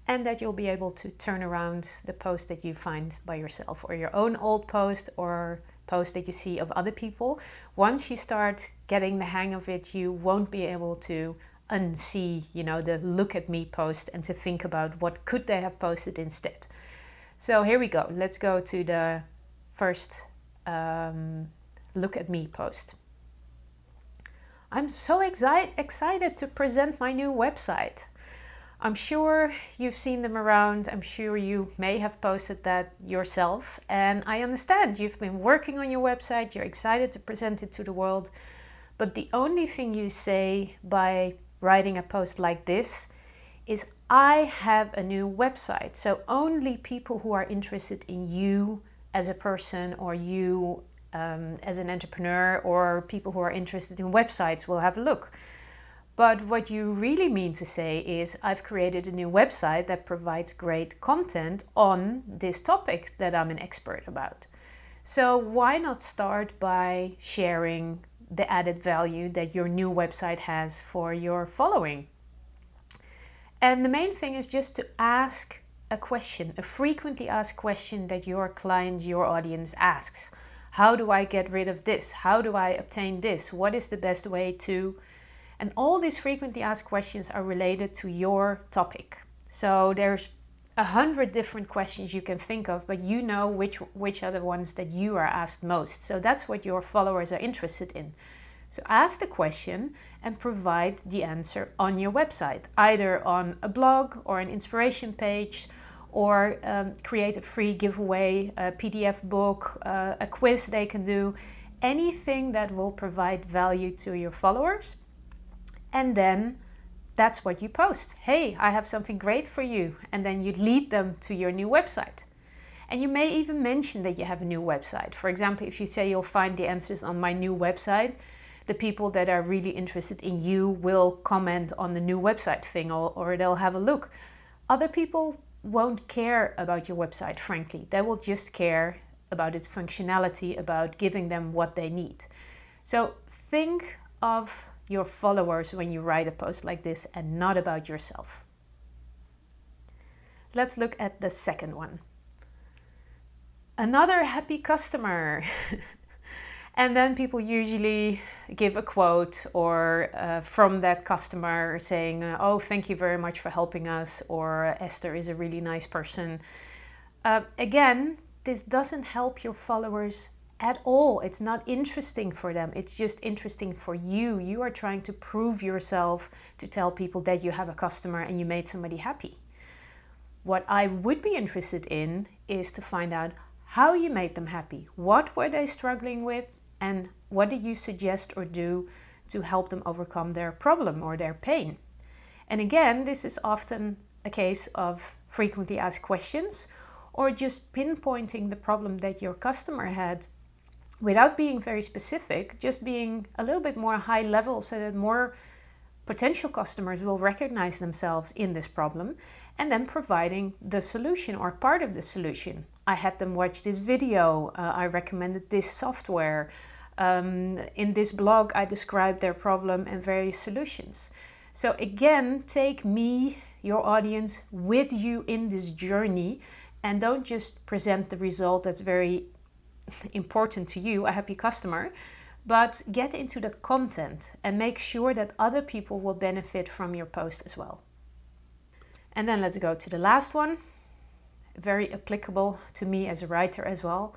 and that you'll be able to turn around the post that you find by yourself, or your own old post, or post that you see of other people. Once you start getting the hang of it, you won't be able to unsee, the look at me post and to think about what could they have posted instead. So here we go. Let's go to the first look at me post. I'm so excited to present my new website. I'm sure you've seen them around. I'm sure you may have posted that yourself. And I understand you've been working on your website. You're excited to present it to the world. But the only thing you say by writing a post like this is, I have a new website. So only people who are interested in you as a person, or you as an entrepreneur, or people who are interested in websites will have a look. But what you really mean to say is, I've created a new website that provides great content on this topic that I'm an expert about. So why not start by sharing the added value that your new website has for your following? And the main thing is just to ask a question, a frequently asked question that your client, your audience asks. How do I get rid of this? How do I obtain this? What is the best way to? And all these frequently asked questions are related to your topic. So there's 100 different questions you can think of, but you know which are the ones that you are asked most. So that's what your followers are interested in. So ask the question and provide the answer on your website, either on a blog or an inspiration page, or create a free giveaway, a PDF book, a quiz they can do, anything that will provide value to your followers. And then that's what you post. Hey, I have something great for you. And then you lead them to your new website. And you may even mention that you have a new website. For example, if you say you'll find the answers on my new website, the people that are really interested in you will comment on the new website thing, or they'll have a look. Other people won't care about your website, frankly. They will just care about its functionality, about giving them what they need. So think of your followers when you write a post like this, and not about yourself. Let's look at the second one. Another happy customer. And then people usually give a quote or from that customer saying, oh, thank you very much for helping us, or Esther is a really nice person. Again, this doesn't help your followers at all. It's not interesting for them. It's just interesting for you. You are trying to prove yourself, to tell people that you have a customer and you made somebody happy. What I would be interested in is to find out how you made them happy. What were they struggling with? And what did you suggest or do to help them overcome their problem or their pain? And again, this is often a case of frequently asked questions, or just pinpointing the problem that your customer had without being very specific, just being a little bit more high level so that more potential customers will recognize themselves in this problem. and then providing the solution or part of the solution. I had them watch this video, I recommended this software. In this blog, I described their problem and various solutions. So again, take me, your audience, with you in this journey, and don't just present the result that's very important to you, a happy customer, but get into the content and make sure that other people will benefit from your post as well. And then let's go to the last one, very applicable to me as a writer as well.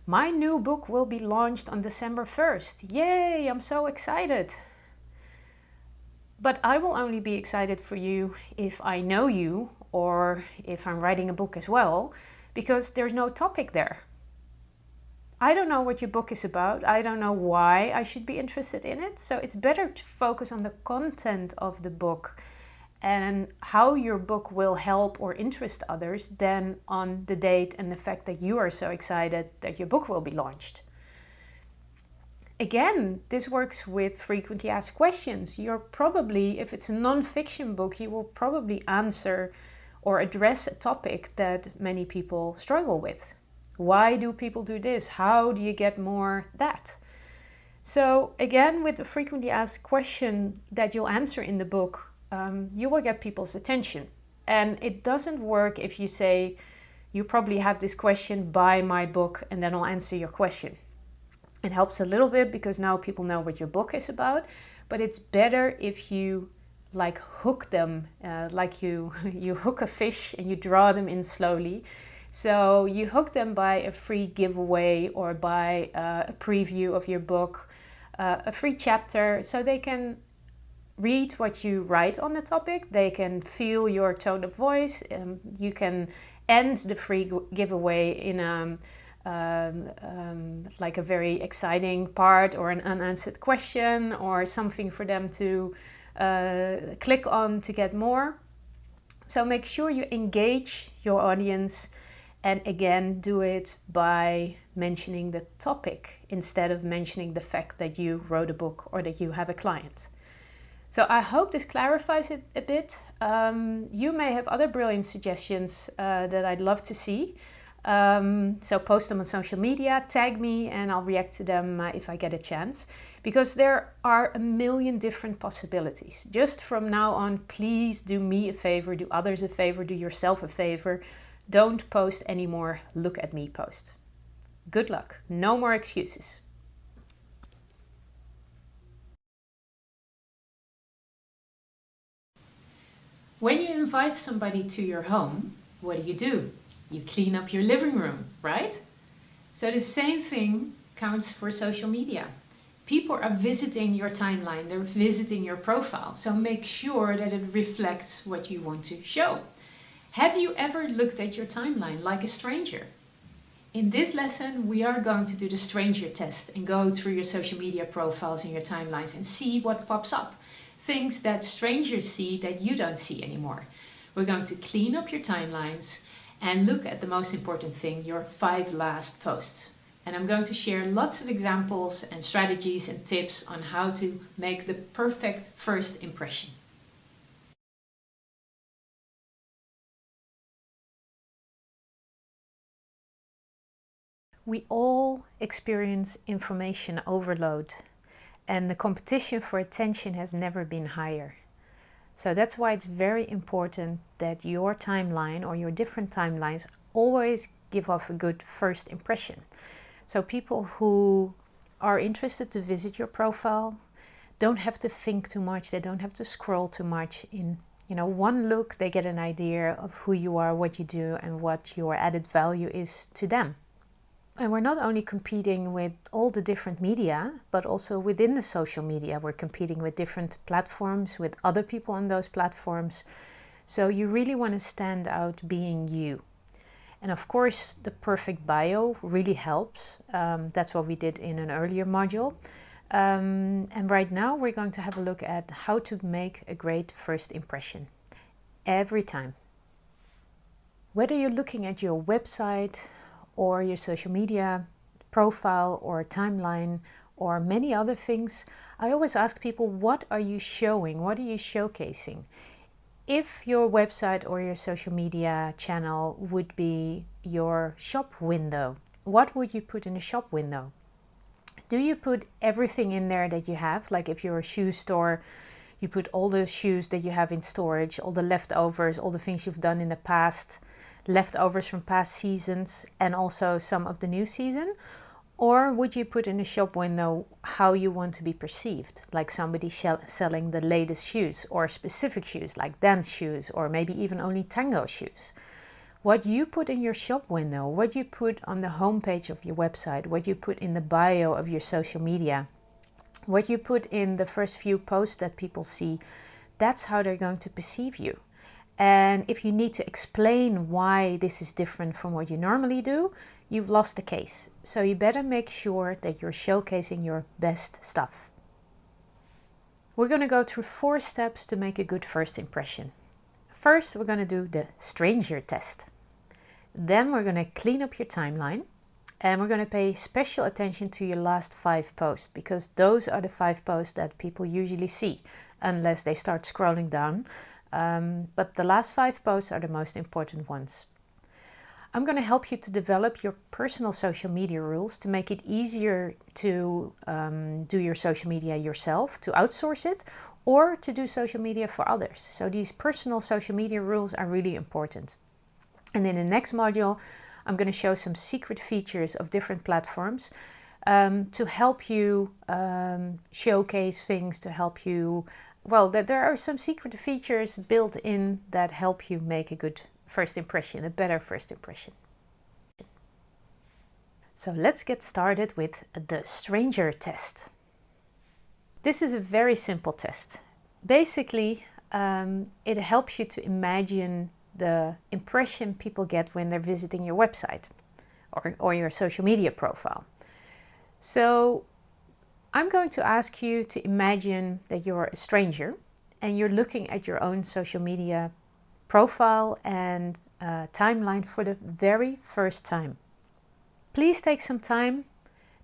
My new book will be launched on December 1st. Yay, I'm so excited. But I will only be excited for you if I know you or if I'm writing a book as well, because there's no topic there. I don't know what your book is about. I don't know why I should be interested in it. So it's better to focus on the content of the book and how your book will help or interest others than on the date and the fact that you are so excited that your book will be launched. Again, this works with frequently asked questions. You're probably, if it's a non-fiction book, you will probably answer or address a topic that many people struggle with. Why do people do this? How do you get more that? So again, with a frequently asked question that you'll answer in the book, you will get people's attention. And it doesn't work if you say, you probably have this question, buy my book, and then I'll answer your question. It helps a little bit because now people know what your book is about, but it's better if you like hook them, like you hook a fish and you draw them in slowly. So you hook them by a free giveaway or by a preview of your book, a free chapter, so they can read what you write on the topic, they can feel your tone of voice, you can end the free giveaway in like a very exciting part or an unanswered question or something for them to click on to get more. So make sure you engage your audience, and again, do it by mentioning the topic instead of mentioning the fact that you wrote a book or that you have a client. So I hope this clarifies it a bit. You may have other brilliant suggestions that I'd love to see. So post them on social media, tag me, and I'll react to them if I get a chance. Because there are a million different possibilities. Just from now on, please do me a favor, do others a favor, do yourself a favor. Don't post any more look at me posts. Good luck. No more excuses. When you invite somebody to your home, what do? You clean up your living room, right? So the same thing counts for social media. People are visiting your timeline, they're visiting your profile, so make sure that it reflects what you want to show. Have you ever looked at your timeline like a stranger? In this lesson, we are going to do the stranger test and go through your social media profiles and your timelines and see what pops up. Things that strangers see that you don't see anymore. We're going to clean up your timelines and look at the most important thing, your 5 last posts. And I'm going to share lots of examples and strategies and tips on how to make the perfect first impression. We all experience information overload, and the competition for attention has never been higher. So that's why it's very important that your timeline or your different timelines always give off a good first impression. So people who are interested to visit your profile don't have to think too much, they don't have to scroll too much. In one look they get an idea of who you are, what you do, and what your added value is to them. And we're not only competing with all the different media, but also within the social media. We're competing with different platforms, with other people on those platforms. So you really want to stand out being you. And of course, the perfect bio really helps. That's what we did in an earlier module. And right now we're going to have a look at how to make a great first impression every time. Whether you're looking at your website, or your social media profile or timeline or many other things, I always ask people, what are you showing? What are you showcasing? If your website or your social media channel would be your shop window, what would you put in the shop window? Do you put everything in there that you have? Like if you're a shoe store, you put all the shoes that you have in storage, all the leftovers, all the things you've done in the past, leftovers from past seasons, and also some of the new season? Or would you put in the shop window how you want to be perceived, like somebody selling the latest shoes or specific shoes like dance shoes or maybe even only tango shoes? What you put in your shop window, what you put on the homepage of your website, what you put in the bio of your social media, what you put in the first few posts that people see, that's how they're going to perceive you. And if you need to explain why this is different from what you normally do, you've lost the case. So you better make sure that you're showcasing your best stuff. We're going to go through 4 steps to make a good first impression. First, we're going to do the stranger test. Then we're going to clean up your timeline. And we're going to pay special attention to your last 5 posts, because those are the 5 posts that people usually see, unless they start scrolling down. But the last 5 posts are the most important ones. I'm going to help you to develop your personal social media rules to make it easier to do your social media yourself, to outsource it, or to do social media for others. So these personal social media rules are really important. And in the next module, I'm going to show some secret features of different platforms to help you showcase things, to help you, well, there are some secret features built in that help you make a good first impression, a better first impression. So let's get started with the stranger test. This is a very simple test. Basically, it helps you to imagine the impression people get when they're visiting your website or your social media profile. So I'm going to ask you to imagine that you're a stranger and you're looking at your own social media profile and timeline for the very first time. Please take some time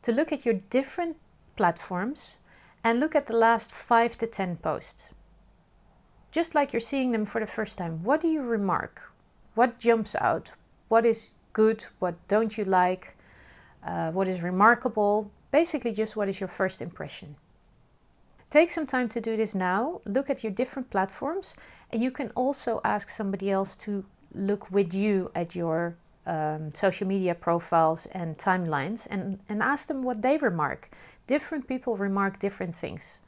to look at your different platforms and look at the last 5 to 10 posts. Just like you're seeing them for the first time, what do you remark? What jumps out? What is good? What don't you like? What is remarkable? Basically, just what is your first impression? Take some time to do this now. Look at your different platforms, and you can also ask somebody else to look with you at your social media profiles and timelines and ask them what they remark. Different people remark different things.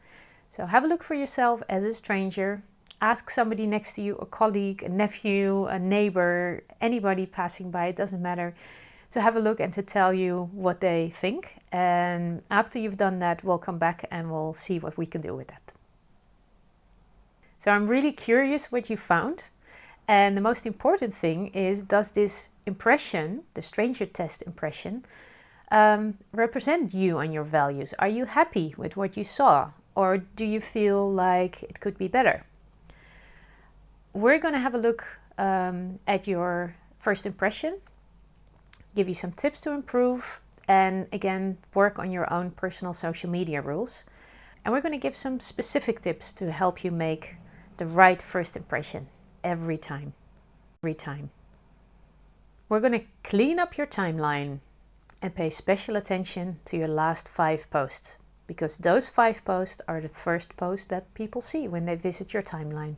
So have a look for yourself as a stranger. Ask somebody next to you, a colleague, a nephew, a neighbor, anybody passing by, it doesn't matter, to have a look and to tell you what they think. And after you've done that, we'll come back and we'll see what we can do with that. So I'm really curious what you found. And the most important thing is, does this impression, the stranger test impression, represent you and your values? Are you happy with what you saw? Or do you feel like it could be better? We're going to have a look at your first impression, give you some tips to improve, and again, work on your own personal social media rules. And we're going to give some specific tips to help you make the right first impression every time. We're going to clean up your timeline and pay special attention to your last 5 posts, because those 5 posts are the first posts that people see when they visit your timeline.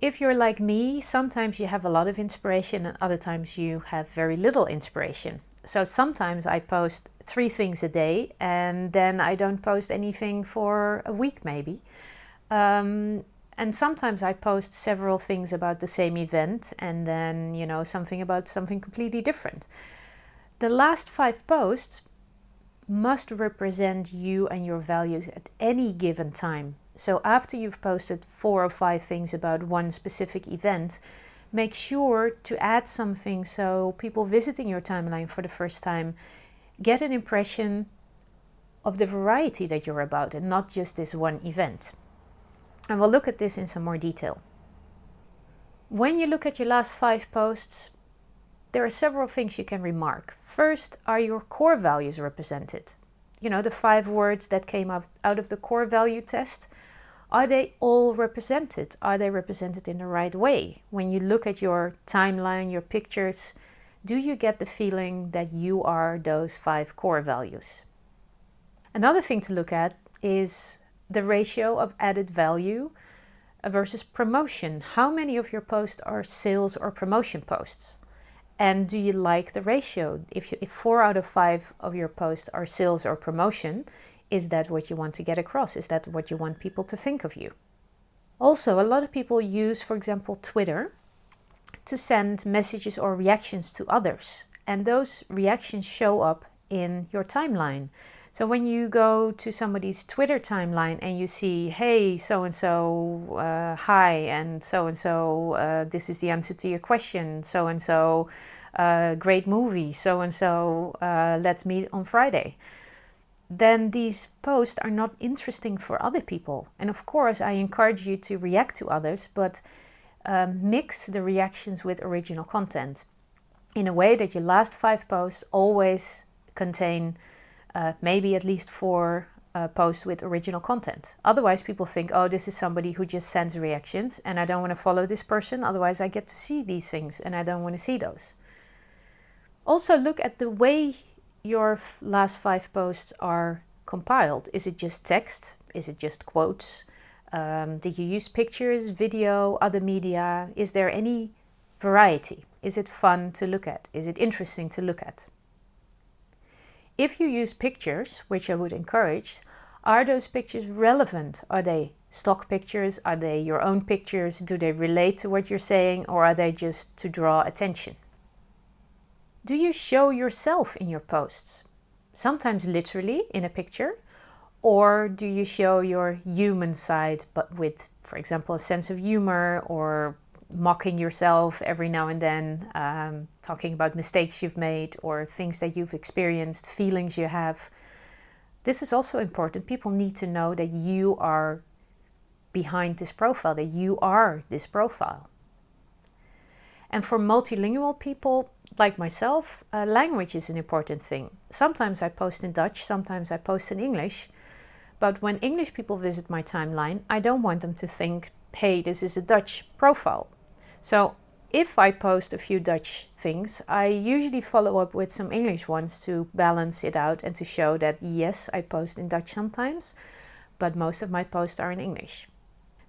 If you're like me, sometimes you have a lot of inspiration and other times you have very little inspiration. So sometimes I post 3 things a day and then I don't post anything for a week maybe. And sometimes I post several things about the same event and then, something about something completely different. The last 5 posts must represent you and your values at any given time. So after you've posted 4 or 5 things about one specific event, make sure to add something so people visiting your timeline for the first time get an impression of the variety that you're about and not just this one event. And we'll look at this in some more detail. When you look at your last 5 posts, there are several things you can remark. First, are your core values represented? The 5 words that came out of the core value test. Are they all represented? Are they represented in the right way? When you look at your timeline, your pictures, do you get the feeling that you are those 5 core values? Another thing to look at is the ratio of added value versus promotion. How many of your posts are sales or promotion posts? And do you like the ratio? If 4 out of 5 of your posts are sales or promotion, is that what you want to get across? Is that what you want people to think of you? Also, a lot of people use, for example, Twitter to send messages or reactions to others. And those reactions show up in your timeline. So when you go to somebody's Twitter timeline and you see, hey, so-and-so, hi, and so-and-so, this is the answer to your question, so-and-so, great movie, so-and-so, let's meet on Friday, then these posts are not interesting for other people. And of course, I encourage you to react to others, but mix the reactions with original content in a way that your last 5 posts always contain maybe at least 4 posts with original content. Otherwise, people think, oh, this is somebody who just sends reactions and I don't want to follow this person. Otherwise, I get to see these things and I don't want to see those. Also, look at the way your last 5 posts are compiled. Is it just text? Is it just quotes? Did you use pictures, video, other media? Is there any variety? Is it fun to look at? Is it interesting to look at? If you use pictures, which I would encourage, are those pictures relevant? Are they stock pictures? Are they your own pictures? Do they relate to what you're saying, or are they just to draw attention? Do you show yourself in your posts? Sometimes literally in a picture, or do you show your human side but with, for example, a sense of humor or mocking yourself every now and then, talking about mistakes you've made or things that you've experienced, feelings you have. This is also important. People need to know that you are behind this profile, that you are this profile. And for multilingual people like myself, language is an important thing. Sometimes I post in Dutch, sometimes I post in English. But when English people visit my timeline, I don't want them to think, hey, this is a Dutch profile. So if I post a few Dutch things, I usually follow up with some English ones to balance it out and to show that yes, I post in Dutch sometimes, but most of my posts are in English.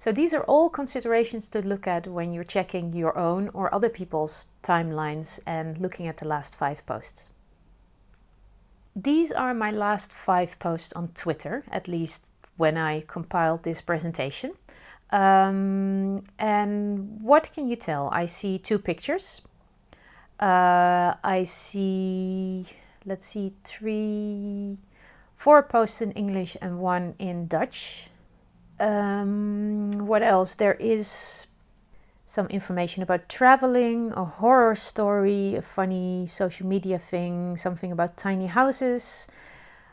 So these are all considerations to look at when you're checking your own or other people's timelines and looking at the last 5 posts. These are my last 5 posts on Twitter, at least when I compiled this presentation. And what can you tell? I see 2 pictures. I see, 4 posts in English and 1 in Dutch. What else? There is some information about traveling, a horror story, a funny social media thing, something about tiny houses,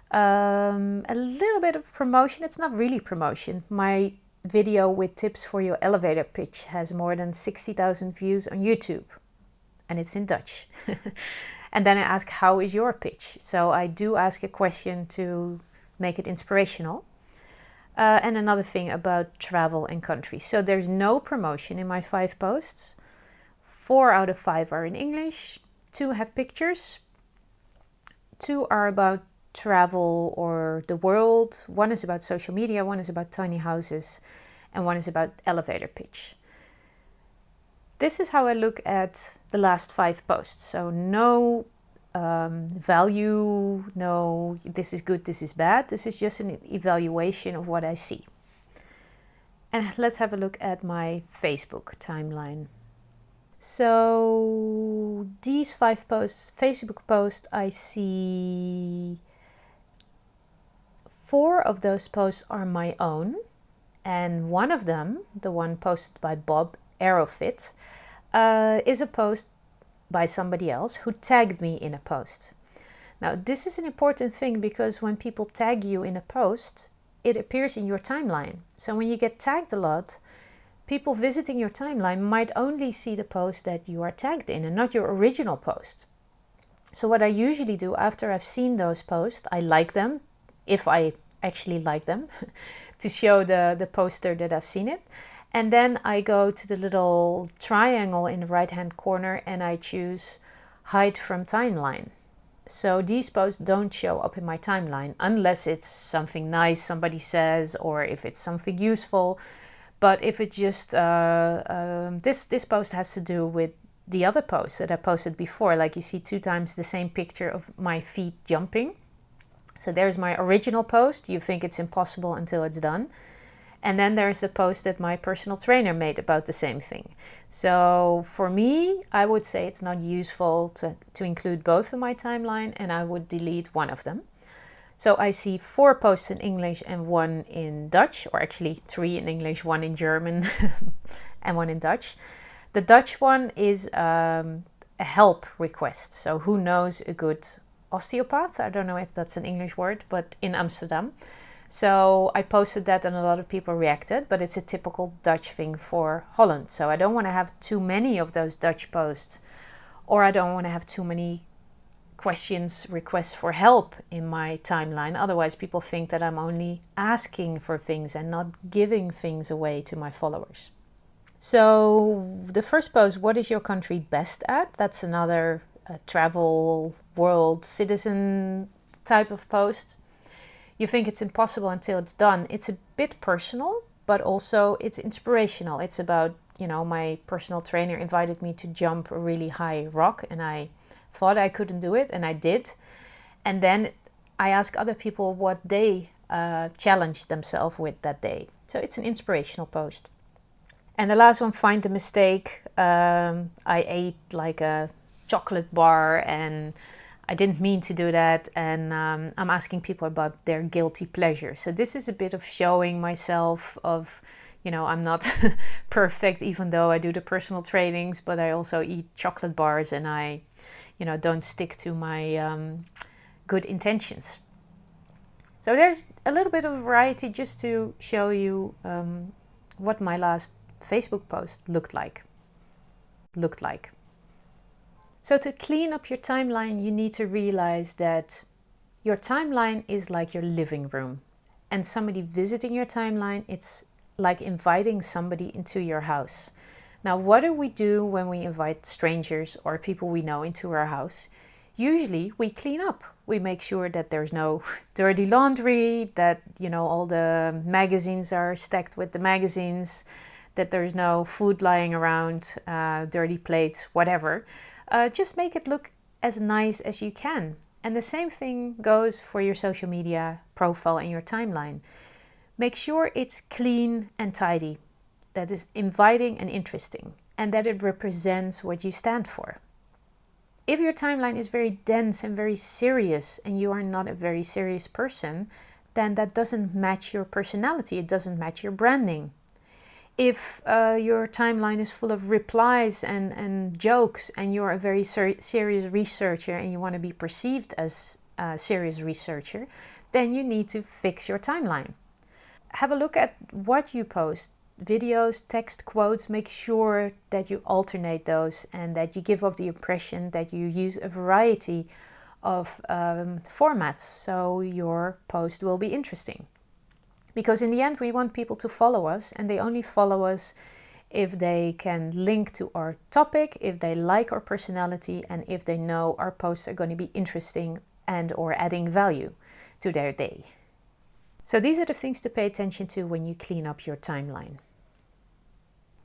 a little bit of promotion. It's not really promotion. My video with tips for your elevator pitch has more than 60,000 views on YouTube, and it's in Dutch. And then I ask, how is your pitch? So I do ask a question to make it inspirational. And another thing about travel and country. So there's no promotion in my 5 posts. 4 out of 5 are in English. 2 have pictures. 2 are about travel or the world. 1 is about social media. 1 is about tiny houses. And 1 is about elevator pitch. This is how I look at the last 5 posts. So no value, no, this is good, this is bad. This is just an evaluation of what I see. And let's have a look at my Facebook timeline. So these 5 posts, Facebook posts, I see 4 of those posts are my own. And one of them, the one posted by Bob Aerofit, is a post by somebody else who tagged me in a post. Now, this is an important thing because when people tag you in a post, it appears in your timeline. So when you get tagged a lot, people visiting your timeline might only see the post that you are tagged in and not your original post. So what I usually do after I've seen those posts, I like them, if I actually like them, to show the poster that I've seen it. And then I go to the little triangle in the right hand corner and I choose hide from timeline. So these posts don't show up in my timeline unless it's something nice somebody says or if it's something useful. But if it's just this post has to do with the other post that I posted before, like you see 2 times the same picture of my feet jumping. So there's my original post. You think it's impossible until it's done. And then there's the post that my personal trainer made about the same thing. So for me, I would say it's not useful to include both in my timeline, and I would delete one of them. So I see 4 posts in English and 1 in Dutch, or actually 3 in English, 1 in German and 1 in Dutch. The Dutch one is a help request. So who knows a good osteopath? I don't know if that's an English word, but in Amsterdam. So I posted that and a lot of people reacted, but it's a typical Dutch thing for Holland. So I don't want to have too many of those Dutch posts, or I don't want to have too many questions, requests for help in my timeline. Otherwise people think that I'm only asking for things and not giving things away to my followers. So the first post, what is your country best at? That's another travel, world, citizen type of post. You think it's impossible until it's done. It's a bit personal, but also it's inspirational. It's about, my personal trainer invited me to jump a really high rock and I thought I couldn't do it and I did. And then I ask other people what they challenged themselves with that day. So it's an inspirational post. And the last one, find the mistake. I ate like a chocolate bar and I didn't mean to do that, and I'm asking people about their guilty pleasure. So this is a bit of showing myself of, I'm not perfect even though I do the personal trainings, but I also eat chocolate bars and I, don't stick to my good intentions. So there's a little bit of variety just to show you what my last Facebook post looked like. So to clean up your timeline, you need to realize that your timeline is like your living room. And somebody visiting your timeline, it's like inviting somebody into your house. Now, what do we do when we invite strangers or people we know into our house? Usually we clean up. We make sure that there's no dirty laundry, that, all the magazines are stacked with the magazines, that there's no food lying around, dirty plates, whatever. Just make it look as nice as you can. And the same thing goes for your social media profile and your timeline. Make sure it's clean and tidy, that is inviting and interesting, and that it represents what you stand for. If your timeline is very dense and very serious and you are not a very serious person, then that doesn't match your personality, it doesn't match your branding. If your timeline is full of replies and jokes and you're a very serious researcher and you want to be perceived as a serious researcher, then you need to fix your timeline. Have a look at what you post. Videos, text, quotes, make sure that you alternate those and that you give off the impression that you use a variety of formats so your post will be interesting. Because in the end, we want people to follow us, and they only follow us if they can link to our topic, if they like our personality, and if they know our posts are going to be interesting and or adding value to their day. So these are the things to pay attention to when you clean up your timeline.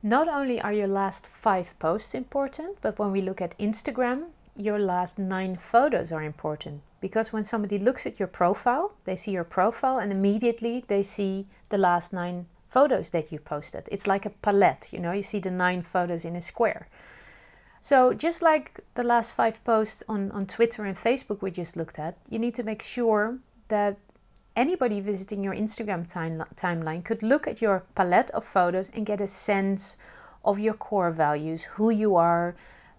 Not only are your last 5 posts important, but when we look at Instagram, your last 9 photos are important. Because when somebody looks at your profile, they see your profile and immediately they see the last 9 photos that you posted. It's like a palette, you see the 9 photos in a square. So just like the last 5 posts on Twitter and Facebook we just looked at, you need to make sure that anybody visiting your Instagram timeline could look at your palette of photos and get a sense of your core values, who you are,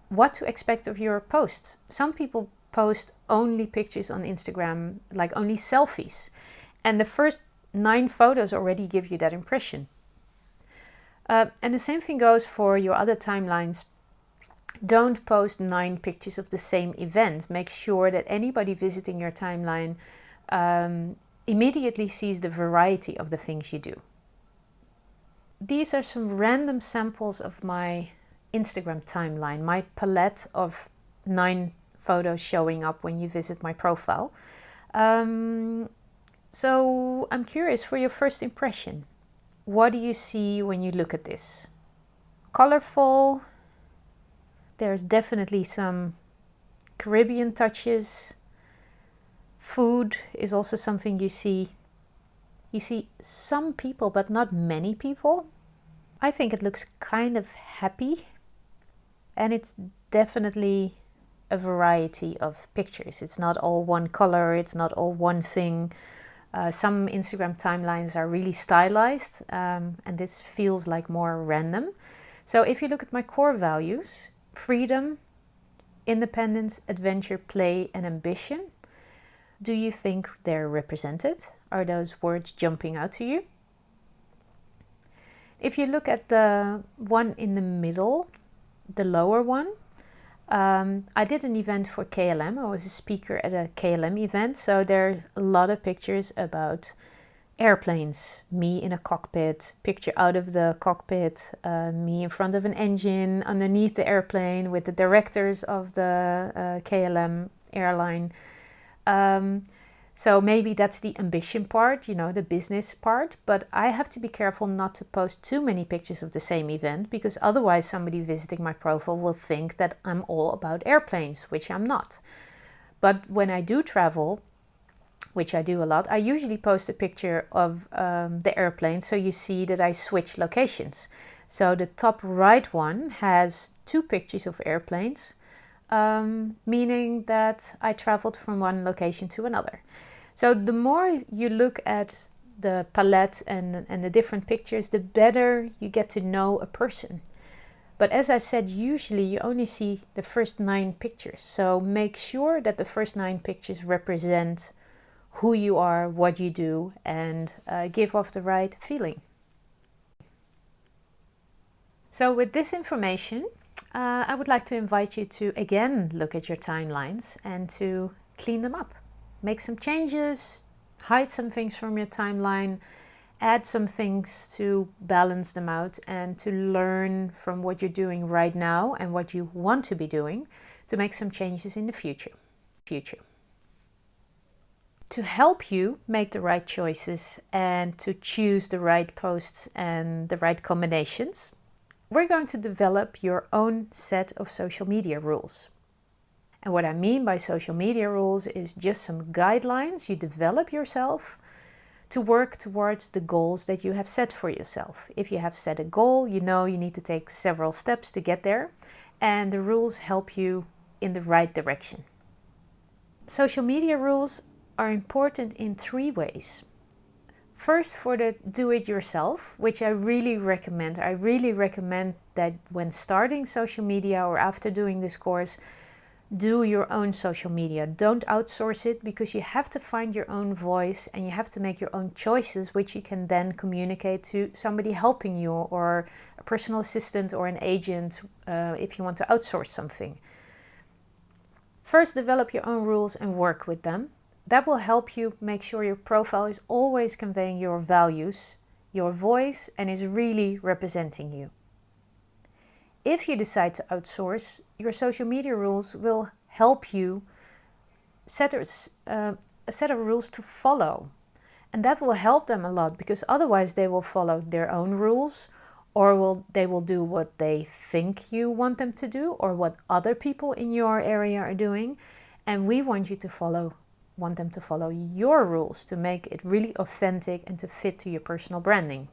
what to expect of your posts. Some people post only pictures on Instagram, like only selfies. And the first 9 photos already give you that impression. And the same thing goes for your other timelines. Don't post 9 pictures of the same event. Make sure that anybody visiting your timeline immediately sees the variety of the things you do. These are some random samples of my Instagram timeline, my palette of 9 photos showing up when you visit my profile. So I'm curious for your first impression. What do you see when you look at this? Colorful. There's definitely some Caribbean touches. Food is also something you see. You see some people, but not many people. I think it looks kind of happy. And it's definitely a variety of pictures. It's not all one color, it's not all one thing. Some Instagram timelines are really stylized, and this feels like more random. So if you look at my core values, freedom, independence, adventure, play, and ambition, do you think they're represented? Are those words jumping out to you? If you look at the one in the middle, the lower one, I did an event for KLM. I was a speaker at a KLM event, so there's a lot of pictures about airplanes. Me in a cockpit, picture out of the cockpit, me in front of an engine, underneath the airplane with the directors of the KLM airline. So maybe that's the ambition part, the business part, but I have to be careful not to post too many pictures of the same event, because otherwise somebody visiting my profile will think that I'm all about airplanes, which I'm not. But when I do travel, which I do a lot, I usually post a picture of the airplane, so you see that I switch locations. So the top right one has 2 pictures of airplanes, meaning that I traveled from one location to another. So the more you look at the palette and the different pictures, the better you get to know a person. But as I said, usually you only see the first 9 pictures. So make sure that the first 9 pictures represent who you are, what you do, and give off the right feeling. So with this information, I would like to invite you to again look at your timelines and to clean them up. Make some changes, hide some things from your timeline, add some things to balance them out, and to learn from what you're doing right now and what you want to be doing to make some changes in the future. To help you make the right choices and to choose the right posts and the right combinations, we're going to develop your own set of social media rules. And what I mean by social media rules is just some guidelines you develop yourself to work towards the goals that you have set for yourself. If you have set a goal, you know you need to take several steps to get there, and the rules help you in the right direction. Social media rules are important in 3 ways. First, for the do-it-yourself, which I really recommend. I really recommend that when starting social media or after doing this course, do your own social media. Don't outsource it, because you have to find your own voice and you have to make your own choices, which you can then communicate to somebody helping you, or a personal assistant or an agent if you want to outsource something. First, develop your own rules and work with them. That will help you make sure your profile is always conveying your values, your voice, and is really representing you. If you decide to outsource, your social media rules will help you set a set of rules to follow. And that will help them a lot, because otherwise they will follow their own rules, or they will do what they think you want them to do, or what other people in your area are doing. And we want them to follow your rules to make it really authentic and to fit to your personal branding.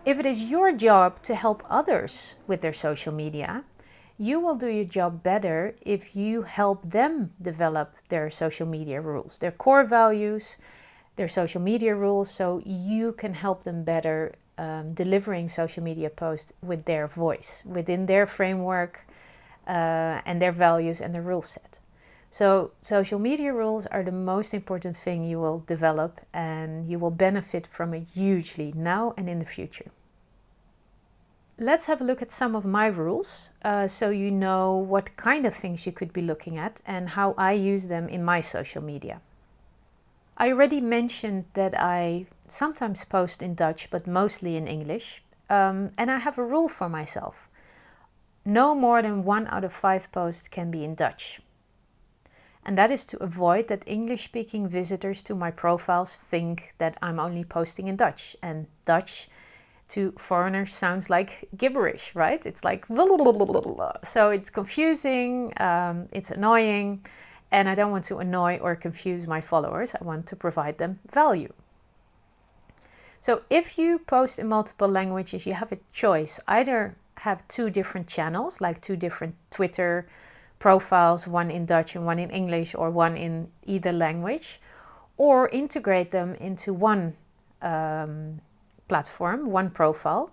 If it is your job to help others with their social media, you will do your job better if you help them develop their social media rules, their core values, their social media rules, so you can help them better delivering social media posts with their voice, within their framework and their values and the rule set. So social media rules are the most important thing you will develop, and you will benefit from it hugely now and in the future. Let's have a look at some of my rules, so you know what kind of things you could be looking at and how I use them in my social media. I already mentioned that I sometimes post in Dutch, but mostly in English. And I have a rule for myself. No more than 1 out of 5 posts can be in Dutch. And that is to avoid that English-speaking visitors to my profiles think that I'm only posting in Dutch. And Dutch to foreigners sounds like gibberish, right? It's like blah, blah, blah, blah, blah. So it's confusing, it's annoying, and I don't want to annoy or confuse my followers. I want to provide them value. So if you post in multiple languages, you have a choice. Either have 2 different channels, like 2 different Twitter profiles, one in Dutch and one in English, or one in either language, or integrate them into one platform, one profile,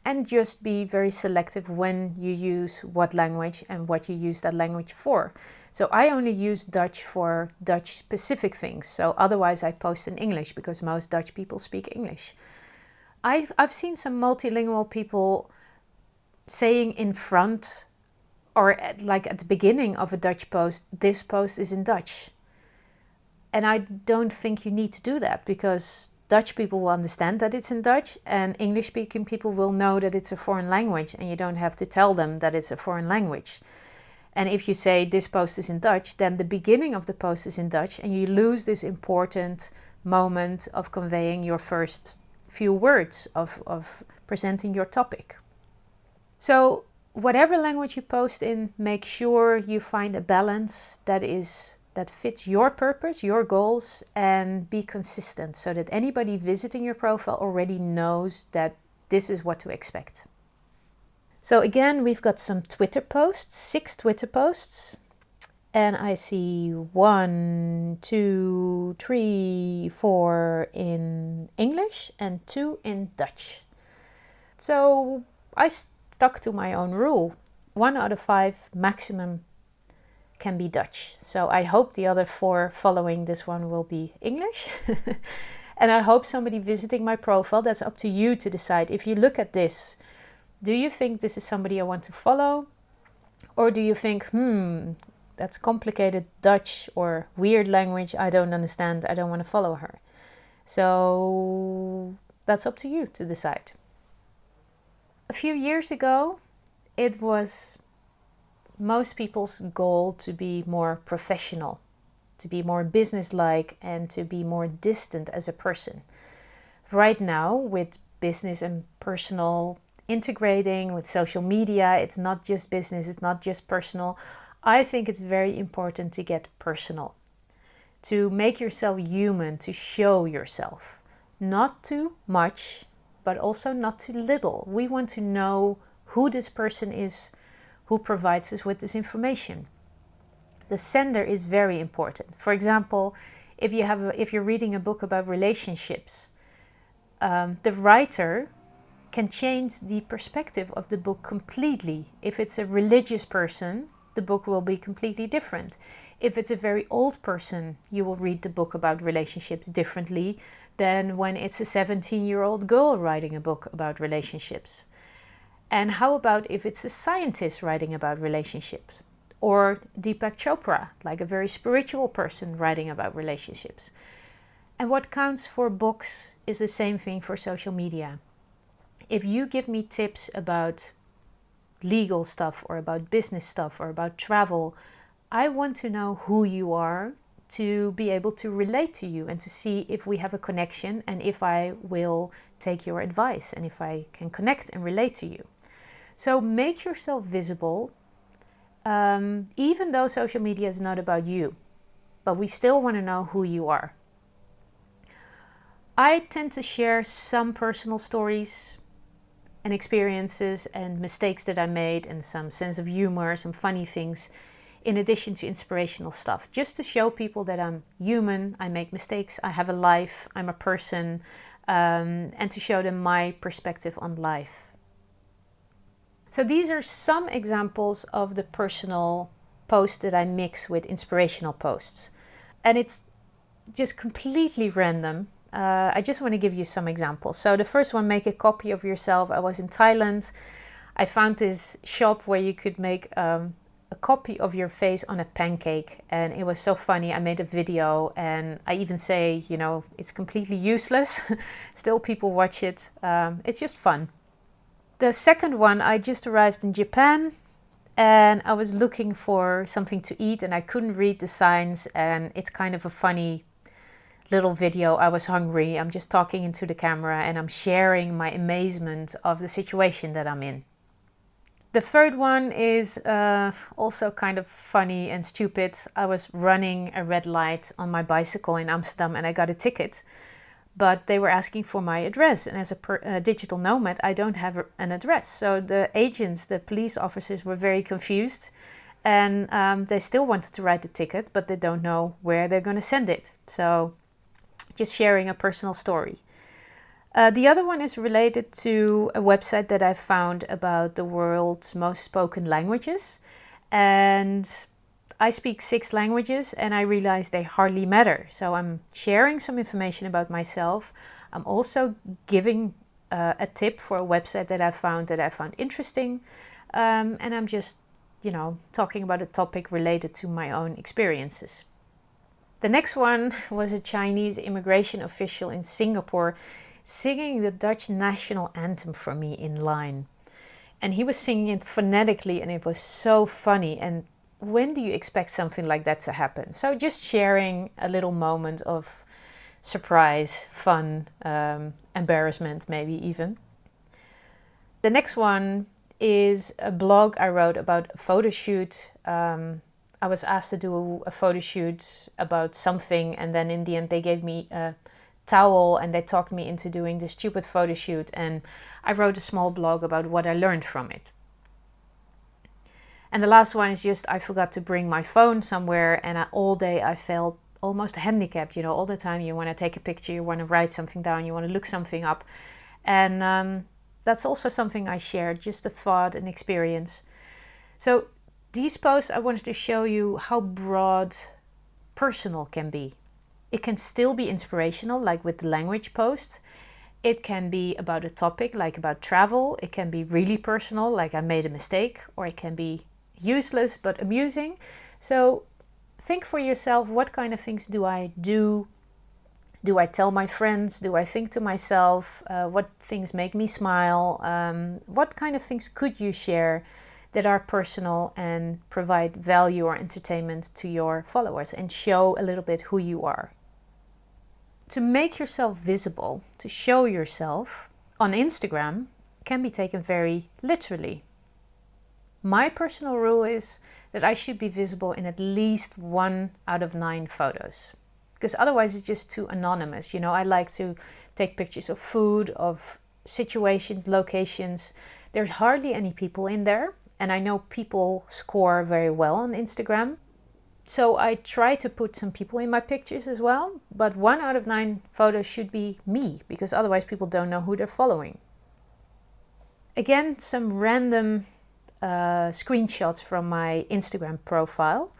and just be very selective when you use what language and what you use that language for. So I only use Dutch for Dutch specific things. So otherwise I post in English because most Dutch people speak English. I've seen some multilingual people saying in front or like at the beginning of a Dutch post, this post is in Dutch. And I don't think you need to do that, because Dutch people will understand that it's in Dutch, and English-speaking people will know that it's a foreign language, and you don't have to tell them that it's a foreign language. And if you say this post is in Dutch, then the beginning of the post is in Dutch, and you lose this important moment of conveying your first few words, of presenting your topic. So whatever language you post in, make sure you find a balance that fits your purpose, your goals, and be consistent so that anybody visiting your profile already knows that this is what to expect. So again, we've got some Twitter posts, 6 Twitter posts, and I see 1, 2, 3, 4 in English and 2 in Dutch. So I stuck to my own rule. 1 out of 5 maximum can be Dutch. So I hope the other 4 following this one will be English. And I hope somebody visiting my profile, that's up to you to decide. If you look at this, do you think this is somebody I want to follow? Or do you think, that's complicated Dutch or weird language, I don't understand, I don't want to follow her. So that's up to you to decide. A few years ago, it was most people's goal to be more professional, to be more business-like, and to be more distant as a person. Right now, with business and personal integrating, with social media, it's not just business, it's not just personal. I think it's very important to get personal, to make yourself human, to show yourself. Not too much, but also not too little. We want to know who this person is, who provides us with this information. The sender is very important. For example, if you're reading a book about relationships, the writer can change the perspective of the book completely. If it's a religious person, the book will be completely different. If it's a very old person, you will read the book about relationships differently than when it's a 17-year-old girl writing a book about relationships. And how about if it's a scientist writing about relationships? Or Deepak Chopra, like a very spiritual person writing about relationships. And what counts for books is the same thing for social media. If you give me tips about legal stuff or about business stuff or about travel, I want to know who you are to be able to relate to you and to see if we have a connection and if I will take your advice and if I can connect and relate to you. So make yourself visible, even though social media is not about you, but we still want to know who you are. I tend to share some personal stories and experiences and mistakes that I made and some sense of humor, some funny things, in addition to inspirational stuff, just to show people that I'm human, I make mistakes, I have a life, I'm a person, and to show them my perspective on life. So these are some examples of the personal posts that I mix with inspirational posts. And it's just completely random. I just want to give you some examples. So the first one, make a copy of yourself. I was in Thailand. I found this shop where you could make a copy of your face on a pancake, and it was so funny. I made a video, and I even say, you know, it's completely useless. Still people watch it. It's just fun. The second one, I just arrived in Japan, and I was looking for something to eat, and I couldn't read the signs, and it's kind of a funny little video. I was hungry. I'm just talking into the camera, and I'm sharing my amazement of the situation that I'm in. The third one is also kind of funny and stupid. I was running a red light on my bicycle in Amsterdam, and I got a ticket, but they were asking for my address, and as a digital nomad, I don't have an address. So the agents, the police officers, were very confused, and they still wanted to write the ticket, but they don't know where they're going to send it. So just sharing a personal story. The other one is related to a website that I found about the world's most spoken languages. And I speak 6 languages, and I realize they hardly matter. So I'm sharing some information about myself. I'm also giving a tip for a website that I found interesting. And I'm just, you know, talking about a topic related to my own experiences. The next one was a Chinese immigration official in Singapore singing the Dutch national anthem for me in line. And he was singing it phonetically, and it was so funny. And when do you expect something like that to happen? So just sharing a little moment of surprise, fun, embarrassment maybe even. The next one is a blog I wrote about a photo shoot. I was asked to do a photo shoot about something, and then in the end they gave me a towel and they talked me into doing this stupid photo shoot, and I wrote a small blog about what I learned from it. And the last one is just I forgot to bring my phone somewhere, and all day I felt almost handicapped. You know, all the time you want to take a picture, you want to write something down, you want to look something up, and that's also something I shared, just a thought and experience. So these posts, I wanted to show you how broad personal can be. It can still be inspirational, like with the language posts. It can be about a topic, like about travel. It can be really personal, like I made a mistake, or it can be useless but amusing. So think for yourself, what kind of things do I do? Do I tell my friends? Do I think to myself? What things make me smile? What kind of things could you share that are personal and provide value or entertainment to your followers and show a little bit who you are? To make yourself visible, to show yourself on Instagram can be taken very literally. My personal rule is that I should be visible in at least 1 out of 9 photos, because otherwise it's just too anonymous. You know, I like to take pictures of food, of situations, locations. There's hardly any people in there, and I know people score very well on Instagram. So I try to put some people in my pictures as well, but 1 out of 9 photos should be me, because otherwise people don't know who they're following. Again, some random screenshots from my Instagram profile.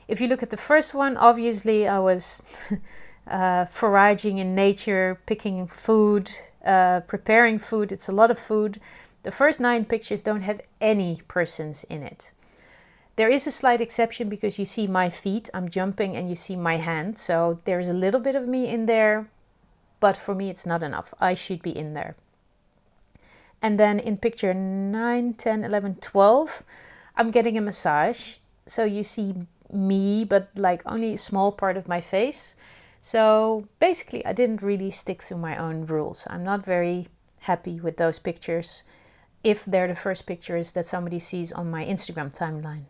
If you look at the first one, obviously I was foraging in nature, picking food, preparing food. It's a lot of food. The first 9 pictures don't have any persons in it. There is a slight exception because you see my feet, I'm jumping, and you see my hand. So there's a little bit of me in there, but for me it's not enough. I should be in there. And then in picture 9, 10, 11, 12, I'm getting a massage. So you see me, but like only a small part of my face. So basically I didn't really stick to my own rules. I'm not very happy with those pictures if they're the first pictures that somebody sees on my Instagram timeline.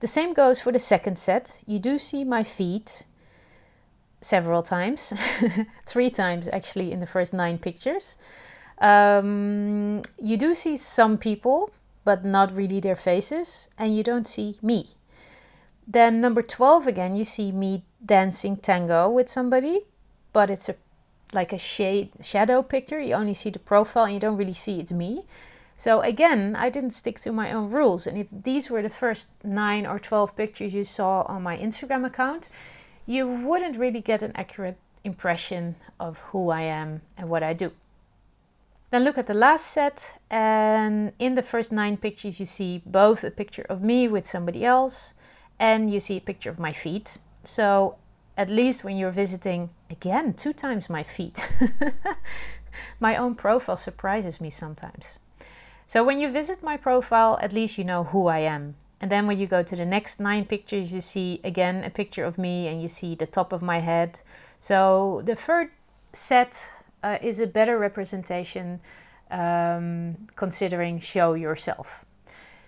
The same goes for the second set. You do see my feet several times, 3 times actually in the first 9 pictures. You do see some people, but not really their faces, and you don't see me. Then number 12 again, you see me dancing tango with somebody, but it's like a shadow picture. You only see the profile and you don't really see it's me. So again, I didn't stick to my own rules. And if these were the first 9 or 12 pictures you saw on my Instagram account, you wouldn't really get an accurate impression of who I am and what I do. Then look at the last set, and in the first 9 pictures you see both a picture of me with somebody else and you see a picture of my feet. So at least when you're visiting, again, 2 times my feet. My own profile surprises me sometimes. So when you visit my profile, at least you know who I am. And then when you go to the next 9 pictures, you see again a picture of me and you see the top of my head. So the third set is a better representation, considering show yourself.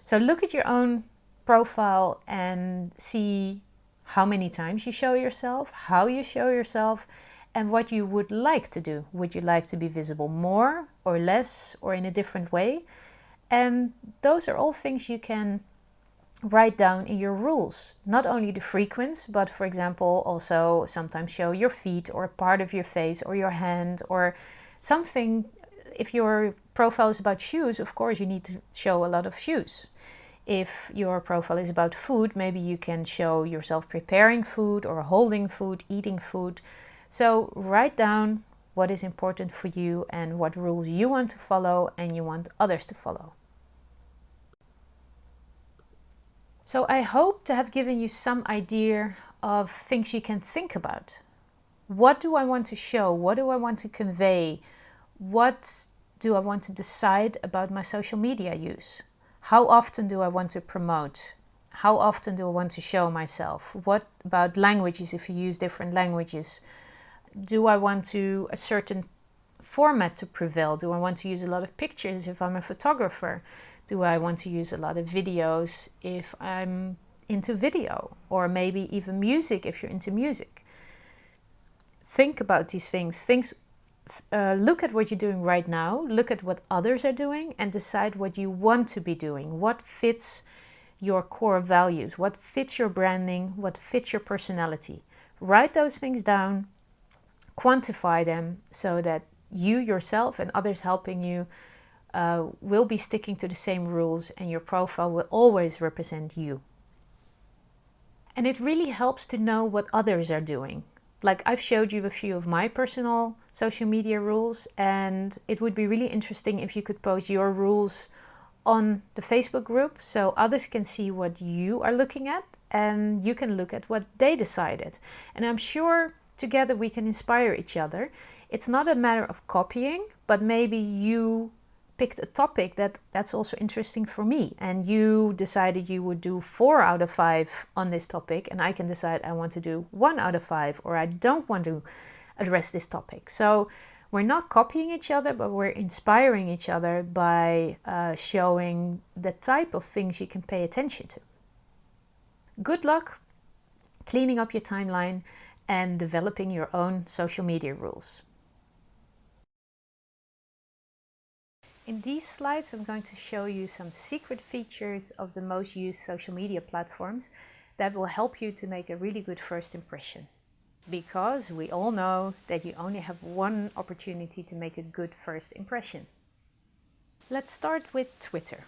So look at your own profile and see how many times you show yourself, how you show yourself, and what you would like to do. Would you like to be visible more or less or in a different way? And those are all things you can write down in your rules. Not only the frequency, but for example, also sometimes show your feet or a part of your face or your hand or something. If your profile is about shoes, of course you need to show a lot of shoes. If your profile is about food, maybe you can show yourself preparing food or holding food, eating food. So write down what is important for you and what rules you want to follow and you want others to follow. So I hope to have given you some idea of things you can think about. What do I want to show? What do I want to convey? What do I want to decide about my social media use? How often do I want to promote? How often do I want to show myself? What about languages if you use different languages? Do I want to a certain format to prevail? Do I want to use a lot of pictures if I'm a photographer? Do I want to use a lot of videos if I'm into video? Or maybe even music if you're into music? Think about these things. Look at what you're doing right now. Look at what others are doing and decide what you want to be doing. What fits your core values? What fits your branding? What fits your personality? Write those things down. Quantify them so that you yourself and others helping you will be sticking to the same rules and your profile will always represent you. And it really helps to know what others are doing. Like I've showed you a few of my personal social media rules, and it would be really interesting if you could post your rules on the Facebook group so others can see what you are looking at and you can look at what they decided. And I'm sure together we can inspire each other. It's not a matter of copying, but maybe you picked a topic that's also interesting for me and you decided you would do 4 out of 5 on this topic, and I can decide I want to do 1 out of 5 or I don't want to address this topic. So we're not copying each other, but we're inspiring each other by showing the type of things you can pay attention to. Good luck cleaning up your timeline and developing your own social media rules. In these slides, I'm going to show you some secret features of the most used social media platforms that will help you to make a really good first impression. Because we all know that you only have one opportunity to make a good first impression. Let's start with Twitter.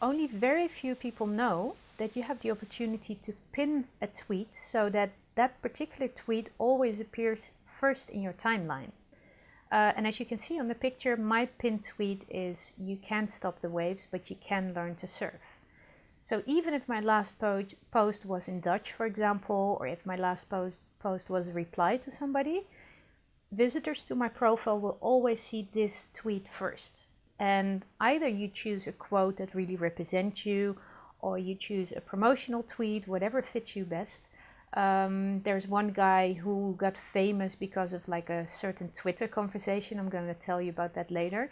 Only very few people know that you have the opportunity to pin a tweet so that that particular tweet always appears first in your timeline. And as you can see on the picture, my pinned tweet is, "You can't stop the waves, but you can learn to surf." So even if my last post was in Dutch, for example, or if my last post was a reply to somebody, visitors to my profile will always see this tweet first. And either you choose a quote that really represents you, or you choose a promotional tweet, whatever fits you best. There's one guy who got famous because of like a certain Twitter conversation. I'm going to tell you about that later.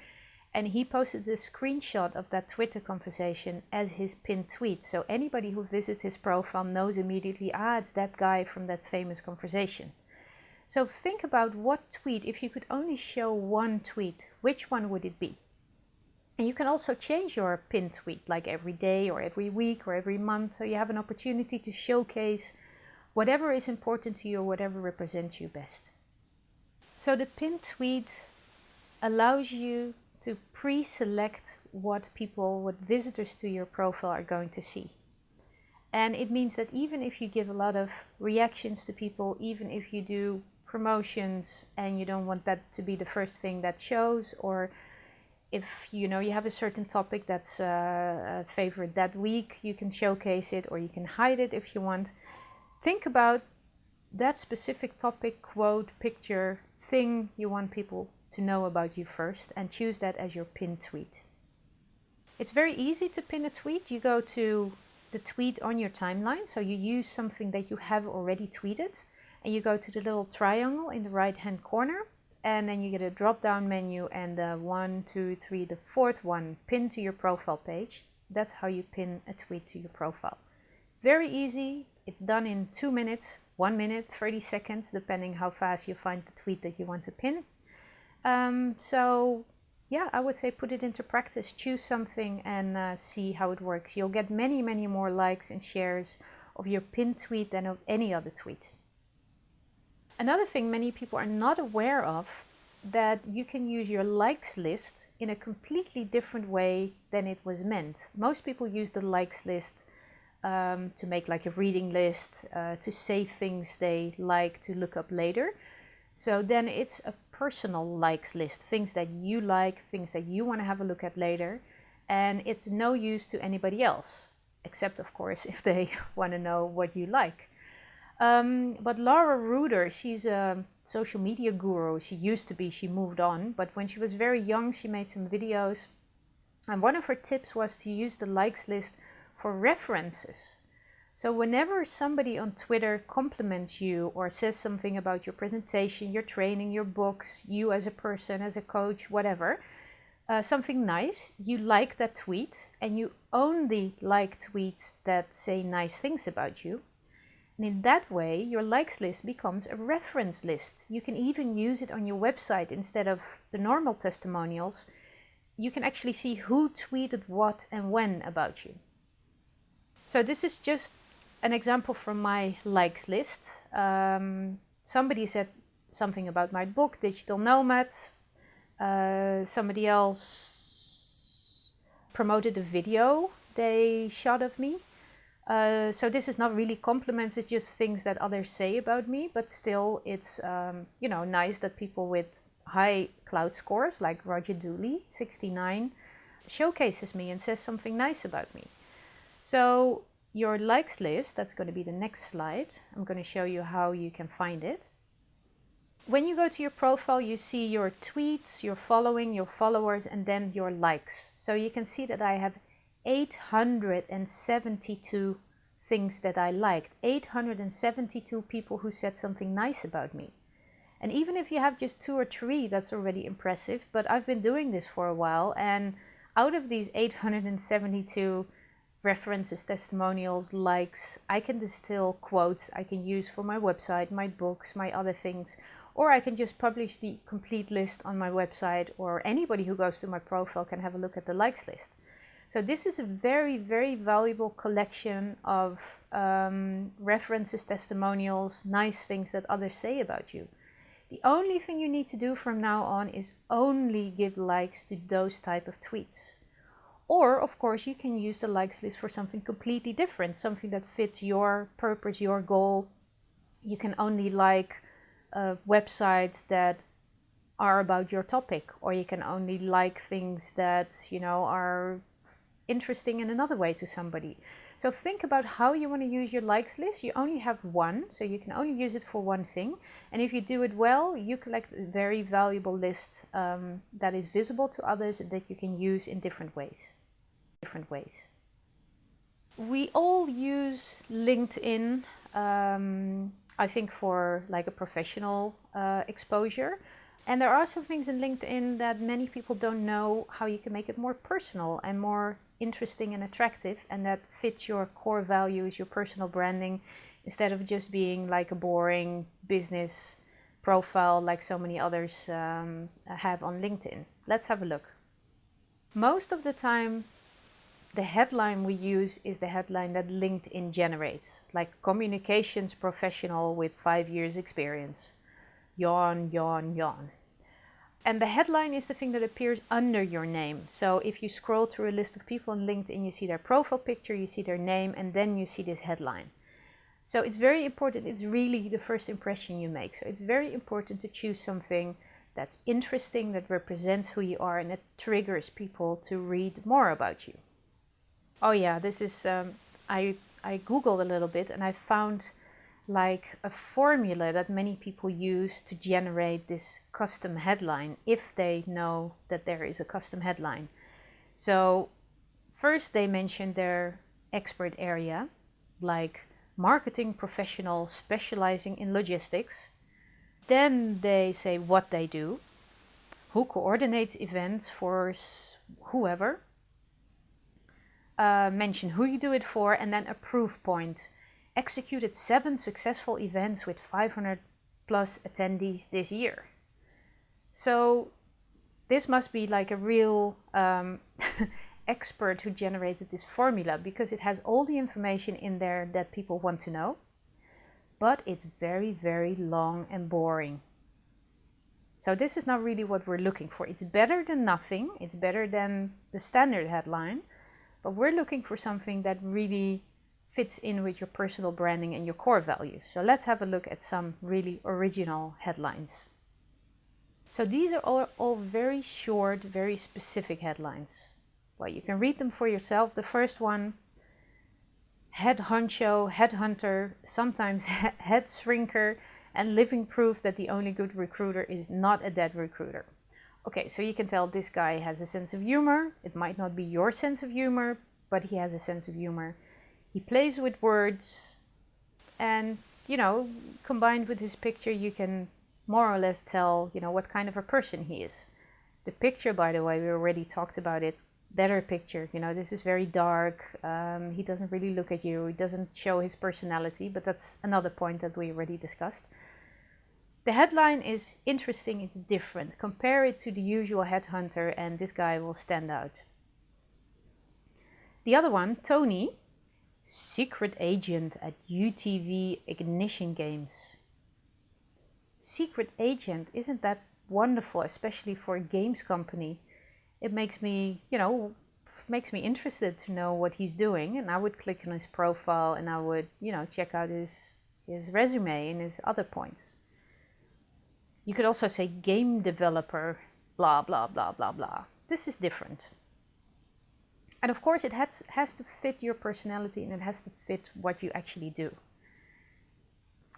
And he posted a screenshot of that Twitter conversation as his pinned tweet. So anybody who visits his profile knows immediately, it's that guy from that famous conversation. So think about what tweet, if you could only show one tweet, which one would it be? And you can also change your pinned tweet like every day or every week or every month. So you have an opportunity to showcase whatever is important to you or whatever represents you best. So the pinned tweet allows you to pre-select what visitors to your profile are going to see. And it means that even if you give a lot of reactions to people, even if you do promotions and you don't want that to be the first thing that shows, or If you know you have a certain topic that's a favorite that week, you can showcase it or you can hide it if you want. Think about that specific topic, quote, picture, thing you want people to know about you first, and choose that as your pinned tweet. It's very easy to pin a tweet. You go to the tweet on your timeline, so you use something that you have already tweeted, and you go to the little triangle in the right hand corner, and then you get a drop down menu and the 1, 2, 3, the fourth one, pin to your profile page. That's how you pin a tweet to your profile. Very easy. It's done in 2 minutes, 1 minute, 30 seconds, depending how fast you find the tweet that you want to pin. So yeah, I would say put it into practice. Choose something and see how it works. You'll get many, many more likes and shares of your pinned tweet than of any other tweet. Another thing many people are not aware of, that you can use your likes list in a completely different way than it was meant. Most people use the likes list to make like a reading list, to save things they like to look up later. So then it's a personal likes list, things that you like, things that you want to have a look at later, and it's no use to anybody else, except of course if they want to know what you like. But Laura Ruder, she's a social media guru. She used to be, she moved on, but when she was very young, she made some videos. And one of her tips was to use the likes list for references. So whenever somebody on Twitter compliments you or says something about your presentation, your training, your books, you as a person, as a coach, whatever, something nice, you like that tweet and you only like tweets that say nice things about you. And in that way, your likes list becomes a reference list. You can even use it on your website instead of the normal testimonials. You can actually see who tweeted what and when about you. So this is just an example from my likes list. Somebody said something about my book, Digital Nomads. Somebody else promoted a video they shot of me. So this is not really compliments, it's just things that others say about me, but still it's nice that people with high cloud scores like Roger Dooley, 69, showcases me and says something nice about me. So your likes list, that's going to be the next slide. I'm going to show you how you can find it. When you go to your profile, you see your tweets, your following, your followers, and then your likes. So you can see that I have 872 things that I liked, 872 people who said something nice about me. And even if you have just 2 or 3, that's already impressive, but I've been doing this for a while, and out of these 872 references, testimonials, likes, I can distill quotes I can use for my website, my books, my other things, or I can just publish the complete list on my website, or anybody who goes to my profile can have a look at the likes list. So this is a very, very valuable collection of references, testimonials, nice things that others say about you. The only thing you need to do from now on is only give likes to those type of tweets. Or, of course, you can use the likes list for something completely different, something that fits your purpose, your goal. You can only like websites that are about your topic, or you can only like things that, are interesting in another way to somebody. So think about how you want to use your likes list. You only have one, so you can only use it for one thing. And if you do it well, you collect a very valuable list that is visible to others and that you can use in different ways. We all use LinkedIn, I think, for like a professional exposure. And there are some things in LinkedIn that many people don't know how you can make it more personal and more interesting and attractive, and that fits your core values, your personal branding, instead of just being like a boring business profile like so many others have on LinkedIn. Let's have a look. Most of the time, the headline we use is the headline that LinkedIn generates, like communications professional with 5 years experience. Yawn, yawn, yawn. And the headline is the thing that appears under your name. So if you scroll through a list of people on LinkedIn, you see their profile picture, you see their name, and then you see this headline. So it's very important. It's really the first impression you make. So it's very important to choose something that's interesting, that represents who you are, and that triggers people to read more about you. Oh yeah, this is, I Googled a little bit and I found like a formula that many people use to generate this custom headline, if they know that there is a custom headline. So first they mention their expert area, like marketing professional specializing in logistics. Then they say what they do, who coordinates events for whoever, mention who you do it for, and then a proof point. Executed 7 successful events with 500 plus attendees this year. So this must be like a real expert who generated this formula, because it has all the information in there that people want to know, but it's very, very long and boring. So this is not really what we're looking for. It's better than nothing. It's better than the standard headline, but we're looking for something that really fits in with your personal branding and your core values. So let's have a look at some really original headlines. So these are all very short, very specific headlines. Well, you can read them for yourself. The first one, head honcho, headhunter, sometimes head shrinker, and living proof that the only good recruiter is not a dead recruiter. Okay, so you can tell this guy has a sense of humor. It might not be your sense of humor, but he has a sense of humor. He plays with words, and, you know, combined with his picture, you can more or less tell, you know, what kind of a person he is. The picture, by the way, we already talked about it. Better picture, you know, this is very dark. He doesn't really look at you. He doesn't show his personality, but that's another point that we already discussed. The headline is interesting, it's different. Compare it to the usual headhunter and this guy will stand out. The other one, Tony, secret agent at UTV Ignition Games. Secret agent, isn't that wonderful, especially for a games company? It makes me, you know, makes me interested to know what he's doing, and I would click on his profile and I would, you know, check out his resume and his other points. You could also say game developer, blah, blah, blah, blah, blah. This is different. And of course it has to fit your personality, and it has to fit what you actually do.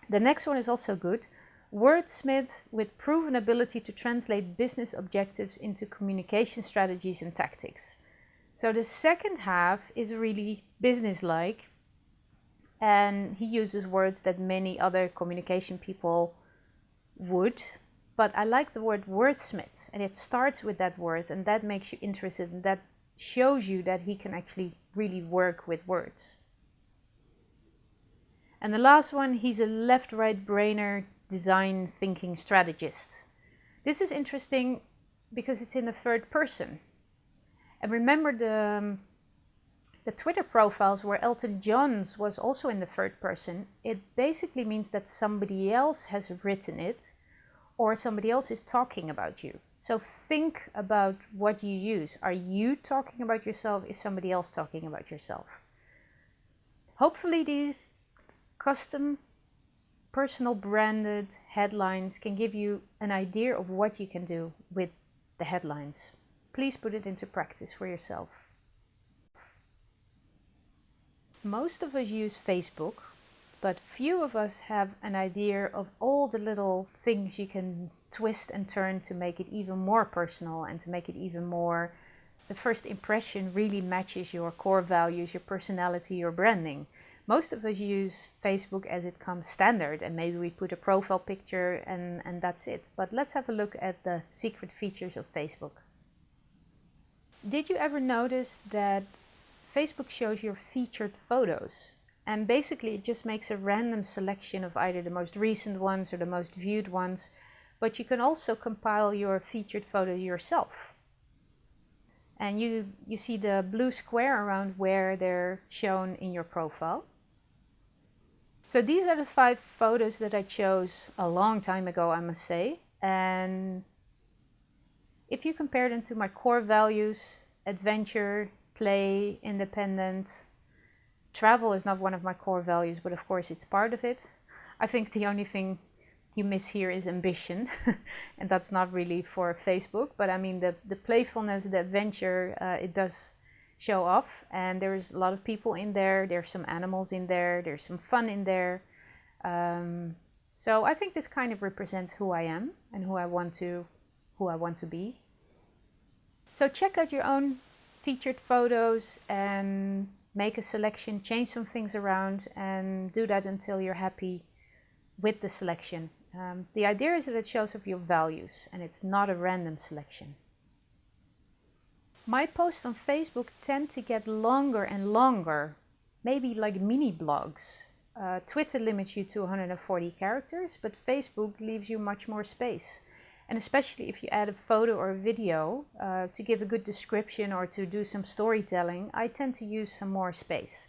The next one is also good. Wordsmith with proven ability to translate business objectives into communication strategies and tactics. So the second half is really business-like, and he uses words that many other communication people would, but I like the word wordsmith, and it starts with that word, and that makes you interested, and that shows you that he can actually really work with words. And the last one, he's a left-right brainer design thinking strategist. This is interesting because it's in the third person. And remember the Twitter profiles where Elton John's was also in the third person. It basically means that somebody else has written it, or somebody else is talking about you. So think about what you use. Are you talking about yourself? Is somebody else talking about yourself? Hopefully these custom personal branded headlines can give you an idea of what you can do with the headlines. Please put it into practice for yourself. Most of us use Facebook, but few of us have an idea of all the little things you can twist and turn to make it even more personal and to make it even more, the first impression really matches your core values, your personality, your branding. Most of us use Facebook as it comes standard, and maybe we put a profile picture and that's it. But let's have a look at the secret features of Facebook. Did you ever notice that Facebook shows your featured photos? And basically it just makes a random selection of either the most recent ones or the most viewed ones. But you can also compile your featured photo yourself. And you see the blue square around where they're shown in your profile. So these are the 5 photos that I chose a long time ago, I must say. And if you compare them to my core values, adventure, play, independent, travel is not one of my core values, but of course it's part of it. I think the you miss here is ambition. And that's not really for Facebook, but I mean the playfulness, the adventure, it does show off. And there's a lot of people in there, there's some animals in there, there's some fun in there. So I think this kind of represents who I am and who I want to be. So check out your own featured photos and make a selection, change some things around, and do that until you're happy with the selection. The idea is that it shows off your values and it's not a random selection. My posts on Facebook tend to get longer and longer, maybe like mini blogs. Twitter limits you to 140 characters, but Facebook leaves you much more space. And especially if you add a photo or a video to give a good description or to do some storytelling, I tend to use some more space.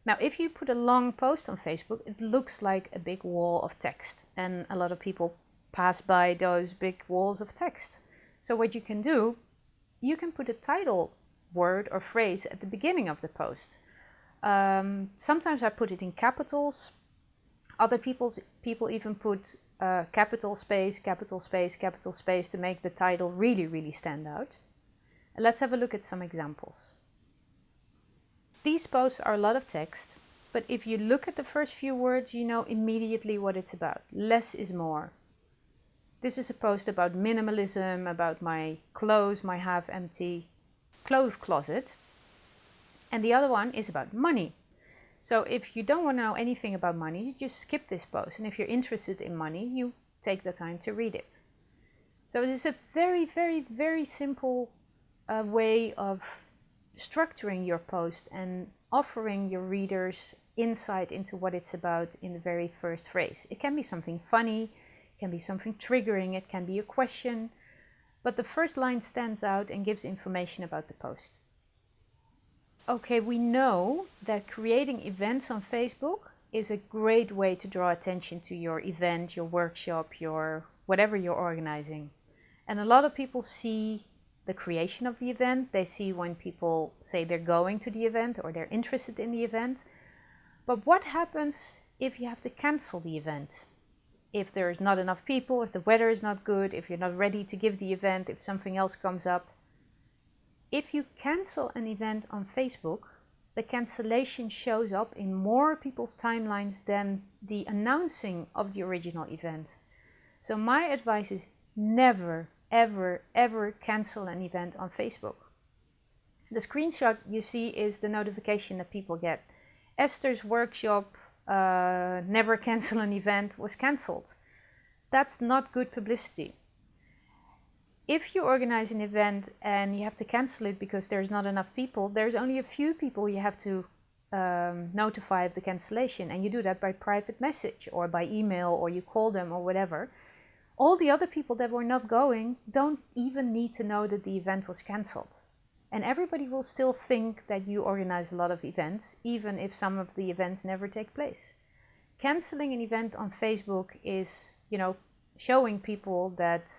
Now, if you put a long post on Facebook, it looks like a big wall of text, and a lot of people pass by those big walls of text. So what you can do, you can put a title word or phrase at the beginning of the post. Sometimes I put it in capitals. Other people even put capital space, capital space, capital space to make the title really, really stand out. And let's have a look at some examples. These posts are a lot of text, but if you look at the first few words, you know immediately what it's about. Less is more. This is a post about minimalism, about my clothes, my half-empty clothes closet. And the other one is about money. So if you don't want to know anything about money, you just skip this post. And if you're interested in money, you take the time to read it. So it is a very, very, very simple way of structuring your post and offering your readers insight into what it's about in the very first phrase. It can be something funny, it can be something triggering, it can be a question, but the first line stands out and gives information about the post. Okay, we know that creating events on Facebook is a great way to draw attention to your event, your workshop, your whatever you're organizing. And a lot of people see the creation of the event. They see when people say they're going to the event or they're interested in the event. But what happens if you have to cancel the event? If there's not enough people, if the weather is not good, if you're not ready to give the event, if something else comes up. If you cancel an event on Facebook, the cancellation shows up in more people's timelines than the announcing of the original event. So my advice is never, ever, ever cancel an event on Facebook. The screenshot you see is the notification that people get. Esther's workshop, never cancel an event, was cancelled. That's not good publicity. If you organize an event and you have to cancel it because there's not enough people, there's only a few people you have to notify of the cancellation, and you do that by private message or by email, or you call them or whatever. All the other people that were not going don't even need to know that the event was cancelled. And everybody will still think that you organize a lot of events, even if some of the events never take place. Canceling an event on Facebook is, showing people that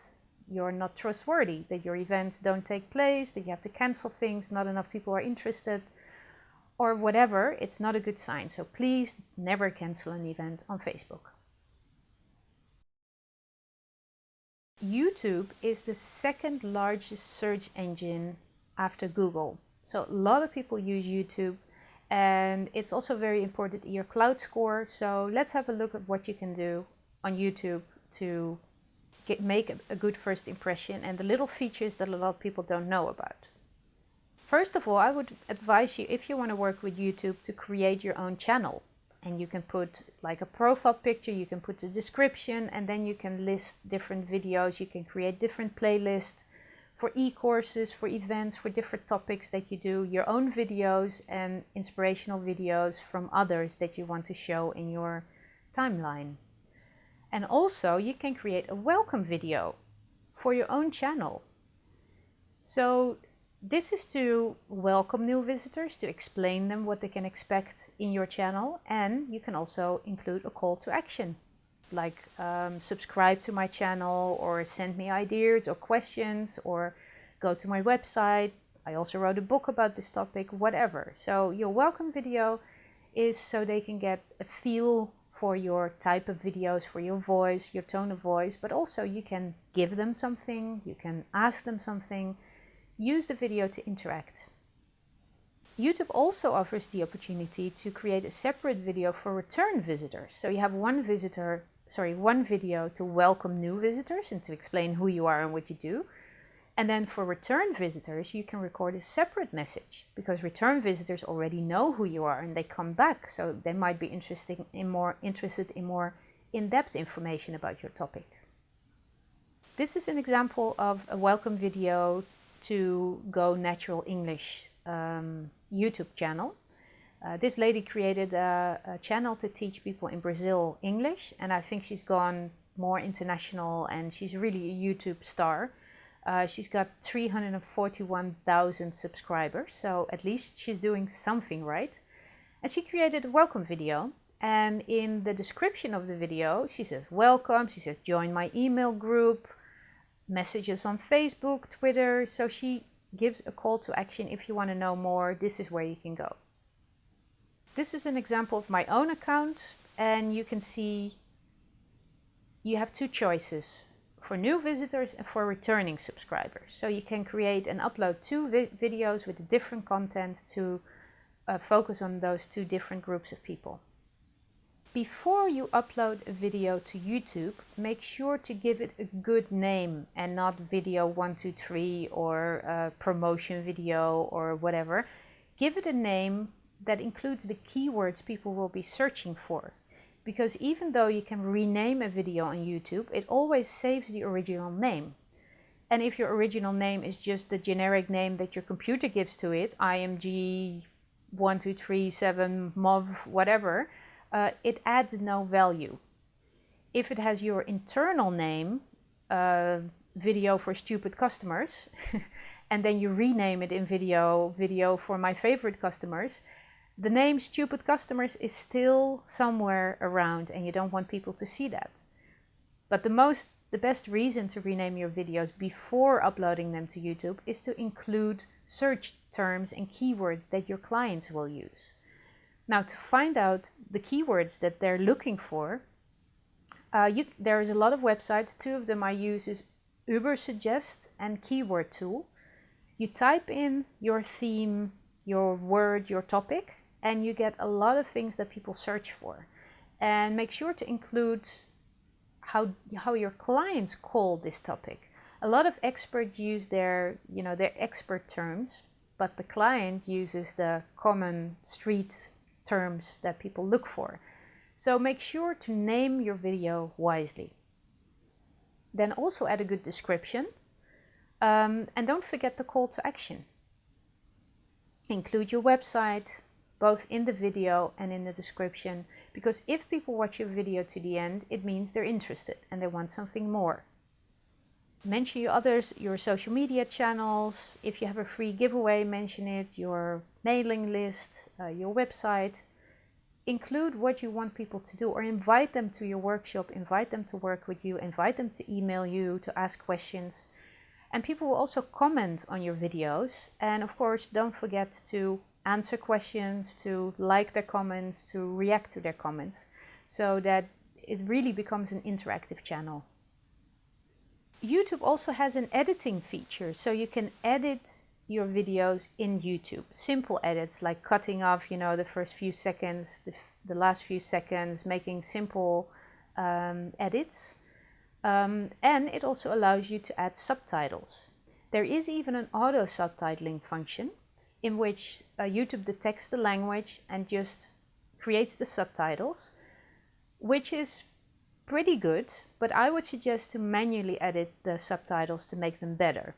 you're not trustworthy, that your events don't take place, that you have to cancel things, not enough people are interested, or whatever. It's not a good sign. So please never cancel an event on Facebook. YouTube is the second largest search engine after Google. So a lot of people use YouTube, and it's also very important in your cloud score. So let's have a look at what you can do on YouTube to make a good first impression and the little features that a lot of people don't know about. First of all, I would advise you, if you want to work with YouTube, to create your own channel. And you can put like a profile picture, you can put the description, and then you can list different videos. You can create different playlists for e-courses, for events, for different topics that you do, your own videos and inspirational videos from others that you want to show in your timeline. And also you can create a welcome video for your own channel. So this is to welcome new visitors, to explain them what they can expect in your channel. And you can also include a call to action, like subscribe to my channel, or send me ideas or questions, or go to my website. I also wrote a book about this topic, whatever. So your welcome video is so they can get a feel for your type of videos, for your voice, your tone of voice, but also you can give them something, you can ask them something, use the video to interact. YouTube also offers the opportunity to create a separate video for return visitors. So you have one video to welcome new visitors and to explain who you are and what you do. And then for return visitors, you can record a separate message because return visitors already know who you are and they come back. So they might be interested in more in-depth information about your topic. This is an example of a welcome video to Go Natural English YouTube channel. This lady created a channel to teach people in Brazil English, and I think she's gone more international and she's really a YouTube star. She's got 341,000 subscribers, so at least she's doing something right. And she created a welcome video, and in the description of the video she says welcome, she says join my email group, messages on Facebook, Twitter, so she gives a call to action. If you want to know more, this is where you can go. This is an example of my own account, and you can see you have two choices for new visitors and for returning subscribers. So you can create and upload two videos with different content to focus on those two different groups of people. Before you upload a video to YouTube, make sure to give it a good name and not video 123 or promotion video or whatever. Give it a name that includes the keywords people will be searching for. Because even though you can rename a video on YouTube, it always saves the original name. And if your original name is just the generic name that your computer gives to it, IMG1237MOV, whatever, it adds no value. If it has your internal name, video for stupid customers, and then you rename it in video for my favorite customers, the name stupid customers is still somewhere around and you don't want people to see that. But the best reason to rename your videos before uploading them to YouTube is to include search terms and keywords that your clients will use. Now, to find out the keywords that they're looking for, there is a lot of websites. Two of them I use is Ubersuggest and Keyword Tool. You type in your theme, your word, your topic, and you get a lot of things that people search for. And make sure to include how your clients call this topic. A lot of experts use their expert terms, but the client uses the common street terms that people look for. So make sure to name your video wisely. Then also add a good description, and don't forget the call to action. Include your website both in the video and in the description, because if people watch your video to the end, it means they're interested and they want something more. Mention your social media channels. If you have a free giveaway, mention it, your mailing list, your website. Include what you want people to do, or invite them to your workshop, invite them to work with you, invite them to email you, to ask questions. And people will also comment on your videos. And of course, don't forget to answer questions, to like their comments, to react to their comments, so that it really becomes an interactive channel. YouTube also has an editing feature, so you can edit your videos in YouTube. Simple edits like cutting off, the first few seconds, the last few seconds, making simple edits. And it also allows you to add subtitles. There is even an auto subtitling function in which YouTube detects the language and just creates the subtitles, which is pretty good, but I would suggest to manually edit the subtitles to make them better.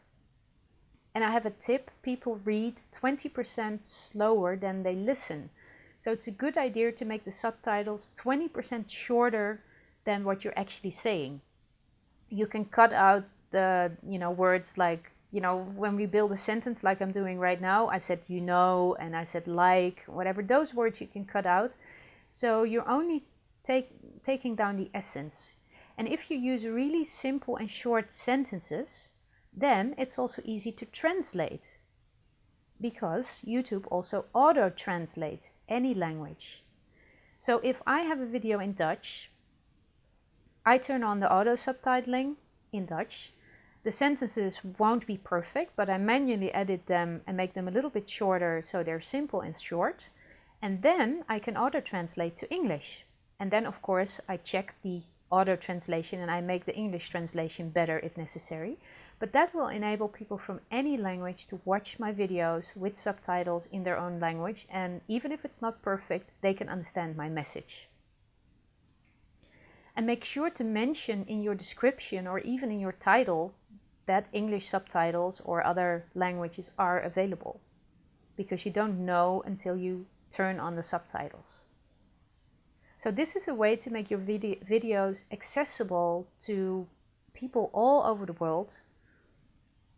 And I have a tip: people read 20% slower than they listen. So it's a good idea to make the subtitles 20% shorter than what you're actually saying. You can cut out the words like, when we build a sentence like I'm doing right now, I said and I said like, whatever, those words you can cut out. So you're only taking down the essence. And if you use really simple and short sentences, then it's also easy to translate, because YouTube also auto-translates any language. So if I have a video in Dutch, I turn on the auto subtitling in Dutch. The sentences won't be perfect, but I manually edit them and make them a little bit shorter so they're simple and short. And then I can auto translate to English. And then of course I check the auto translation and I make the English translation better if necessary. But that will enable people from any language to watch my videos with subtitles in their own language, and even if it's not perfect, they can understand my message. And make sure to mention in your description or even in your title that English subtitles or other languages are available, because you don't know until you turn on the subtitles. So this is a way to make your videos accessible to people all over the world.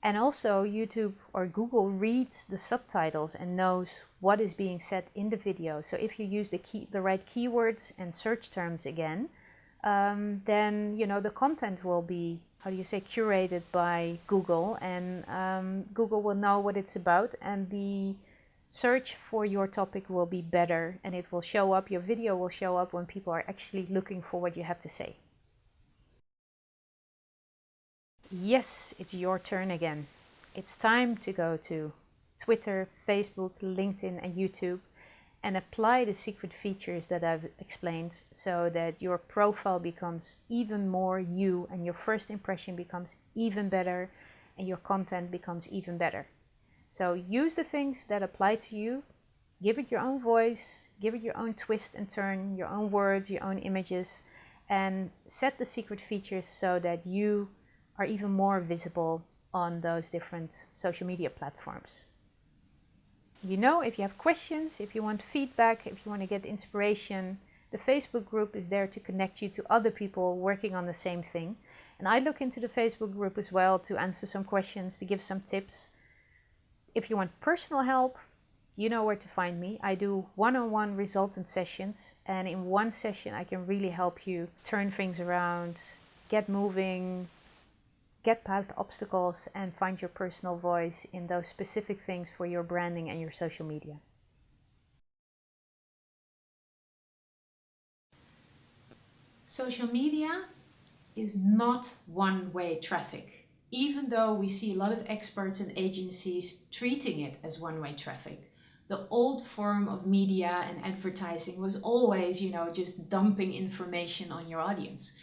And also YouTube or Google reads the subtitles and knows what is being said in the video. So if you use the right keywords and search terms again, then the content will be, curated by Google, and Google will know what it's about, and the search for your topic will be better, and it will show up, your video will show up when people are actually looking for what you have to say. Yes, it's your turn again. It's time to go to Twitter, Facebook, LinkedIn and YouTube and apply the secret features that I've explained so that your profile becomes even more you and your first impression becomes even better and your content becomes even better. So use the things that apply to you, give it your own voice, give it your own twist and turn, your own words, your own images, and set the secret features so that you are even more visible on those different social media platforms. If you have questions, if you want feedback, if you want to get inspiration, the Facebook group is there to connect you to other people working on the same thing. And I look into the Facebook group as well to answer some questions, to give some tips. If you want personal help, you know where to find me. I do one-on-one resultant sessions, and in one session I can really help you turn things around, get moving, get past obstacles and find your personal voice in those specific things for your branding and your social media. Social media is not one-way traffic, even though we see a lot of experts and agencies treating it as one-way traffic. The old form of media and advertising was always, just dumping information on your audience.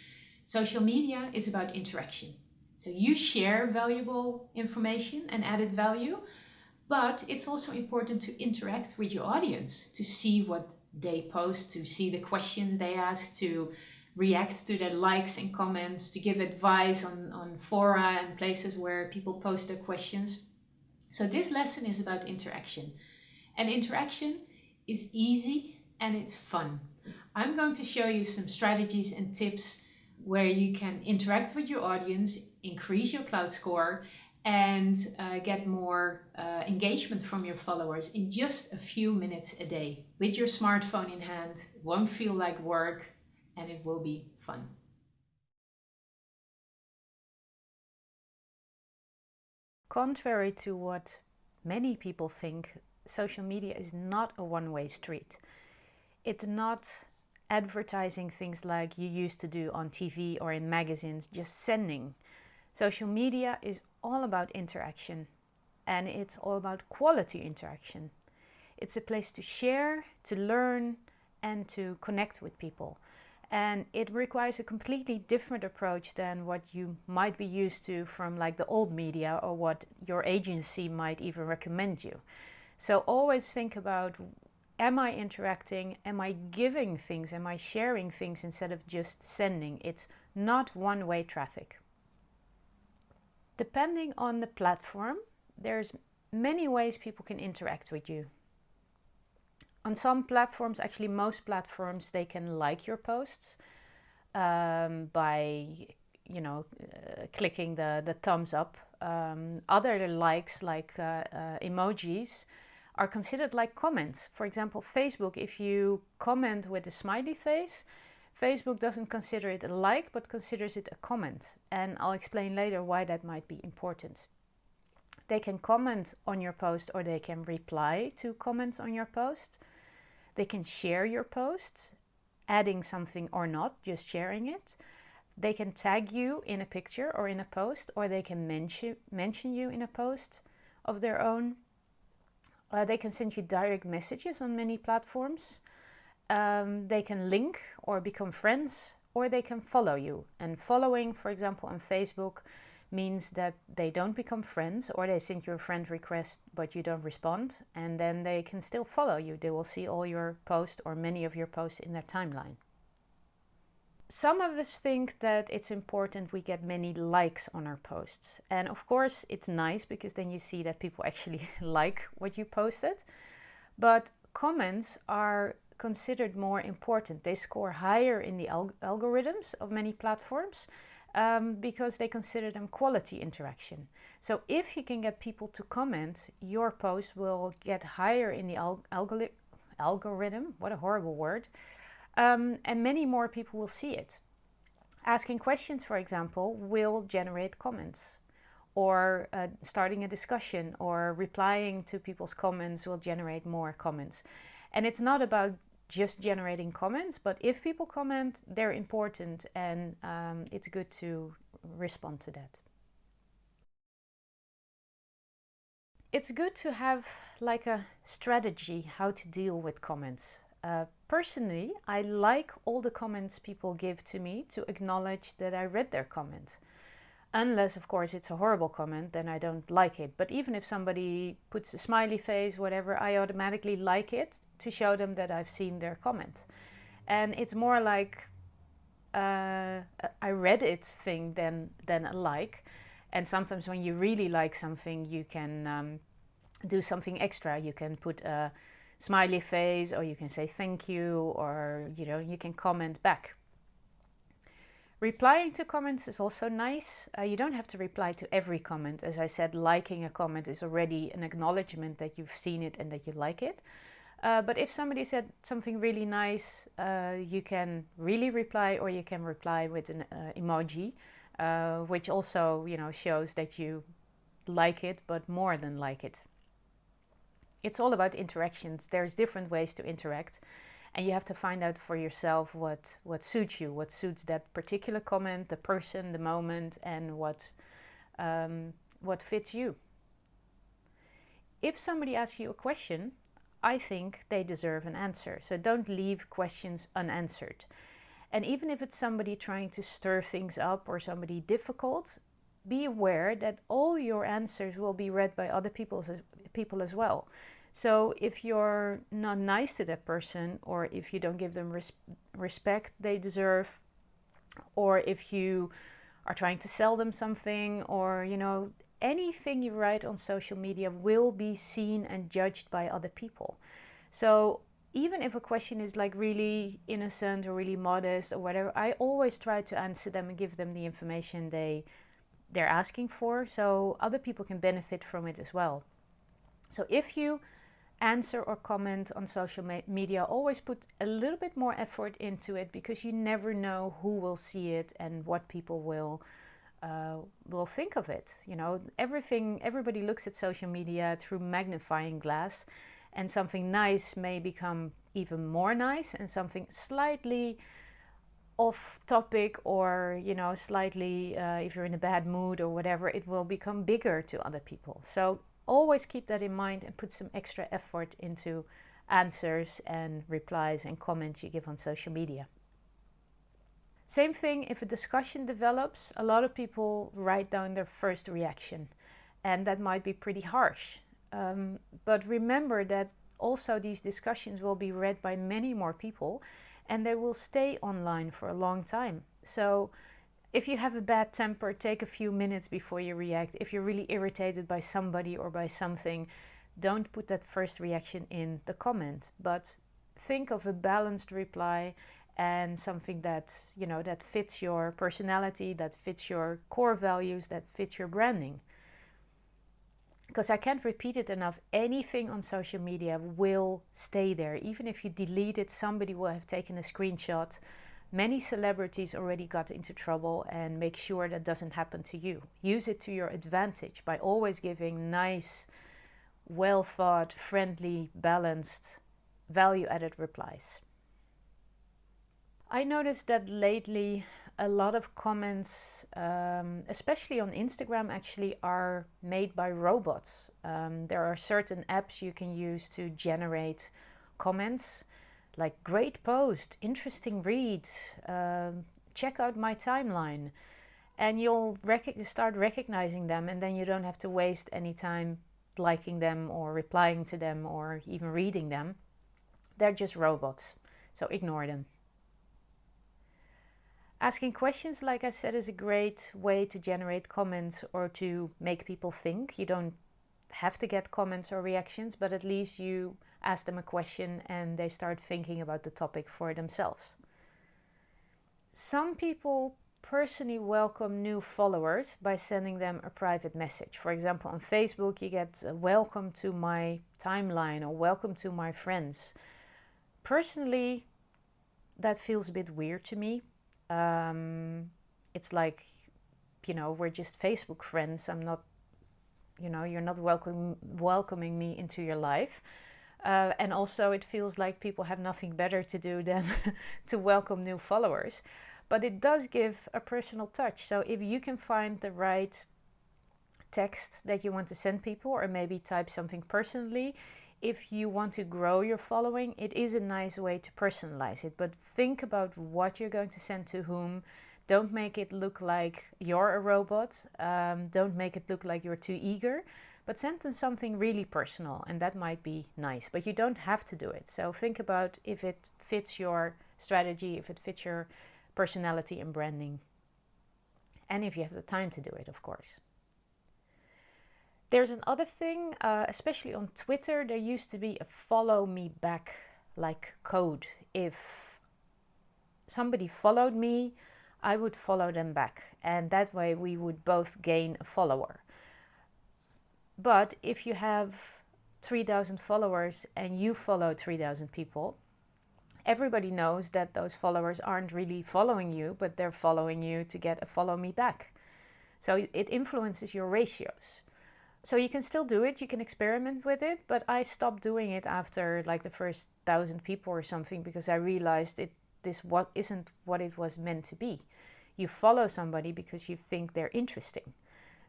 Social media is about interaction. So you share valuable information and added value, but it's also important to interact with your audience, to see what they post, to see the questions they ask, to react to their likes and comments, to give advice on fora and places where people post their questions. So this lesson is about interaction. And interaction is easy and it's fun. I'm going to show you some strategies and tips where you can interact with your audience, increase your cloud score, and get more engagement from your followers in just a few minutes a day with your smartphone in hand. It won't feel like work and it will be fun. Contrary to what many people think, social media is not a one-way street. It's not advertising things like you used to do on TV or in magazines, just sending. Social media is all about interaction, and it's all about quality interaction. It's a place to share, to learn, and to connect with people. And it requires a completely different approach than what you might be used to from like the old media or what your agency might even recommend you. So always think about, am I interacting? Am I giving things? Am I sharing things instead of just sending? It's not one-way traffic. Depending on the platform, there's many ways people can interact with you. On some platforms, actually most platforms, they can like your posts by, clicking the thumbs up. Other likes, like emojis, are considered like comments. For example, Facebook, if you comment with a smiley face, Facebook doesn't consider it a like, but considers it a comment. And I'll explain later why that might be important. They can comment on your post or they can reply to comments on your post. They can share your post adding something or not, just sharing it. They can tag you in a picture or in a post, or they can mention you in a post of their own. They can send you direct messages on many platforms. They can link or become friends, or they can follow you. And following, for example, on Facebook means that they don't become friends, or they send you a friend request but you don't respond, and then they can still follow you. They will see all your posts or many of your posts in their timeline. Some of us think that it's important we get many likes on our posts. And of course, it's nice because then you see that people actually like what you posted. But comments are considered more important. They score higher in the algorithms of many platforms because they consider them quality interaction. So if you can get people to comment, your post will get higher in the algorithm. What a horrible word. And many more people will see it. Asking questions, for example, will generate comments, or starting a discussion or replying to people's comments will generate more comments. And it's not about just generating comments, but if people comment, they're important, and it's good to respond to that. It's good to have like a strategy how to deal with comments. Personally, I like all the comments people give to me to acknowledge that I read their comment. Unless, of course, it's a horrible comment, then I don't like it. But even if somebody puts a smiley face, whatever, I automatically like it to show them that I've seen their comment. And it's more like I read it thing than a like. And sometimes when you really like something, you can do something extra. You can put a smiley face, or you can say thank you, or you can comment back. Replying to comments is also nice. You don't have to reply to every comment. As I said, liking a comment is already an acknowledgement that you've seen it and that you like it. But if somebody said something really nice, you can really reply, or you can reply with an emoji, which also shows that you like it, but more than like it. It's all about interactions. There's different ways to interact, and you have to find out for yourself what suits you, what suits that particular comment, the person, the moment, and what fits you. If somebody asks you a question, I think they deserve an answer. So don't leave questions unanswered. And even if it's somebody trying to stir things up or somebody difficult, be aware that all your answers will be read by other people as well. So if you're not nice to that person, or if you don't give them respect they deserve, or if you are trying to sell them something, or anything you write on social media will be seen and judged by other people. So even if a question is like really innocent or really modest or whatever, I always try to answer them and give them the information they're asking for, so other people can benefit from it as well. So if you answer or comment on social media, always put a little bit more effort into it, because you never know who will see it and what people will think of it. Everybody looks at social media through magnifying glass, and something nice may become even more nice, and something slightly off topic, or slightly if you're in a bad mood or whatever, it will become bigger to other people. So always keep that in mind and put some extra effort into answers and replies and comments you give on social media. Same thing if a discussion develops, a lot of people write down their first reaction, and that might be pretty harsh. But remember that also these discussions will be read by many more people, and they will stay online for a long time. So if you have a bad temper, take a few minutes before you react. If you're really irritated by somebody or by something, don't put that first reaction in the comment, but think of a balanced reply and something that that fits your personality, that fits your core values, that fits your branding. Because I can't repeat it enough, anything on social media will stay there. Even if you delete it, somebody will have taken a screenshot. Many celebrities already got into trouble, and make sure that doesn't happen to you. Use it to your advantage by always giving nice, well thought, friendly, balanced, value-added replies. I noticed that lately a lot of comments, especially on Instagram, actually are made by robots. There are certain apps you can use to generate comments, like great post, interesting read, check out my timeline. And you'll start recognizing them, and then you don't have to waste any time liking them or replying to them or even reading them. They're just robots, so ignore them. Asking questions, like I said, is a great way to generate comments or to make people think. You don't have to get comments or reactions, but at least you ask them a question and they start thinking about the topic for themselves. Some people personally welcome new followers by sending them a private message. For example, on Facebook you get welcome to my timeline or welcome to my friends. Personally, that feels a bit weird to me. It's like, we're just Facebook friends. I'm not, you're not welcoming me into your life. And also it feels like people have nothing better to do than to welcome new followers. But it does give a personal touch. So if you can find the right text that you want to send people, or maybe type something personally, if you want to grow your following, it is a nice way to personalize it. But think about what you're going to send to whom. Don't make it look like you're a robot. Don't make it look like you're too eager. But send them something really personal, and that might be nice. But you don't have to do it. So think about if it fits your strategy, if it fits your personality and branding, and if you have the time to do it, of course. There's another thing, especially on Twitter, there used to be a follow me back like code. If somebody followed me, I would follow them back, and that way we would both gain a follower. But if you have 3,000 followers and you follow 3,000 people, everybody knows that those followers aren't really following you, but they're following you to get a follow me back. So it influences your ratios. So you can still do it, you can experiment with it, but I stopped doing it after like the first 1,000 people or something, because I realized isn't what it was meant to be. You follow somebody because you think they're interesting.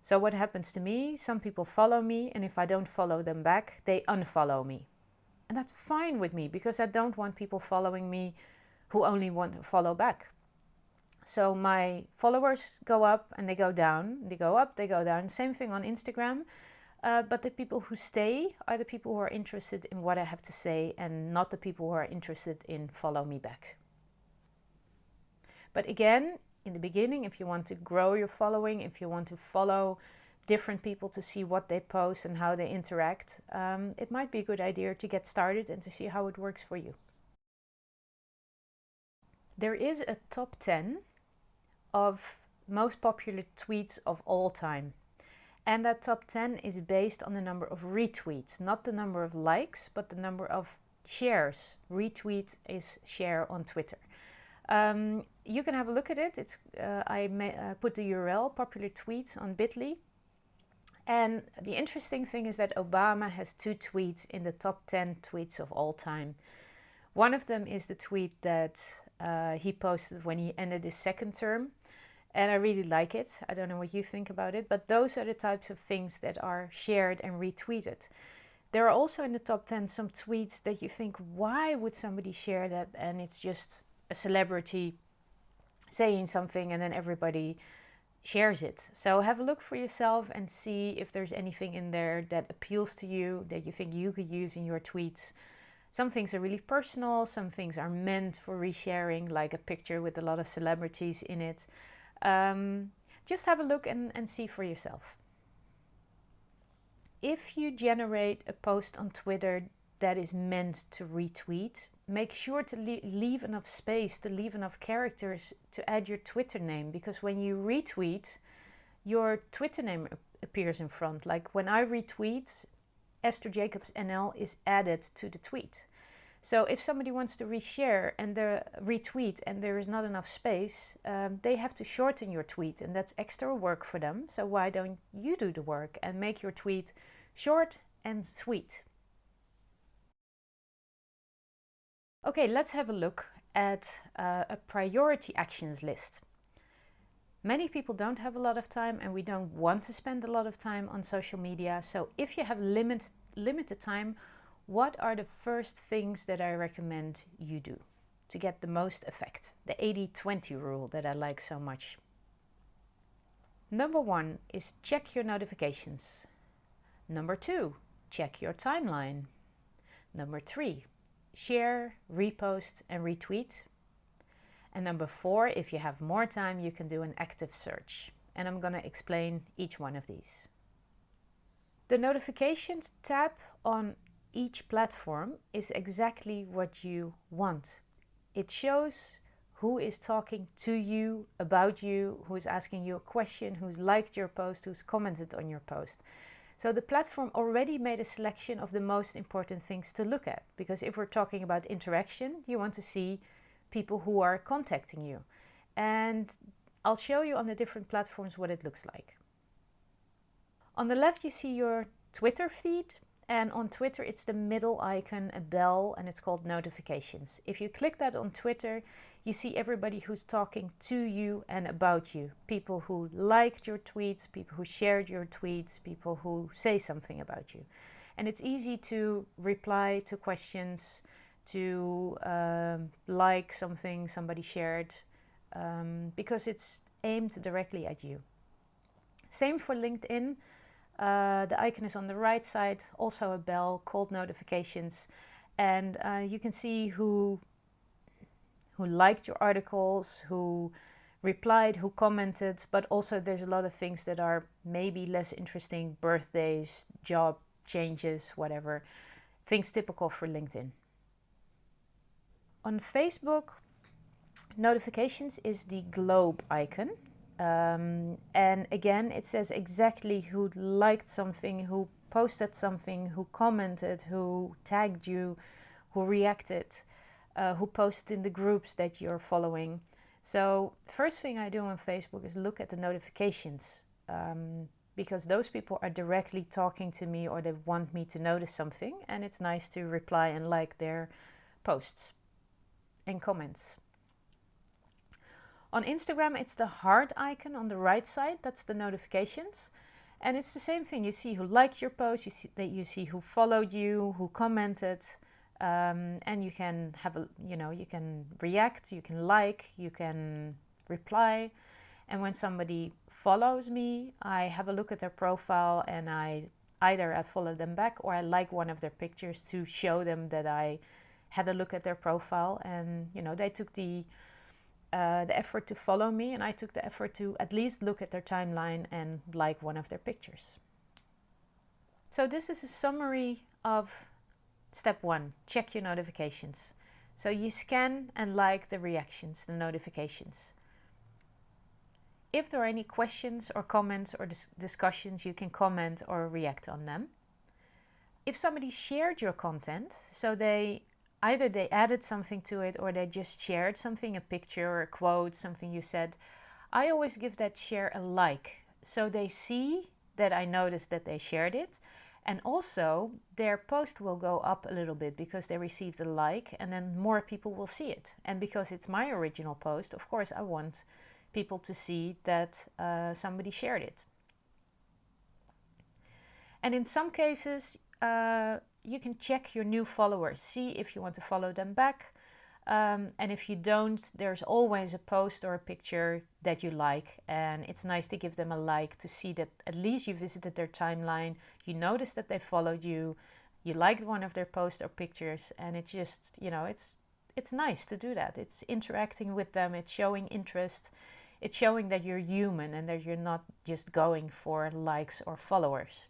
So what happens to me, some people follow me, and if I don't follow them back, they unfollow me. And that's fine with me, because I don't want people following me who only want to follow back. So my followers go up and they go down, they go up, they go down. Same thing on Instagram. But the people who stay are the people who are interested in what I have to say, and not the people who are interested in follow me back. But again, in the beginning, if you want to grow your following, if you want to follow different people to see what they post and how they interact, it might be a good idea to get started and to see how it works for you. There is a top 10 of most popular tweets of all time. And that top 10 is based on the number of retweets, not the number of likes, but the number of shares. Retweet is share on Twitter. You can have a look at it. I put the URL, popular tweets, on Bitly. And the interesting thing is that Obama has 2 tweets in the top 10 tweets of all time. One of them is the tweet that he posted when he ended his second term. And I really like it. I don't know what you think about it, but those are the types of things that are shared and retweeted. There are also in the top 10 some tweets that you think, why would somebody share that? And it's just a celebrity saying something and then everybody shares it. So have a look for yourself and see if there's anything in there that appeals to you, that you think you could use in your tweets. Some things are really personal, some things are meant for resharing, like a picture with a lot of celebrities in it. Just have a look and see for yourself. If you generate a post on Twitter that is meant to retweet, make sure to leave enough space, to leave enough characters to add your Twitter name, because when you retweet, your Twitter name appears in front. Like when I retweet, Esther Jacobs NL is added to the tweet. So if somebody wants to reshare and retweet and there is not enough space, they have to shorten your tweet, and that's extra work for them. So why don't you do the work and make your tweet short and sweet? Okay, let's have a look at a priority actions list. Many people don't have a lot of time and we don't want to spend a lot of time on social media. So if you have limited time, what are the first things that I recommend you do to get the most effect? The 80-20 rule that I like so much. Number 1 is check your notifications. Number 2, check your timeline. Number 3, share, repost and retweet. And number 4, if you have more time, you can do an active search. And I'm going to explain each one of these. The notifications tab on each platform is exactly what you want. It shows who is talking to you, about you, who is asking you a question, who's liked your post, who's commented on your post. So the platform already made a selection of the most important things to look at. Because if we're talking about interaction, you want to see people who are contacting you. And I'll show you on the different platforms what it looks like. On the left you see your Twitter feed. And on Twitter, it's the middle icon, a bell, and it's called notifications. If you click that on Twitter, you see everybody who's talking to you and about you. People who liked your tweets, people who shared your tweets, people who say something about you. And it's easy to reply to questions, to like something somebody shared, because it's aimed directly at you. Same for LinkedIn. The icon is on the right side, also a bell called notifications, and you can see who liked your articles, who replied, who commented, but also there's a lot of things that are maybe less interesting, birthdays, job changes, whatever, things typical for LinkedIn. On Facebook, notifications is the globe icon. And again, it says exactly who liked something, who posted something, who commented, who tagged you, who reacted, who posted in the groups that you're following. So first thing I do on Facebook is look at the notifications, because those people are directly talking to me or they want me to notice something, and it's nice to reply and like their posts and comments. On Instagram, it's the heart icon on the right side. That's the notifications. And it's the same thing. You see who liked your post, you see who followed you, who commented, and you can have you can react, you can like, you can reply. And when somebody follows me, I have a look at their profile and I follow them back or I like one of their pictures to show them that I had a look at their profile and they took the effort to follow me, and I took the effort to at least look at their timeline and like one of their pictures. So this is a summary of step 1, check your notifications. So you scan and like the reactions, the notifications. If there are any questions or comments or discussions, you can comment or react on them. If somebody shared your content, so either they added something to it or they just shared something, a picture or a quote, something you said, I always give that share a like. So they see that I noticed that they shared it. And also their post will go up a little bit because they received a like and then more people will see it. And because it's my original post, of course, I want people to see that somebody shared it. And in some cases, you can check your new followers, see if you want to follow them back. And if you don't, there's always a post or a picture that you like. And it's nice to give them a like to see that at least you visited their timeline, you noticed that they followed you, you liked one of their posts or pictures. And it's just, it's nice to do that. It's interacting with them, it's showing interest, it's showing that you're human and that you're not just going for likes or followers.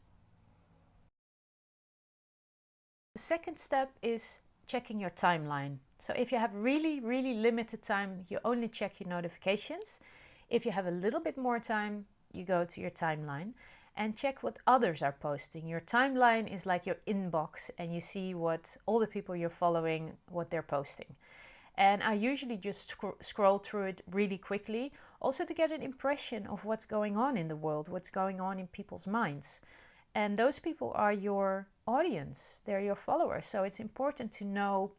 The second step is checking your timeline. So if you have really, really limited time, you only check your notifications. If you have a little bit more time, you go to your timeline and check what others are posting. Your timeline is like your inbox and you see what all the people you're following, what they're posting. And I usually just scroll through it really quickly, also to get an impression of what's going on in the world, what's going on in people's minds. And those people are your audience, they're your followers. So it's important to know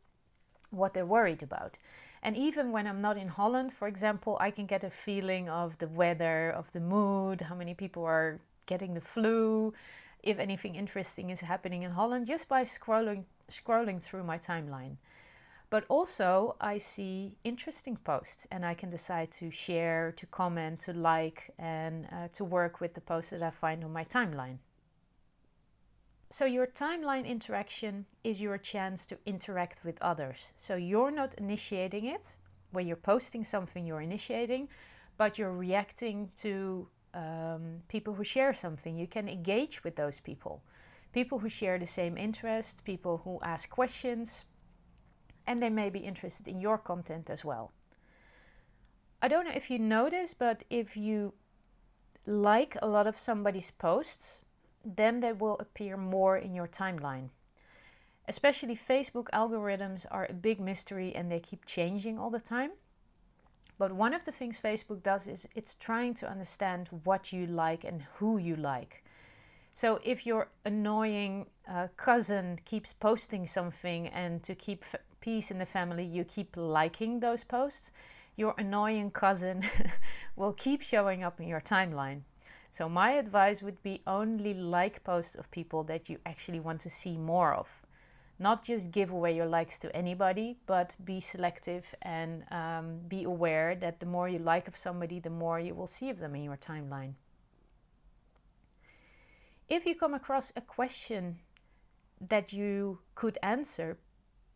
what they're worried about. And even when I'm not in Holland, for example, I can get a feeling of the weather, of the mood, how many people are getting the flu, if anything interesting is happening in Holland, just by scrolling through my timeline. But also I see interesting posts and I can decide to share, to comment, to like, and to work with the posts that I find on my timeline. So your timeline interaction is your chance to interact with others. So you're not initiating it. When you're posting something, you're initiating, but you're reacting to people who share something. You can engage with those people. People who share the same interest, people who ask questions, and they may be interested in your content as well. I don't know if you notice, but if you like a lot of somebody's posts, then they will appear more in your timeline. Especially Facebook algorithms are a big mystery and they keep changing all the time. But one of the things Facebook does is it's trying to understand what you like and who you like. So if your annoying cousin keeps posting something and to keep peace in the family, you keep liking those posts, your annoying cousin will keep showing up in your timeline. So my advice would be only like posts of people that you actually want to see more of. Not just give away your likes to anybody, but be selective and be aware that the more you like of somebody, the more you will see of them in your timeline. If you come across a question that you could answer,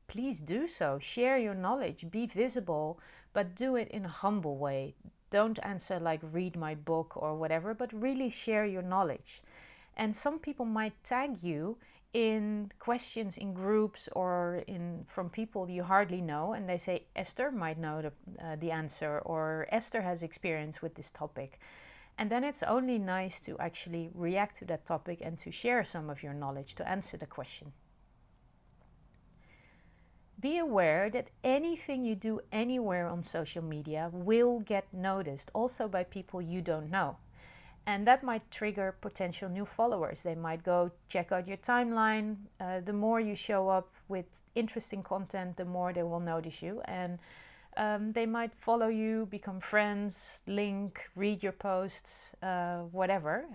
please do so. Share your knowledge, be visible, but do it in a humble way. Don't answer like read my book or whatever, but really share your knowledge. And some people might tag you in questions in groups or from people you hardly know, and they say Esther might know the answer, or Esther has experience with this topic. And then it's only nice to actually react to that topic and to share some of your knowledge to answer the question. Be aware that anything you do anywhere on social media will get noticed, also by people you don't know. And that might trigger potential new followers. They might go check out your timeline. The more you show up with interesting content, the more they will notice you. And they might follow you, become friends, link, read your posts, whatever.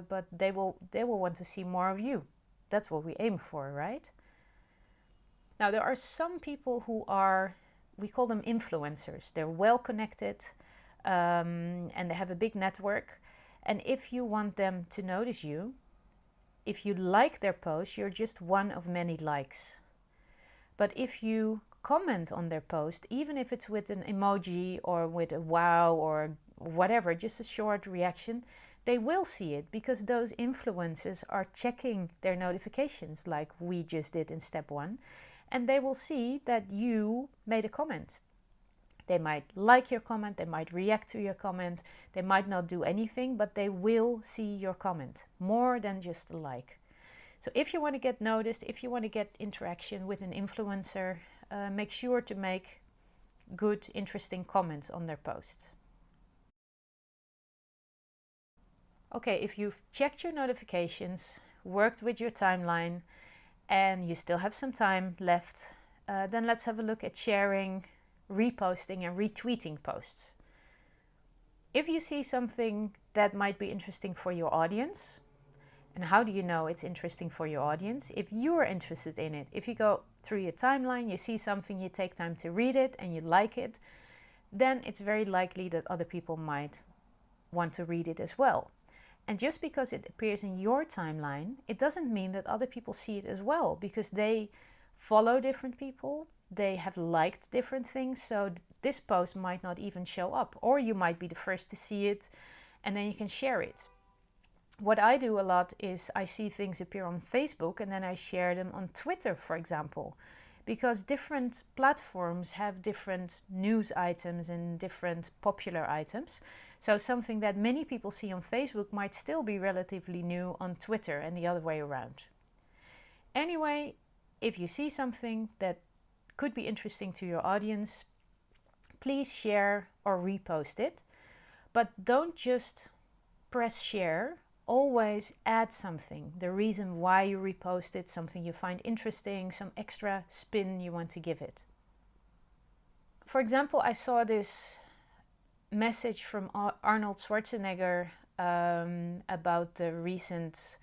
But they will want to see more of you. That's what we aim for, right? Now, there are some people who are, we call them influencers. They're well connected and they have a big network. And if you want them to notice you, if you like their post, you're just one of many likes. But if you comment on their post, even if it's with an emoji or with a wow or whatever, just a short reaction, they will see it because those influencers are checking their notifications like we just did in step 1. And they will see that you made a comment. They might like your comment, they might react to your comment, they might not do anything, but they will see your comment more than just a like. So if you want to get noticed, if you want to get interaction with an influencer, make sure to make good, interesting comments on their posts. Okay, if you've checked your notifications, worked with your timeline, and you still have some time left, then let's have a look at sharing, reposting and retweeting posts. If you see something that might be interesting for your audience, and how do you know it's interesting for your audience? If you're interested in it, if you go through your timeline, you see something, you take time to read it and you like it, then it's very likely that other people might want to read it as well. And just because it appears in your timeline, it doesn't mean that other people see it as well, because they follow different people, they have liked different things, so this post might not even show up, or you might be the first to see it and then you can share it. What I do a lot is I see things appear on Facebook and then I share them on Twitter, for example, because different platforms have different news items and different popular items. So something that many people see on Facebook might still be relatively new on Twitter and the other way around. Anyway, if you see something that could be interesting to your audience, please share or repost it. But don't just press share, always add something. The reason why you repost it, something you find interesting, some extra spin you want to give it. For example, I saw this message from Arnold Schwarzenegger about the recent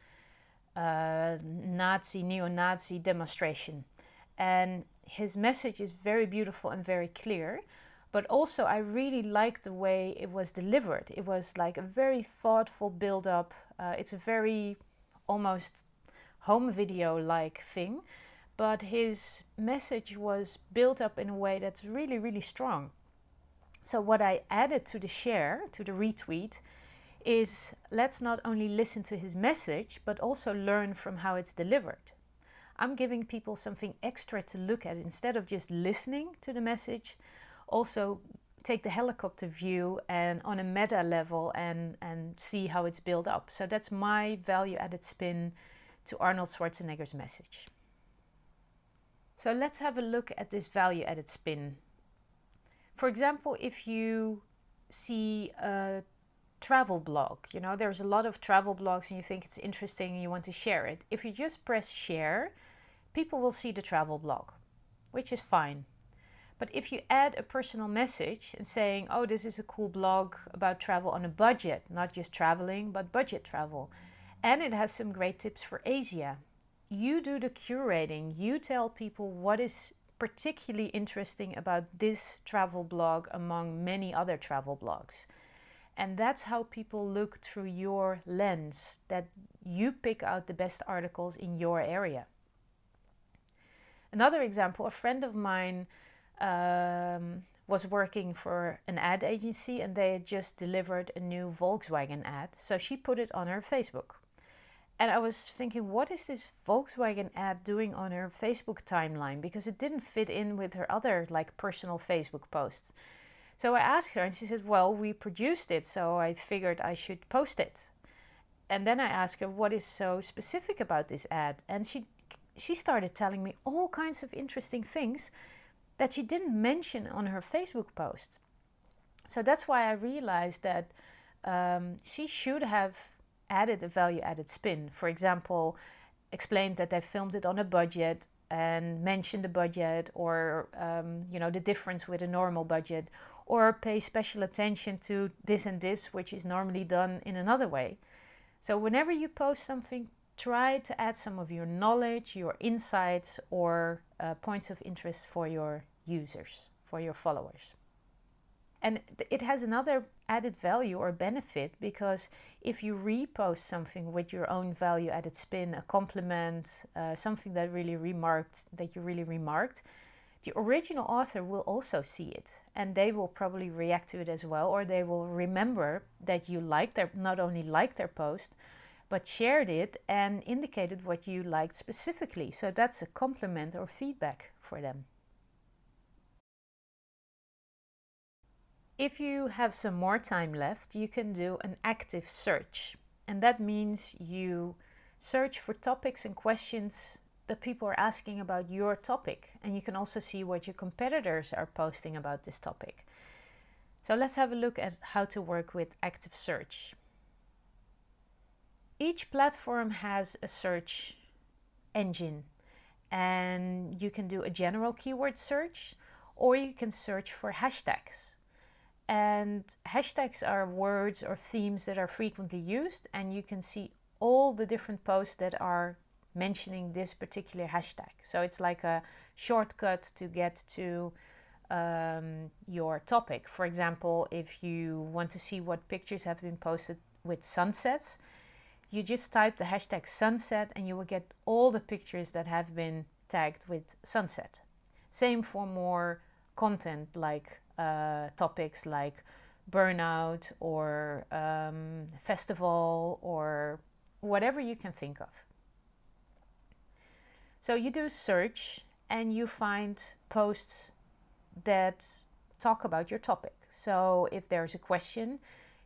neo-Nazi demonstration. And his message is very beautiful and very clear. But also I really liked the way it was delivered. It was like a very thoughtful build-up. It's a very almost home video-like thing. But his message was built up in a way that's really, really strong. So what I added to the share, to the retweet, is let's not only listen to his message, but also learn from how it's delivered. I'm giving people something extra to look at. Instead of just listening to the message, also take the helicopter view and on a meta level and see how it's built up. So that's my value-added spin to Arnold Schwarzenegger's message. So let's have a look at this value-added spin. For example, if you see a travel blog, you know, there's a lot of travel blogs and you think it's interesting and you want to share it. If you just press share, people will see the travel blog, which is fine. But if you add a personal message and saying, oh, this is a cool blog about travel on a budget, not just traveling, but budget travel, and it has some great tips for Asia, you do the curating. You tell people what is particularly interesting about this travel blog among many other travel blogs. And that's how people look through your lens, that you pick out the best articles in your area. Another example, a friend of mine was working for an ad agency and they had just delivered a new Volkswagen ad. So she put it on her Facebook. And I was thinking, what is this Volkswagen ad doing on her Facebook timeline? Because it didn't fit in with her other like personal Facebook posts. So I asked her and she said, well, we produced it, so I figured I should post it. And then I asked her, what is so specific about this ad? And she started telling me all kinds of interesting things that she didn't mention on her Facebook post. So that's why I realized that she should have added a value-added spin. For example, explained that they filmed it on a budget and mentioned the budget, or you know, the difference with a normal budget, or pay special attention to this and this, which is normally done in another way. So whenever you post something, try to add some of your knowledge, your insights, or points of interest for your users, for your followers. And it has another added value or benefit, because if you repost something with your own value added spin, a compliment, something that you really remarked, the original author will also see it and they will probably react to it as well, or they will remember that you not only liked their post, but shared it and indicated what you liked specifically. So that's a compliment or feedback for them. If you have some more time left, you can do an active search. And that means you search for topics and questions that people are asking about your topic. And you can also see what your competitors are posting about this topic. So let's have a look at how to work with active search. Each platform has a search engine, and you can do a general keyword search, or you can search for hashtags. And hashtags are words or themes that are frequently used, and you can see all the different posts that are mentioning this particular hashtag. So it's like a shortcut to get to your topic. For example, if you want to see what pictures have been posted with sunsets, you just type the hashtag sunset and you will get all the pictures that have been tagged with sunset. Same for more content, like topics like burnout or festival or whatever you can think of. So you do search and you find posts that talk about your topic. So if there's a question,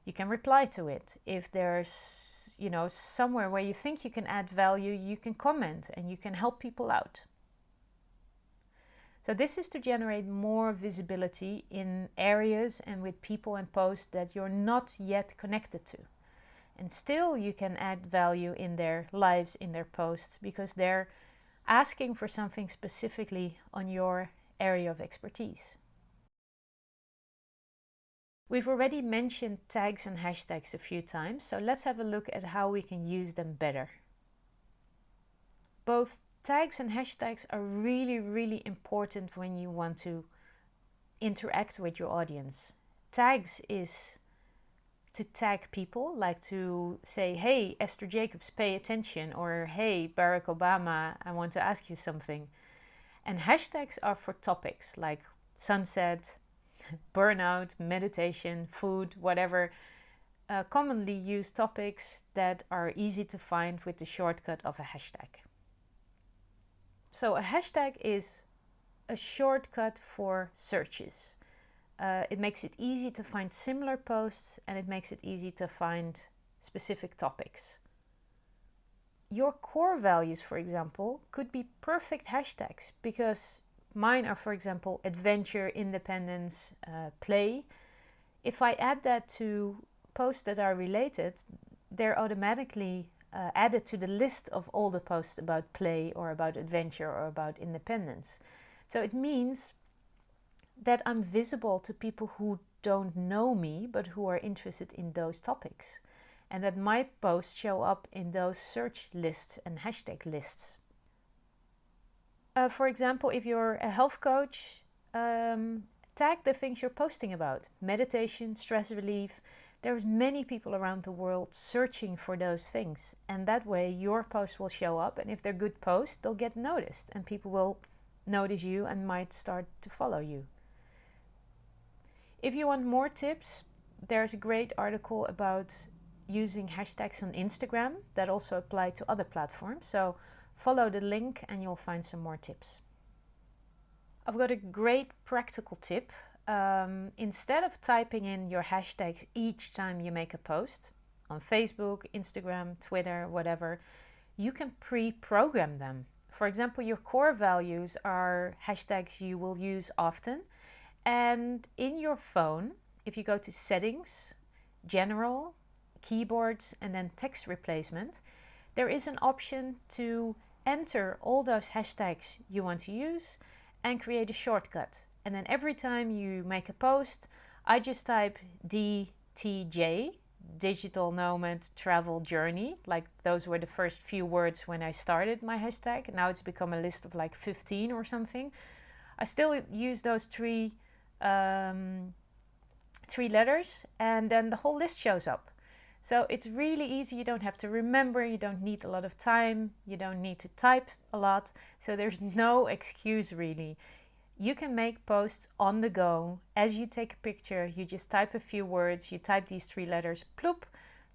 you can reply to it. If there's, you know, somewhere where you think you can add value, you can comment and you can help people out. So this is to generate more visibility in areas and with people and posts that you're not yet connected to. And still you can add value in their lives, in their posts, because they're asking for something specifically on your area of expertise. We've already mentioned tags and hashtags a few times, so let's have a look at how we can use them better. Both tags and hashtags are really important when you want to interact with your audience. Tags is to tag people, like to say, hey, Esther Jacobs, pay attention, or hey, Barack Obama, I want to ask you something. And hashtags are for topics like sunset, burnout, meditation, food, whatever. Commonly used topics that are easy to find with the shortcut of a hashtag. So a hashtag is a shortcut for searches. It makes it easy to find similar posts, and it makes it easy to find specific topics. Your core values, for example, could be perfect hashtags, because mine are, for example, adventure, independence, play. If I add that to posts that are related, they're automatically added to the list of all the posts about play or about adventure or about independence. So it means that I'm visible to people who don't know me but who are interested in those topics, and that my posts show up in those search lists and hashtag lists. For example, if you're a health coach, tag the things you're posting about. Meditation, stress relief. There's many people around the world searching for those things, and that way your post will show up, and if they're good posts, they'll get noticed and people will notice you and might start to follow you. If you want more tips, there's a great article about using hashtags on Instagram that also apply to other platforms. So follow the link and you'll find some more tips. I've got a great practical tip. Instead of typing in your hashtags each time you make a post on Facebook, Instagram, Twitter, whatever, you can pre-program them. For example, your core values are hashtags you will use often. And in your phone, if you go to Settings, General, Keyboards, and then Text Replacement, there is an option to enter all those hashtags you want to use and create a shortcut. And then every time you make a post, I just type DTJ, Digital Nomad Travel Journey. Like those were the first few words when I started my hashtag. Now it's become a list of like 15 or something. I still use those three letters, and then the whole list shows up. So it's really easy. You don't have to remember, you don't need a lot of time, you don't need to type a lot. So there's no excuse really. You can make posts on the go. As you take a picture, you just type a few words, you type these three letters, ploop,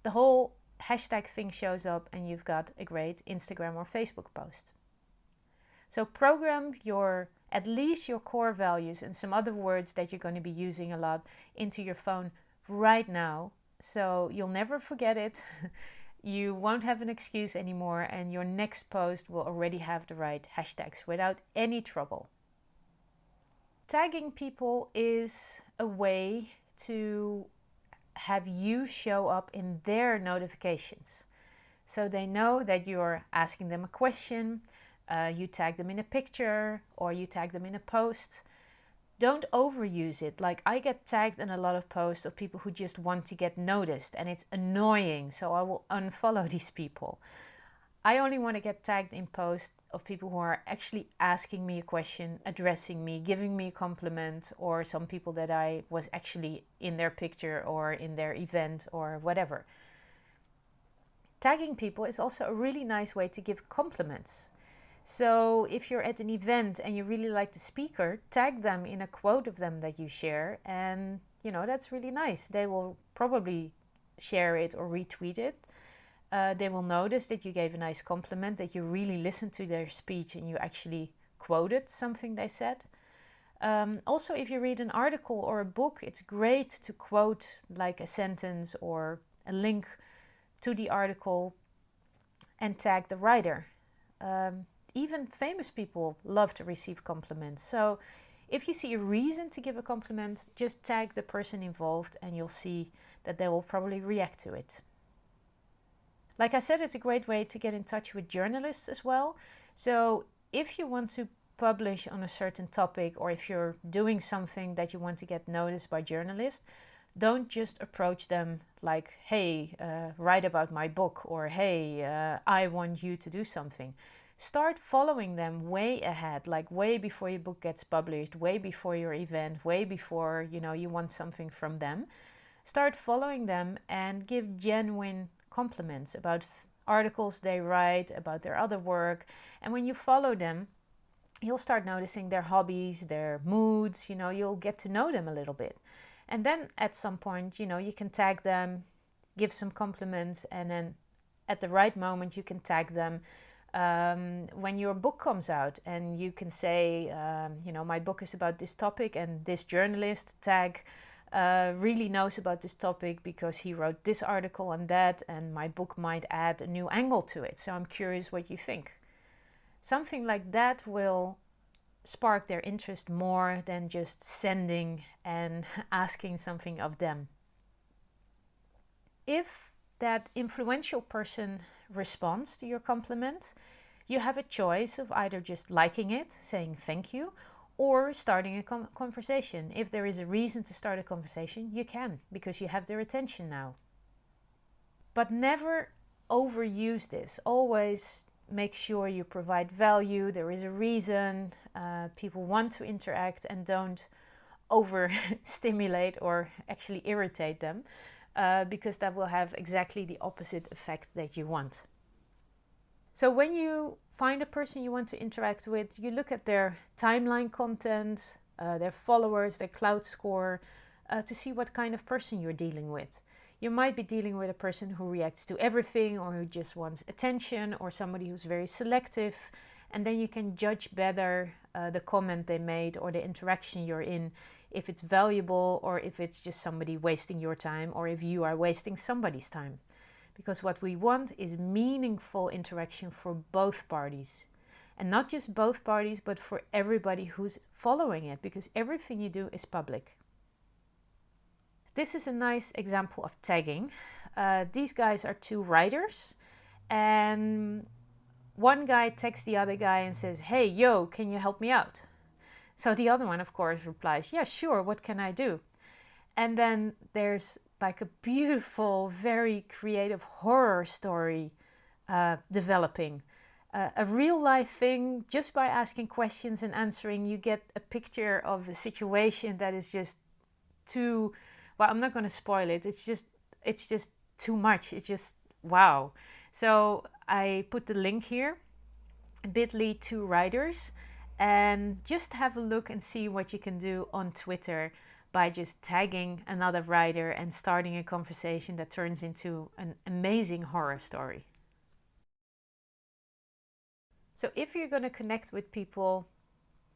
the whole hashtag thing shows up and you've got a great Instagram or Facebook post. So program at least your core values and some other words that you're going to be using a lot into your phone right now, so you'll never forget it. You won't have an excuse anymore, and your next post will already have the right hashtags without any trouble. Tagging people is a way to have you show up in their notifications, so they know that you're asking them a question. You tag them in a picture or you tag them in a post. Don't overuse it. Like I get tagged in a lot of posts of people who just want to get noticed, and it's annoying, so I will unfollow these people. I only want to get tagged in posts of people who are actually asking me a question, addressing me, giving me a compliment, or some people that I was actually in their picture or in their event or whatever. Tagging people is also a really nice way to give compliments. So if you're at an event and you really like the speaker, tag them in a quote of them that you share, and that's really nice. They will probably share it or retweet it. They will notice that you gave a nice compliment, that you really listened to their speech and you actually quoted something they said. Also, if you read an article or a book, it's great to quote like a sentence or a link to the article and tag the writer. Even famous people love to receive compliments. So if you see a reason to give a compliment, just tag the person involved and you'll see that they will probably react to it. Like I said, it's a great way to get in touch with journalists as well. So if you want to publish on a certain topic, or if you're doing something that you want to get noticed by journalists, Don't just approach them like, hey, write about my book, or hey, I want you to do something. Start following them way ahead, like way before your book gets published, way before your event, way before you want something from them. Start following them and give genuine compliments about articles they write, about their other work. And when you follow them, you'll start noticing their hobbies, their moods, you'll get to know them a little bit. And then at some point, you can tag them, give some compliments, and then at the right moment, you can tag them when your book comes out, and you can say, my book is about this topic, and this journalist tag really knows about this topic because he wrote this article on that, and my book might add a new angle to it. So I'm curious what you think. Something like that will spark their interest more than just sending and asking something of them. If that influential person responds to your compliment, you have a choice of either just liking it, saying thank you, or starting a conversation. If there is a reason to start a conversation, you can, because you have their attention now. But never overuse this. Always make sure you provide value, there is a reason, people want to interact, and don't overstimulate or actually irritate them, because that will have exactly the opposite effect that you want. So when you find a person you want to interact with, you look at their timeline content, their followers, their cloud score, to see what kind of person you're dealing with. You might be dealing with a person who reacts to everything, or who just wants attention, or somebody who's very selective, and then you can judge better the comment they made or the interaction you're in, if it's valuable or if it's just somebody wasting your time, or if you are wasting somebody's time. Because what we want is meaningful interaction for both parties. And not just both parties, but for everybody who's following it, because everything you do is public. This is a nice example of tagging. These guys are two writers, and one guy texts the other guy and says, hey, yo, can you help me out? So the other one, of course, replies, yeah, sure, what can I do? And then there's like a beautiful, very creative horror story developing. A real life thing. Just by asking questions and answering, you get a picture of a situation that is just too, well, I'm not going to spoil it. It's just too much. It's just, wow. So I put the link here, bit.ly 2 writers, and just have a look and see what you can do on Twitter by just tagging another writer and starting a conversation that turns into an amazing horror story. So if you're going to connect with people,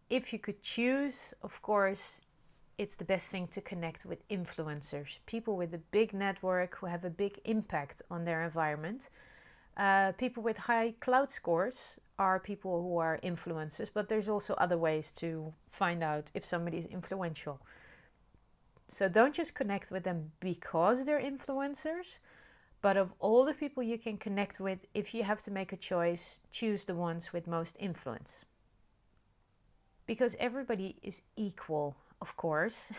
if you could choose, of course, it's the best thing to connect with influencers, people with a big network who have a big impact on their environment. People with high cloud scores are people who are influencers, but there's also other ways to find out if somebody is influential. So don't just connect with them because they're influencers, but of all the people you can connect with, if you have to make a choice, choose the ones with most influence. Because everybody is equal, of course,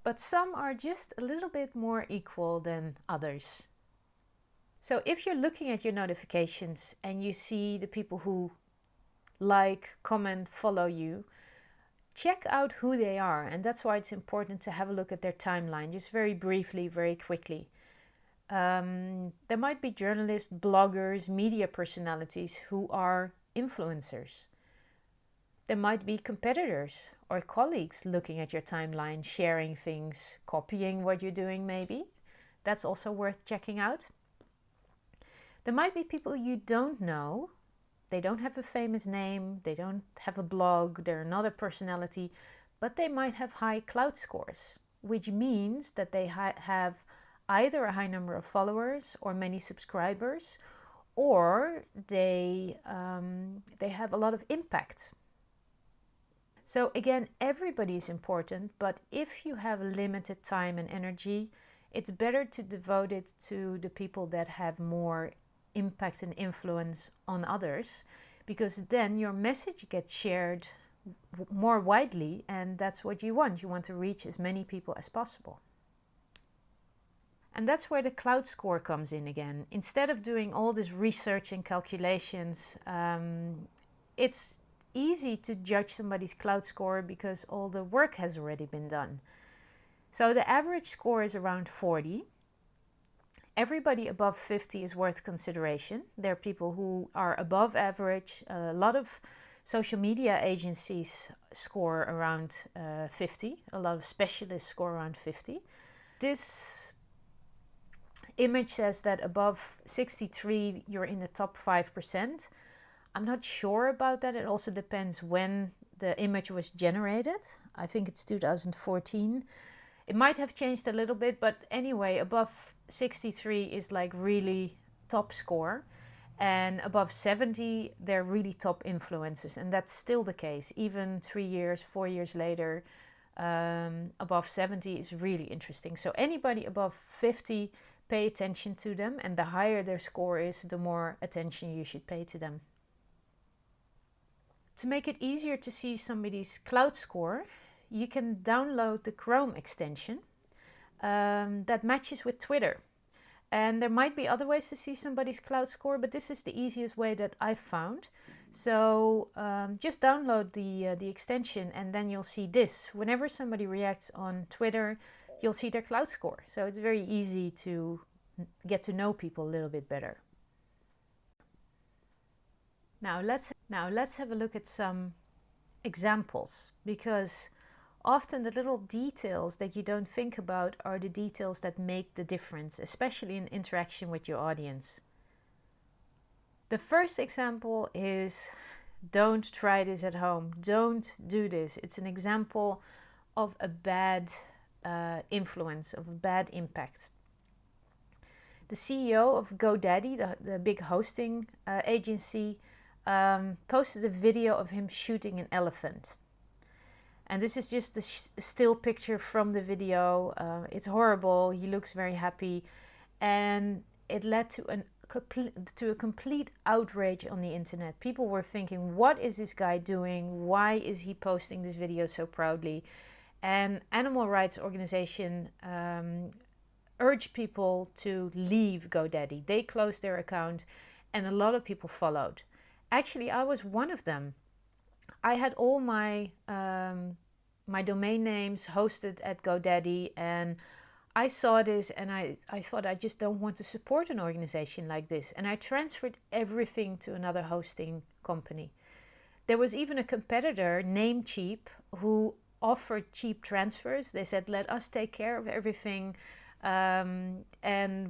but some are just a little bit more equal than others. So if you're looking at your notifications and you see the people who like, comment, follow you, check out who they are. And that's why it's important to have a look at their timeline, just very briefly, very quickly. There might be journalists, bloggers, media personalities who are influencers. There might be competitors or colleagues looking at your timeline, sharing things, copying what you're doing maybe. That's also worth checking out. There might be people you don't know. They don't have a famous name, they don't have a blog, they're not a personality, but they might have high cloud scores, which means that they have either a high number of followers or many subscribers, or they have a lot of impact. So again, everybody is important, but if you have limited time and energy, it's better to devote it to the people that have more impact and influence on others, because then your message gets shared more widely, and that's what you want. You want to reach as many people as possible. And that's where the cloud score comes in again. Instead of doing all this research and calculations, it's easy to judge somebody's cloud score because all the work has already been done. So the average score is around 40. Everybody above 50 is worth consideration. There are people who are above average. A lot of social media agencies score around 50. A lot of specialists score around 50. This image says that above 63, you're in the top 5%. I'm not sure about that. It also depends when the image was generated. I think it's 2014. It might have changed a little bit, but anyway, above 63 is like really top score. And above 70, they're really top influencers. And that's still the case. Even 3 years, 4 years later, above 70 is really interesting. So anybody above 50, pay attention to them. And the higher their score is, the more attention you should pay to them. To make it easier to see somebody's cloud score, you can download the Chrome extension that matches with Twitter. And there might be other ways to see somebody's cloud score, but this is the easiest way that I've found. So just download the extension and then you'll see this. Whenever somebody reacts on Twitter, you'll see their cloud score. So it's very easy to get to know people a little bit better. Now let's have a look at some examples, because often the little details that you don't think about are the details that make the difference, especially in interaction with your audience. The first example is, don't try this at home. Don't do this. It's an example of a bad influence, of a bad impact. The CEO of GoDaddy, the big hosting agency, posted a video of him shooting an elephant. And this is just a still picture from the video. It's horrible. He looks very happy. And it led to a complete outrage on the internet. People were thinking, what is this guy doing? Why is he posting this video so proudly? And animal rights organization urged people to leave GoDaddy. They closed their account and a lot of people followed. Actually, I was one of them. I had all my my domain names hosted at GoDaddy, and I saw this and I thought, I just don't want to support an organization like this. And I transferred everything to another hosting company. There was even a competitor, Namecheap, who offered cheap transfers. They said, let us take care of everything. And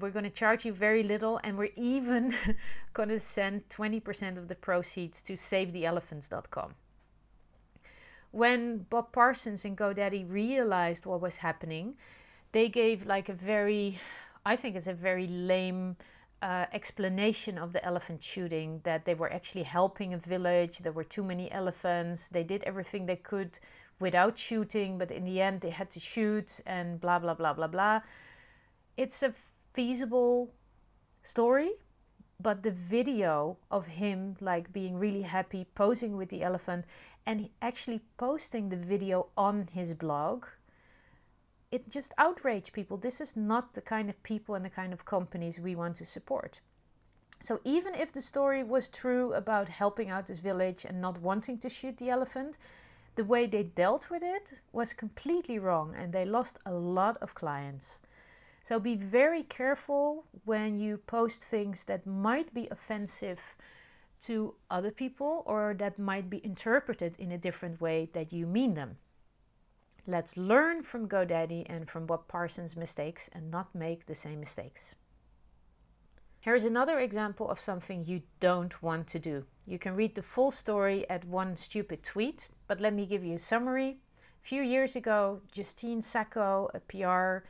we're going to charge you very little, and we're even going to send 20% of the proceeds to savetheelephants.com. When Bob Parsons and GoDaddy realized what was happening, they gave like I think it's a very lame explanation of the elephant shooting, that they were actually helping a village, there were too many elephants, they did everything they could without shooting, but in the end they had to shoot, and blah, blah, blah, blah, blah. It's a feasible story, but the video of him like being really happy, posing with the elephant, and actually posting the video on his blog, it just outraged people. This is not the kind of people and the kind of companies we want to support. So even if the story was true about helping out this village and not wanting to shoot the elephant, the way they dealt with it was completely wrong, and they lost a lot of clients. So be very careful when you post things that might be offensive to other people or that might be interpreted in a different way that you mean them. Let's learn from GoDaddy and from Bob Parsons' mistakes and not make the same mistakes. Here's another example of something you don't want to do. You can read the full story at One Stupid Tweet, but let me give you a summary. A few years ago, Justine Sacco, a PR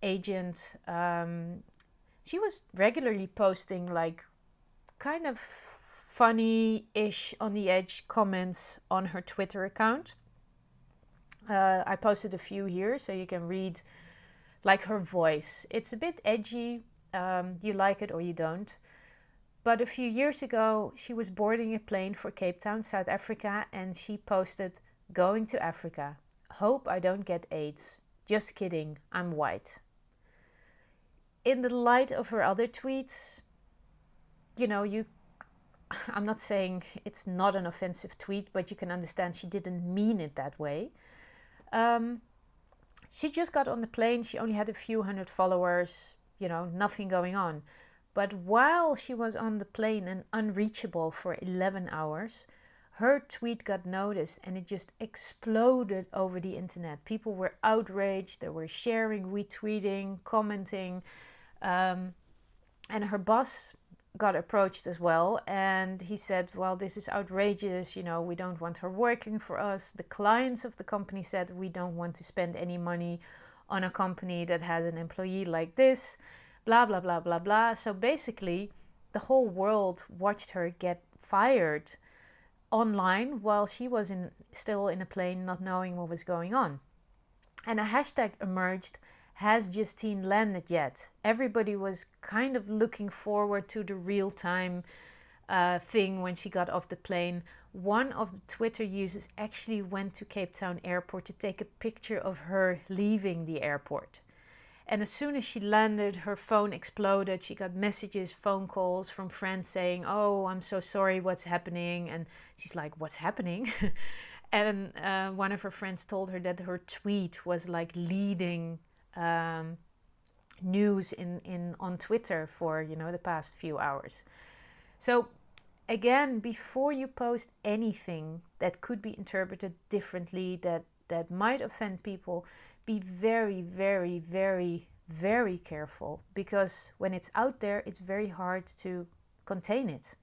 agent, she was regularly posting like kind of funny-ish, on the edge comments on her Twitter account. I posted a few here so you can read like her voice. It's a bit edgy, you like it or you don't. But a few years ago she was boarding a plane for Cape Town, South Africa, and she posted, "Going to Africa. Hope I don't get AIDS. Just kidding, I'm white." in the light of her other tweets, you know, I'm not saying it's not an offensive tweet, but you can understand she didn't mean it that way. She just got on the plane. She only had a few hundred followers, you know, nothing going on. But while she was on the plane and unreachable for 11 hours, her tweet got noticed and it just exploded over the internet. People were outraged. They were sharing, retweeting, commenting. And her boss got approached as well, and he said, well, this is outrageous, you know, we don't want her working for us. The clients of the company said, we don't want to spend any money on a company that has an employee like this, blah blah blah blah blah. So basically the whole world watched her get fired online while she was still in a plane, not knowing what was going on. And a hashtag emerged, has Justine landed yet? Everybody was kind of looking forward to the real-time thing when she got off the plane. One of the Twitter users actually went to Cape Town airport to take a picture of her leaving the airport. And as soon as she landed, her phone exploded. She got messages, phone calls from friends saying, oh, I'm so sorry, what's happening? And she's like, what's happening? And one of her friends told her that her tweet was like leading news on Twitter for, you know, the past few hours. So again, before you post anything that could be interpreted differently, that might offend people, be very, very, very, very careful, because when it's out there, it's very hard to contain it.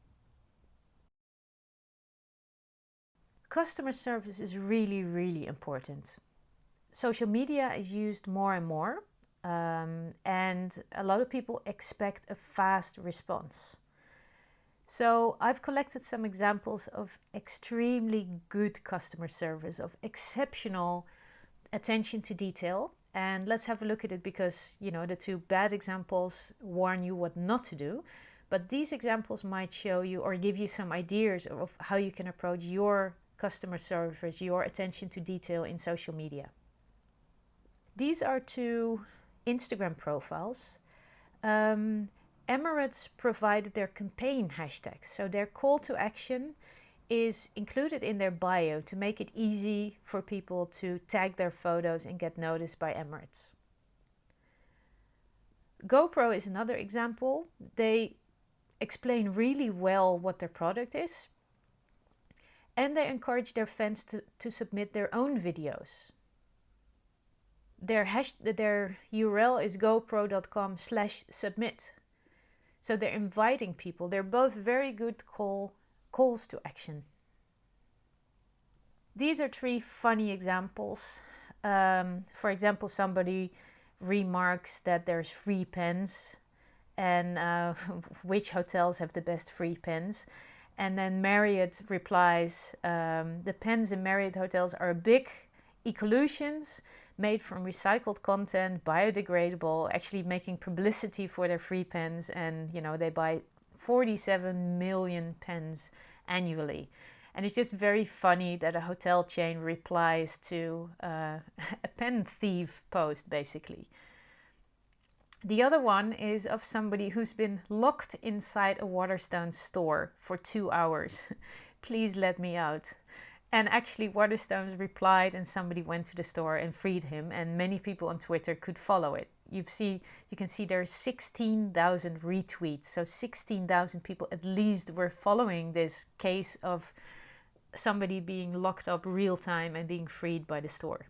Customer service is really, really important. Social media is used more and more, and a lot of people expect a fast response. So I've collected some examples of extremely good customer service, of exceptional attention to detail. And let's have a look at it, because, you know, the two bad examples warn you what not to do. But these examples might show you or give you some ideas of how you can approach your customer service, your attention to detail in social media. These are two Instagram profiles. Emirates provided their campaign hashtags, so their call to action is included in their bio to make it easy for people to tag their photos and get noticed by Emirates. GoPro is another example. They explain really well what their product is, and they encourage their fans to submit their own videos. Their URL is gopro.com/submit. So they're inviting people. They're both very good calls to action. These are three funny examples. For example, somebody remarks that there's free pens and which hotels have the best free pens. And then Marriott replies, the pens in Marriott hotels are big Ecolutions made from recycled content, biodegradable, actually making publicity for their free pens. And, you know, they buy 47 million pens annually. And it's just very funny that a hotel chain replies to a pen thief post, basically. The other one is of somebody who's been locked inside a Waterstones store for 2 hours. Please let me out. And actually Waterstones replied, and somebody went to the store and freed him, and many people on Twitter could follow it. You can see there's 16,000 retweets, so 16,000 people at least were following this case of somebody being locked up real time and being freed by the store.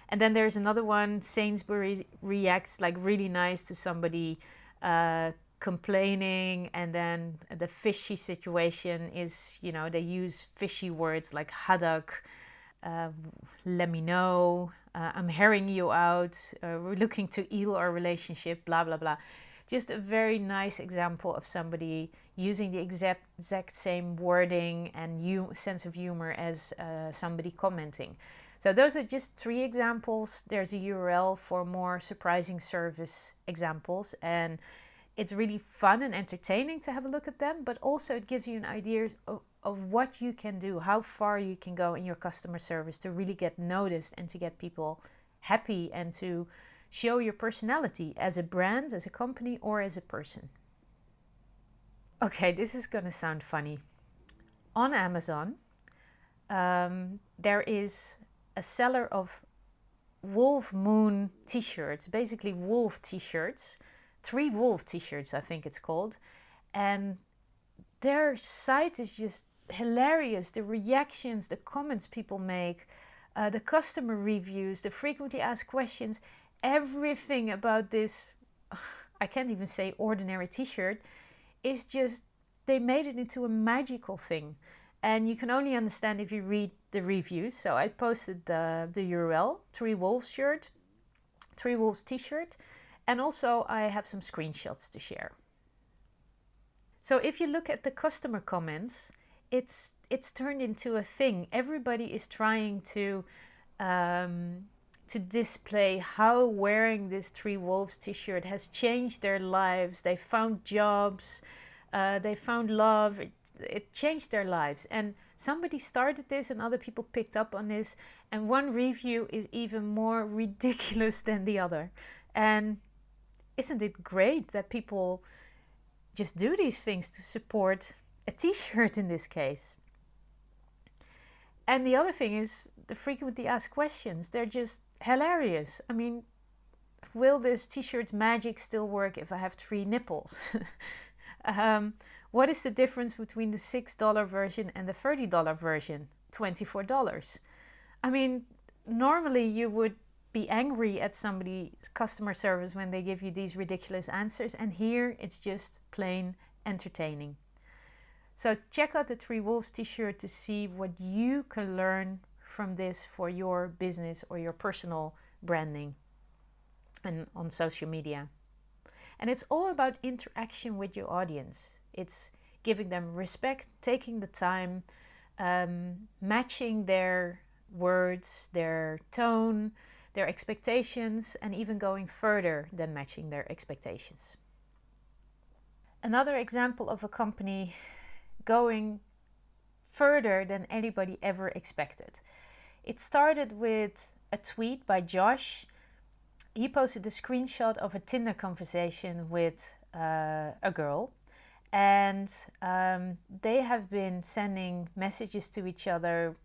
And then there's another one, Sainsbury's reacts like really nice to somebody complaining, and then the fishy situation is, you know, they use fishy words like haddock, let me know, I'm hearing you out, we're looking to eel our relationship, blah blah blah. Just a very nice example of somebody using the exact same wording and sense of humor as somebody commenting. So those are just 3 examples. There's a URL for more surprising service examples, and it's really fun and entertaining to have a look at them, but also it gives you an idea of what you can do, how far you can go in your customer service to really get noticed and to get people happy and to show your personality as a brand, as a company, or as a person. Okay, this is gonna sound funny. On Amazon, there is a seller of wolf moon t-shirts, basically wolf t-shirts, 3 wolf t-shirts I think it's called, and their site is just hilarious. The reactions, the comments people make, the customer reviews, the frequently asked questions, everything about this, I can't even say ordinary t-shirt, is just, they made it into a magical thing. And you can only understand if you read the reviews. So I posted the URL, 3 Wolves shirt, 3 Wolves t-shirt, and also I have some screenshots to share. So if you look at the customer comments, it's turned into a thing. Everybody is trying to display how wearing this 3 Wolves t-shirt has changed their lives. They found jobs, they found love. It changed their lives, and somebody started this and other people picked up on this, and one review is even more ridiculous than the other. And isn't it great that people just do these things to support a t-shirt in this case? And the other thing is the frequently asked questions. They're just hilarious. I mean, will this t-shirt magic still work if I have 3 nipples? What is the difference between the $6 version and the $30 version? $24. I mean, normally you would be angry at somebody's customer service when they give you these ridiculous answers, and here it's just plain entertaining. So check out the 3 Wolves t-shirt to see what you can learn from this for your business or your personal branding and on social media. And it's all about interaction with your audience. It's giving them respect, taking the time, matching their words, their tone, their expectations, and even going further than matching their expectations. Another example of a company going further than anybody ever expected. It started with a tweet by Josh. He posted a screenshot of a Tinder conversation with a girl, and they have been sending messages to each other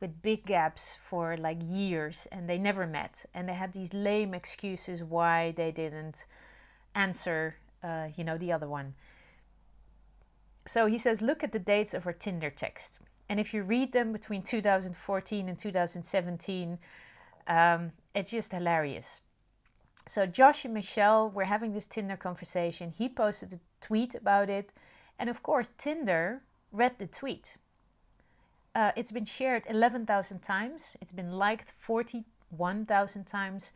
with big gaps for like years, and they never met, and they had these lame excuses why they didn't answer the other one. So he says, look at the dates of our Tinder text, and if you read them between 2014 and 2017, it's just hilarious. So Josh and Michelle were having this Tinder conversation. He posted a tweet about it, and of course Tinder read the tweet. It's been shared 11,000 times. It's been liked 41,000 times.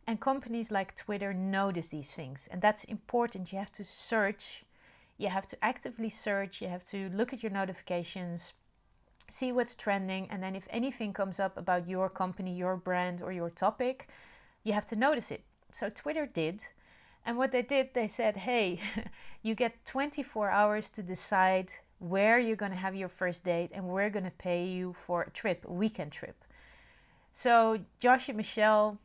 And companies like Twitter notice these things. And that's important. You have to search. You have to actively search. You have to look at your notifications, see what's trending. And then if anything comes up about your company, your brand, or your topic, you have to notice it. So Twitter did. And what they did, they said, hey, you get 24 hours to decide where you're going to have your first date, and we're going to pay you for a trip, a weekend trip. So Josh and Michelle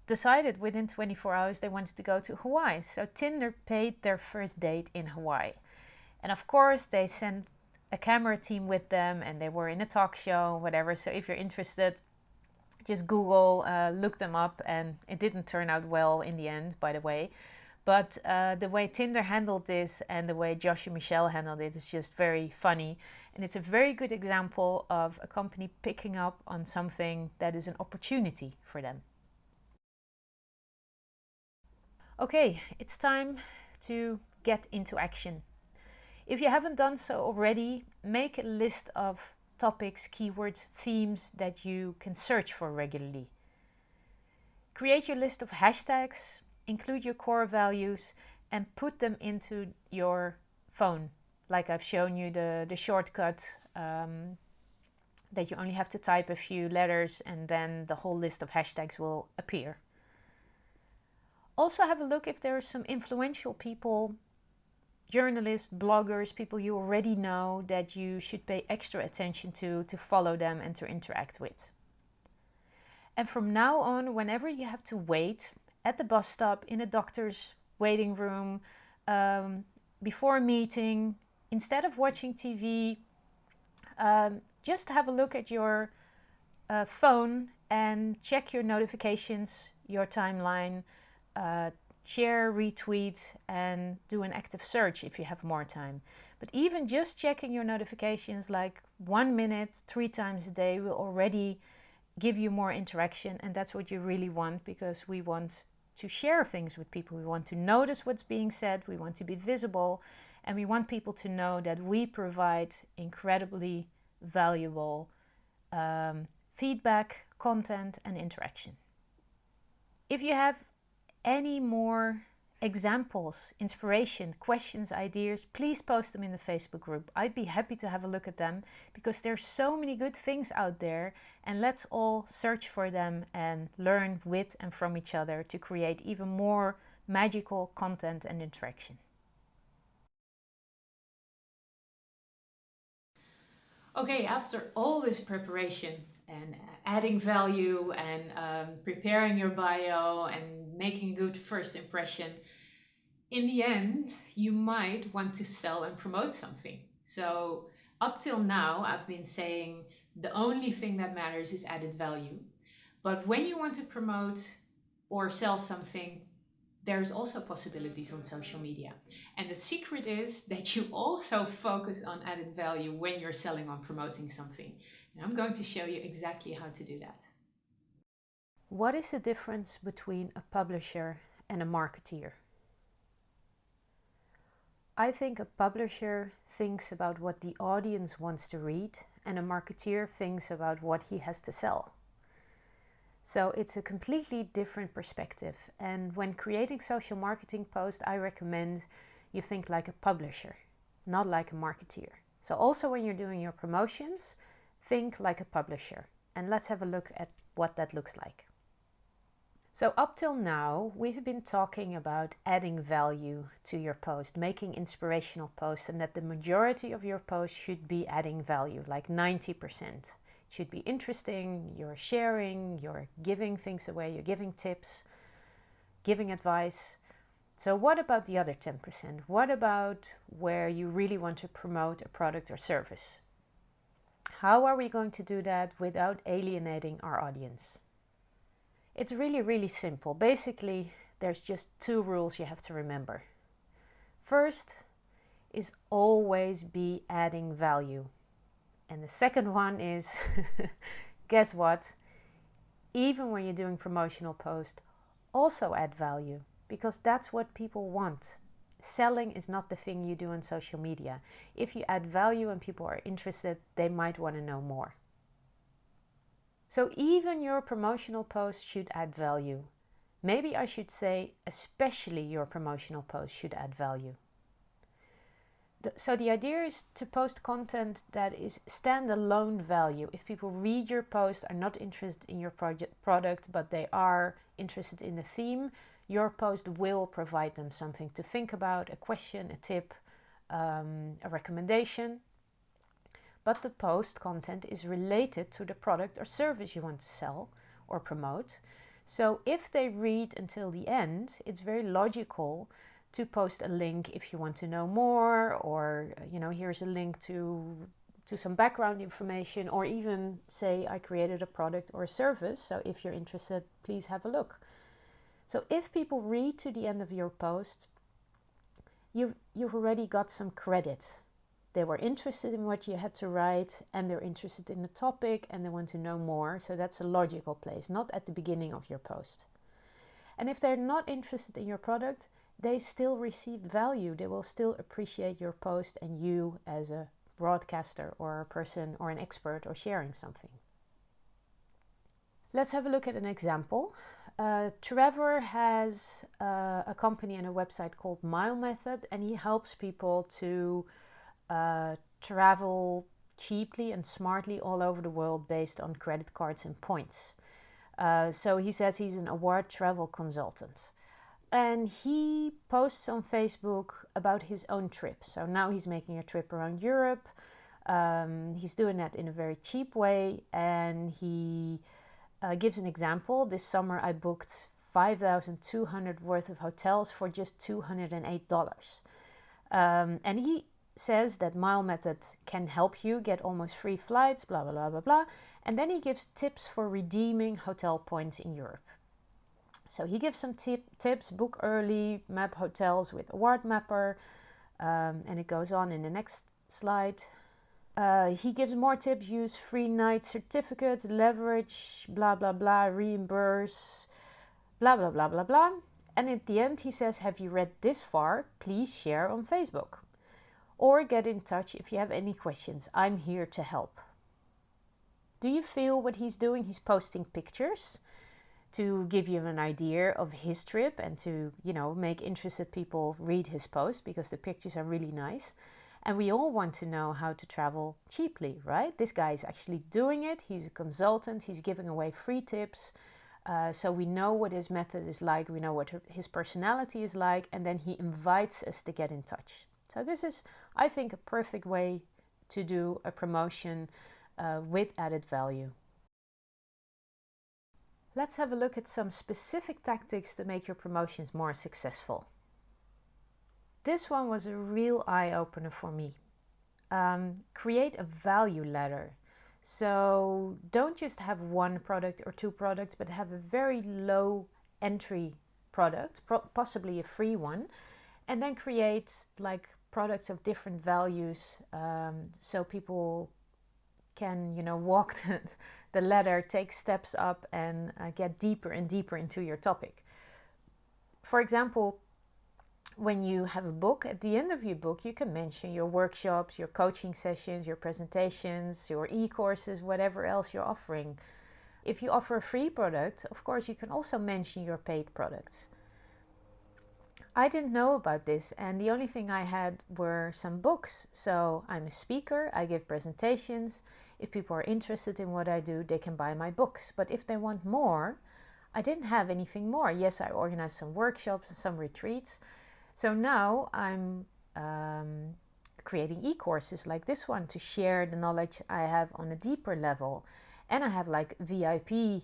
decided within 24 hours they wanted to go to Hawaii. So Tinder paid their first date in Hawaii. And of course they sent a camera team with them, and they were in a talk show, whatever. So if you're interested, just Google, look them up, and it didn't turn out well in the end, by the way. But the way Tinder handled this and the way Josh and Michelle handled it is just very funny. And it's a very good example of a company picking up on something that is an opportunity for them. Okay, it's time to get into action. If you haven't done so already, make a list of topics, keywords, themes that you can search for regularly. Create your list of hashtags, include your core values, and put them into your phone. Like I've shown you the shortcut that you only have to type a few letters and then the whole list of hashtags will appear. Also have a look if there are some influential people, journalists, bloggers, people you already know that you should pay extra attention to follow them and to interact with. And from now on, whenever you have to wait at the bus stop, in a doctor's waiting room, before a meeting. Instead of watching TV, just have a look at your phone and check your notifications, your timeline, share, retweet, and do an active search if you have more time. But even just checking your notifications like 1 minute, 3 times a day will already give you more interaction, and that's what you really want, because we want to share things with people. We want to notice what's being said, we want to be visible, and we want people to know that we provide incredibly valuable feedback, content, and interaction. If you have any more examples, inspiration, questions, ideas, please post them in the Facebook group. I'd be happy to have a look at them, because there's so many good things out there, and let's all search for them and learn with and from each other to create even more magical content and interaction. Okay, after all this preparation and adding value and preparing your bio and making a good first impression, in the end, you might want to sell and promote something. So up till now, I've been saying the only thing that matters is added value. But when you want to promote or sell something, there's also possibilities on social media. And the secret is that you also focus on added value when you're selling or promoting something. And I'm going to show you exactly how to do that. What is the difference between a publisher and a marketeer? I think a publisher thinks about what the audience wants to read, and a marketeer thinks about what he has to sell. So it's a completely different perspective. And when creating social marketing posts, I recommend you think like a publisher, not like a marketeer. So also when you're doing your promotions, think like a publisher. And let's have a look at what that looks like. So up till now, we've been talking about adding value to your post, making inspirational posts, and that the majority of your posts should be adding value, like 90%. Should be interesting, you're sharing, you're giving things away, you're giving tips, giving advice. So what about the other 10%? What about where you really want to promote a product or service? How are we going to do that without alienating our audience? It's really, really simple. Basically, there's just 2 rules you have to remember. First is always be adding value. And the second one is, guess what? Even when you're doing promotional posts, also add value, because that's what people want. Selling is not the thing you do on social media. If you add value and people are interested, they might want to know more. So even your promotional posts should add value. Maybe I should say, especially your promotional posts should add value. So the idea is to post content that is standalone value. If people read your post, are not interested in your product, but they are interested in the theme, your post will provide them something to think about, a question, a tip, a recommendation. But the post content is related to the product or service you want to sell or promote. So if they read until the end, it's very logical to post a link if you want to know more, or here's a link to some background information, or even say I created a product or a service, so if you're interested, please have a look. So if people read to the end of your post, you've already got some credit. They were interested in what you had to write, and they're interested in the topic, and they want to know more, so that's a logical place, not at the beginning of your post. And if they're not interested in your product, they still receive value. They will still appreciate your post and you as a broadcaster or a person or an expert or sharing something. Let's have a look at an example. Trevor has a company and a website called Mile Method, and he helps people to travel cheaply and smartly all over the world based on credit cards and points. So he says he's an award travel consultant. And he posts on Facebook about his own trip. So now he's making a trip around Europe. He's doing that in a very cheap way. And he gives an example. This summer I booked 5,200 worth of hotels for just $208. And he says that Mile Method can help you get almost free flights, blah, blah, blah, blah, blah. And then he gives tips for redeeming hotel points in Europe. So he gives some tips: book early, map hotels with Award Mapper, and it goes on in the next slide. He gives more tips: use free night certificates, leverage, blah, blah, blah, reimburse, blah, blah, blah, blah, blah. And at the end he says, have you read this far? Please share on Facebook. Or get in touch if you have any questions. I'm here to help. Do you feel what he's doing? He's posting pictures to give you an idea of his trip and to, make interested people read his post, because the pictures are really nice. And we all want to know how to travel cheaply, right? This guy is actually doing it. He's a consultant. He's giving away free tips. So we know what his method is like. We know what his personality is like. And then he invites us to get in touch. So this is, I think, a perfect way to do a promotion with added value. Let's have a look at some specific tactics to make your promotions more successful. This one was a real eye-opener for me. Create a value ladder. So don't just have one product or two products, but have a very low entry product, possibly a free one, and then create like products of different values, so people can, walk the ladder, take steps up, and get deeper and deeper into your topic. For example, when you have a book, at the end of your book, you can mention your workshops, your coaching sessions, your presentations, your e-courses, whatever else you're offering. If you offer a free product, of course, you can also mention your paid products. I didn't know about this, and the only thing I had were some books. So I'm a speaker, I give presentations. If people are interested in what I do, they can buy my books. But if they want more, I didn't have anything more. Yes, I organized some workshops and some retreats. So now I'm creating e-courses like this one to share the knowledge I have on a deeper level. And I have like VIP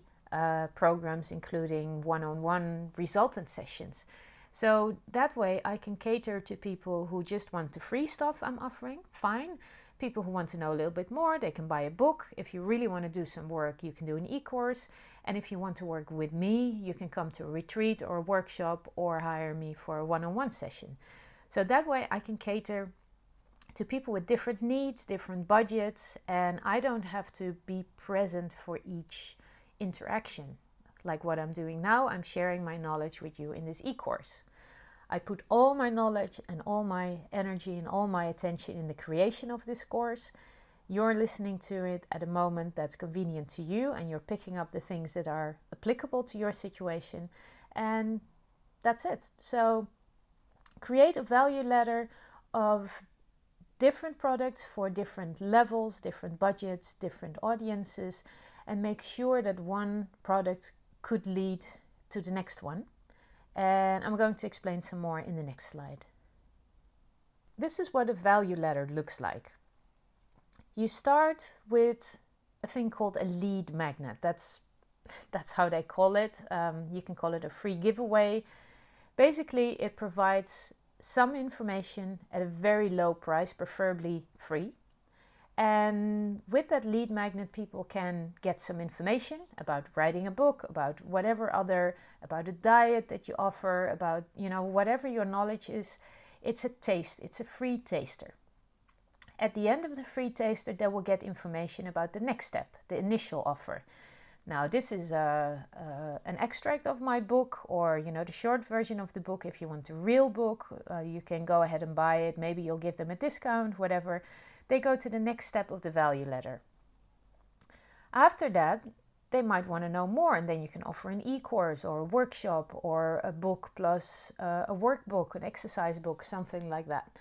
programs, including one-on-one resultant sessions. So that way I can cater to people who just want the free stuff I'm offering, fine. People who want to know a little bit more, they can buy a book. If you really want to do some work, you can do an e-course. And if you want to work with me, you can come to a retreat or a workshop or hire me for a one-on-one session. So that way I can cater to people with different needs, different budgets, and I don't have to be present for each interaction. Like what I'm doing now, I'm sharing my knowledge with you in this e-course. I put all my knowledge and all my energy and all my attention in the creation of this course. You're listening to it at a moment that's convenient to you, and you're picking up the things that are applicable to your situation, and that's it. So create a value ladder of different products for different levels, different budgets, different audiences, and make sure that one product could lead to the next one. And I'm going to explain some more in the next slide. This is what a value ladder looks like. You start with a thing called a lead magnet. That's how they call it. You can call it a free giveaway. Basically, it provides some information at a very low price, preferably free. And with that lead magnet, people can get some information about writing a book, about whatever other, about a diet that you offer, about, whatever your knowledge is. It's a taste, it's a free taster. At the end of the free taster, they will get information about the next step, the initial offer. Now, this is an extract of my book, or, the short version of the book. If you want a real book, you can go ahead and buy it. Maybe you'll give them a discount, whatever. They go to the next step of the value ladder. After that, they might want to know more, and then you can offer an e-course or a workshop or a book plus a workbook, an exercise book, something like that.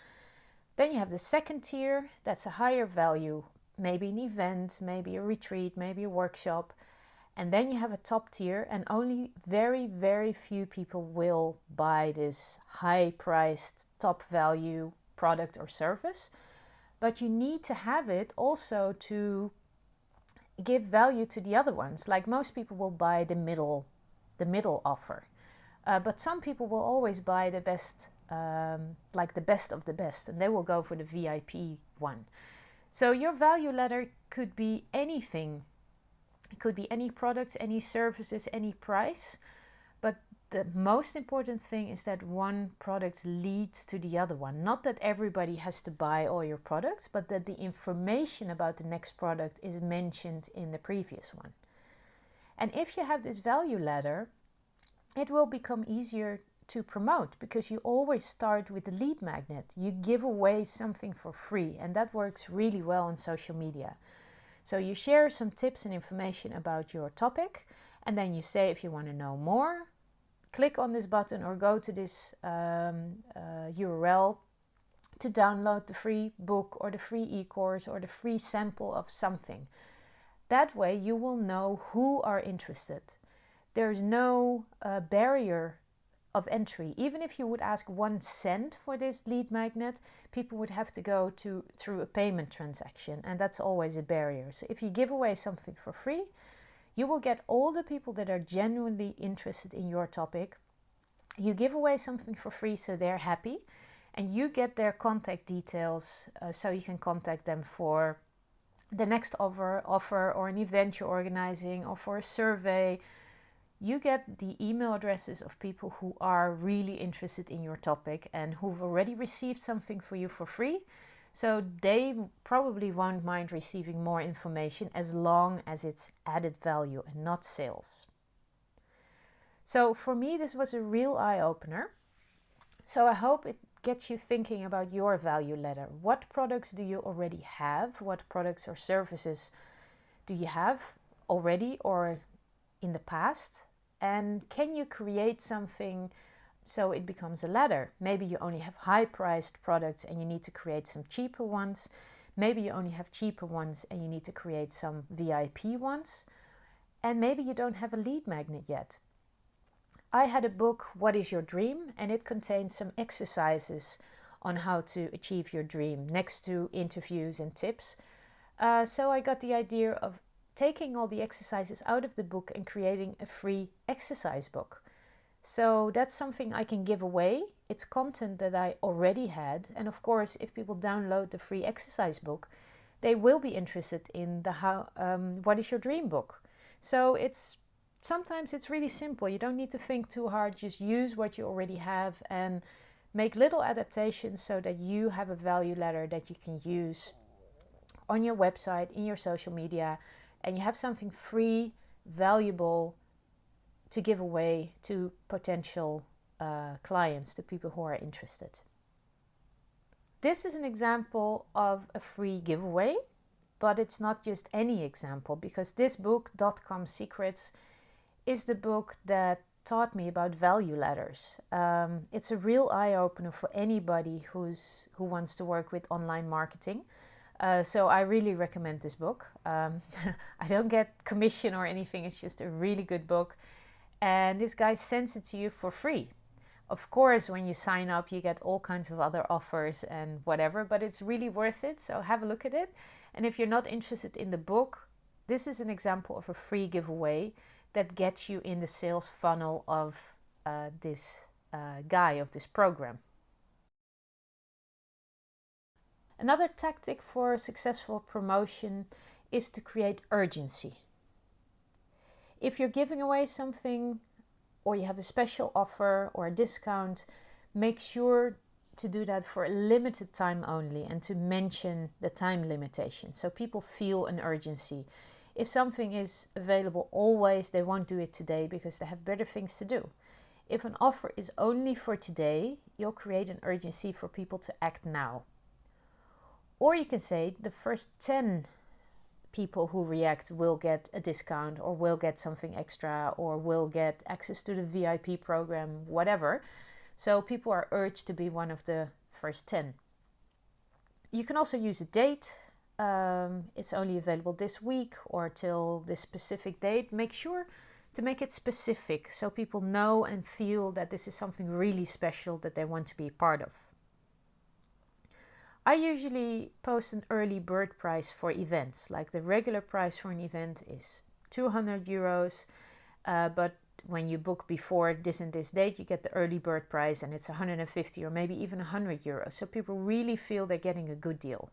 Then you have the second tier. That's a higher value, maybe an event, maybe a retreat, maybe a workshop. And then you have a top tier, and only very, very few people will buy this high-priced, top value product or service. But you need to have it also to give value to the other ones. Like most people will buy the middle offer. But some people will always buy the best, like the best of the best, and they will go for the VIP one. So your value ladder could be anything. It could be any products, any services, any price. But the most important thing is that one product leads to the other one. Not that everybody has to buy all your products, but that the information about the next product is mentioned in the previous one. And if you have this value ladder, it will become easier to promote because you always start with the lead magnet. You give away something for free, and that works really well on social media. So you share some tips and information about your topic, and then you say if you want to know more, click on this button or go to this URL to download the free book or the free e-course or the free sample of something. That way you will know who are interested. There's no barrier of entry. Even if you would ask 1 cent for this lead magnet, people would have to go through a payment transaction, and that's always a barrier. So if you give away something for free, you will get all the people that are genuinely interested in your topic. You give away something for free so they're happy, and you get their contact details so you can contact them for the next offer or an event you're organizing or for a survey. You get the email addresses of people who are really interested in your topic and who've already received something for you for free. So they probably won't mind receiving more information as long as it's added value and not sales. So for me, this was a real eye-opener. So I hope it gets you thinking about your value ladder. What products do you already have? What products or services do you have already or in the past? And can you create something so it becomes a ladder? Maybe you only have high-priced products and you need to create some cheaper ones. Maybe you only have cheaper ones and you need to create some VIP ones. And maybe you don't have a lead magnet yet. I had a book, What is Your Dream? And it contained some exercises on how to achieve your dream next to interviews and tips. So I got the idea of taking all the exercises out of the book and creating a free exercise book. So that's something I can give away. It's content that I already had. And of course, if people download the free exercise book, they will be interested in the What is Your Dream book. So sometimes it's really simple. You don't need to think too hard. Just use what you already have and make little adaptations so that you have a value ladder that you can use on your website, in your social media, and you have something free, valuable to give away to potential clients, to people who are interested. This is an example of a free giveaway, but it's not just any example, because this book, .com Secrets, is the book that taught me about value ladders. It's a real eye-opener for anybody who wants to work with online marketing. So I really recommend this book. I don't get commission or anything. It's just a really good book. And this guy sends it to you for free. Of course, when you sign up, you get all kinds of other offers and whatever, but it's really worth it. So have a look at it. And if you're not interested in the book, this is an example of a free giveaway that gets you in the sales funnel of this guy, of this program. Another tactic for successful promotion is to create urgency. If you're giving away something or you have a special offer or a discount, make sure to do that for a limited time only and to mention the time limitation so people feel an urgency. If something is available always, they won't do it today because they have better things to do. If an offer is only for today, you'll create an urgency for people to act now. Or you can say the first 10 people who react will get a discount or will get something extra or will get access to the VIP program, whatever. So people are urged to be one of the first 10. You can also use a date. It's only available this week or till this specific date. Make sure to make it specific so people know and feel that this is something really special that they want to be a part of. I usually post an early bird price for events. Like the regular price for an event is 200 euros, but when you book before this and this date, you get the early bird price, and it's 150 or maybe even 100 euros. So people really feel they're getting a good deal.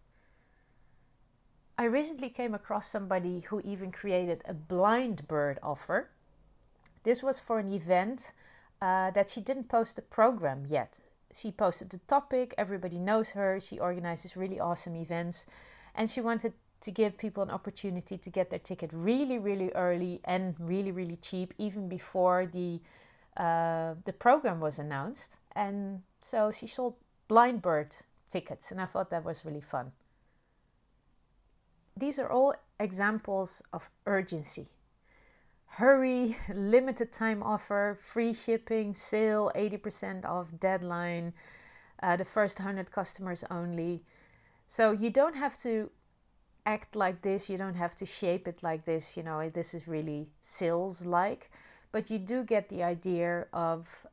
I recently came across somebody who even created a blind bird offer. This was for an event that she didn't post the program yet. She posted the topic, everybody knows her, she organizes really awesome events, and she wanted to give people an opportunity to get their ticket really, really early and really, really cheap, even before the program was announced. And so she sold blind bird tickets, and I thought that was really fun. These are all examples of urgency. Hurry, limited time offer, free shipping, sale, 80% off, deadline, the first 100 customers only. So you don't have to act like this, you don't have to shape it like this, this is really sales-like, but you do get the idea of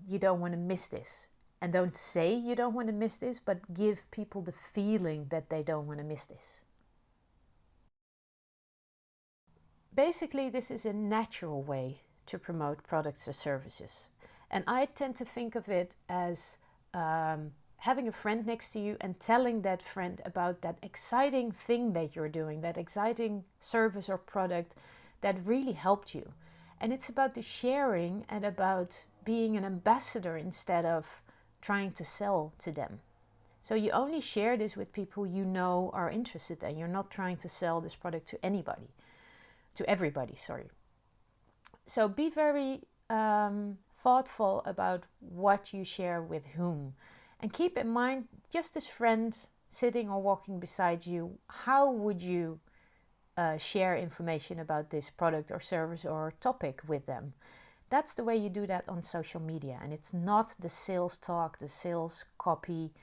you don't want to miss this. And don't say you don't want to miss this, but give people the feeling that they don't want to miss this. Basically, this is a natural way to promote products or services. And I tend to think of it as having a friend next to you and telling that friend about that exciting thing that you're doing, that exciting service or product that really helped you. And it's about the sharing and about being an ambassador instead of trying to sell to them. So you only share this with people you know are interested, and you're not trying to sell this product to anybody. To everybody, sorry. So be very thoughtful about what you share with whom. And keep in mind, just this friend sitting or walking beside you, how would you share information about this product or service or topic with them? That's the way you do that on social media. And it's not the sales talk, the sales copy.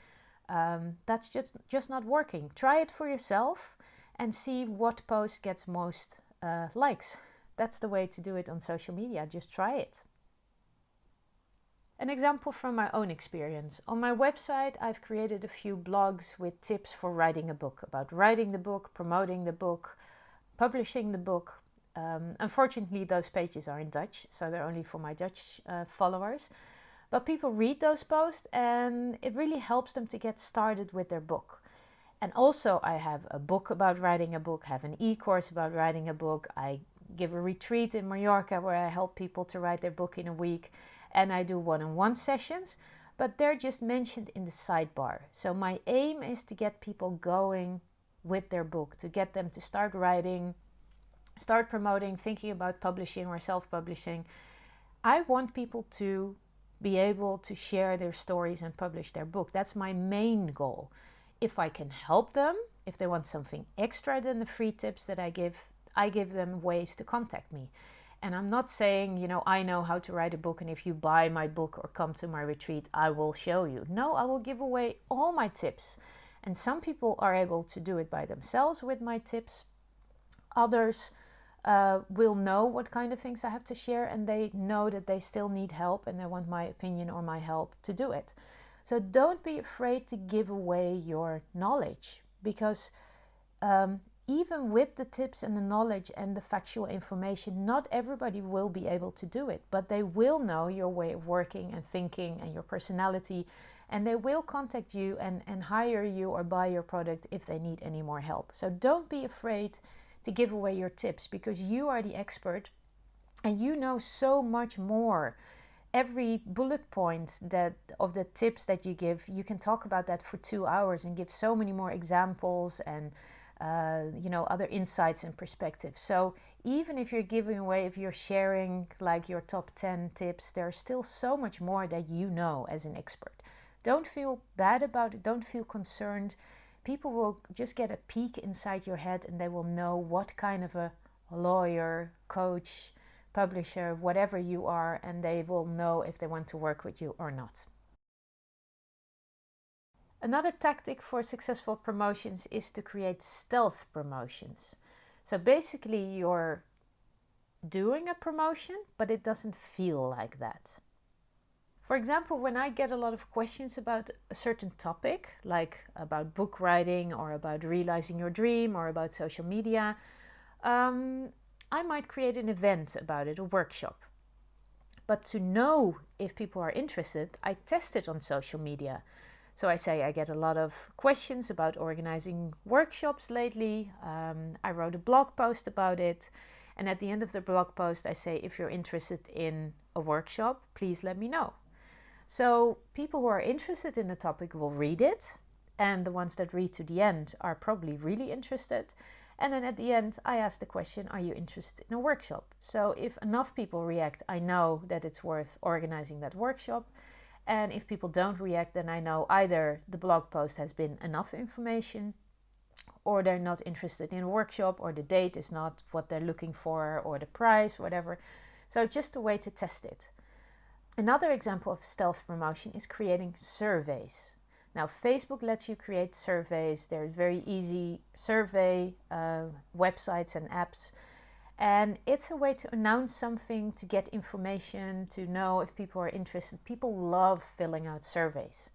That's just not working. Try it for yourself and see what post gets most likes. That's the way to do it on social media. Just try it. An example from my own experience. On my website, I've created a few blogs with tips for writing a book, about writing the book, promoting the book, publishing the book. Unfortunately, those pages are in Dutch, so they're only for my Dutch followers. But people read those posts and it really helps them to get started with their book. And also I have a book about writing a book, have an e-course about writing a book. I give a retreat in Mallorca where I help people to write their book in a week. And I do one-on-one sessions, but they're just mentioned in the sidebar. So my aim is to get people going with their book, to get them to start writing, start promoting, thinking about publishing or self-publishing. I want people to be able to share their stories and publish their book. That's my main goal. If I can help them, if they want something extra than the free tips that I give them ways to contact me. And I'm not saying, I know how to write a book and if you buy my book or come to my retreat, I will show you. No, I will give away all my tips. And some people are able to do it by themselves with my tips. Others will know what kind of things I have to share, and they know that they still need help and they want my opinion or my help to do it. So don't be afraid to give away your knowledge, because even with the tips and the knowledge and the factual information, not everybody will be able to do it, but they will know your way of working and thinking and your personality, and they will contact you and hire you or buy your product if they need any more help. So don't be afraid to give away your tips, because you are the expert and you know so much more. Every bullet point of the tips that you give, you can talk about that for 2 hours and give so many more examples and other insights and perspectives. So even if you're giving away, if you're sharing like your top 10 tips, there's still so much more that you know as an expert. Don't feel bad about it. Don't feel concerned. People will just get a peek inside your head and they will know what kind of a lawyer, coach, publisher, whatever you are, and they will know if they want to work with you or not. Another tactic for successful promotions is to create stealth promotions. So basically you're doing a promotion, but it doesn't feel like that. For example, when I get a lot of questions about a certain topic, like about book writing or about realizing your dream or about social media, I might create an event about it, a workshop. But to know if people are interested, I test it on social media. So I say I get a lot of questions about organizing workshops lately. I wrote a blog post about it. And at the end of the blog post, I say, if you're interested in a workshop, please let me know. So people who are interested in the topic will read it. And the ones that read to the end are probably really interested. And then at the end, I ask the question, are you interested in a workshop? So if enough people react, I know that it's worth organizing that workshop. And if people don't react, then I know either the blog post has been enough information, or they're not interested in a workshop, or the date is not what they're looking for, or the price, whatever. So just a way to test it. Another example of stealth promotion is creating surveys. Now, Facebook lets you create surveys. There's very easy survey websites and apps. And it's a way to announce something, to get information, to know if people are interested. People love filling out surveys.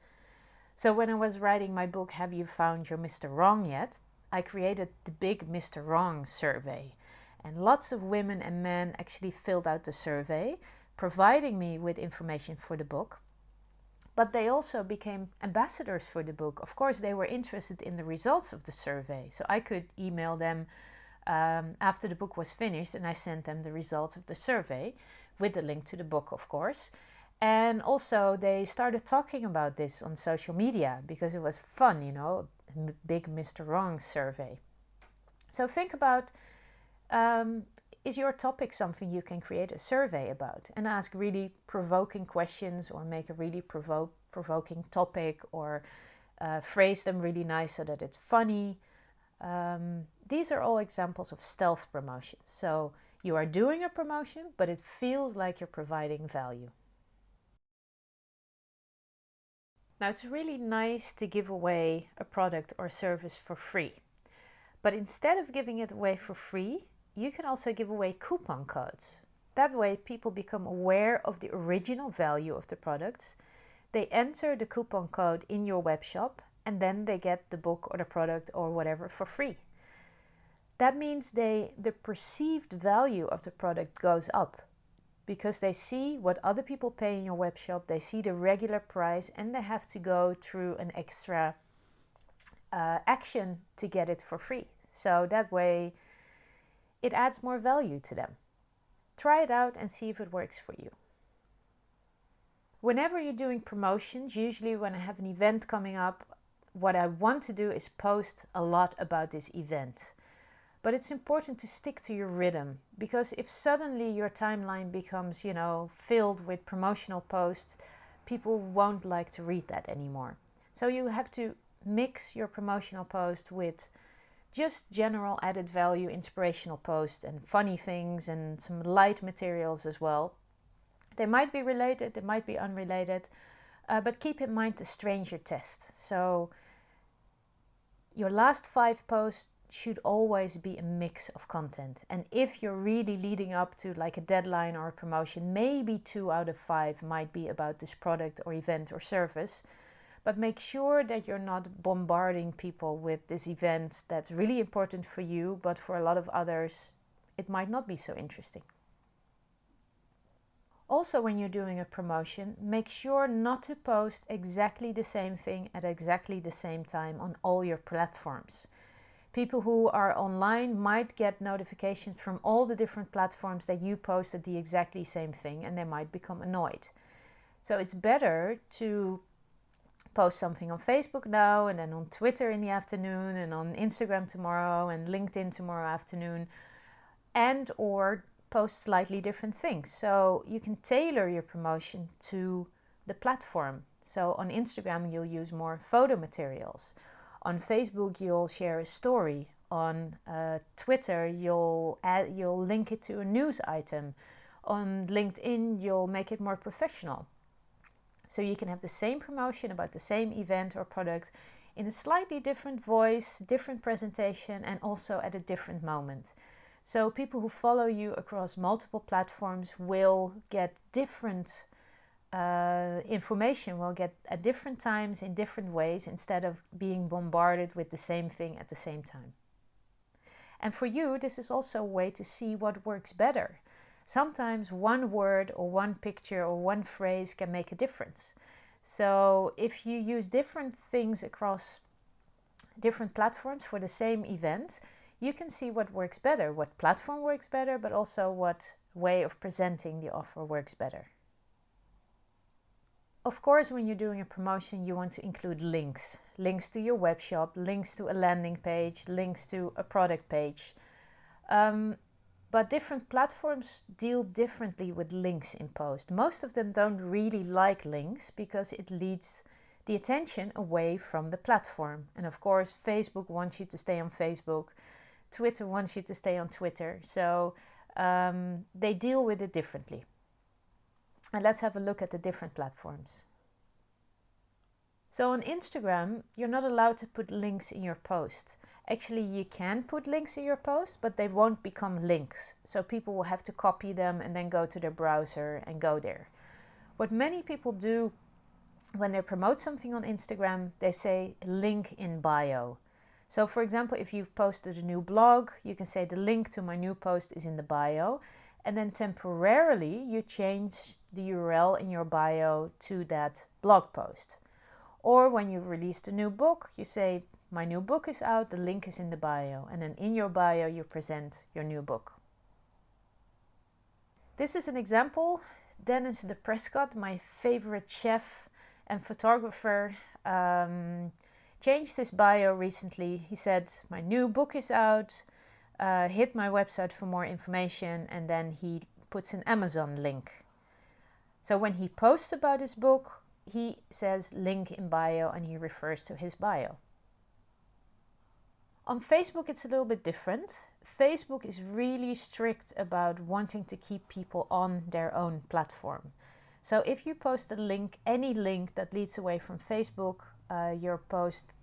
So when I was writing my book, Have You Found Your Mr. Wrong Yet? I created the big Mr. Wrong survey. And lots of women and men actually filled out the survey, providing me with information for the book. But they also became ambassadors for the book. Of course, they were interested in the results of the survey. So I could email them after the book was finished, and I sent them the results of the survey with the link to the book, of course. And also they started talking about this on social media because it was fun, you know, a big Mr. Wrong survey. So think about, is your topic something you can create a survey about and ask really provoking questions, or make a really provoking topic, or phrase them really nice so that it's funny. These are all examples of stealth promotion. So you are doing a promotion, but it feels like you're providing value. Now, it's really nice to give away a product or service for free. But instead of giving it away for free, you can also give away coupon codes. That way people become aware of the original value of the products. They enter the coupon code in your web shop, and then they get the book or the product or whatever for free. That means the perceived value of the product goes up, because they see what other people pay in your web shop, they see the regular price, and they have to go through an extra action to get it for free. So that way it adds more value to them. Try it out and see if it works for you. Whenever you're doing promotions, usually when I have an event coming up, what I want to do is post a lot about this event. But it's important to stick to your rhythm, because if suddenly your timeline becomes, filled with promotional posts, people won't like to read that anymore. So you have to mix your promotional post with just general added value, inspirational posts, and funny things, and some light materials as well. They might be related, they might be unrelated, but keep in mind the stranger test. So your last 5 posts should always be a mix of content. And if you're really leading up to like a deadline or a promotion, maybe 2 out of 5 might be about this product or event or service. But make sure that you're not bombarding people with this event that's really important for you, but for a lot of others, it might not be so interesting. Also, when you're doing a promotion, make sure not to post exactly the same thing at exactly the same time on all your platforms. People who are online might get notifications from all the different platforms that you posted the exactly same thing, and they might become annoyed. So it's better to post something on Facebook now, and then on Twitter in the afternoon, and on Instagram tomorrow, and LinkedIn tomorrow afternoon, and or post slightly different things. So you can tailor your promotion to the platform. So on Instagram you'll use more photo materials. On Facebook you'll share a story. On Twitter you'll link it to a news item. On LinkedIn you'll make it more professional. So you can have the same promotion about the same event or product in a slightly different voice, different presentation, and also at a different moment. So people who follow you across multiple platforms will get different information, will get at different times in different ways, instead of being bombarded with the same thing at the same time. And for you, this is also a way to see what works better. Sometimes one word or one picture or one phrase can make a difference. So if you use different things across different platforms for the same event, you can see what works better, what platform works better, but also what way of presenting the offer works better. Of course, when you're doing a promotion, you want to include links. Links to your web shop, links to a landing page, links to a product page. But different platforms deal differently with links in post. Most of them don't really like links because it leads the attention away from the platform. And of course, Facebook wants you to stay on Facebook. Twitter wants you to stay on Twitter. So they deal with it differently. And let's have a look at the different platforms. So on Instagram, you're not allowed to put links in your post. Actually, you can put links in your post, but they won't become links. So people will have to copy them and then go to their browser and go there. What many people do when they promote something on Instagram, they say link in bio. So for example, if you've posted a new blog, you can say the link to my new post is in the bio. And then temporarily you change the URL in your bio to that blog post. Or when you've released a new book, you say, my new book is out, the link is in the bio. And then in your bio, you present your new book. This is an example. Dennis de Prescott, my favorite chef and photographer, changed his bio recently. He said, my new book is out, hit my website for more information, and then he puts an Amazon link. So when he posts about his book, he says link in bio and he refers to his bio. On Facebook, it's a little bit different. Facebook is really strict about wanting to keep people on their own platform. So if you post a link, any link that leads away from Facebook, your post,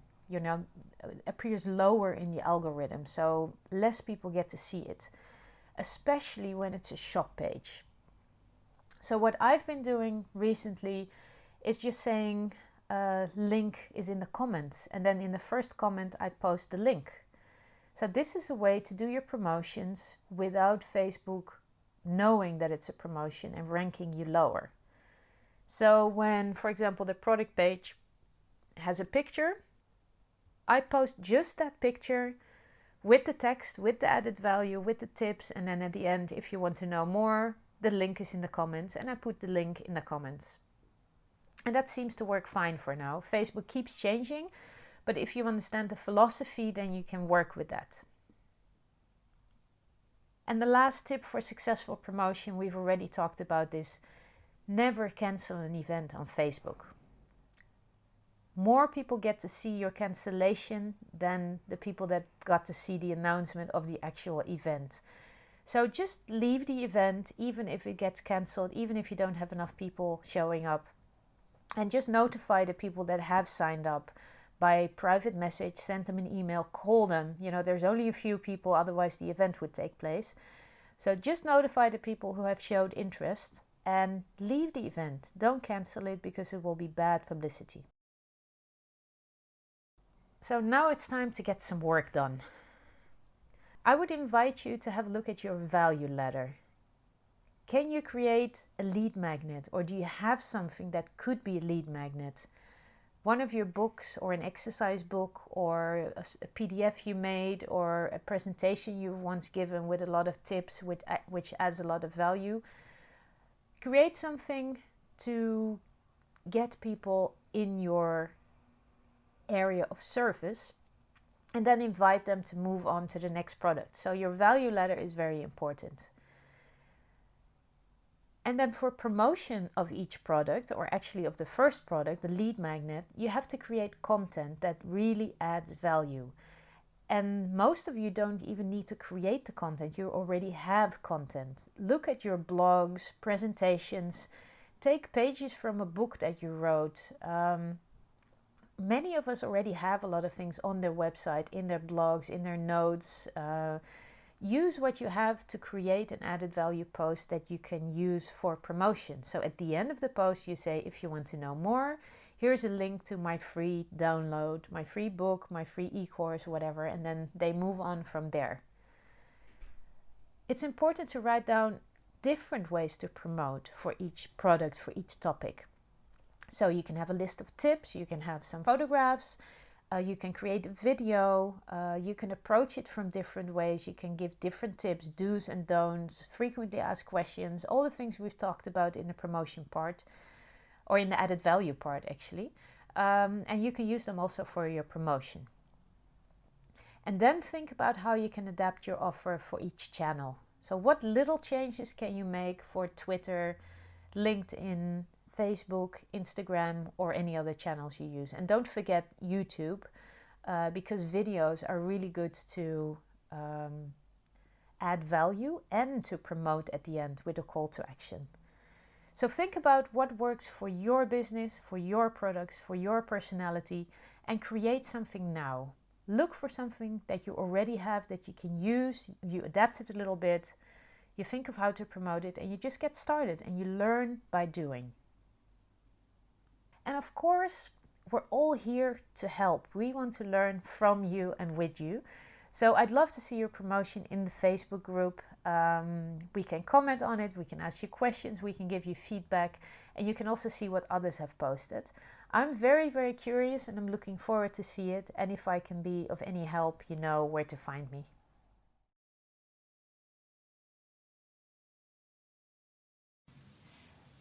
appears lower in the algorithm. So less people get to see it, especially when it's a shop page. So what I've been doing recently is just saying link is in the comments, and then in the first comment I post the link. So this is a way to do your promotions without Facebook knowing that it's a promotion and ranking you lower. So when, for example, the product page has a picture, I post just that picture with the text, with the added value, with the tips, and then at the end, if you want to know more, the link is in the comments, and I put the link in the comments. And that seems to work fine for now. Facebook keeps changing, but if you understand the philosophy, then you can work with that. And the last tip for successful promotion, we've already talked about this: never cancel an event on Facebook. More people get to see your cancellation than the people that got to see the announcement of the actual event. So just leave the event, even if it gets cancelled, even if you don't have enough people showing up. And just notify the people that have signed up by private message, send them an email, call them. There's only a few people, otherwise the event would take place. So just notify the people who have showed interest and leave the event. Don't cancel it because it will be bad publicity. So now it's time to get some work done. I would invite you to have a look at your value ladder. Can you create a lead magnet, or do you have something that could be a lead magnet? One of your books, or an exercise book, or a PDF you made, or a presentation you've once given with a lot of tips which adds a lot of value. Create something to get people in your area of service and then invite them to move on to the next product. So your value ladder is very important. And then for promotion of each product, or actually of the first product, the lead magnet, you have to create content that really adds value. And most of you don't even need to create the content. You already have content. Look at your blogs, presentations, take pages from a book that you wrote. Many of us already have a lot of things on their website, in their blogs, in their notes. Use what you have to create an added value post that you can use for promotion. So at the end of the post, you say, if you want to know more, here's a link to my free download, my free book, my free e-course, whatever, and then they move on from there. It's important to write down different ways to promote for each product, for each topic. So you can have a list of tips, you can have some photographs, you can create a video, you can approach it from different ways, you can give different tips, do's and don'ts, frequently asked questions, all the things we've talked about in the promotion part, or in the added value part actually. And you can use them also for your promotion. And then think about how you can adapt your offer for each channel. So what little changes can you make for Twitter, LinkedIn, Facebook, Instagram, or any other channels you use? And don't forget YouTube, because videos are really good to add value and to promote at the end with a call to action. So think about what works for your business, for your products, for your personality, and create something now. Look for something that you already have that you can use, you adapt it a little bit, you think of how to promote it, and you just get started and you learn by doing. And of course, we're all here to help. We want to learn from you and with you. So I'd love to see your promotion in the Facebook group. We can comment on it, we can ask you questions, we can give you feedback, and you can also see what others have posted. I'm very, very curious and I'm looking forward to see it. And if I can be of any help, you know where to find me.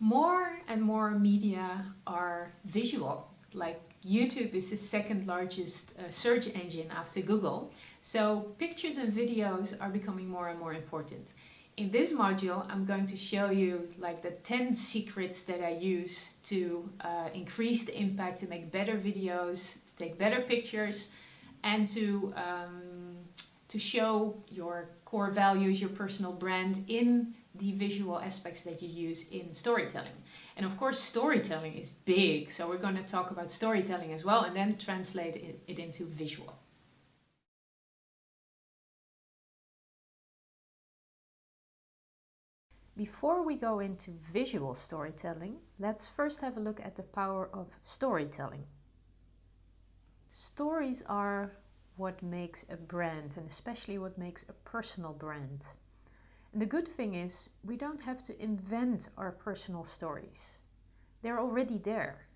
More and more media are visual. Like YouTube is the second largest search engine after Google. So pictures and videos are becoming more and more important. In this module, I'm going to show you like the 10 secrets that I use to increase the impact, to make better videos, to take better pictures, and to show your core values, your personal brand in the visual aspects that you use in storytelling. And of course, storytelling is big, so we're going to talk about storytelling as well and then translate it into visual. Before we go into visual storytelling, let's first have a look at the power of storytelling. Stories are what makes a brand, and especially what makes a personal brand. And the good thing is, we don't have to invent our personal stories. They're already there.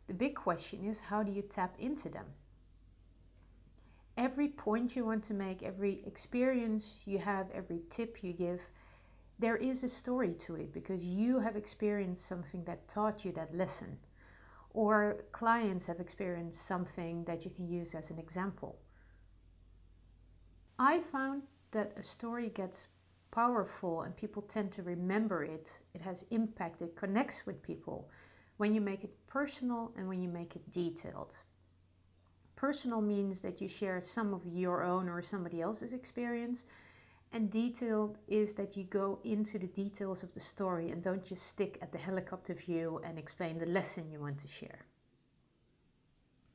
The big question is, how do you tap into them? Every point you want to make, every experience you have, every tip you give, there is a story to it because you have experienced something that taught you that lesson. Or clients have experienced something that you can use as an example. I found that a story gets powerful and people tend to remember it. It has impact, it connects with people when you make it personal and when you make it detailed. Personal means that you share some of your own or somebody else's experience, and detailed is that you go into the details of the story and don't just stick at the helicopter view and explain the lesson you want to share.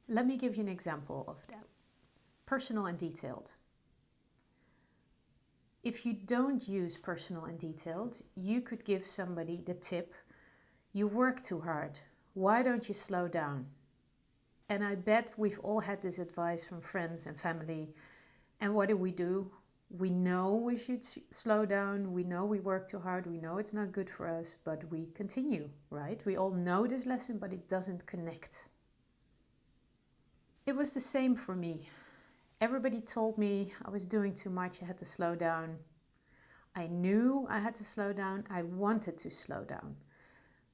Let me give you an example of that. Personal and detailed. If you don't use personal and detailed, you could give somebody the tip, you work too hard, why don't you slow down? And I bet we've all had this advice from friends and family. And what do? We know we should slow down, we know we work too hard, we know it's not good for us, but we continue, right? We all know this lesson, but it doesn't connect. It was the same for me. Everybody told me I was doing too much, I had to slow down. I knew I had to slow down, I wanted to slow down.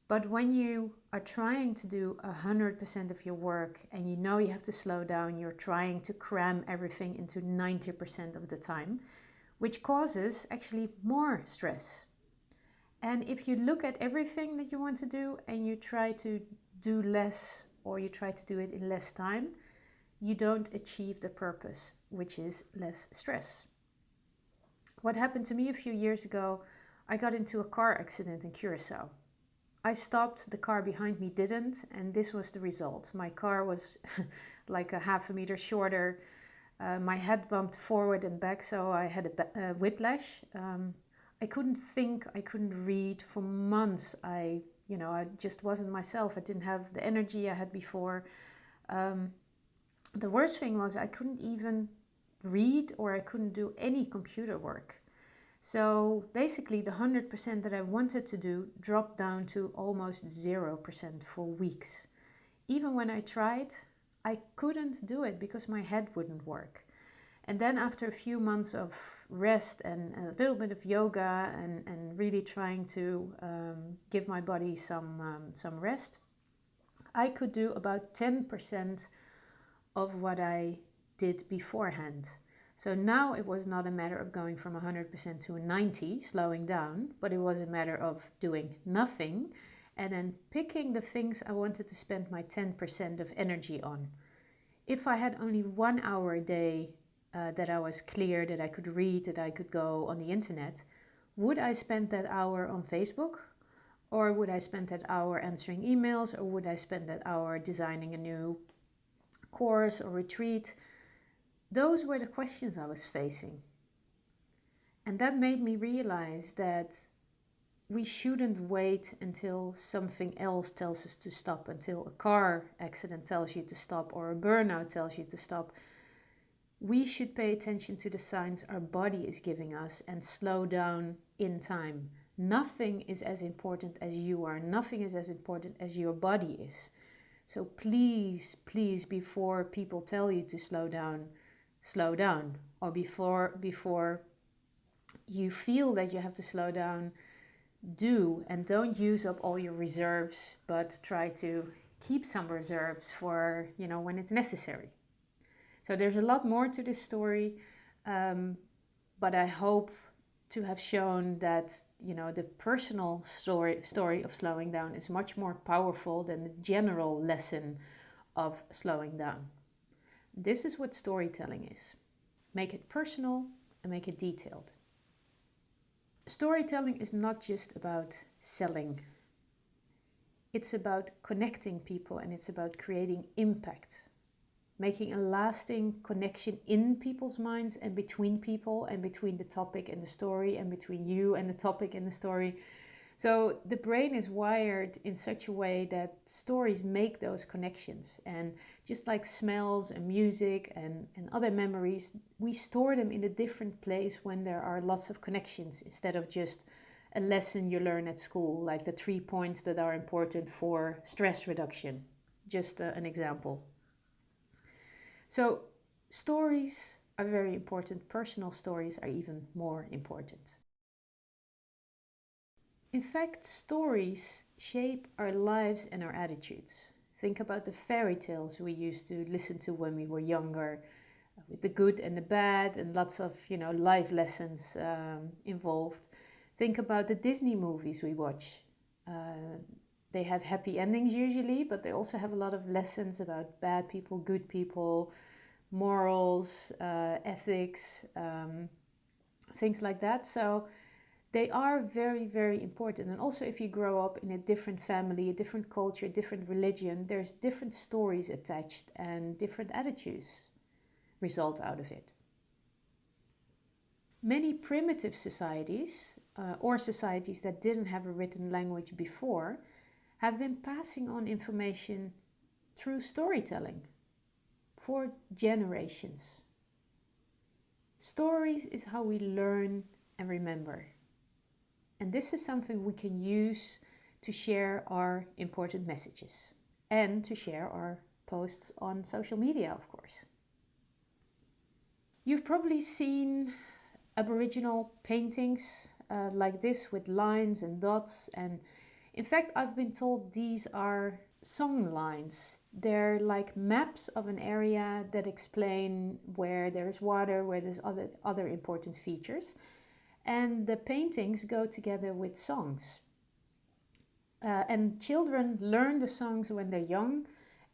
But when you are trying to do 100% of your work and you know you have to slow down, you're trying to cram everything into 90% of the time, which causes actually more stress. And if you look at everything that you want to do and you try to do less or you try to do it in less time, you don't achieve the purpose, which is less stress. What happened to me a few years ago, I got into a car accident in Curacao. I stopped, the car behind me didn't, and this was the result. My car was like a half a meter shorter. My head bumped forward and back, so I had a whiplash. I couldn't think, I couldn't read for months. I just wasn't myself. I didn't have the energy I had before. The worst thing was I couldn't even read or I couldn't do any computer work. So basically the 100% that I wanted to do dropped down to almost 0% for weeks. Even when I tried, I couldn't do it because my head wouldn't work. And then after a few months of rest and a little bit of yoga and really trying to give my body some rest, I could do about 10% of what I did beforehand. So now it was not a matter of going from 100% to a 90, slowing down, but it was a matter of doing nothing and then picking the things I wanted to spend my 10% of energy on. If I had only 1 hour a day that I was clear, that I could read, that I could go on the internet, would I spend that hour on Facebook? Or would I spend that hour answering emails? Or would I spend that hour designing a new course or retreat? Those were the questions I was facing. And that made me realize that we shouldn't wait until something else tells us to stop, until a car accident tells you to stop or a burnout tells you to stop. We should pay attention to the signs our body is giving us and slow down in time. Nothing is as important as you are. Nothing is as important as your body is. So please, please, before people tell you to slow down, or before you feel that you have to slow down, do, and don't use up all your reserves, but try to keep some reserves for, when it's necessary. So there's a lot more to this story, but I hope to have shown that, the personal story of slowing down is much more powerful than the general lesson of slowing down. This is what storytelling is. Make it personal and make it detailed. Storytelling is not just about selling. It's about connecting people and it's about creating impact. Making a lasting connection in people's minds and between people and between the topic and the story and between you and the topic and the story. So the brain is wired in such a way that stories make those connections. And just like smells and music and other memories, we store them in a different place when there are lots of connections instead of just a lesson you learn at school, like the 3 points that are important for stress reduction. Just an example. So stories are very important. Personal stories are even more important. In fact, stories shape our lives and our attitudes. Think about the fairy tales we used to listen to when we were younger, with the good and the bad and lots of, life lessons involved. Think about the Disney movies we watch. They have happy endings usually, but they also have a lot of lessons about bad people, good people, morals, ethics, things like that. So they are very, very important. And also if you grow up in a different family, a different culture, a different religion, there's different stories attached and different attitudes result out of it. Many primitive societies, or societies that didn't have a written language before, have been passing on information through storytelling for generations. Stories is how we learn and remember. And this is something we can use to share our important messages and to share our posts on social media, of course. You've probably seen Aboriginal paintings like this with lines and dots, and in fact I've been told these are song lines. They're like maps of an area that explain where there's water, where there's other important features, and the paintings go together with songs. And children learn the songs when they're young,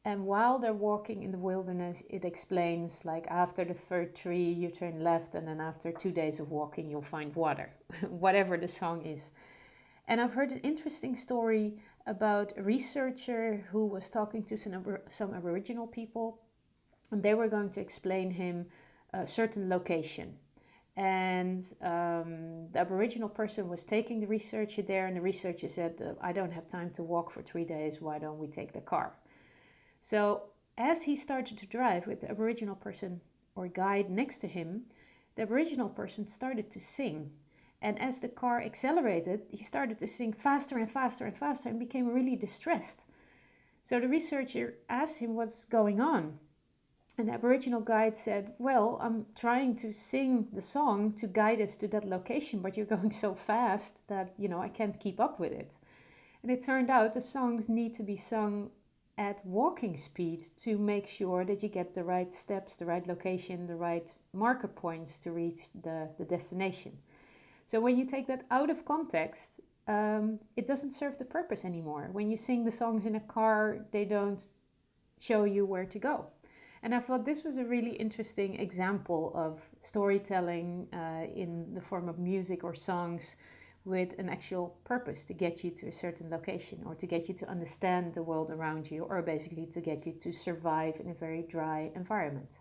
and while they're walking in the wilderness, it explains like after the third tree you turn left, and then after 2 days of walking you'll find water, whatever the song is. And I've heard an interesting story about a researcher who was talking to some Aboriginal people, and they were going to explain him a certain location. And the Aboriginal person was taking the researcher there, and the researcher said, I don't have time to walk for 3 days, why don't we take the car? So as he started to drive with the Aboriginal person or guide next to him, the Aboriginal person started to sing. And as the car accelerated, he started to sing faster and faster and faster and became really distressed. So the researcher asked him what's going on. And the Aboriginal guide said, well, I'm trying to sing the song to guide us to that location, but you're going so fast that, I can't keep up with it. And it turned out the songs need to be sung at walking speed to make sure that you get the right steps, the right location, the right marker points to reach the destination. So when you take that out of context, it doesn't serve the purpose anymore. When you sing the songs in a car, they don't show you where to go. And I thought this was a really interesting example of storytelling in the form of music or songs with an actual purpose to get you to a certain location, or to get you to understand the world around you, or basically to get you to survive in a very dry environment.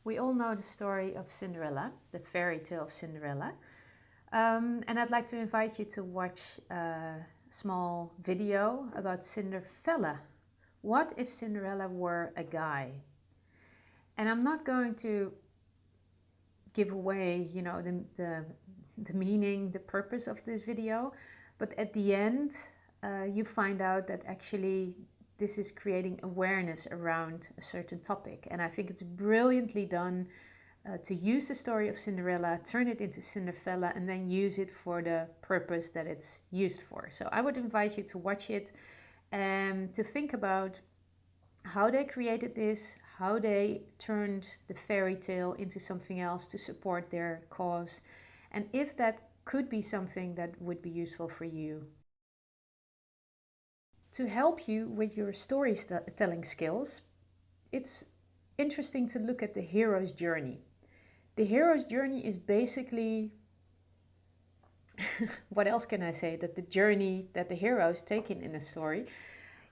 We all know the story of Cinderella, the fairy tale of Cinderella. And I'd like to invite you to watch a small video about Cinderfella. What if Cinderella were a guy? And I'm not going to give away, the meaning, the purpose of this video, but at the end, you find out that actually this is creating awareness around a certain topic. And I think it's brilliantly done to use the story of Cinderella, turn it into Cinderfella, and then use it for the purpose that it's used for. So I would invite you to watch it and to think about how they created this, how they turned the fairy tale into something else to support their cause, and if that could be something that would be useful for you. To help you with your storytelling skills, it's interesting to look at the hero's journey. The hero's journey is basically, what else can I say, that the journey that the hero is taking in a story.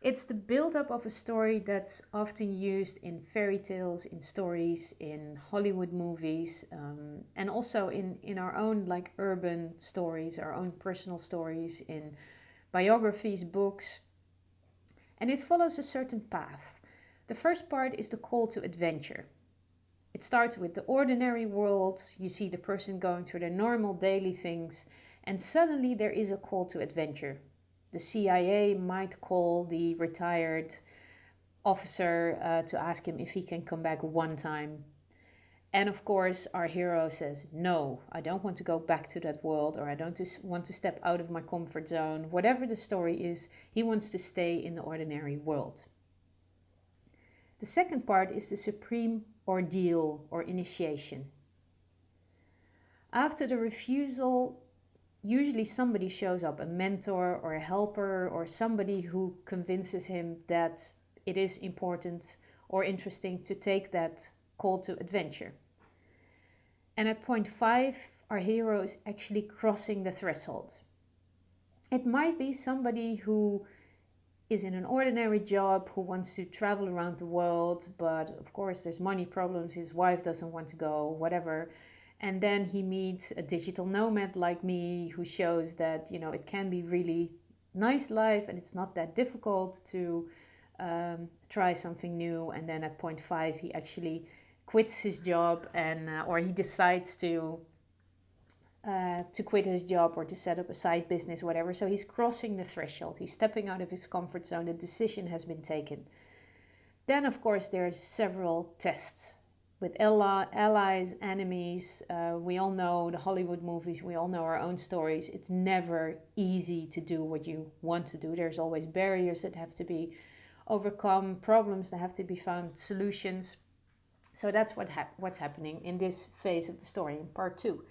It's the build-up of a story that's often used in fairy tales, in stories, in Hollywood movies, and also in our own urban stories, our own personal stories, in biographies, books. And it follows a certain path. The first part is the call to adventure. It starts with the ordinary world. You see the person going through their normal daily things, and suddenly there is a call to adventure. The CIA might call the retired officer to ask him if he can come back one time. And of course, our hero says, no, I don't want to go back to that world, or I don't want to step out of my comfort zone. Whatever the story is, he wants to stay in the ordinary world. The second part is the supreme ordeal or initiation. After the refusal, usually somebody shows up, a mentor or a helper or somebody who convinces him that it is important or interesting to take that call to adventure. And at point 5, our hero is actually crossing the threshold. It might be somebody who is in an ordinary job, who wants to travel around the world, but of course there's money problems, his wife doesn't want to go, whatever. And then he meets a digital nomad like me who shows that, it can be really nice life and it's not that difficult to try something new. And then at point 5, he actually quits his job or he decides to quit his job or to set up a side business, whatever. So he's crossing the threshold. He's stepping out of his comfort zone. The decision has been taken. Then, of course, there's several tests. With allies, enemies, we all know the Hollywood movies, we all know our own stories. It's never easy to do what you want to do. There's always barriers that have to be overcome, problems that have to be found, solutions. So that's what's happening in this phase of the story in part 2.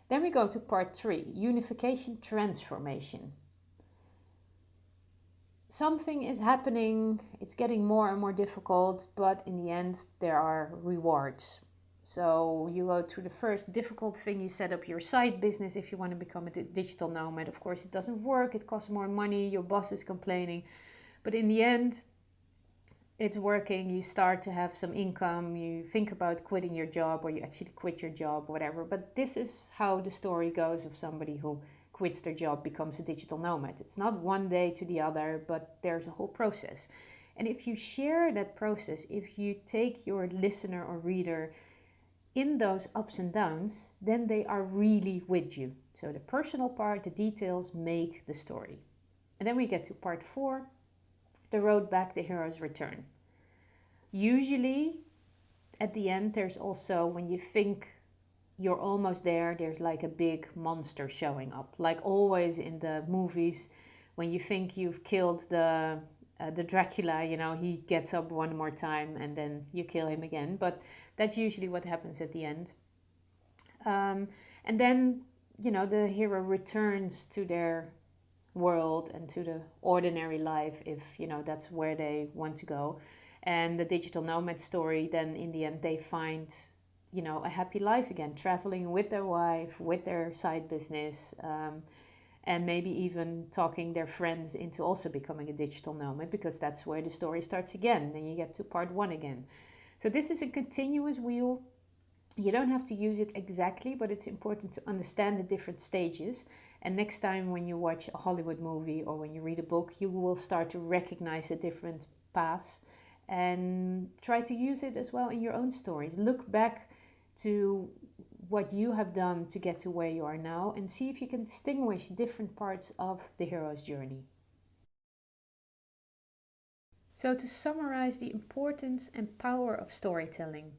Then we go to part 3, unification transformation. Something is happening, it's getting more and more difficult, but in the end there are rewards. So you go through the first difficult thing, you set up your side business if you want to become a digital nomad. Of course it doesn't work, it costs more money, your boss is complaining, but in the end it's working, you start to have some income, you think about quitting your job, or you actually quit your job, whatever. But this is how the story goes of somebody who quits their job, becomes a digital nomad. It's not one day to the other, but there's a whole process. And if you share that process, if you take your listener or reader in those ups and downs, then they are really with you. So the personal part, the details make the story. And then we get to part 4, the road back, the hero's return. Usually at the end, there's also, when you think you're almost there, there's like a big monster showing up. Like always in the movies, when you think you've killed the Dracula, you know, he gets up one more time and then you kill him again. But that's usually what happens at the end. And then, you know, the hero returns to their world and to the ordinary life, if, you know, that's where they want to go. And the digital nomad story, then in the end, they find, you know, a happy life again, traveling with their wife, with their side business, and maybe even talking their friends into also becoming a digital nomad, because that's where the story starts again. Then you get to part 1 again. So this is a continuous wheel. You don't have to use it exactly, but it's important to understand the different stages. And next time when you watch a Hollywood movie or when you read a book, you will start to recognize the different paths and try to use it as well in your own stories. Look back to what you have done to get to where you are now and see if you can distinguish different parts of the hero's journey. So to summarize the importance and power of storytelling.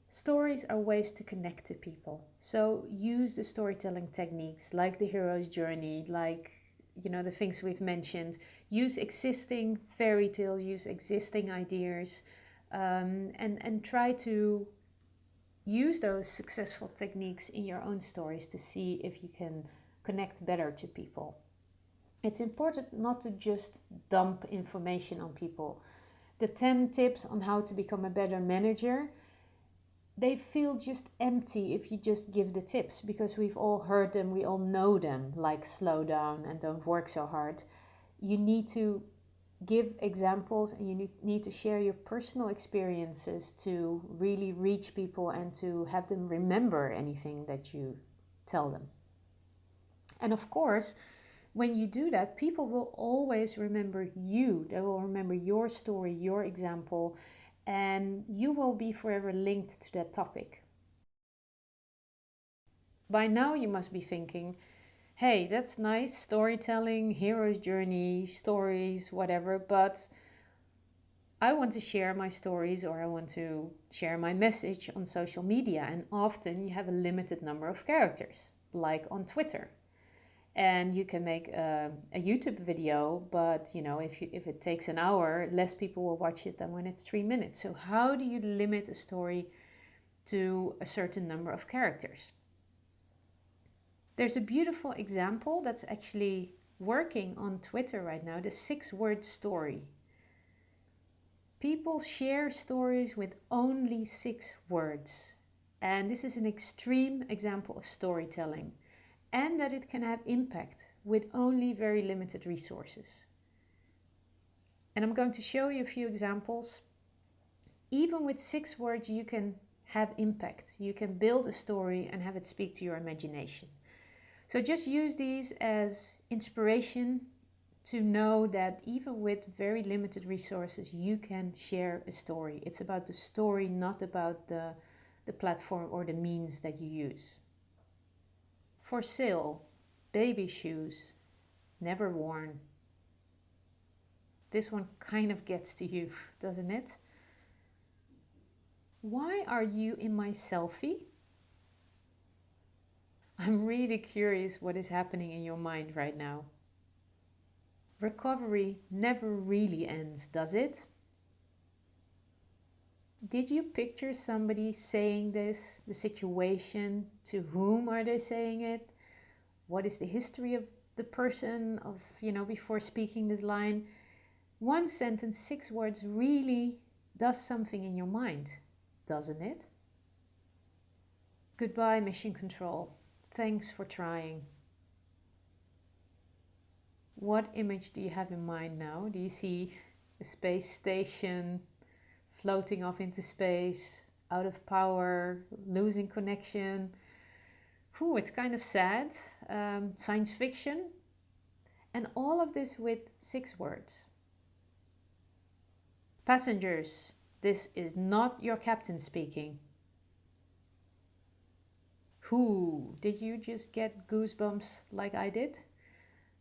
Stories are ways to connect to people. So use the storytelling techniques like the hero's journey, like, you know, the things we've mentioned. Use existing fairy tales, use existing ideas, and try to use those successful techniques in your own stories to see if you can connect better to people. It's important not to just dump information on people. The 10 tips on how to become a better manager, they feel just empty if you just give the tips, because we've all heard them, we all know them, like slow down and don't work so hard. You need to give examples and you need to share your personal experiences to really reach people and to have them remember anything that you tell them. And of course, when you do that, people will always remember you. They will remember your story, your example, and you will be forever linked to that topic. By now you must be thinking, hey, that's nice, storytelling, hero's journey, stories, whatever, but I want to share my stories or I want to share my message on social media, and often you have a limited number of characters, like on Twitter. And you can make a YouTube video, but you know, if it takes an hour, less people will watch it than when it's 3 minutes. So how do you limit a story to a certain number of characters? There's a beautiful example that's actually working on Twitter right now, the 6-word story. People share stories with only 6 words. And this is an extreme example of storytelling, and that it can have impact with only very limited resources. And I'm going to show you a few examples. Even with 6 words, you can have impact. You can build a story and have it speak to your imagination. So just use these as inspiration to know that even with very limited resources, you can share a story. It's about the story, not about the platform or the means that you use. For sale, baby shoes, never worn. This one kind of gets to you, doesn't it? Why are you in my selfie? I'm really curious what is happening in your mind right now. Recovery never really ends, does it? Did you picture somebody saying this, the situation? To whom are they saying it? What is the history of the person before speaking this line? One sentence, 6 words really does something in your mind, doesn't it? Goodbye, mission control. Thanks for trying. What image do you have in mind now? Do you see a space station floating off into space, out of power, losing connection? It's kind of sad. Science fiction. And all of this with 6 words. Passengers, This is not your captain speaking. Whoo, did you just get goosebumps like I did?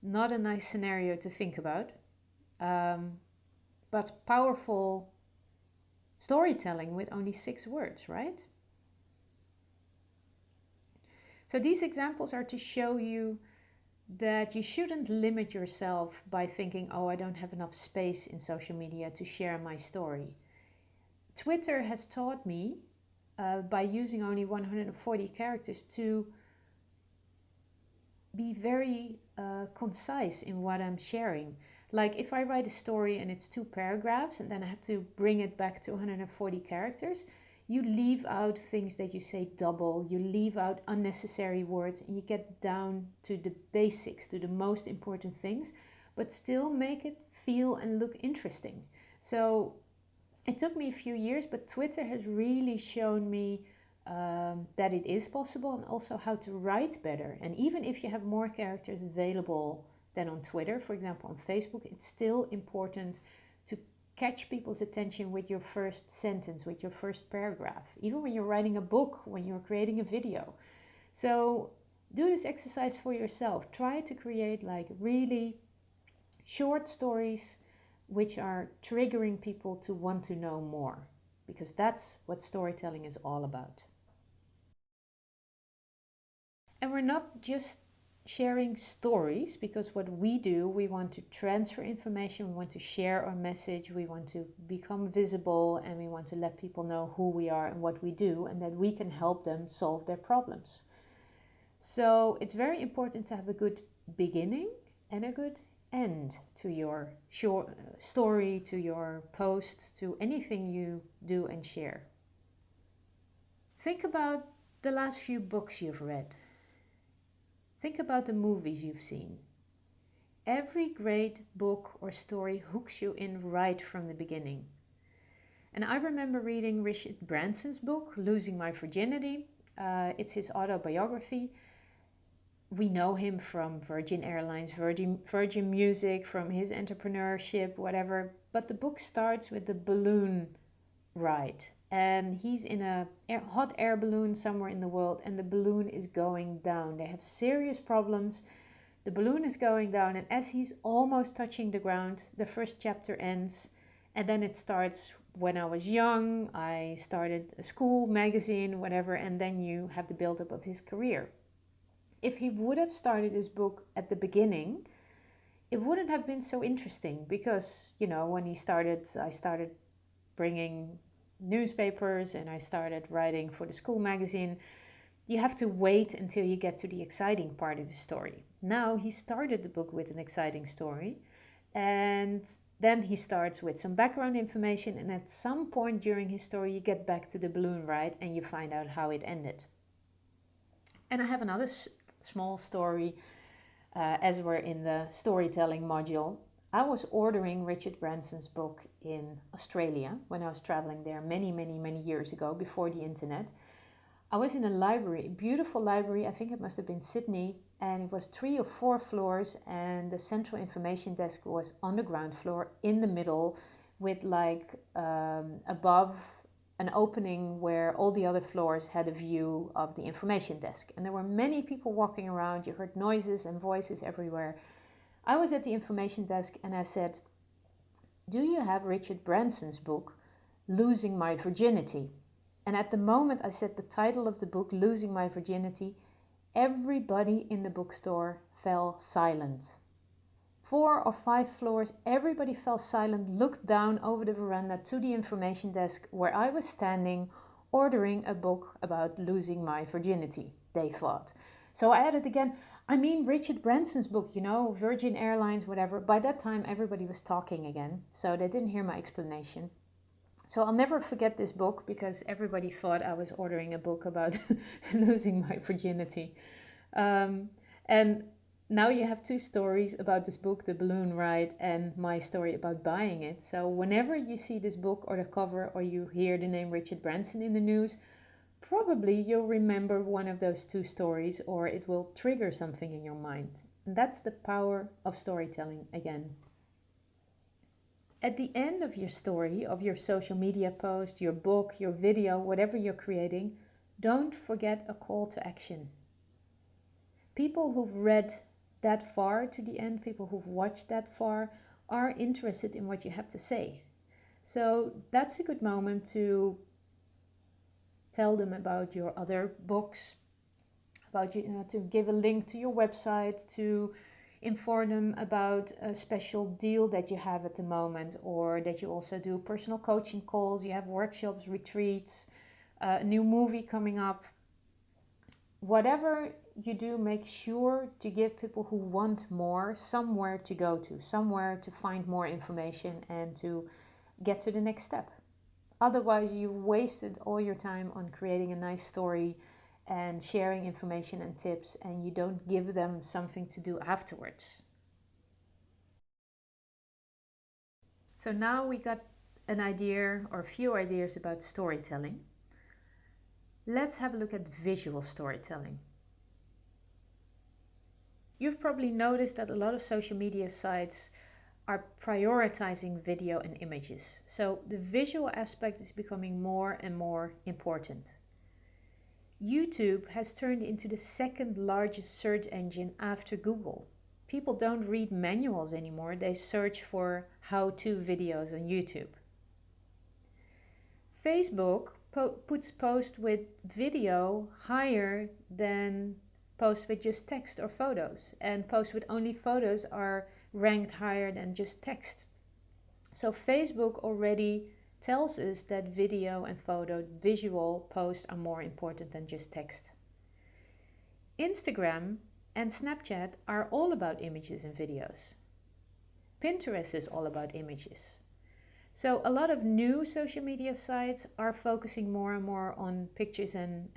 Not a nice scenario to think about, but powerful storytelling with only 6 words, right? So these examples are to show you that you shouldn't limit yourself by thinking, oh, I don't have enough space in social media to share my story. Twitter has taught me, by using only 140 characters, to be very concise in what I'm sharing. Like if I write a story and it's 2 paragraphs and then I have to bring it back to 140 characters, you leave out things that you say double, you leave out unnecessary words, and you get down to the basics, to the most important things, but still make it feel and look interesting. So it took me a few years, but Twitter has really shown me that it is possible, and also how to write better. And even if you have more characters available than on Twitter, for example on Facebook, it's still important to catch people's attention with your first sentence, with your first paragraph, even when you're writing a book, when you're creating a video. So do this exercise for yourself. Try to create like really short stories which are triggering people to want to know more, because that's what storytelling is all about. And we're not just sharing stories, because what we do, we want to transfer information, we want to share our message, we want to become visible, and we want to let people know who we are and what we do, and that we can help them solve their problems. So it's very important to have a good beginning and a good end to your story, to your posts, to anything you do and share. Think about the last few books you've read. Think about the movies you've seen. Every great book or story hooks you in right from the beginning. And I remember reading Richard Branson's book, Losing My Virginity. It's his autobiography. We know him from Virgin Airlines, Virgin Music, from his entrepreneurship, whatever. But the book starts with the balloon ride. And he's in a hot air balloon somewhere in the world, and the balloon is going down. They have serious problems. The balloon is going down, and as he's almost touching the ground, the first chapter ends. And then it starts, when I was young, I started a school magazine, whatever, and then you have the build-up of his career. If he would have started his book at the beginning, it wouldn't have been so interesting, because, you know, when he started, I started bringing newspapers and I started writing for the school magazine. You have to wait until you get to the exciting part of the story. Now he started the book with an exciting story, and then he starts with some background information, and at some point during his story you get back to the balloon ride and you find out how it ended. And I have another small story, as we're in the storytelling module. I was ordering Richard Branson's book in Australia when I was traveling there many years ago, before the internet. I was in a library, a beautiful library, I think it must have been Sydney, and it was 3 or 4 floors, and the central information desk was on the ground floor in the middle, with like above an opening where all the other floors had a view of the information desk. And there were many people walking around, you heard noises and voices everywhere. I was at the information desk and I said, "Do you have Richard Branson's book, Losing My Virginity?" And at the moment I said the title of the book, Losing My Virginity, everybody in the bookstore fell silent. 4 or 5 floors, everybody fell silent, looked down over the veranda to the information desk where I was standing, ordering a book about losing my virginity, they thought. So I added again, I mean Richard Branson's book, you know, Virgin Airlines, whatever. By that time everybody was talking again, so they didn't hear my explanation. So I'll never forget this book, because everybody thought I was ordering a book about losing my virginity. And now you have 2 stories about this book, The Balloon Ride, and my story about buying it. So whenever you see this book or the cover, or you hear the name Richard Branson in the news, probably you'll remember one of those 2 stories, or it will trigger something in your mind. And that's the power of storytelling again. At the end of your story, of your social media post, your book, your video, whatever you're creating, don't forget a call to action. People who've read that far to the end, people who've watched that far, are interested in what you have to say. So that's a good moment to tell them about your other books, about you, to give a link to your website, to inform them about a special deal that you have at the moment, or that you also do personal coaching calls, you have workshops, retreats, a new movie coming up. Whatever you do, make sure to give people who want more somewhere to go to, somewhere to find more information and to get to the next step. Otherwise, you've wasted all your time on creating a nice story and sharing information and tips, and you don't give them something to do afterwards. So now we got an idea or a few ideas about storytelling. Let's have a look at visual storytelling. You've probably noticed that a lot of social media sites are prioritizing video and images. So the visual aspect is becoming more and more important. YouTube has turned into the second largest search engine after Google. People don't read manuals anymore, they search for how-to videos on YouTube. Facebook puts posts with video higher than posts with just text or photos, and posts with only photos are ranked higher than just text. So Facebook already tells us that video and visual posts are more important than just text. Instagram and Snapchat are all about images and videos. Pinterest is all about images. So a lot of new social media sites are focusing more and more on pictures and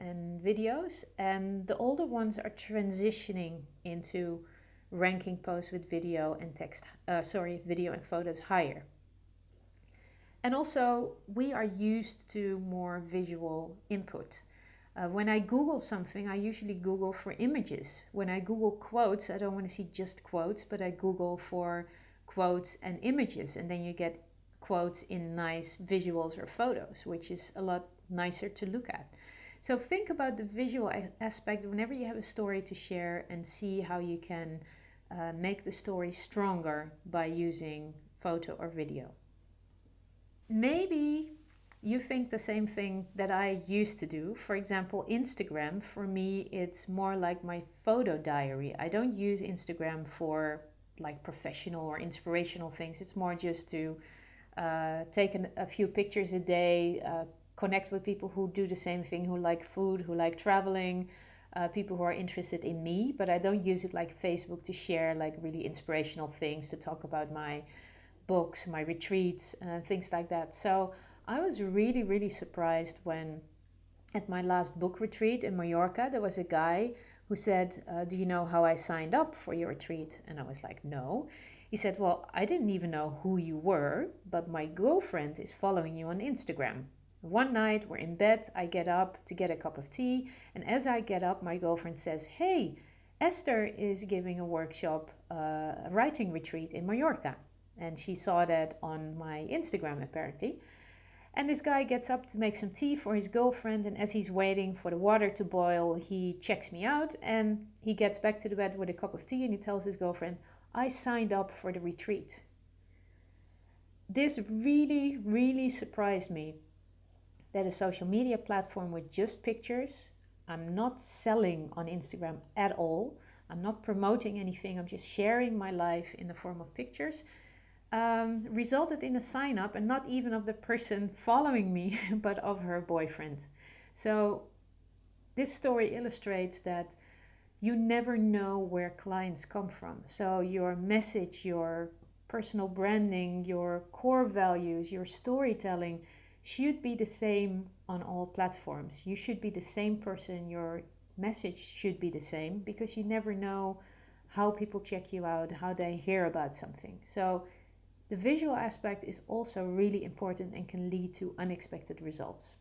videos, and the older ones are transitioning into ranking posts with video and video and photos higher. And also, we are used to more visual input. When I Google something, I usually Google for images. When I Google quotes, I don't want to see just quotes, but I Google for quotes and images, and then you get quotes in nice visuals or photos, which is a lot nicer to look at. So think about the visual aspect whenever you have a story to share, and see how you can make the story stronger by using photo or video. Maybe you think the same thing that I used to do. For example, Instagram, for me, it's more like my photo diary. I don't use Instagram for like professional or inspirational things. It's more just to take a few pictures a day, connect with people who do the same thing, who like food, who like traveling, people who are interested in me. But I don't use it like Facebook to share like really inspirational things, to talk about my books, my retreats, things like that. So I was really, really surprised when at my last book retreat in Mallorca, there was a guy who said, do you know how I signed up for your retreat? And I was like, no. He said, well, I didn't even know who you were, but my girlfriend is following you on Instagram. One night we're in bed, I get up to get a cup of tea, and as I get up, my girlfriend says, hey, Esther is giving a workshop, a writing retreat in Mallorca. And she saw that on my Instagram apparently. And this guy gets up to make some tea for his girlfriend, and as he's waiting for the water to boil, he checks me out, and he gets back to the bed with a cup of tea, and he tells his girlfriend, I signed up for the retreat. This really, really surprised me, that a social media platform with just pictures, I'm not selling on Instagram at all, I'm not promoting anything, I'm just sharing my life in the form of pictures, resulted in a sign up, and not even of the person following me, but of her boyfriend. So this story illustrates that you never know where clients come from. So your message, your personal branding, your core values, your storytelling should be the same on all platforms. You should be the same person, your message should be the same, because you never know how people check you out, how they hear about something. So the visual aspect is also really important and can lead to unexpected results.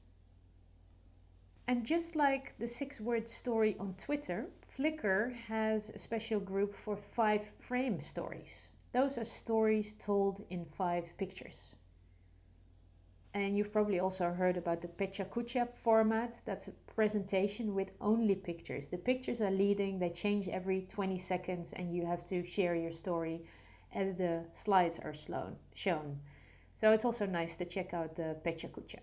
And just like the 6-word story on Twitter, Flickr has a special group for 5-frame stories. Those are stories told in 5 pictures. And you've probably also heard about the Pecha Kucha format. That's a presentation with only pictures. The pictures are leading, they change every 20 seconds, and you have to share your story as the slides are shown. So it's also nice to check out the Pecha Kucha.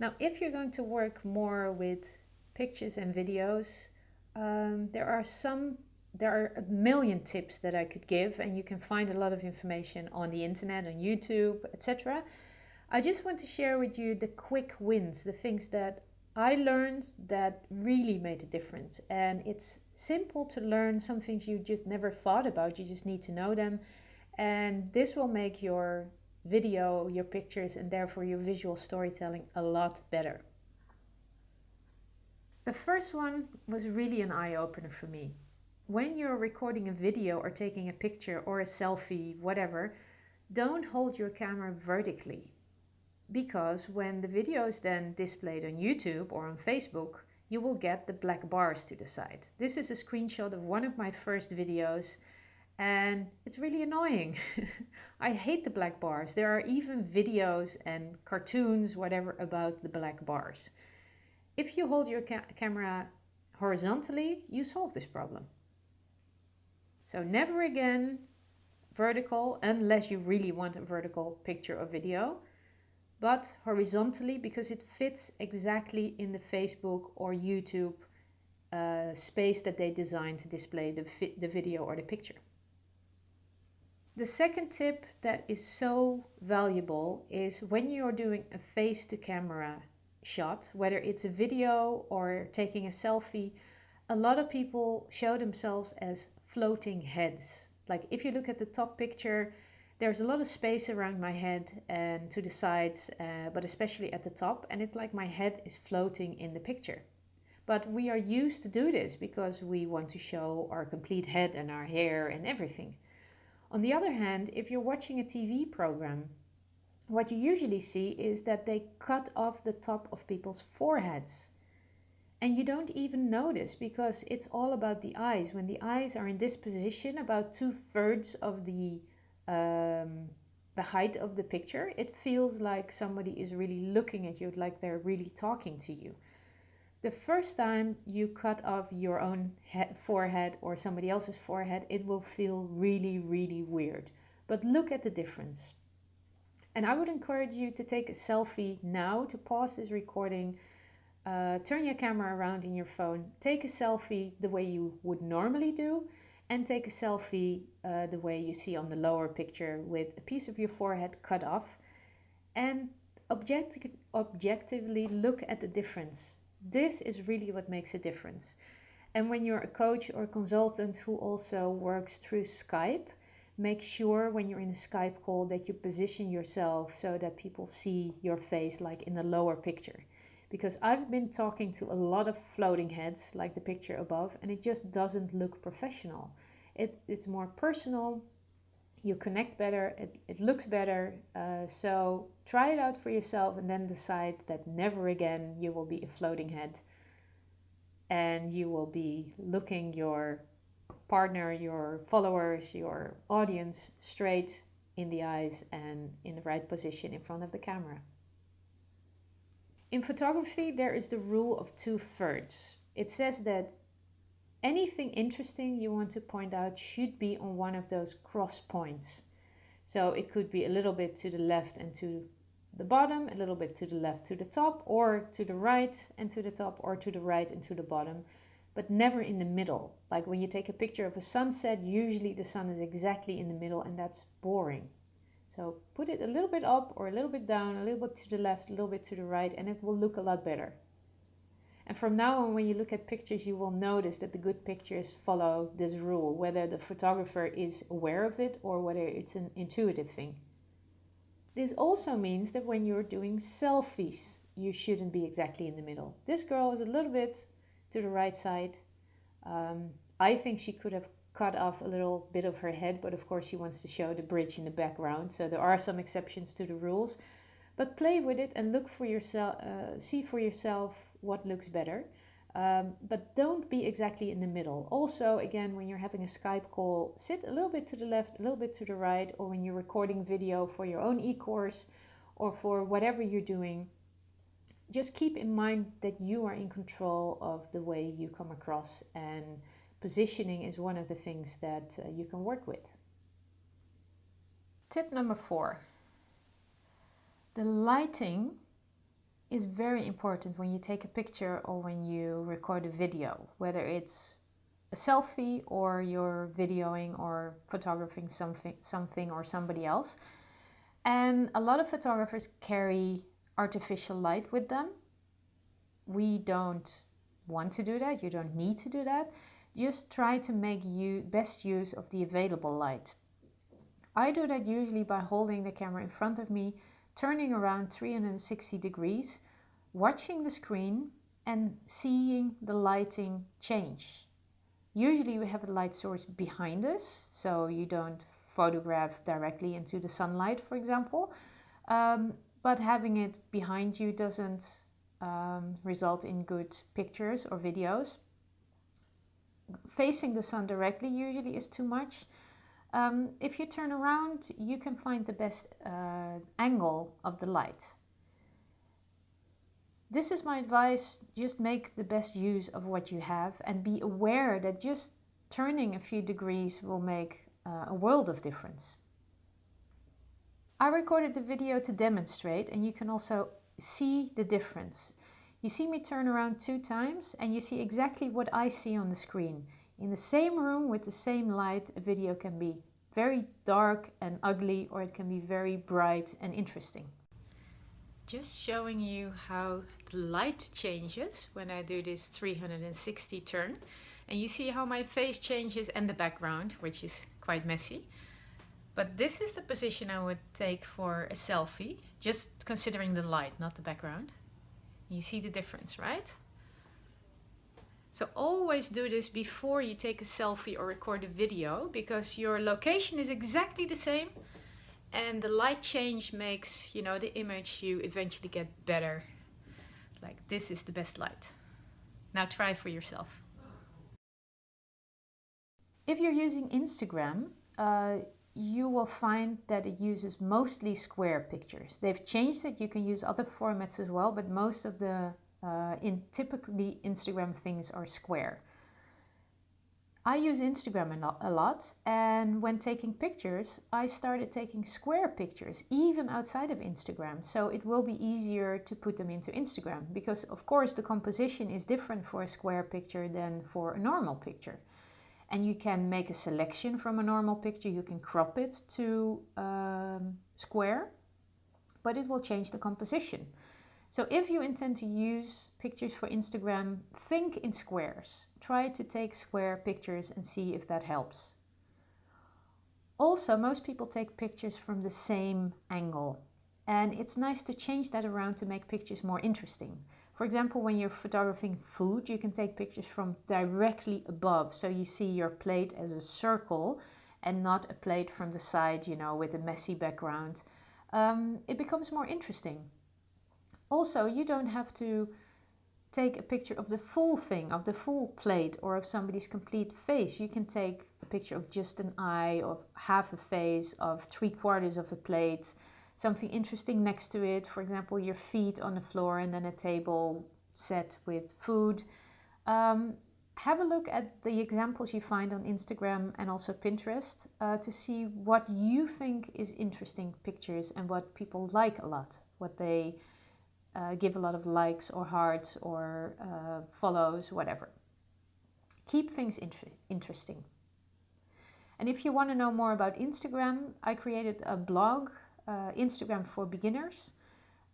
Now, if you're going to work more with pictures and videos, there are a million tips that I could give, and you can find a lot of information on the internet, on YouTube, etc. I just want to share with you the quick wins, the things that I learned that really made a difference. And it's simple to learn some things you just never thought about, you just need to know them. And this will make your video, your pictures, and therefore your visual storytelling a lot better. The first one was really an eye-opener for me. When you're recording a video or taking a picture or a selfie, whatever, don't hold your camera vertically. Because when the video is then displayed on YouTube or on Facebook, you will get the black bars to the side. This is a screenshot of one of my first videos, and it's really annoying. I hate the black bars. There are even videos and cartoons, whatever, about the black bars. If you hold your camera horizontally, you solve this problem. So never again vertical, unless you really want a vertical picture or video, but horizontally, because it fits exactly in the Facebook or YouTube space that they designed to display the video or the picture. The second tip that is so valuable is when you're doing a face to camera shot, whether it's a video or taking a selfie, a lot of people show themselves as floating heads. Like if you look at the top picture, there's a lot of space around my head and to the sides, but especially at the top, and it's like my head is floating in the picture. But we are used to do this because we want to show our complete head and our hair and everything. On the other hand, if you're watching a TV program, what you usually see is that they cut off the top of people's foreheads. And you don't even notice because it's all about the eyes. When the eyes are in this position, about 2/3 of the height of the picture, it feels like somebody is really looking at you, like they're really talking to you. The first time you cut off your own forehead or somebody else's forehead, it will feel really, really weird. But look at the difference. And I would encourage you to take a selfie now, to pause this recording, turn your camera around in your phone, take a selfie the way you would normally do, and take a selfie the way you see on the lower picture with a piece of your forehead cut off, and objectively look at the difference. This is really what makes a difference. And when you're a coach or a consultant who also works through Skype, make sure when you're in a Skype call that you position yourself so that people see your face like in the lower picture. Because I've been talking to a lot of floating heads like the picture above, and it just doesn't look professional. It's more personal, you connect better, it looks better. So try it out for yourself and then decide that never again you will be a floating head. And you will be looking your partner, your followers, your audience straight in the eyes and in the right position in front of the camera. In photography, there is the rule of 2/3. It says that anything interesting you want to point out should be on one of those cross points. So it could be a little bit to the left and to the bottom, a little bit to the left to the top, or to the right and to the top, or to the right and to the bottom, but never in the middle. Like when you take a picture of a sunset, usually the sun is exactly in the middle, and that's boring. So put it a little bit up or a little bit down, a little bit to the left, a little bit to the right, and it will look a lot better. And from now on, when you look at pictures, you will notice that the good pictures follow this rule, whether the photographer is aware of it or whether it's an intuitive thing. This also means that when you're doing selfies, you shouldn't be exactly in the middle. This girl is a little bit to the right side. I think she could have cut off a little bit of her head, but of course she wants to show the bridge in the background, so there are some exceptions to the rules. But play with it and look for yourself, see for yourself what looks better. But don't be exactly in the middle. Also, again, when you're having a Skype call, sit a little bit to the left, a little bit to the right, or when you're recording video for your own e-course or for whatever you're doing, just keep in mind that you are in control of the way you come across, and positioning is one of the things that you can work with. Tip number 4. The lighting is very important when you take a picture or when you record a video, whether it's a selfie or you're videoing or photographing something or somebody else. And a lot of photographers carry artificial light with them. We don't want to do that. You don't need to do that. Just try to make best use of the available light. I do that usually by holding the camera in front of me, turning around 360 degrees, watching the screen and seeing the lighting change. Usually we have a light source behind us, so you don't photograph directly into the sunlight, for example. But having it behind you doesn't result in good pictures or videos. Facing the sun directly usually is too much. If you turn around, you can find the best angle of the light. This is my advice. Just make the best use of what you have and be aware that just turning a few degrees will make a world of difference. I recorded the video to demonstrate, and you can also see the difference. You see me turn around 2 times and you see exactly what I see on the screen. In the same room with the same light, a video can be very dark and ugly, or it can be very bright and interesting. Just showing you how the light changes when I do this 360 turn. And you see how my face changes and the background, which is quite messy. But this is the position I would take for a selfie, just considering the light, not the background. You see the difference, right? So always do this before you take a selfie or record a video, because your location is exactly the same and the light change makes, the image you eventually get better. Like, this is the best light. Now try it for yourself. If you're using Instagram, you will find that it uses mostly square pictures. They've changed it. You can use other formats as well, but most of the typically Instagram things are square. I use Instagram a lot, and when taking pictures, I started taking square pictures, even outside of Instagram. So it will be easier to put them into Instagram, because of course the composition is different for a square picture than for a normal picture. And you can make a selection from a normal picture. You can crop it to square, but it will change the composition. So if you intend to use pictures for Instagram, think in squares. Try to take square pictures and see if that helps. Also, most people take pictures from the same angle, and it's nice to change that around to make pictures more interesting. For example, when you're photographing food, you can take pictures from directly above, so you see your plate as a circle and not a plate from the side, with a messy background. It becomes more interesting. Also, you don't have to take a picture of the full thing, of the full plate, or of somebody's complete face. You can take a picture of just an eye, of half a face, of 3/4 of a plate, something interesting next to it. For example, your feet on the floor and then a table set with food. Have a look at the examples you find on Instagram and also Pinterest to see what you think is interesting pictures and what people like a lot, what they give a lot of likes or hearts or follows, whatever. Keep things interesting. And if you want to know more about Instagram, I created a blog, Instagram for Beginners.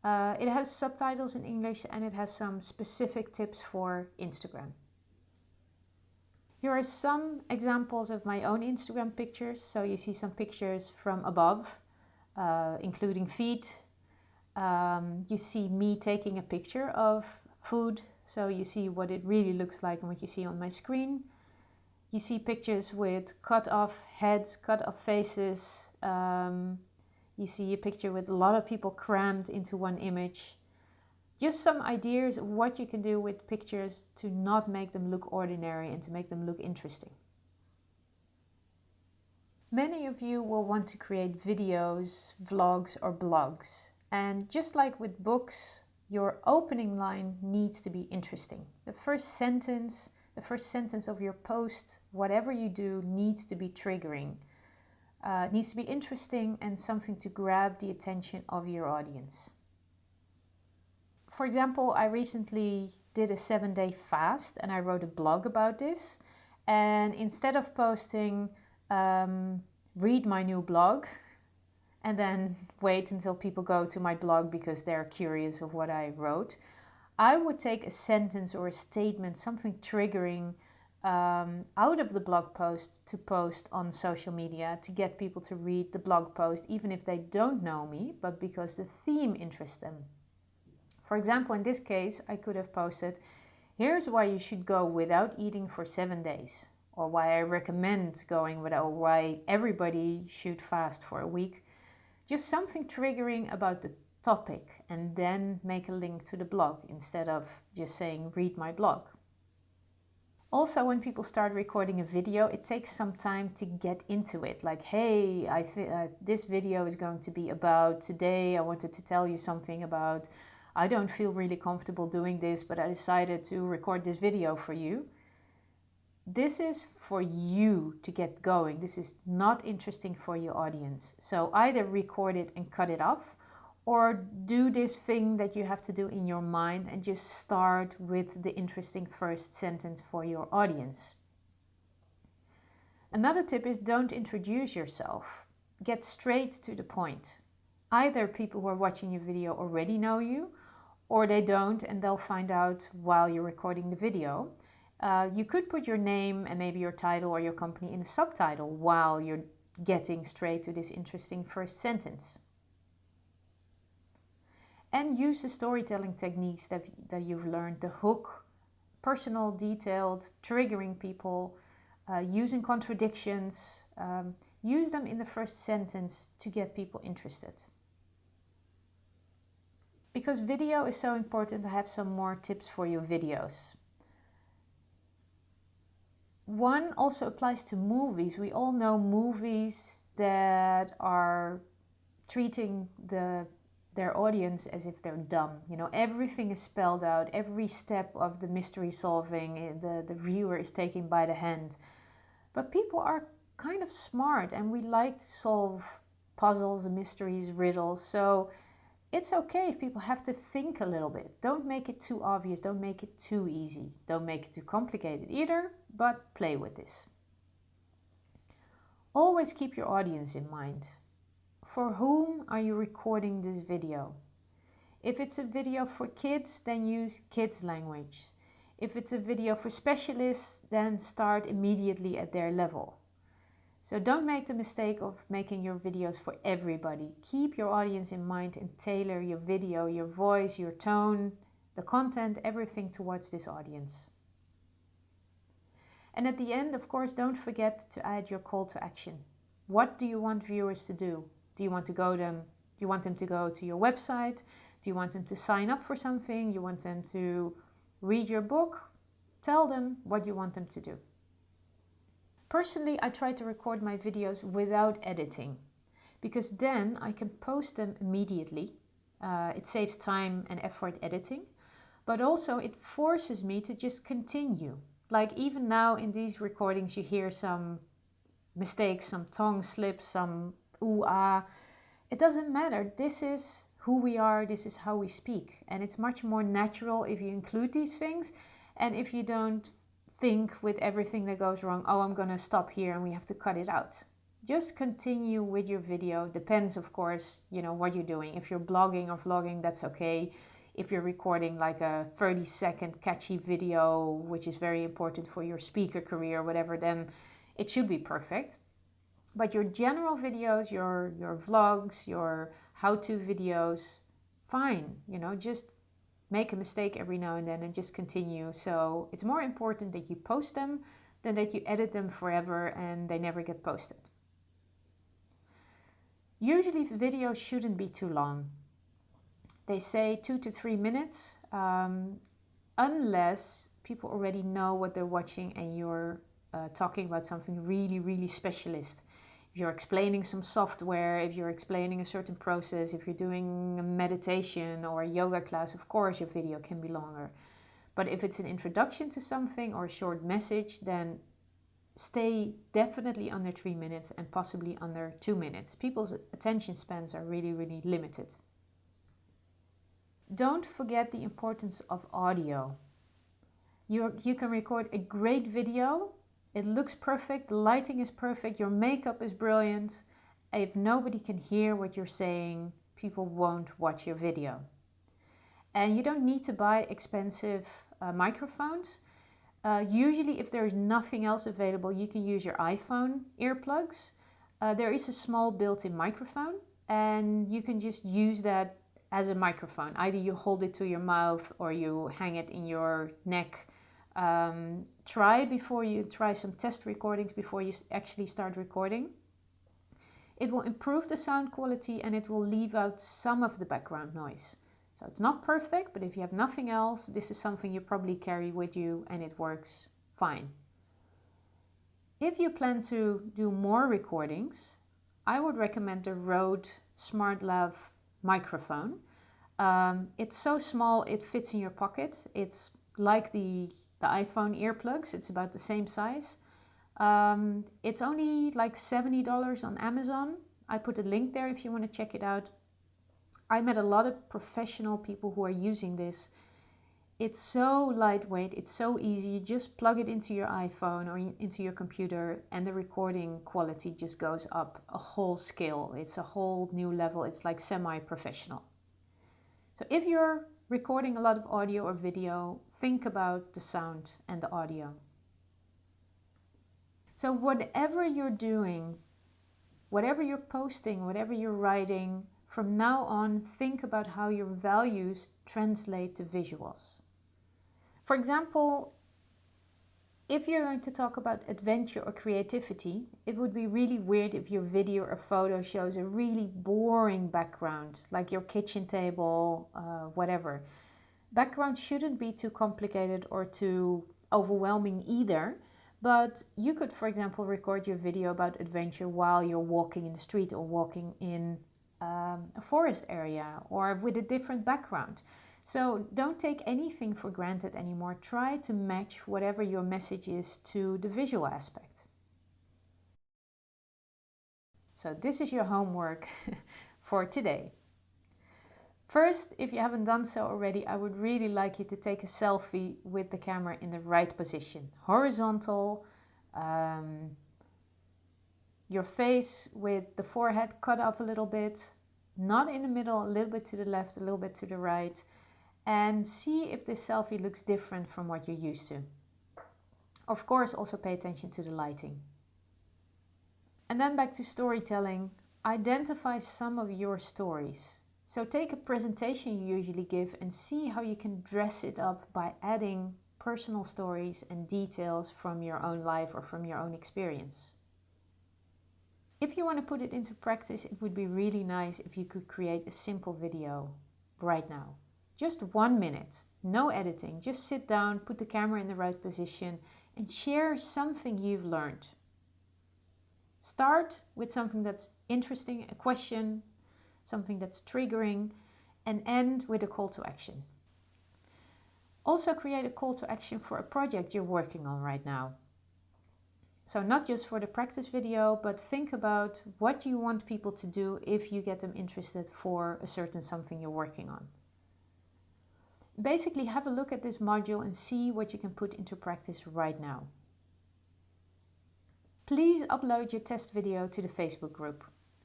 It has subtitles in English and it has some specific tips for Instagram. Here are some examples of my own Instagram pictures. So you see some pictures from above, including feet. You see me taking a picture of food, so you see what it really looks like and what you see on my screen. You see pictures with cut off heads, cut off faces. You see a picture with a lot of people crammed into one image. Just some ideas of what you can do with pictures to not make them look ordinary and to make them look interesting. Many of you will want to create videos, vlogs or blogs. And just like with books, your opening line needs to be interesting. The first sentence of your post, whatever you do, needs to be triggering. Needs to be interesting and something to grab the attention of your audience. For example, I recently did a 7-day fast and I wrote a blog about this. And instead of posting, read my new blog, and then wait until people go to my blog because they're curious of what I wrote, I would take a sentence or a statement, something triggering out of the blog post to post on social media to get people to read the blog post, even if they don't know me, but because the theme interests them. For example, in this case, I could have posted, here's why you should go without eating for 7 days, or why I recommend going without, or why everybody should fast for a week. Just something triggering about the topic, and then make a link to the blog instead of just saying, read my blog. Also, when people start recording a video, it takes some time to get into it. Like, hey, this video is going to be about today. I wanted to tell you something about, I don't feel really comfortable doing this, but I decided to record this video for you. This is for you to get going. This is not interesting for your audience. So either record it and cut it off, or do this thing that you have to do in your mind and just start with the interesting first sentence for your audience. Another tip is don't introduce yourself. Get straight to the point. Either people who are watching your video already know you, or they don't and they'll find out while you're recording the video. You could put your name and maybe your title or your company in a subtitle while you're getting straight to this interesting first sentence. And use the storytelling techniques that you've learned, the hook, personal, detailed, triggering people, using contradictions. Use them in the first sentence to get people interested. Because video is so important, I have some more tips for your videos. One also applies to movies. We all know movies that are treating their audience as if they're dumb. You know, everything is spelled out, every step of the mystery solving, the viewer is taken by the hand. But people are kind of smart and we like to solve puzzles, mysteries, riddles. So it's okay if people have to think a little bit. Don't make it too obvious, don't make it too easy. Don't make it too complicated either, but play with this. Always keep your audience in mind. For whom are you recording this video? If it's a video for kids, then use kids language. If it's a video for specialists, then start immediately at their level. So don't make the mistake of making your videos for everybody. Keep your audience in mind and tailor your video, your voice, your tone, the content, everything towards this audience. And at the end, of course, don't forget to add your call to action. What do you want viewers to do? Do you want them to go to your website? Do you want them to sign up for something? You want them to read your book? Tell them what you want them to do. Personally, I try to record my videos without editing, because then I can post them immediately. It saves time and effort editing, but also it forces me to just continue. Like even now in these recordings, you hear some mistakes, some tongue slips, some ooh, ah. It doesn't matter. This is who we are. This is how we speak. And it's much more natural if you include these things. And if you don't think with everything that goes wrong, oh, I'm going to stop here and we have to cut it out. Just continue with your video. Depends, of course, you know, what you're doing. If you're blogging or vlogging, that's okay. If you're recording like a 30-second catchy video, which is very important for your speaker career or whatever, then it should be perfect. But your general videos, your vlogs, your how-to videos, fine, you know, just make a mistake every now and then and just continue. So it's more important that you post them than that you edit them forever and they never get posted. Usually videos shouldn't be too long. They say 2 to 3 minutes, unless people already know what they're watching and you're talking about something really, really specialist. If you're explaining some software, if you're explaining a certain process, if you're doing a meditation or a yoga class, of course your video can be longer. But if it's an introduction to something or a short message, then stay definitely under 3 minutes and possibly under 2 minutes. People's attention spans are really, really limited. Don't forget the importance of audio. You can record a great video. It looks perfect, the lighting is perfect, your makeup is brilliant. If nobody can hear what you're saying, people won't watch your video. And you don't need to buy expensive microphones. Usually if there is nothing else available, you can use your iPhone earplugs. There is a small built-in microphone and you can just use that as a microphone. Either you hold it to your mouth or you hang it in your neck. Try some test recordings before you actually start recording. It will improve the sound quality and it will leave out some of the background noise. So it's not perfect, but if you have nothing else, this is something you probably carry with you and it works fine. If you plan to do more recordings, I would recommend the Rode SmartLav microphone. It's so small, it fits in your pocket. It's like the iPhone earplugs, it's about the same size. It's only like $70 on Amazon. I put a link there if you want to check it out. I met a lot of professional people who are using this. It's so lightweight, it's so easy. You just plug it into your iPhone or into your computer and the recording quality just goes up a whole scale. It's a whole new level. It's like semi-professional. So if you're recording a lot of audio or video, think about the sound and the audio. So whatever you're doing, whatever you're posting, whatever you're writing, from now on, think about how your values translate to visuals. For example, if you're going to talk about adventure or creativity, it would be really weird if your video or photo shows a really boring background, like your kitchen table, whatever. Background shouldn't be too complicated or too overwhelming either, but you could, for example, record your video about adventure while you're walking in the street or walking in a forest area or with a different background. So don't take anything for granted anymore. Try to match whatever your message is to the visual aspect. So this is your homework for today. First, if you haven't done so already, I would really like you to take a selfie with the camera in the right position. Horizontal, your face with the forehead cut off a little bit, not in the middle, a little bit to the left, a little bit to the right, and see if this selfie looks different from what you're used to. Of course, also pay attention to the lighting. And then back to storytelling, identify some of your stories. So take a presentation you usually give and see how you can dress it up by adding personal stories and details from your own life or from your own experience. If you want to put it into practice, it would be really nice if you could create a simple video right now. Just 1 minute, no editing, just sit down, put the camera in the right position and share something you've learned. Start with something that's interesting, a question, something that's triggering, and end with a call to action. Also create a call to action for a project you're working on right now. So not just for the practice video, but think about what you want people to do if you get them interested for a certain something you're working on. Basically, have a look at this module and see what you can put into practice right now. Please upload your test video to the Facebook group.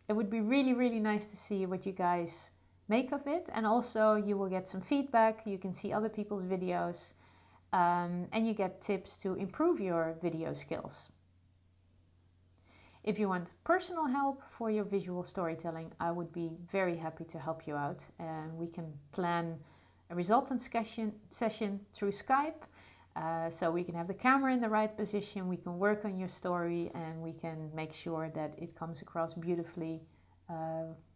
It would be really, really nice to see what you guys make of it. And also you will get some feedback. You can see other people's videos and you get tips to improve your video skills. If you want personal help for your visual storytelling, I would be very happy to help you out. And we can plan a resultant session through Skype. So we can have the camera in the right position, we can work on your story, and we can make sure that it comes across beautifully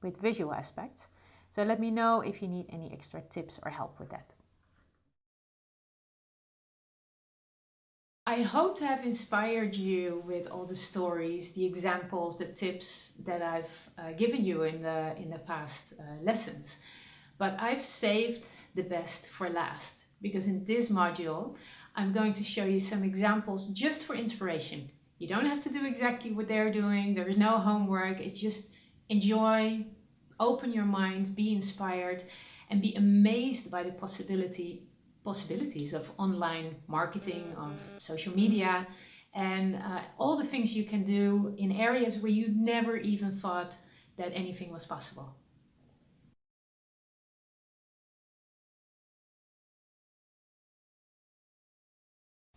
with visual aspects. So let me know if you need any extra tips or help with that. I hope to have inspired you with all the stories, the examples, the tips that I've given you in the past lessons. But I've saved the best for last, because in this module I'm going to show you some examples just for inspiration. You don't have to do exactly what they're doing. There is no homework. It's just enjoy, open your mind, be inspired, and be amazed by the possibilities of online marketing, of social media, and all the things you can do in areas where you never even thought that anything was possible.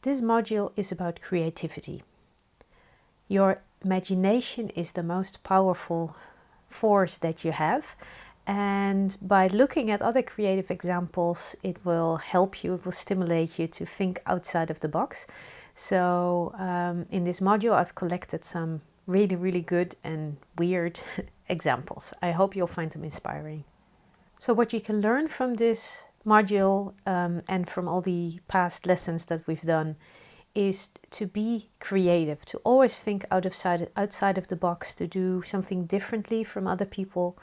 This module is about creativity. Your imagination is the most powerful force that you have, and by looking at other creative examples, it will help you, it will stimulate you to think outside of the box. So in this module I've collected some really good and weird examples. I hope you'll find them inspiring. So what you can learn from this module and from all the past lessons that we've done is to be creative, to always think outside of the box, to do something differently from other people,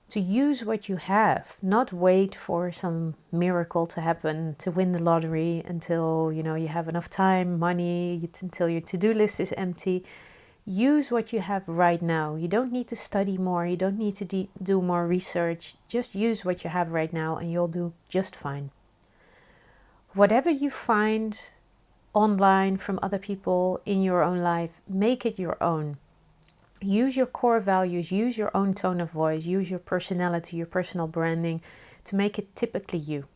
to use what you have, not wait for some miracle to happen, to win the lottery until you have enough time, money, until your to-do list is empty. Use what you have right now. You don't need to study more, you don't need to do more research. Just use what you have right now and you'll do just fine. Whatever you find online from other people in your own life, make it your own. Use your core values, use your own tone of voice, use your personality, your personal branding to make it typically you.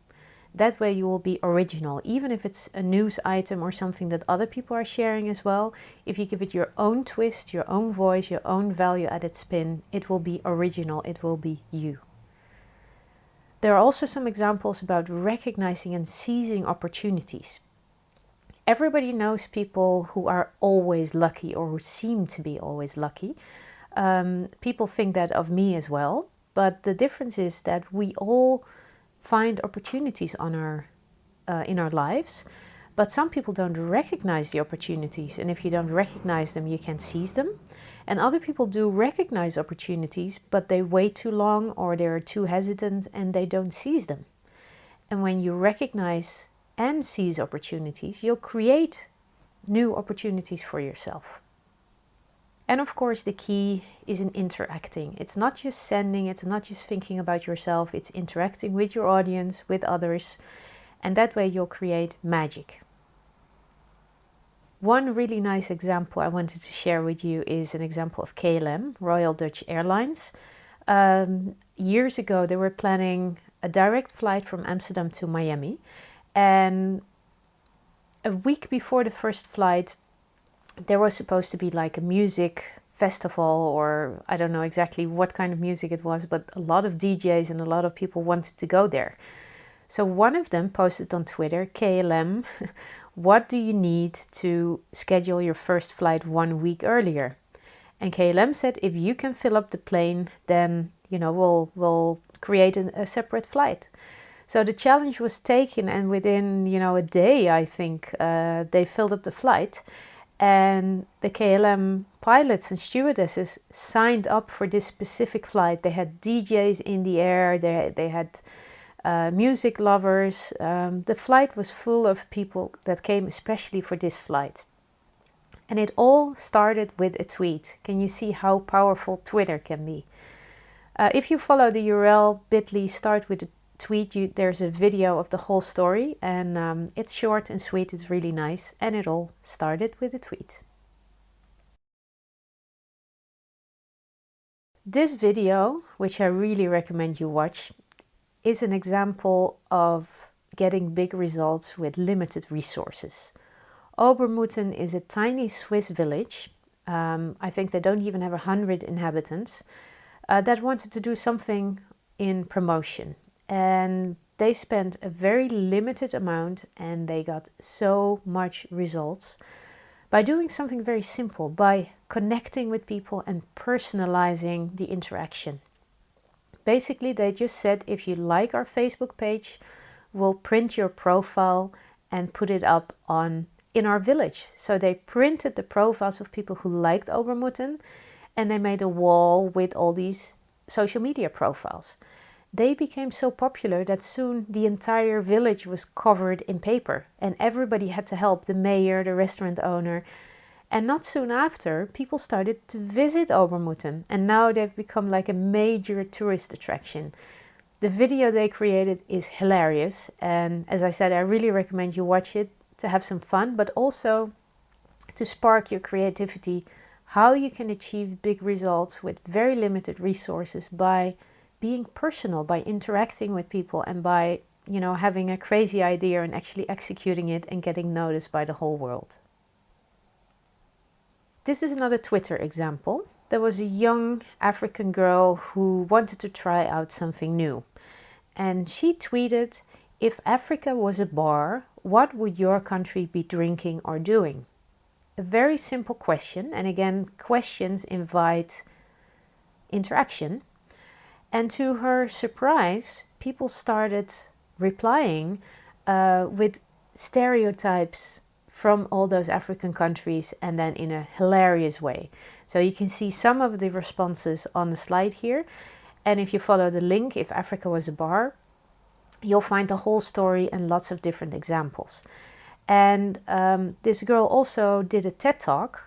That way you will be original, even if it's a news item or something that other people are sharing as well. If you give it your own twist, your own voice, your own value added spin, it will be original, it will be you. There are also some examples about recognizing and seizing opportunities. Everybody knows people who are always lucky or who seem to be always lucky. People think that of me as well, but the difference is that we all find opportunities in our lives, but some people don't recognize the opportunities, and if you don't recognize them, you can't seize them. And other people do recognize opportunities, but they wait too long or they're too hesitant and they don't seize them. And when you recognize and seize opportunities, you'll create new opportunities for yourself. And of course, the key is in interacting. It's not just sending, it's not just thinking about yourself, it's interacting with your audience, with others, and that way you'll create magic. One really nice example I wanted to share with you is an example of KLM, Royal Dutch Airlines. Years ago, they were planning a direct flight from Amsterdam to Miami. And a week before the first flight, there was supposed to be like a music festival, or I don't know exactly what kind of music it was, but a lot of DJs and a lot of people wanted to go there. So one of them posted on Twitter, KLM, what do you need to schedule your first flight 1 week earlier? And KLM said, if you can fill up the plane, then we'll create a separate flight. So the challenge was taken, and within a day, I think, they filled up the flight, and the KLM pilots and stewardesses signed up for this specific flight. They had DJs in the air, they had music lovers. The flight was full of people that came especially for this flight. And it all started with a tweet. Can you see how powerful Twitter can be? If you follow the URL bit.ly start with a tweet, there's a video of the whole story, and it's short and sweet, it's really nice, and it all started with a tweet. This video, which I really recommend you watch, is an example of getting big results with limited resources. Obermütten is a tiny Swiss village, I think they don't even have 100 inhabitants, that wanted to do something in promotion. And they spent a very limited amount and they got so much results by doing something very simple, by connecting with people and personalizing the interaction. Basically, they just said, if you like our Facebook page, we'll print your profile and put it up in our village. So they printed the profiles of people who liked Obermutten, and they made a wall with all these social media profiles. They became so popular that soon the entire village was covered in paper, and everybody had to help, the mayor, the restaurant owner. And not soon after, people started to visit Obermutten, and now they've become like a major tourist attraction. The video they created is hilarious, and as I said, I really recommend you watch it to have some fun, but also to spark your creativity, how you can achieve big results with very limited resources by being personal, by interacting with people, and by, having a crazy idea and actually executing it and getting noticed by the whole world. This is another Twitter example. There was a young African girl who wanted to try out something new. And she tweeted, "If Africa was a bar, what would your country be drinking or doing?" A very simple question. And again, questions invite interaction. And to her surprise, people started replying with stereotypes from all those African countries, and then in a hilarious way. So you can see some of the responses on the slide here. And if you follow the link, If Africa Was a Bar, you'll find the whole story and lots of different examples. And this girl also did a TED Talk,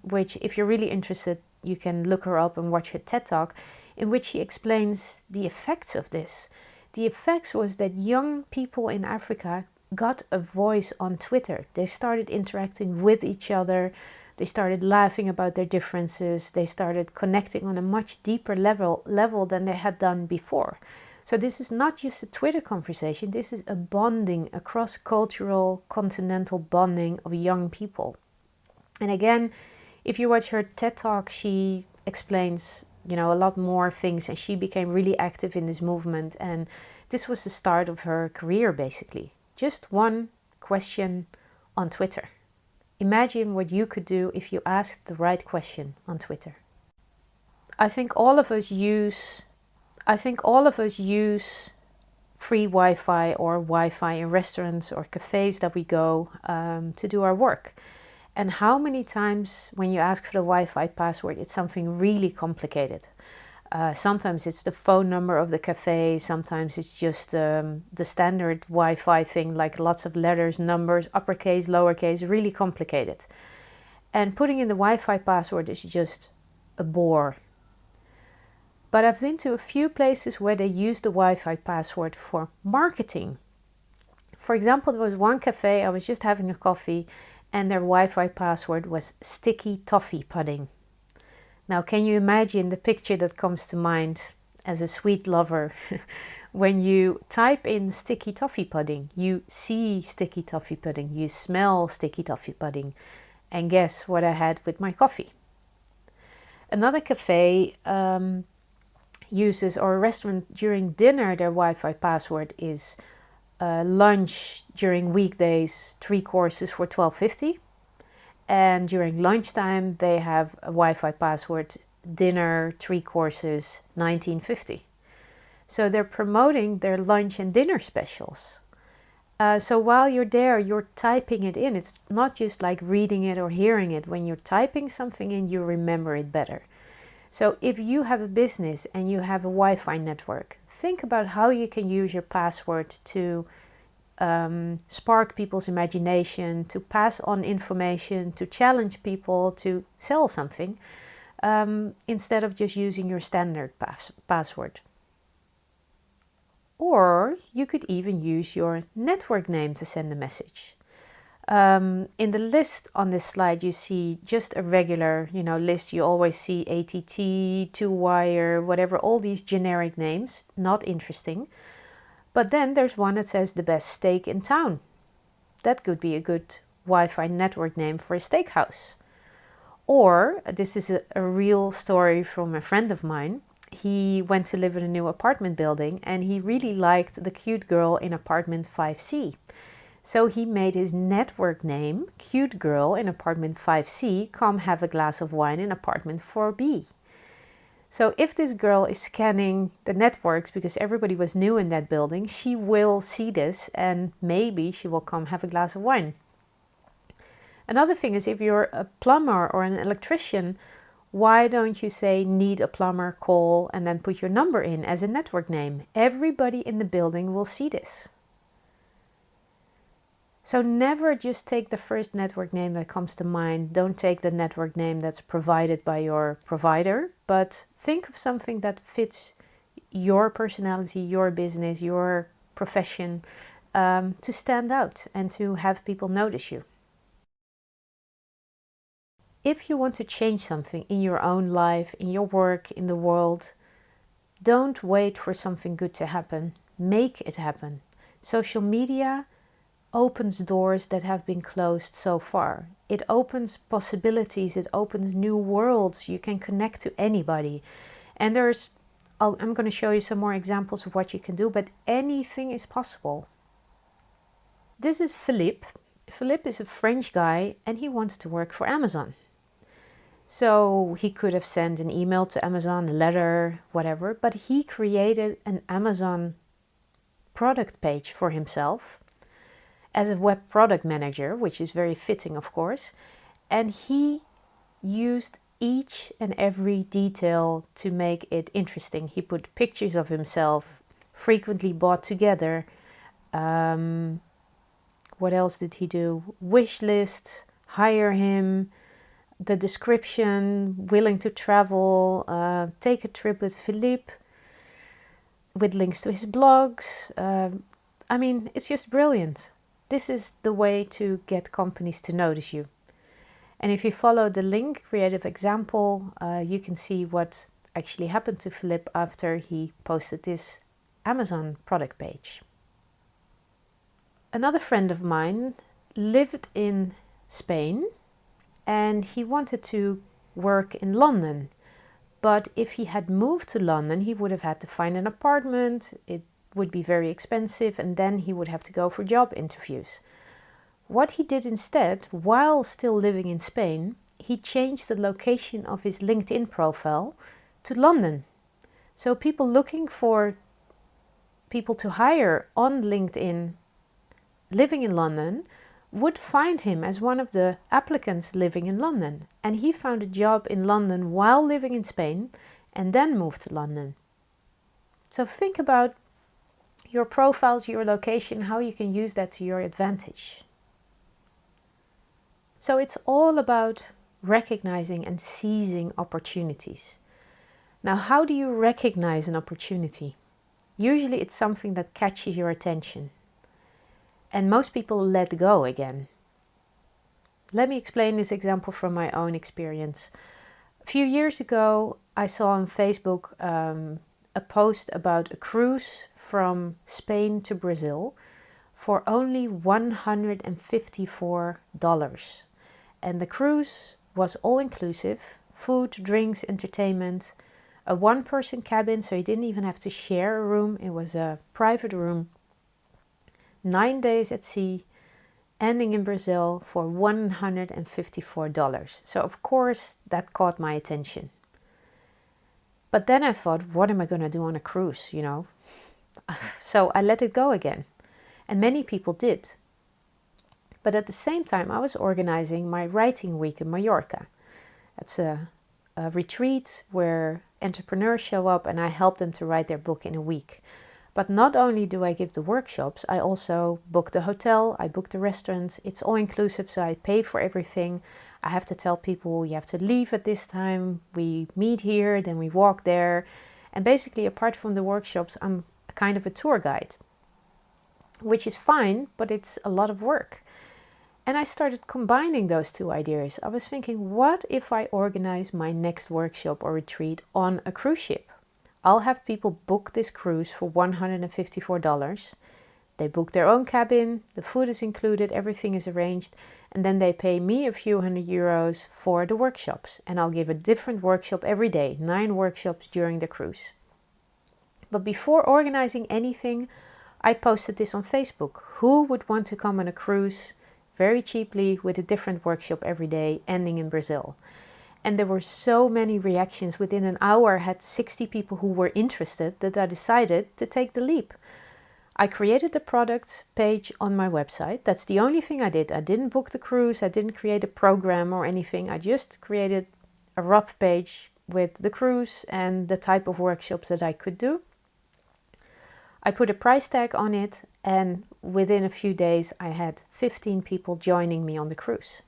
which if you're really interested, you can look her up and watch her TED Talk, in which she explains the effects of this. The effects was that young people in Africa got a voice on Twitter. They started interacting with each other. They started laughing about their differences. They started connecting on a much deeper level than they had done before. So this is not just a Twitter conversation. This is a bonding, a cross-cultural, continental bonding of young people. And again, if you watch her TED Talk, she explains, a lot more things, and she became really active in this movement. And this was the start of her career, basically. Just one question on Twitter. Imagine what you could do if you asked the right question on Twitter. I think all of us use free Wi-Fi or Wi-Fi in restaurants or cafes that we go to do our work. And how many times when you ask for the Wi-Fi password, it's something really complicated. Sometimes it's the phone number of the cafe, sometimes it's just the standard Wi-Fi thing, like lots of letters, numbers, uppercase, lowercase, really complicated. And putting in the Wi-Fi password is just a bore. But I've been to a few places where they use the Wi-Fi password for marketing. For example, there was one cafe, I was just having a coffee, and their Wi-Fi password was sticky toffee pudding. Now, can you imagine the picture that comes to mind as a sweet lover? When you type in sticky toffee pudding, you see sticky toffee pudding, you smell sticky toffee pudding, and guess what I had with my coffee? Another cafe uses, or a restaurant during dinner, their Wi-Fi password is lunch during weekdays, 3 courses for $12.50. And during lunchtime, they have a Wi-Fi password, dinner, 3 courses, $19.50. So they're promoting their lunch and dinner specials. So while you're there, you're typing it in. It's not just like reading it or hearing it. When you're typing something in, you remember it better. So if you have a business and you have a Wi-Fi network, think about how you can use your password to spark people's imagination, to pass on information, to challenge people, to sell something, instead of just using your standard password. Or you could even use your network name to send a message. In the list on this slide, you see just a regular, list. You always see ATT, 2Wire, whatever, all these generic names, not interesting. But then there's one that says the best steak in town. That could be a good Wi-Fi network name for a steakhouse. Or, this is a real story from a friend of mine. He went to live in a new apartment building and he really liked the cute girl in apartment 5C. So he made his network name, Cute Girl in apartment 5C, come have a glass of wine in apartment 4B. So if this girl is scanning the networks because everybody was new in that building, she will see this and maybe she will come have a glass of wine. Another thing is if you're a plumber or an electrician, why don't you say need a plumber, call, and then put your number in as a network name? Everybody in the building will see this. So never just take the first network name that comes to mind. Don't take the network name that's provided by your provider, but think of something that fits your personality, your business, your profession, to stand out and to have people notice you. If you want to change something in your own life, in your work, in the world, don't wait for something good to happen. Make it happen. Social media opens doors that have been closed so far. It opens possibilities, it opens new worlds. You can connect to anybody. And I'm going to show you some more examples of what you can do, but anything is possible. This is Philippe. Philippe is a French guy and he wanted to work for Amazon. So he could have sent an email to Amazon, a letter, whatever, but he created an Amazon product page for himself as a web product manager, which is very fitting, of course. And he used each and every detail to make it interesting. He put pictures of himself, frequently bought together. What else did he do? Wish list, hire him, the description, willing to travel, take a trip with Philippe, with links to his blogs. I mean, it's just brilliant. This is the way to get companies to notice you. And if you follow the link, creative example, you can see what actually happened to Philippe after he posted this Amazon product page. Another friend of mine lived in Spain and he wanted to work in London. But if he had moved to London, he would have had to find an apartment. It would be very expensive and then he would have to go for job interviews. What he did instead, while still living in Spain, he changed the location of his LinkedIn profile to London. So people looking for people to hire on LinkedIn living in London would find him as one of the applicants living in London. And he found a job in London while living in Spain and then moved to London. So think about your profiles, your location, how you can use that to your advantage. So it's all about recognizing and seizing opportunities. Now, how do you recognize an opportunity? Usually it's something that catches your attention. And most people let go again. Let me explain this example from my own experience. A few years ago, I saw on Facebook a post about a cruise from Spain to Brazil for only $154. And the cruise was all inclusive, food, drinks, entertainment, a one-person cabin, so you didn't even have to share a room. It was a private room. 9 days at sea, ending in Brazil for $154. So of course that caught my attention. But then I thought, what am I going to do on a cruise, you know? So I let it go again. And many people did. But at the same time, I was organizing my writing week in Mallorca. It's a retreat where entrepreneurs show up and I help them to write their book in a week. But not only do I give the workshops, I also book the hotel, I book the restaurants. It's all inclusive, so I pay for everything. I have to tell people you have to leave at this time. We meet here, then we walk there. And basically, apart from the workshops, I'm kind of a tour guide, which is fine, but it's a lot of work. And I started combining those two ideas. I was thinking, what if I organize my next workshop or retreat on a cruise ship? I'll have people book this cruise for $154. They book their own cabin, the food is included, everything is arranged, and then they pay me a few €100 for the workshops. And I'll give a different workshop every day, 9 workshops during the cruise. But before organizing anything, I posted this on Facebook. Who would want to come on a cruise very cheaply with a different workshop every day, ending in Brazil? And there were so many reactions. Within an hour, I had 60 people who were interested that I decided to take the leap. I created the product page on my website. That's the only thing I did. I didn't book the cruise. I didn't create a program or anything. I just created a rough page with the cruise and the type of workshops that I could do. I put a price tag on it, and within a few days I had 15 people joining me on the cruise.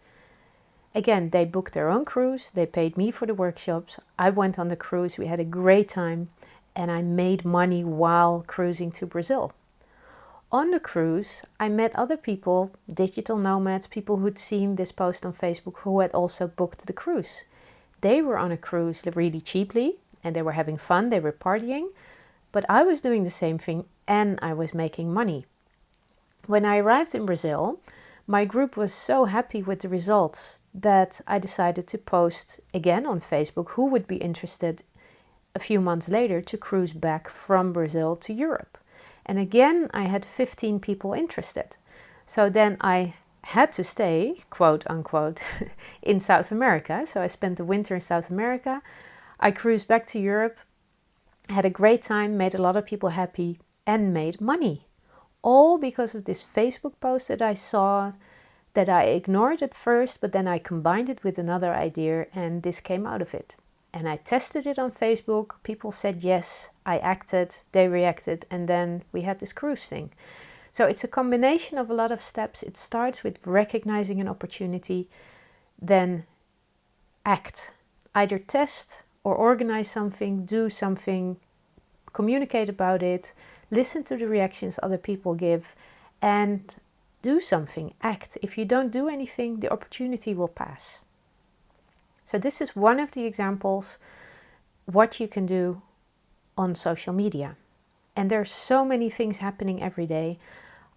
Again, they booked their own cruise, they paid me for the workshops, I went on the cruise, we had a great time, and I made money while cruising to Brazil. On the cruise, I met other people, digital nomads, people who'd seen this post on Facebook who had also booked the cruise. They were on a cruise really cheaply, and they were having fun, they were partying, but I was doing the same thing and I was making money. When I arrived in Brazil, my group was so happy with the results that I decided to post again on Facebook who would be interested a few months later to cruise back from Brazil to Europe. And again, I had 15 people interested. So then I had to stay, quote unquote, in South America. So I spent the winter in South America. I cruised back to Europe, had a great time, made a lot of people happy, and made money. All because of this Facebook post that I saw, that I ignored at first, but then I combined it with another idea and this came out of it. And I tested it on Facebook, people said yes, I acted, they reacted, and then we had this cruise thing. So it's a combination of a lot of steps. It starts with recognizing an opportunity, then act. Either test or organize something, do something, communicate about it, listen to the reactions other people give, and do something, act. If you don't do anything, the opportunity will pass. So this is one of the examples what you can do on social media. And there's so many things happening every day.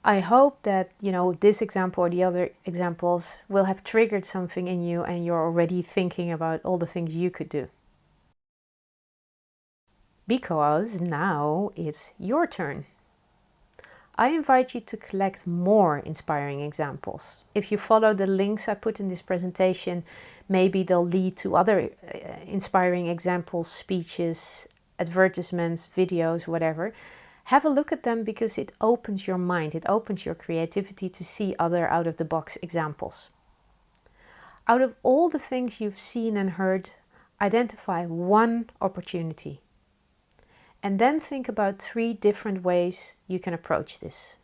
I hope that, this example or the other examples will have triggered something in you and you're already thinking about all the things you could do. Because now it's your turn. I invite you to collect more inspiring examples. If you follow the links I put in this presentation, maybe they'll lead to other inspiring examples, speeches, advertisements, videos, whatever. Have a look at them because it opens your mind, it opens your creativity to see other out-of-the-box examples. Out of all the things you've seen and heard, identify one opportunity. And then think about 3 different ways you can approach this.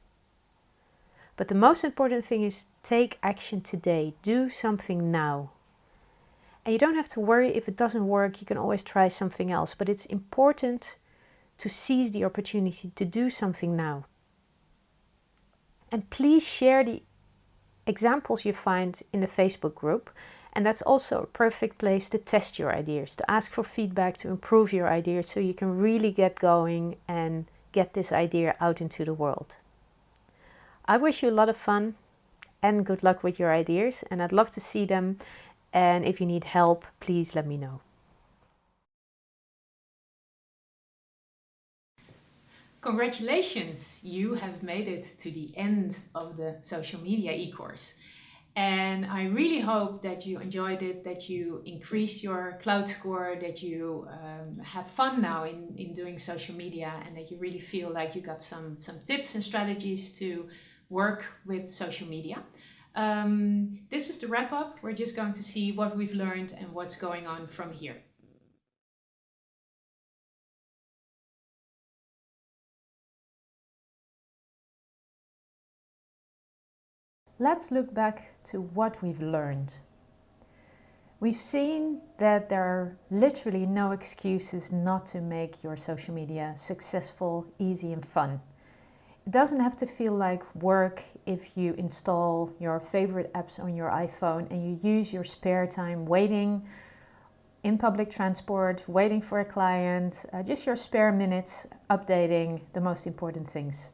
But the most important thing is take action today. Do something now. And you don't have to worry if it doesn't work. You can always try something else. But it's important to seize the opportunity to do something now. And please share the examples you find in the Facebook group. And that's also a perfect place to test your ideas, to ask for feedback, to improve your ideas so you can really get going and get this idea out into the world. I wish you a lot of fun and good luck with your ideas, and I'd love to see them. And if you need help, please let me know. Congratulations, you have made it to the end of the social media e-course. And I really hope that you enjoyed it, that you increase your cloud score, that you have fun now in doing social media, and that you really feel like you got some tips and strategies to work with social media. This is the wrap up. We're just going to see what we've learned and what's going on from here. Let's look back to what we've learned. We've seen that there are literally no excuses not to make your social media successful, easy and fun. It doesn't have to feel like work if you install your favorite apps on your iPhone and you use your spare time waiting in public transport, waiting for a client, just your spare minutes updating the most important things.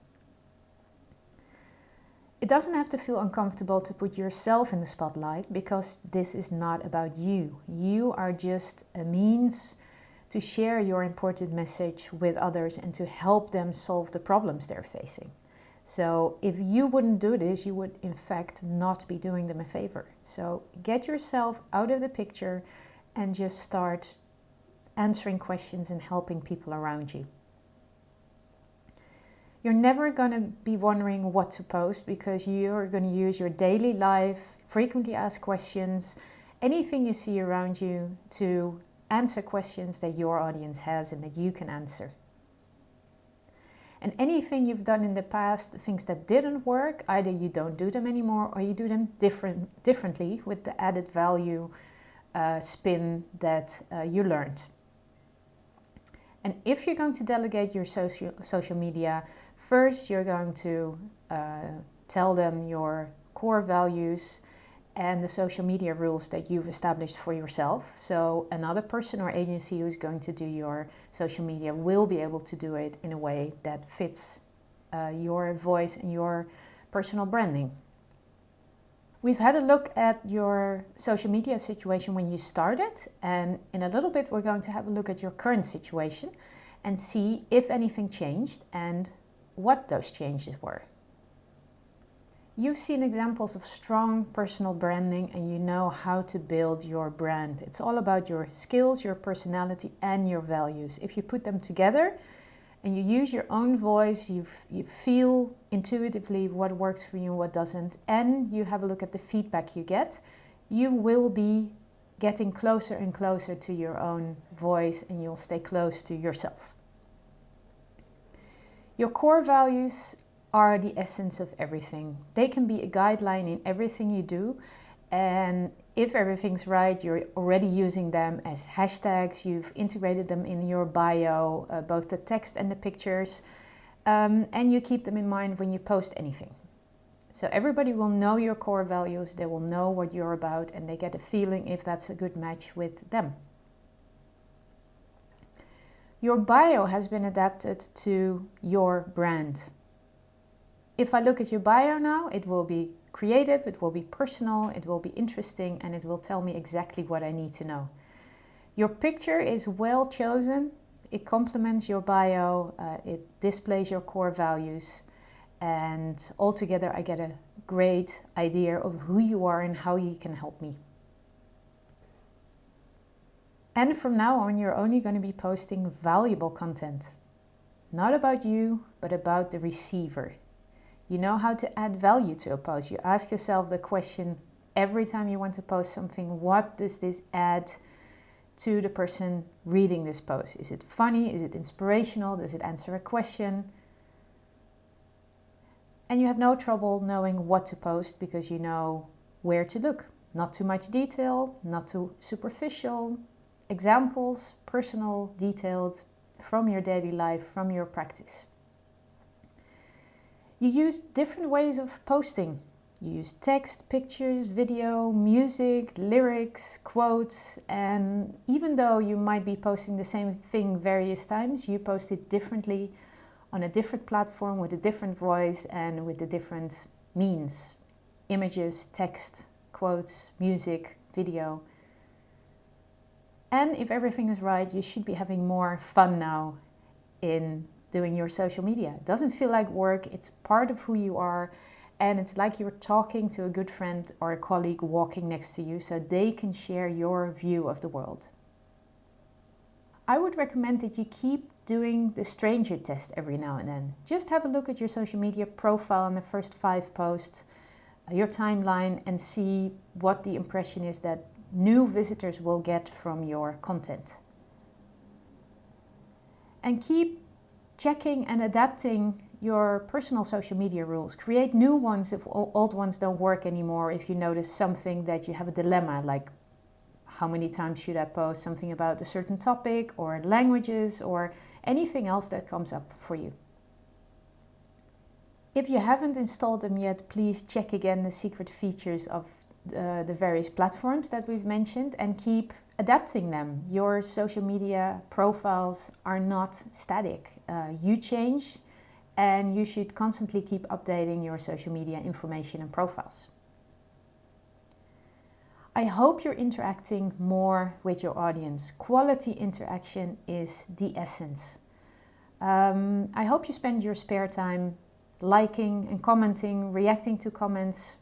It doesn't have to feel uncomfortable to put yourself in the spotlight because this is not about you. You are just a means to share your important message with others and to help them solve the problems they're facing. So if you wouldn't do this, you would in fact not be doing them a favor. So get yourself out of the picture and just start answering questions and helping people around you. You're never going to be wondering what to post because you're going to use your daily life, frequently asked questions, anything you see around you to answer questions that your audience has and that you can answer. And anything you've done in the past, things that didn't work, either you don't do them anymore or you do them differently with the added value spin that you learned. And if you're going to delegate your social media, first you're going to tell them your core values and the social media rules that you've established for yourself. So another person or agency who's going to do your social media will be able to do it in a way that fits your voice and your personal branding. We've had a look at your social media situation when you started, and in a little bit we're going to have a look at your current situation and see if anything changed and what those changes were. You've seen examples of strong personal branding and you know how to build your brand. It's all about your skills, your personality and your values. If you put them together and you use your own voice, you feel intuitively what works for you and what doesn't, and you have a look at the feedback you get, you will be getting closer and closer to your own voice and you'll stay close to yourself. Your core values are the essence of everything. They can be a guideline in everything you do, and if everything's right, you're already using them as hashtags, you've integrated them in your bio, both the text and the pictures, and you keep them in mind when you post anything. So everybody will know your core values, they will know what you're about, and they get a feeling if that's a good match with them. Your bio has been adapted to your brand. If I look at your bio now, it will be creative, it will be personal, it will be interesting, and it will tell me exactly what I need to know. Your picture is well chosen, it complements your bio, it displays your core values, and altogether I get a great idea of who you are and how you can help me. And from now on, you're only going to be posting valuable content. Not about you, but about the receiver. You know how to add value to a post. You ask yourself the question every time you want to post something, what does this add to the person reading this post? Is it funny? Is it inspirational? Does it answer a question? And you have no trouble knowing what to post because you know where to look. Not too much detail, not too superficial. Examples, personal, detailed, from your daily life, from your practice. You use different ways of posting. You use text, pictures, video, music, lyrics, quotes, and even though you might be posting the same thing various times, you post it differently on a different platform with a different voice and with the different means. Images, text, quotes, music, video. And if everything is right, you should be having more fun now in doing your social media. It doesn't feel like work, it's part of who you are, and it's like you're talking to a good friend or a colleague walking next to you so they can share your view of the world. I would recommend that you keep doing the stranger test every now and then. Just have a look at your social media profile on the first 5 posts, your timeline, and see what the impression is that new visitors will get from your content. And keep checking and adapting your personal social media rules. Create new ones if old ones don't work anymore. If you notice something that you have a dilemma, like how many times should I post something about a certain topic or languages or anything else that comes up for you. If you haven't installed them yet, please check again the secret features of the various platforms that we've mentioned and keep adapting them. Your social media profiles are not static. You change and you should constantly keep updating your social media information and profiles. I hope you're interacting more with your audience. Quality interaction is the essence. I hope you spend your spare time liking and commenting, reacting to comments,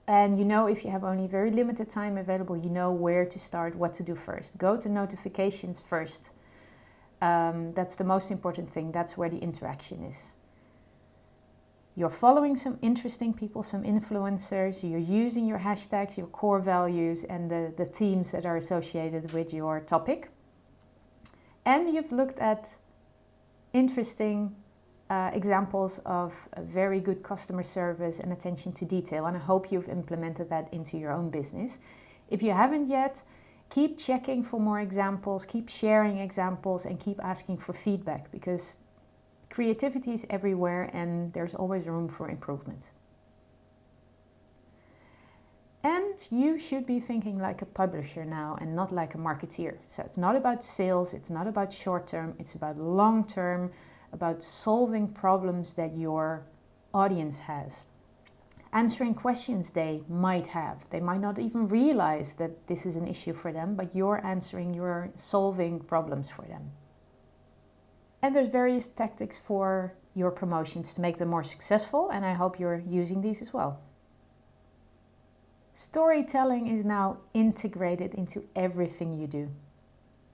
And you know, if you have only very limited time available, you know where to start, what to do first. Go to notifications first. That's the most important thing. That's where the interaction is. You're following some interesting people, some influencers. You're using your hashtags, your core values, and the themes that are associated with your topic. And you've looked at interesting examples of a very good customer service and attention to detail, and I hope you've implemented that into your own business. If you haven't yet, keep checking for more examples, keep sharing examples, and keep asking for feedback, because creativity is everywhere and there's always room for improvement. And you should be thinking like a publisher now and not like a marketeer. So it's not about sales, it's not about short term, it's about long term, about solving problems that your audience has. Answering questions they might have. They might not even realize that this is an issue for them, but you're solving problems for them. And there's various tactics for your promotions to make them more successful, and I hope you're using these as well. Storytelling is now integrated into everything you do.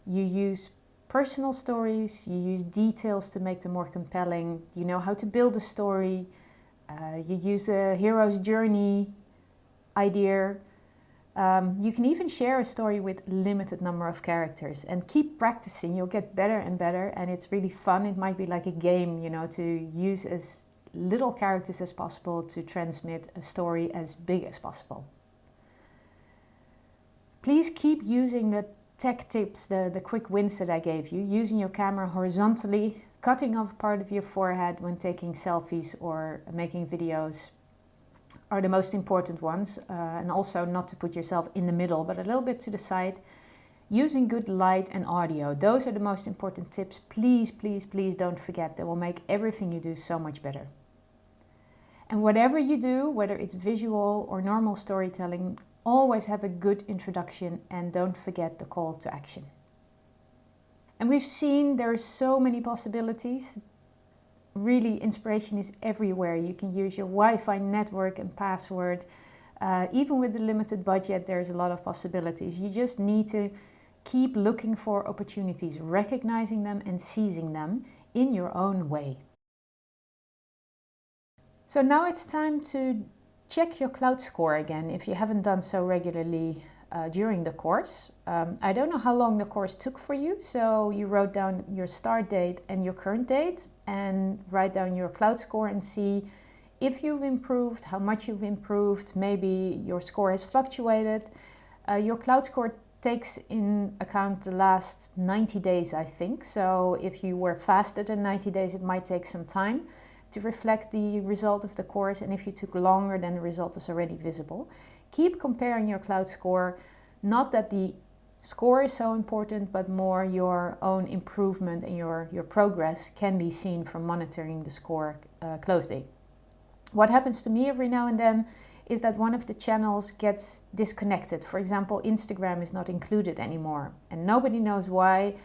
You use personal stories, you use details to make them more compelling, you know how to build a story, you use a hero's journey idea. You can even share a story with a limited number of characters and keep practicing. You'll get better and better, and it's really fun. It might be like a game, you know, to use as little characters as possible to transmit a story as big as possible. Please keep using the tech tips, the quick wins that I gave you, using your camera horizontally, cutting off part of your forehead when taking selfies or making videos are the most important ones, and also not to put yourself in the middle but a little bit to the side. Using good light and audio, those are the most important tips. Please, please, please don't forget. They will make everything you do so much better. And whatever you do, whether it's visual or normal storytelling, always have a good introduction and don't forget the call to action. And we've seen there are so many possibilities. Really, inspiration is everywhere. You can use your Wi-Fi network and password. Even with a limited budget, there's a lot of possibilities. You just need to keep looking for opportunities, recognizing them and seizing them in your own way. So now it's time to check your cloud score again if you haven't done so regularly during the course. I don't know how long the course took for you, so you wrote down your start date and your current date and write down your cloud score and see if you've improved, how much you've improved. Maybe your score has fluctuated. Your cloud score takes in account the last 90 days, I think. So if you were faster than 90 days, it might take some time to reflect the result of the course, and if you took longer, then the result is already visible. Keep comparing your cloud score, not that the score is so important, but more your own improvement and your progress can be seen from monitoring the score closely. What happens to me every now and then is that one of the channels gets disconnected. For example, Instagram is not included anymore, and nobody knows why.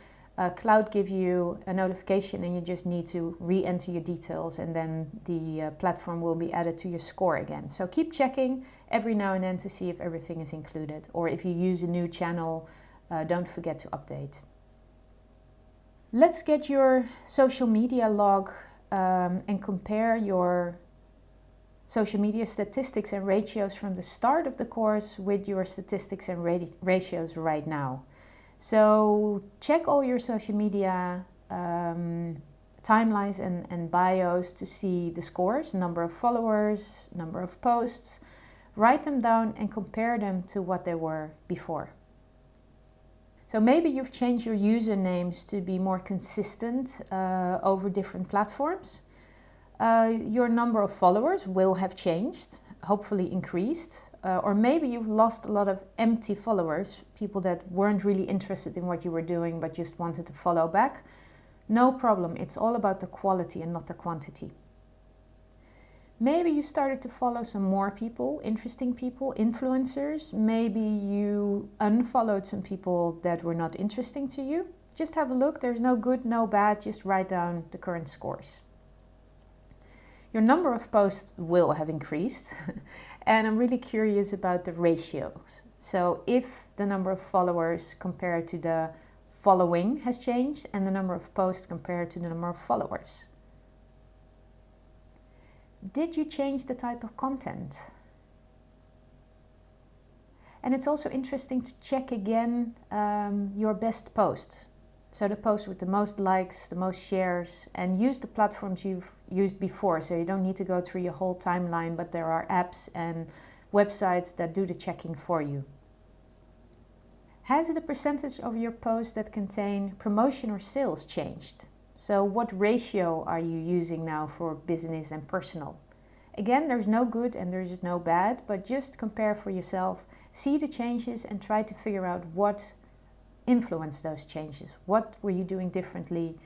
Cloud gives you a notification and you just need to re-enter your details, and then the platform will be added to your score again. So keep checking every now and then to see if everything is included, or if you use a new channel, don't forget to update. Let's get your social media log and compare your social media statistics and ratios from the start of the course with your statistics and ratios right now. So check all your social media timelines and bios to see the scores, number of followers, number of posts. Write them down and compare them to what they were before. So maybe you've changed your usernames to be more consistent over different platforms. Your number of followers will have changed, hopefully increased. Or maybe you've lost a lot of empty followers, people that weren't really interested in what you were doing but just wanted to follow back. No problem, it's all about the quality and not the quantity. Maybe you started to follow some more people, interesting people, influencers. Maybe you unfollowed some people that were not interesting to you. Just have a look, there's no good, no bad, just write down the current scores. Your number of posts will have increased And I'm really curious about the ratios. So if the number of followers compared to the following has changed and the number of posts compared to the number of followers. Did you change the type of content? And it's also interesting to check again your best posts. So the post with the most likes, the most shares, and use the platforms you've used before. So you don't need to go through your whole timeline, but there are apps and websites that do the checking for you. Has the percentage of your posts that contain promotion or sales changed? So what ratio are you using now for business and personal? Again, there's no good and there's no bad, but just compare for yourself, see the changes and try to figure out what influenced those changes. What were you doing differently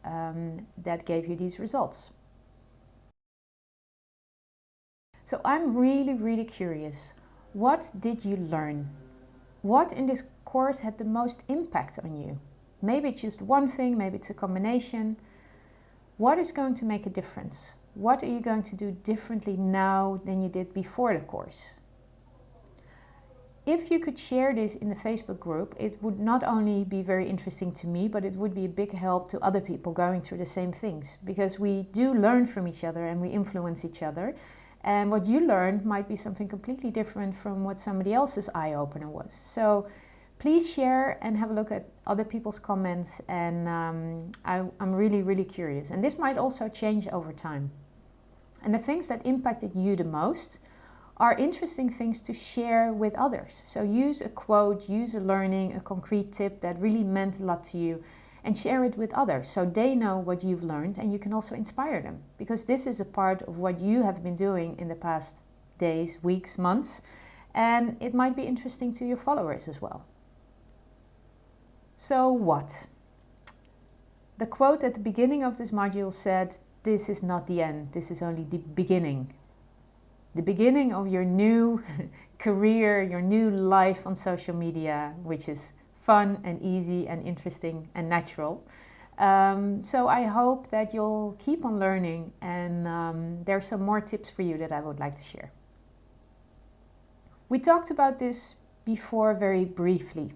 that gave you these results? So I'm really curious. What did you learn? What in this course had the most impact on you? Maybe it's just one thing, maybe it's a combination. What is going to make a difference? What are you going to do differently now than you did before the course? If you could share this in the Facebook group, it would not only be very interesting to me, but it would be a big help to other people going through the same things. Because we do learn from each other and we influence each other. And what you learned might be something completely different from what somebody else's eye-opener was. So please share and have a look at other people's comments. And I'm really curious. And this might also change over time. And the things that impacted you the most are interesting things to share with others. So use a quote, use a learning, a concrete tip that really meant a lot to you, and share it with others so they know what you've learned and you can also inspire them. Because this is a part of what you have been doing in the past days, weeks, months, and it might be interesting to your followers as well. So what? The quote at the beginning of this module said, "This is not the end, this is only the beginning." The beginning of your new career, your new life on social media, which is fun and easy and interesting and natural. So I hope that you'll keep on learning, and there are some more tips for you that I would like to share. We talked about this before very briefly.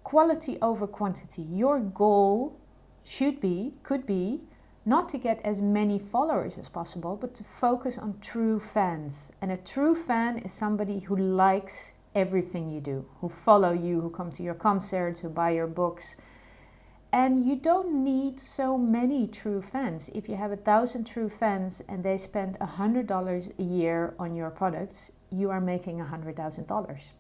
Quality over quantity. Your goal could be, not to get as many followers as possible, but to focus on true fans. And a true fan is somebody who likes everything you do, who follow you, who come to your concerts, who buy your books. And you don't need so many true fans. If you have 1,000 true fans and they spend $100 a year on your products, you are making $100,000.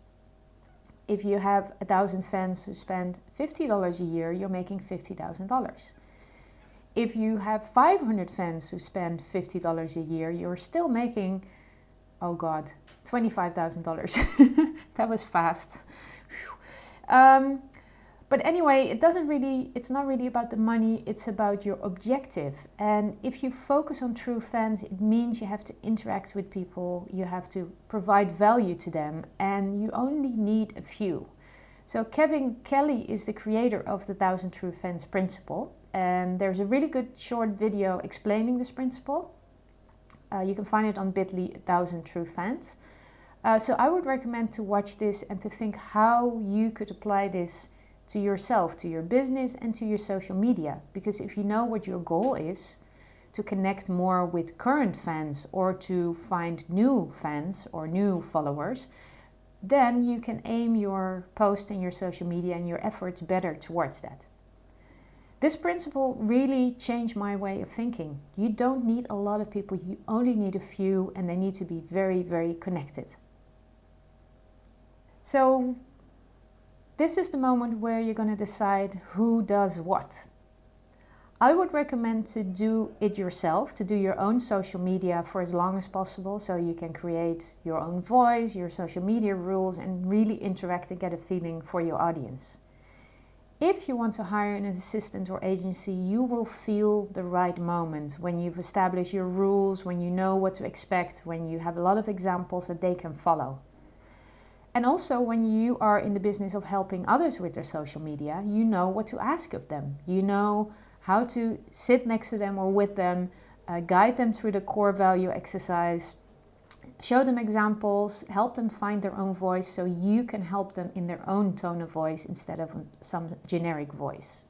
If you have 1,000 fans who spend $50 a year, you're making $50,000. If you have 500 fans who spend $50 a year, you're still making, oh God, $25,000. That was fast. But anyway, it's not really about the money, it's about your objective. And if you focus on true fans, it means you have to interact with people, you have to provide value to them, and you only need a few. So Kevin Kelly is the creator of the 1,000 True Fans principle. And there's a really good short video explaining this principle. You can find it on bit.ly 1,000 True Fans. So I would recommend to watch this and to think how you could apply this to yourself, to your business and to your social media. Because if you know what your goal is, to connect more with current fans or to find new fans or new followers, then you can aim your post and your social media and your efforts better towards that. This principle really changed my way of thinking. You don't need a lot of people, you only need a few, and they need to be very connected. So this is the moment where you're going to decide who does what. I would recommend to do it yourself, to do your own social media for as long as possible, so you can create your own voice, your social media rules, and really interact and get a feeling for your audience. If you want to hire an assistant or agency, you will feel the right moment when you've established your rules, when you know what to expect, when you have a lot of examples that they can follow. And also when you are in the business of helping others with their social media, you know what to ask of them. You know how to sit next to them or with them, guide them through the core value exercise, Show them examples, help them find their own voice so you can help them in their own tone of voice instead of some generic voice.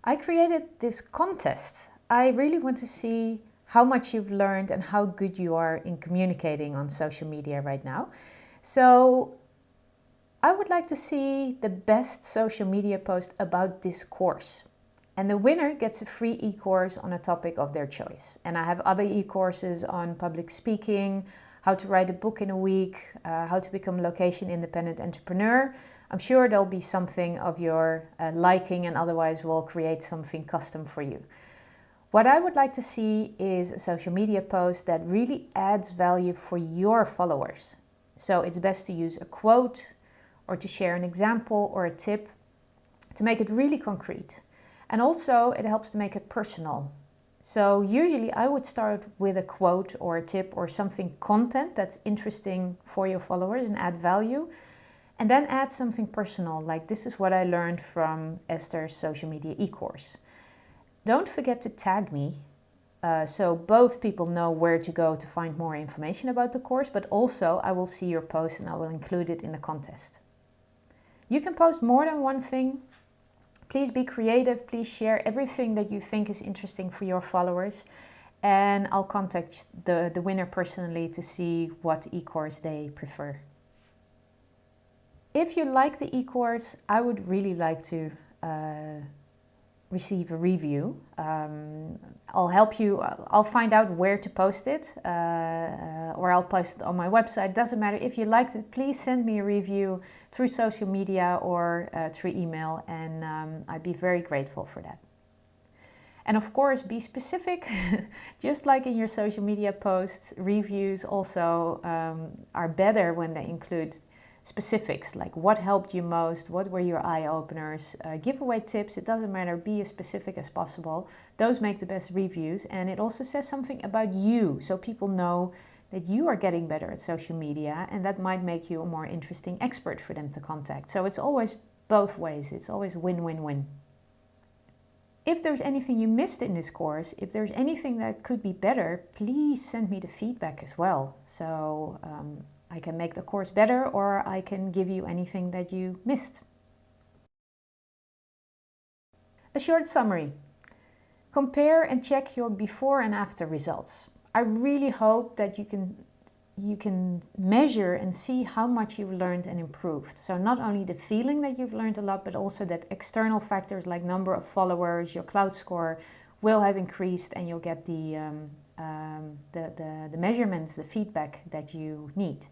I created this contest. I really want to see how much you've learned and how good you are in communicating on social media right now. So I would like to see the best social media post about this course. And the winner gets a free e-course on a topic of their choice. And I have other e-courses on public speaking, how to write a book in a week, how to become a location independent entrepreneur. I'm sure there'll be something of your liking, and otherwise we'll create something custom for you. What I would like to see is a social media post that really adds value for your followers. So it's best to use a quote or to share an example or a tip to make it really concrete. And also it helps to make it personal. So usually I would start with a quote or a tip or something content that's interesting for your followers and add value. And then add something personal, like this is what I learned from Esther's social media e-course. Don't forget to tag me, so both people know where to go to find more information about the course, but also I will see your post and I will include it in the contest. You can post more than one thing. Please be creative, please share everything that you think is interesting for your followers, and I'll contact the winner personally to see what e-course they prefer. If you like the e-course, I would really like to receive a review. I'll help you, I'll find out where to post it, or I'll post it on my website. Doesn't matter. If you liked it, please send me a review through social media or through email, and I'd be very grateful for that. And of course, be specific. Just like in your social media posts, reviews also are better when they include specifics, like what helped you most, what were your eye-openers, giveaway tips. It doesn't matter, be as specific as possible. Those make the best reviews, and it also says something about you, so people know that you are getting better at social media, and that might make you a more interesting expert for them to contact. So it's always both ways, it's always win-win-win. If there's anything you missed in this course, if there's anything that could be better, please send me the feedback as well. So I can make the course better, or I can give you anything that you missed. A short summary. Compare and check your before and after results. I really hope that you can measure and see how much you've learned and improved. So not only the feeling that you've learned a lot, but also that external factors like number of followers, your cloud score will have increased, and you'll get the measurements, the feedback that you need.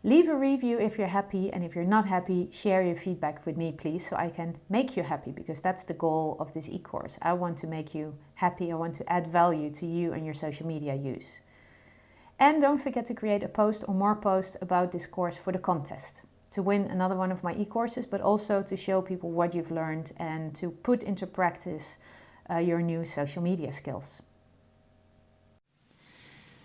Leave a review if you're happy, and if you're not happy, share your feedback with me, please, so I can make you happy, because that's the goal of this e-course. I want to make you happy. I want to add value to you and your social media use. And don't forget to create a post or more posts about this course for the contest, to win another one of my e-courses, but also to show people what you've learned and to put into practice your new social media skills.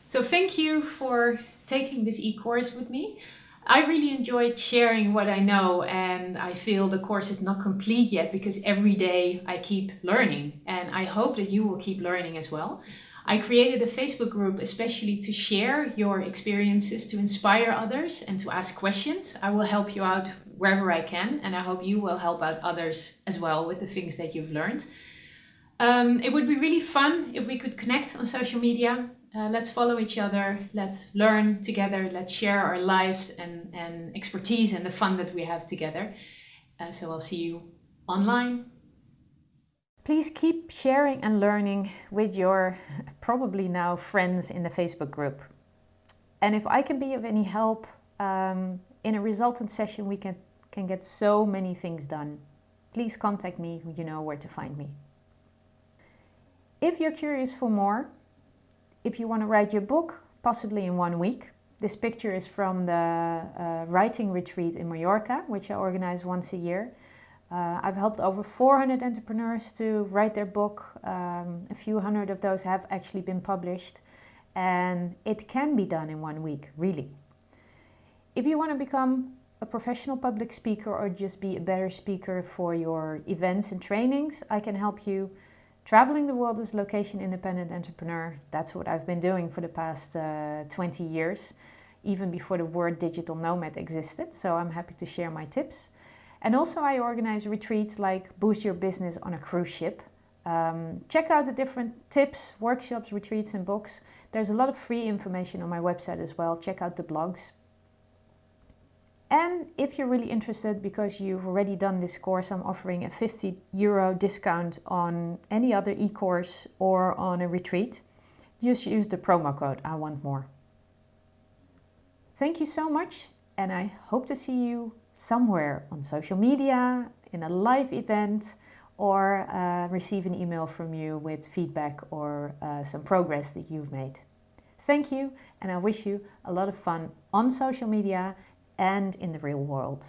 So thank you for taking this e-course with me. I really enjoyed sharing what I know, and I feel the course is not complete yet because every day I keep learning, and I hope that you will keep learning as well. I created a Facebook group especially to share your experiences, to inspire others and to ask questions. I will help you out wherever I can, and I hope you will help out others as well with the things that you've learned. It would be really fun if we could connect on social media. Let's follow each other, let's learn together, let's share our lives and expertise and the fun that we have together. So I'll see you online. Please keep sharing and learning with your probably now friends in the Facebook group. And if I can be of any help, in a resultant session we can get so many things done. Please contact me, you know where to find me. If you're curious for more, if you want to write your book, possibly in 1 week. This picture is from the writing retreat in Mallorca, which I organize once a year. I've helped over 400 entrepreneurs to write their book. A few hundred of those have actually been published. And it can be done in 1 week, really. If you want to become a professional public speaker or just be a better speaker for your events and trainings, I can help you traveling the world as location independent entrepreneur. That's what I've been doing for the past 20 years, even before the word digital nomad existed. So I'm happy to share my tips. And also I organize retreats like Boost Your Business on a Cruise Ship. Check out the different tips, workshops, retreats and books. There's a lot of free information on my website as well. Check out the blogs. And if you're really interested, because you've already done this course, I'm offering a €50 discount on any other e-course or on a retreat. Just use the promo code I Want More. Thank you so much, and I hope to see you somewhere on social media, in a live event, or receive an email from you with feedback or some progress that you've made. Thank you, and I wish you a lot of fun on social media and in the real world.